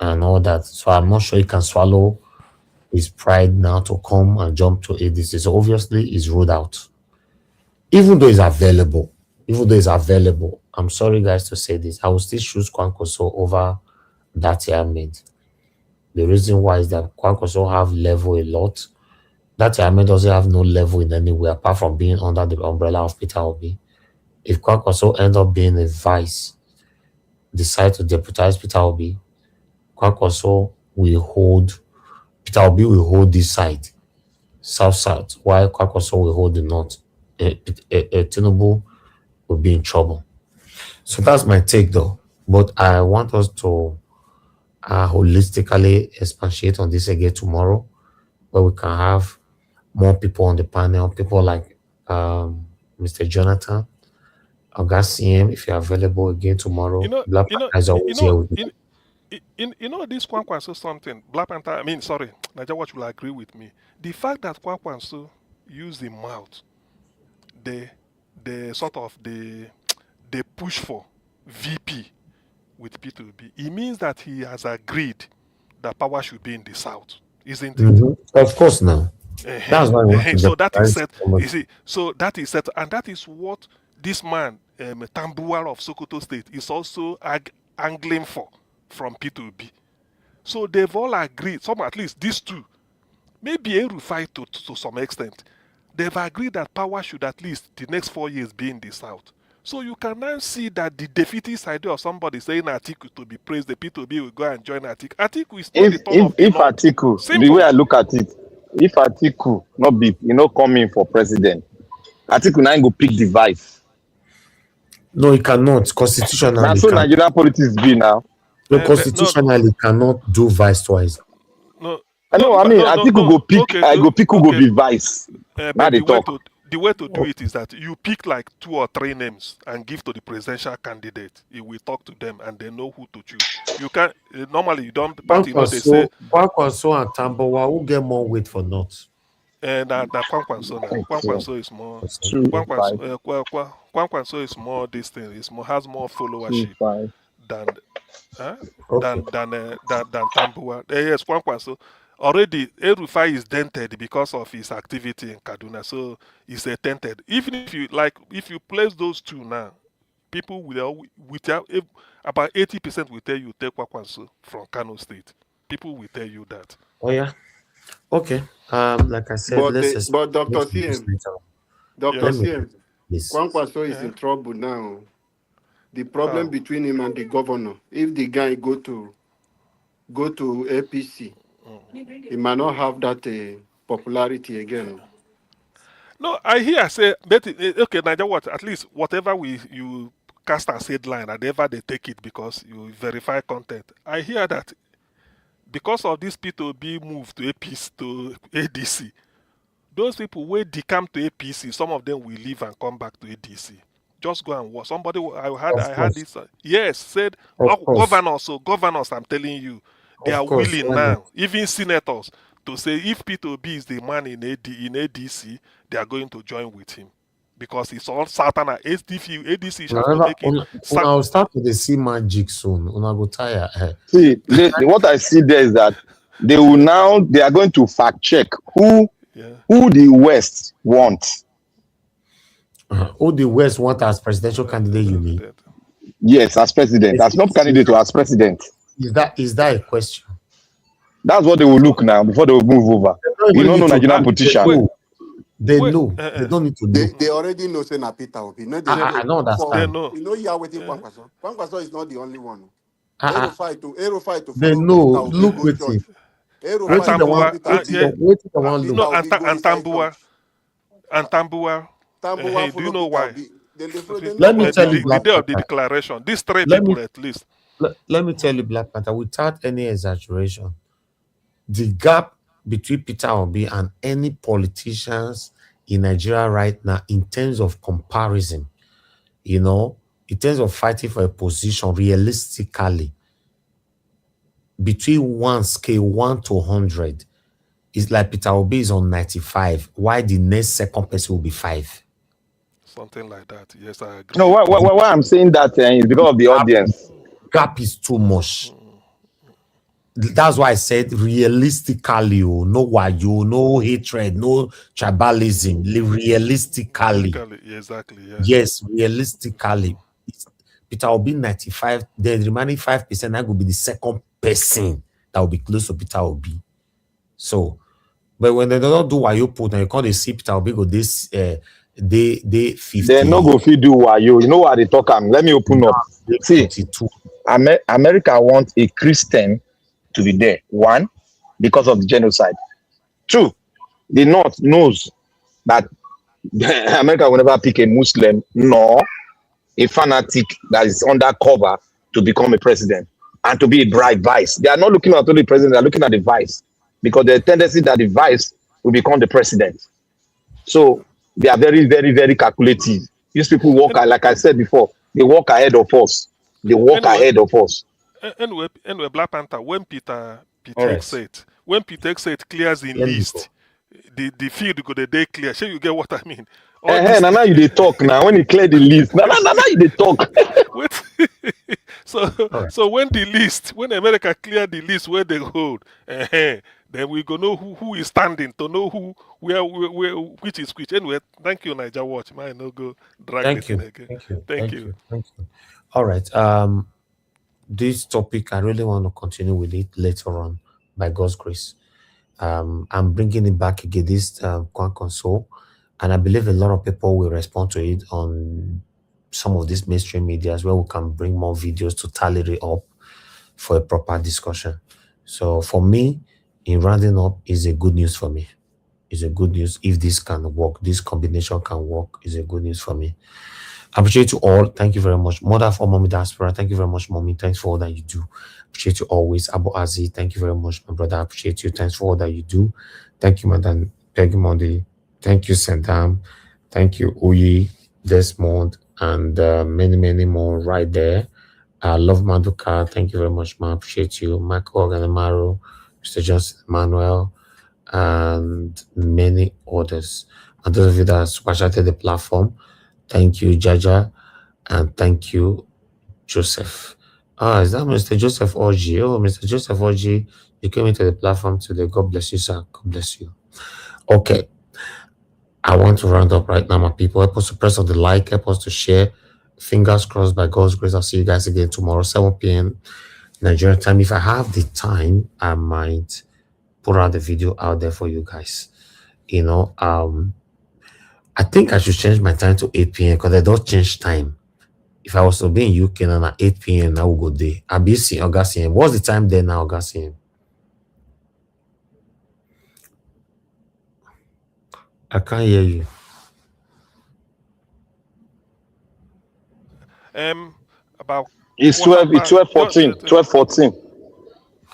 G: and all that. So I'm not sure he can swallow his pride now to come and jump to ADC. So obviously, he's ruled out. Even though it's available, I'm sorry, guys, to say this, I will still choose Kwankwaso over that Ahmed. The reason why is that Kwankwaso have level a lot. That Ahmed doesn't have no level in any way apart from being under the umbrella of Peter Obi. If Kwankwaso ends up being a vice, decide to deputize Peter Obi, Kwankwaso will hold, Peter Obi will hold this side, south, while Kwankwaso will hold the north. Tinubu will be in trouble. So that's my take though. But I want us to holistically expatiate on this again tomorrow, where we can have more people on the panel, people like Mr. Jonathan, Augustine, if you're available again tomorrow. Black Panther is always here with me.
K: This Kwankwaso something. Black Panther, Nigeria Watch will agree with me. The fact that Kwankwaso use the mouth, they push for VP with P2B. It means that he has agreed that power should be in the south, isn't it?
G: Of course, now. That's why.
K: So that is set. You see, so that is set, and that is what this man, Tambuwal of Sokoto State, is also angling for from P2B. So they've all agreed. Some, at least these two, maybe Erufai to some extent. They've agreed that power should at least the next 4 years be in the south. So you can now see that the defeatist idea of somebody saying Atiku to be praised, the P2B will go and join Atiku. Atiku is not the top of
M: if Atiku, the way I look at it, if Atiku not be, coming for president, Atiku now go pick the vice.
G: No, he cannot. Constitutionally,
M: that's so Nigerian politics be now.
G: No, constitutionally cannot do vice twice.
K: No.
M: Atiku go pick. I go pick who go be vice. Now they talk.
K: the way to do it is that you pick like 2 or 3 names and give to the presidential candidate. He will talk to them and they know who to choose. You can normally you don't party. You know they say
G: Kwankwaso and Tambowa, who get more weight for not?
K: and that Kwankwaso now. Kwankwaso is more.
L: 2-5.
K: Kwankwaso is more this thing. It's more has more followership
L: 2-5.
K: than
G: Okay.
K: than Tambuwa. Yes, Kwankwaso. Already, El-Rufai is dented because of his activity in Kaduna, so he's dented. Even if you place those two now, people will about 80% will tell you take Kwankwaso from Kano State. People will tell you that.
G: Oh yeah. Okay. Like I said,
H: But Dr.
G: let's do this
H: CM,
G: later.
H: Dr.
K: Yes.
H: CM,
G: Please.
H: Kwankwaso is in trouble now. The problem
K: How?
H: between him and the governor, if the guy go to APC, he might not have that popularity again.
K: No, I hear say, but okay, Niger, what at least whatever you cast as headline, and ever they take it because you verify content. I hear that because of this P2B move to APC to ADC, those people where they come to APC, some of them will leave and come back to ADC. Just go and watch. Somebody I had this. Yes, said governors. I'm telling you, they are willing now. Even senators to say if P2B is the man in ADC, they are going to join with him because it's all Satan. ADC has to make it.
G: I'll start with the sea magic soon. Una go tire.
M: See, what I see there is that they are going to fact check who the West wants.
G: Who the West want as presidential candidate, you mean?
M: Yes, as president. As not candidate to as president.
G: Is that a question?
M: That's what they will look now before they will move over. You don't know Nigerian politician.
G: They know. They don't need to know.
H: They already know Senator Peter Obi.
G: I don't understand.
H: You know you are waiting Kwankwaso. Kwankwaso is not the only one.
G: They know. Look with it.
K: Tambuwa, do you know why?
G: Let me tell you,
K: the day of the declaration. These 3 people at least.
G: Let me tell you, Black Panther, without any exaggeration, the gap between Peter Obi and any politicians in Nigeria right now, in terms of comparison, in terms of fighting for a position, realistically, between 1 scale 1 to 100, it's like Peter Obi is on 95, while the next second person will be 5.
K: Something like that. Yes, I agree.
M: No, why I'm saying that is because of the audience.
G: Gap is too much. That's why I said realistically, no wayo, no hatred, no tribalism. Realistically.
K: Exactly. Yeah.
G: Yes, realistically. Peter Obi 95, the remaining 5% that will be the second person that will be close to Peter Obi. So, but when they don't do wayo put, and you can't see Peter Obi go this day 50.
M: They're not going to do wayo. You know what they talk? Let me open up. See, America wants a Christian to be there. 1, because of the genocide. 2, the North knows that America will never pick a Muslim nor a fanatic that is undercover to become a president and to be a bribe vice. They are not looking at only the president, they are looking at the vice because there's a tendency that the vice will become the president. So they are very, very, very calculative. These people walk, like I said before, they walk ahead of us. They walk ahead of us.
K: Anyway, Black Panther, when Peter said clears the list, the field go the day clear. Sure, you get what I mean?
M: Now you they talk now. When he clear the list, now you they talk.
K: So when America clear the list where they hold, then we go know who is standing to know where which is which. Anyway, thank you, Niger Watch. Might no go drag it again. Thank you.
G: All right. This topic, I really want to continue with it later on, by God's grace. I'm bringing it back again, this Kwankwaso, and I believe a lot of people will respond to it on some of these mainstream media as well. We can bring more videos to tally it up for a proper discussion. So for me, in rounding up, is a good news for me. It's a good news if this can work, this combination can work, is a good news for me. I appreciate you all. Thank you very much. Mother for Mommy Diaspora. Thank you very much, Mommy. Thanks for all that you do. Appreciate you always. Abu Azi. Thank you very much, my brother. I appreciate you. Thanks for all that you do. Thank you, Madam Peggy Mondi. Thank you, Sandam. Thank you, Uyi, Desmond, and many more right there. I love Maduka. Thank you very much, ma. Appreciate you. Michael Ganamaro, Mr. Johnson Emmanuel, and many others. And those of you that super chatted the platform, thank you, Jaja, and thank you, Joseph. Is that Mr. Joseph Oji? Oh, Mr. Joseph Oji, you came into the platform today. God bless you, sir. God bless you. Okay. I want to round up right now, my people. Help us to press on the like, help us to share. Fingers crossed, by God's grace. I'll see you guys again tomorrow, 7 p.m. Nigerian time. If I have the time, I might put out the video out there for you guys. You know, I think I should change my time to 8 p.m. because I don't change time. If I was to be in UK and at 8 p.m., I will go there. I'll be seeing August. What's the time there now, August? I can't hear you.
K: About
M: It's 12, it's 12:14, 12:14.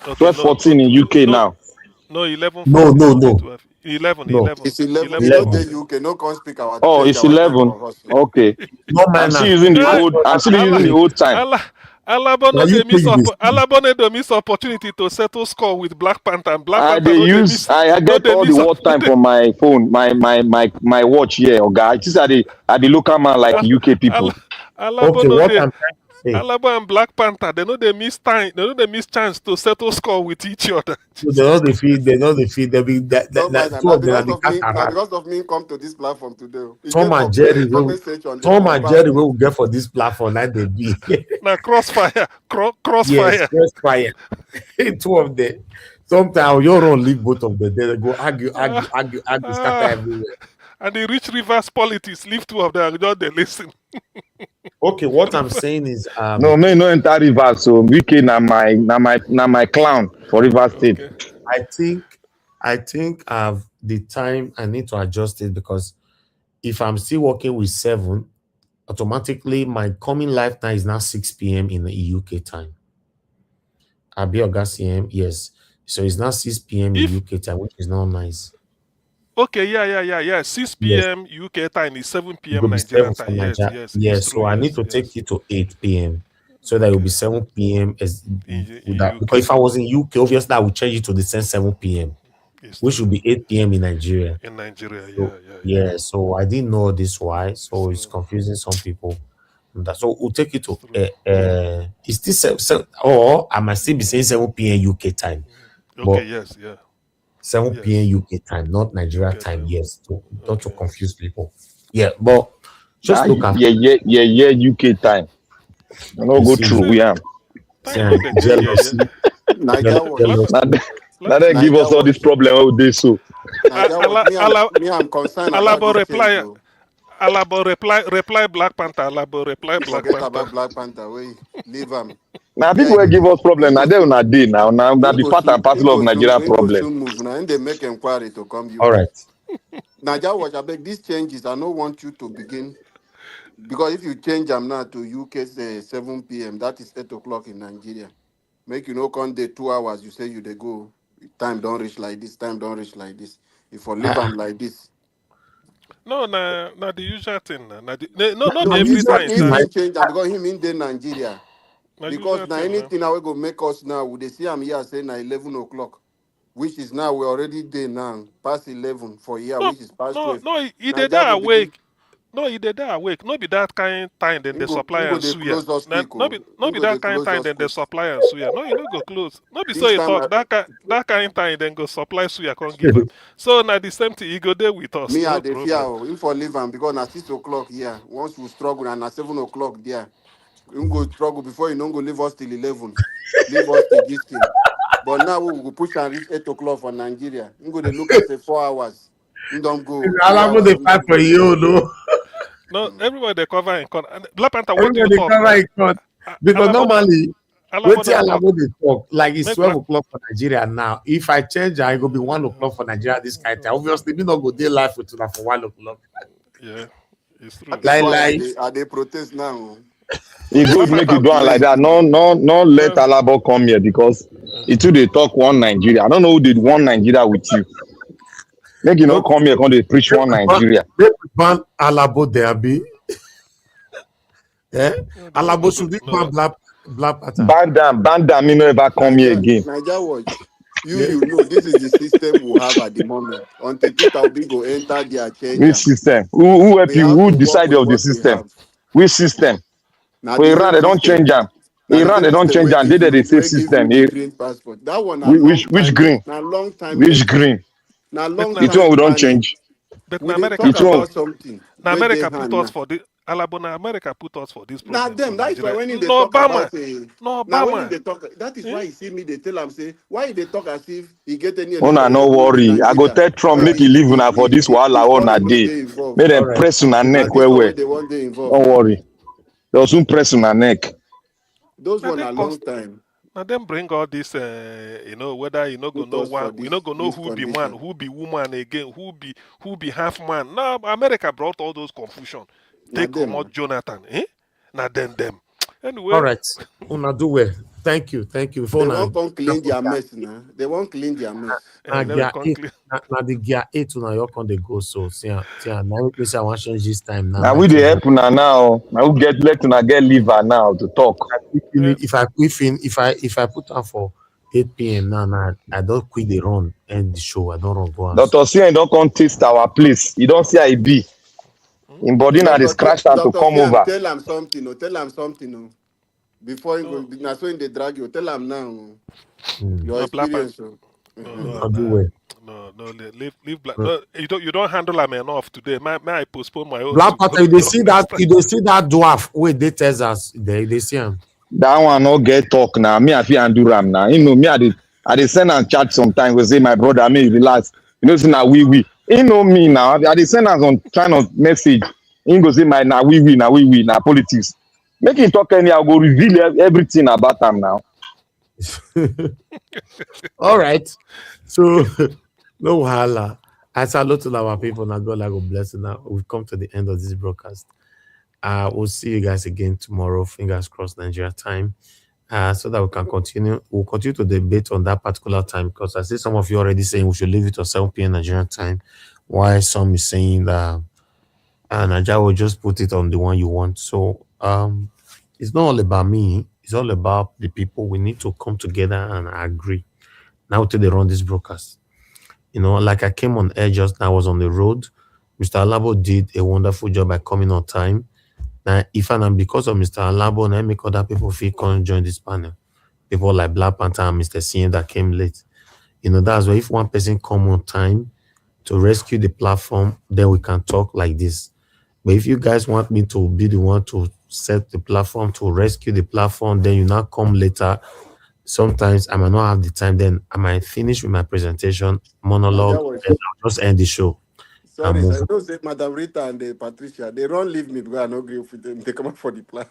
K: Okay,
M: 12:14 in UK now.
K: No, 11.
G: No.
K: 11.
G: No.
K: 11.
H: It's 11.
G: 11.
H: The UK. No can speak our.
M: Oh, it's 11. Okay.
G: No man.
M: I'm still using the old time.
K: Alabone they miss opportunity to settle score with Black Panther and Black Panther.
M: I get all the watch time from my phone, my watch here. Okay, this are the local man like UK people.
G: Okay, what I'm trying to say.
K: Alaba and Black Panther, they miss time. They know they miss chance to settle score with each other.
G: So they know the feed. They be that two of them
H: because of me come to this platform today.
G: Tom and Jerry will get for this platform like they be.
K: Now crossfire.
G: Yes, crossfire. Two of them. Sometimes you don't leave both of them. They go argue, scatter everywhere.
K: And the rich reverse politics leave two of them. Just they listen.
G: Okay, what I'm saying is
M: no enter Rivers, so Wike na my clown for Rivers State.
G: Okay. I think the time I need to adjust it because if I'm still working with 7, automatically my coming live time is now 6 p.m. in the UK time. I'll be August CM, yes. So it's now 6 p.m. in UK time, which is not nice.
K: Okay, yeah. 6 p.m. yes. UK time is 7 p.m. Nigerian time. Yes.
G: So I need to take it to 8 p.m. so that it will be 7 p.m. Because if I was in UK, obviously I would change it to the same 7 p.m. which would be 8 p.m. in Nigeria. Yeah. So I didn't know this why. So it's confusing some people. So we'll take it to it's still 7, or I might still be saying 7 p.m. UK time.
K: Okay, yes.
G: 7 p.m. UK time, not Nigeria time. Yes, not to confuse people. Yeah, but just look at
M: UK time. No go through. We am
G: jealousy.
M: Now they give us all this problem all day. So
H: me, I'm concerned.
K: Alabo reply Black Panther. Alabo reply Black
H: Panther.
K: Panther.
H: About Black Panther. Wait, leave them.
M: Now people will give us problem. Now they on a day now. Now that the part and parcel of Nigeria problem.
H: Move now, and they make inquiry to come.
G: All right.
H: Naija watch. I beg these changes. I don't want you to begin because if you change them now to UK say 7 p.m. that is 8 o'clock in Nigeria. Make you know come day 2 hours. You say you they go. Time don't reach like this. Time don't reach like this. If you leave them like this.
K: No, the usual thing. Not every time.
H: He didn't change that because he mean the Nigeria. Because now anything now we go make us now, would they see I'm here saying 11 o'clock, which is now we're already there now, past 11 for here, which is past 12.
K: No, he did that awake. No, he did that awake. No be that kind time then the supplier and suya. No be that kind time then the supplier and suya. No, you don't go close. No be so you talk that kind time then go supply suya can't give him. So now the same thing, he go there with us.
H: Me at the fear, if for leave him because now 6 o'clock here, once we struggle and at 7 o'clock there, you go struggle before you don't go leave us till 11. Leave us till this thing. But now we will push and reach 8 o'clock for Nigeria. You go to look at the 4 hours. You don't go.
G: I'll have the fight for you, no.
K: No, everybody they cover in court. Black Panther, what do you talk?
G: Because normally, when they talk, like it's 12 o'clock for Nigeria now. If I change, I go be 1 o'clock for Nigeria this kind of time. Obviously, we not go day life with for 1 o'clock.
K: Yeah, it's true.
H: Are they protest now?
M: It's good make you do it like that. No, let Alabo come here because it too they talk one Nigeria. I don't know who did one Nigeria with you. Make you not come here, come to preach one Nigeria.
G: Make we ban Alabo Derby. Eh? Alabo should be ban black pattern.
M: Ban them, me no ever come here again.
H: Niger watch. You know, this is the system we have at the moment. Until Peter Obi go enter their change.
M: Which system? Who help you? Who decide of the system? Which system?
H: Now
M: For Iran, they don't change them. Iran, they don't change them. They say system.
H: Green passport. That one.
M: Which green?
H: Now long time.
M: Which green?
H: Now long
M: The
H: time.
M: one we don't change.
K: But
H: We
K: America
H: talk about something.
K: Now America put us for the Alabama. America put us for this problem.
H: Now them. That's why when they
K: no
H: talk
K: Obama.
H: about
K: No
H: now
K: Obama.
H: when they talk, that is why you see me. They tell them say why they talk as if he get any.
M: Oh, no worry. I go tell Trump make he leave una for this wahala on a day. Make them press on a neck where. Don't worry. They'll soon press on a neck.
H: Those one a long time.
K: Now them bring all this, whether you not gonna know one, we not gonna know who be man, who be woman again, who be half man. Now America brought all those confusion. Take come out Jonathan, Now them. Anyway.
G: All right. Una do well. Thank you.
H: They won't clean their mess now. They won't clean their mess.
G: Now the gear 8 now you can they go so. See, now we say I want to change this time now.
M: Now we dey help una now. Now we let una get liver now to talk.
G: If I put on for 8 p.m. now, I don't quit the run and the show. I don't run go on.
M: Dr. Sian don't come taste our place. You don't see I be. In body now they scratch out to come over.
H: Tell him something. Before you go, now so in the drag you tell him now. Your experience.
G: I'll do well.
K: No, leave black. No, you don't handle them enough today. May I postpone my own?
G: Black Panther, you see that dwarf. Wait, they tell us they see him.
M: That one no get talk now. Me I feel handle am now. You know me I dey send and chat sometimes. We say my brother, may you relax. You know say na we. You know me now. I dey send am some kind of message. He go say my na we na politics. Make him talk anyhow. Go reveal everything about him now.
G: All right. So no wahala. I salute to our people. Now God will bless you. Now we've come to the end of this broadcast. We'll see you guys again tomorrow. Fingers crossed, Nigeria time. So that we can continue. We'll continue to debate on that particular time because I see some of you already saying we should leave it to 7 p.m. Nigerian time. While some is saying that Nigeria will just put it on the one you want. So it's not all about me. It's all about the people. We need to come together and agree. Now till they run this broadcast. Like I came on air just now, I was on the road. Mr. Alabo did a wonderful job by coming on time. Now, because of Mr. Alabo, I make other people feel come join this panel. People like Black Panther and Mr. CN that came late. That's why if one person come on time to rescue the platform, then we can talk like this. But if you guys want me to be the one to set the platform, to rescue the platform, then you now come later. Sometimes I might not have the time, then I might finish with my presentation, monologue, and I'll just end the show.
H: Sorry, I don't say Madam Rita and Patricia, they don't leave me because I don't agree with them. They come up for the plan.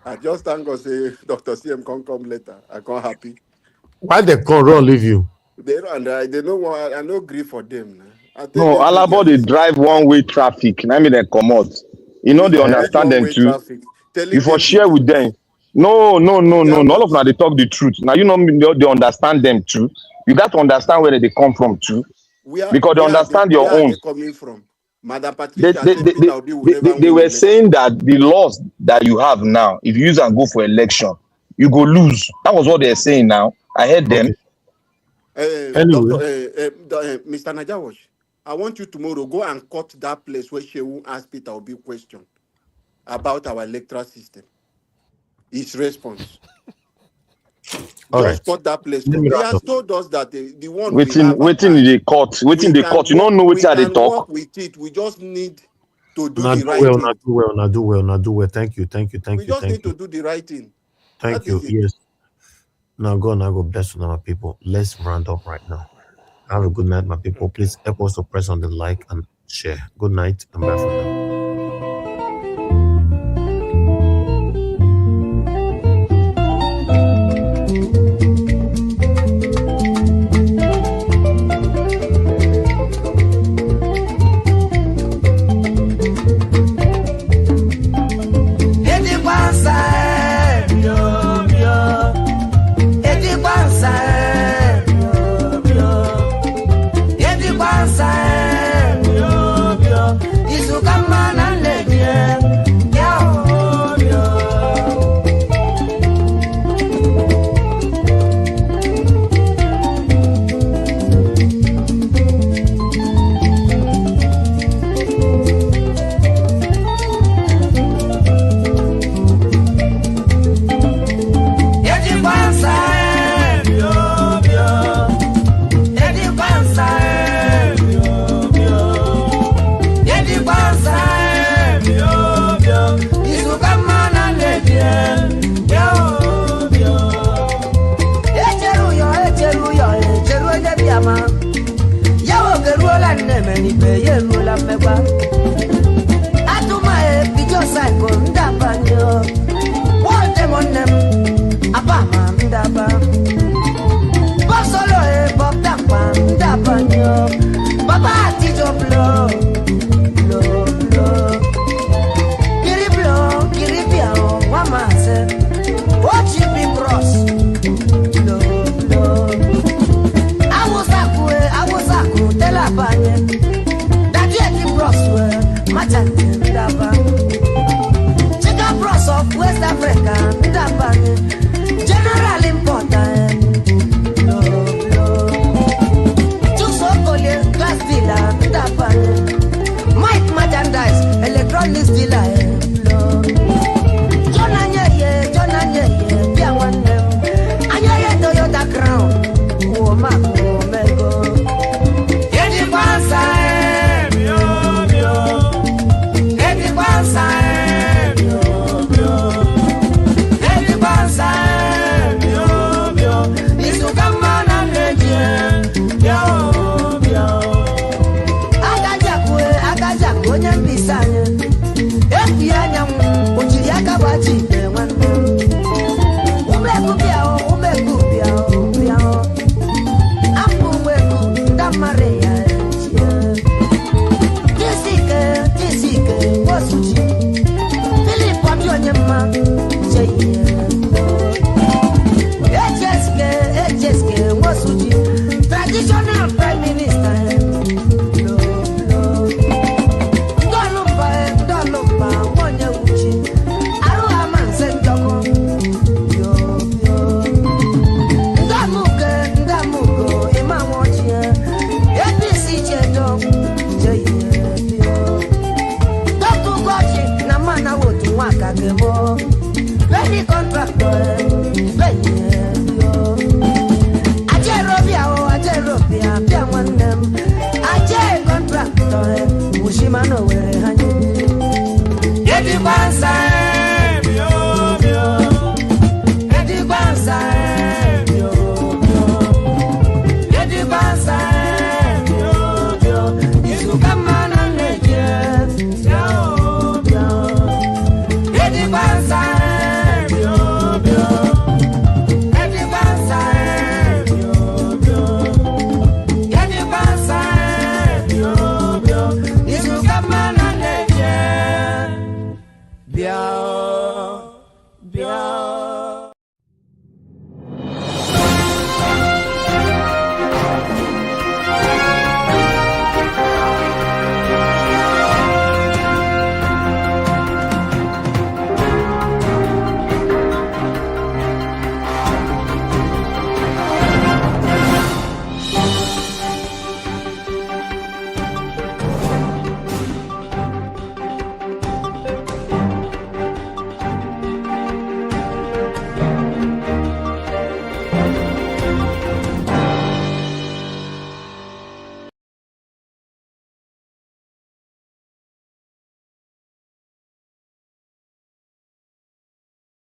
H: I just thank God say Dr. CM can come later. I can't happy.
G: Why they can't run leave you?
H: They don't want, I don't agree for them.
M: No, Alabo they drive one-way traffic. I mean they come out. They understand them too. You for share with them. No. All of them they talk the truth. Now they understand them too. You got to understand where they come from too. Because they understand your own.
H: Coming from. Madam Patricia
M: they were saying that the laws that you have now, if you use and go for election, you go lose. That was what they're saying now. I heard them.
G: Anyway.
H: Mr. Najawash, I want you tomorrow go and cut that place where Shehu asked Peter Obi question about our electoral system. His response.
G: All right.
H: Cut that place. He has told us that the one
M: waiting in the court. Waiting the court. You don't know which are they talk.
H: With it. We just need to do
G: the right thing. Not do well. Thank you.
H: We just need to do the right thing.
G: Thank you. Yes. Now go bless you, my people. Let's round up right now. Have a good night, my people. Please help us to press on the like and share. Good night and bye for now.
N: Side. daba. Bob solo e Bob dapa, dapa nyo. Baba ati jo blow.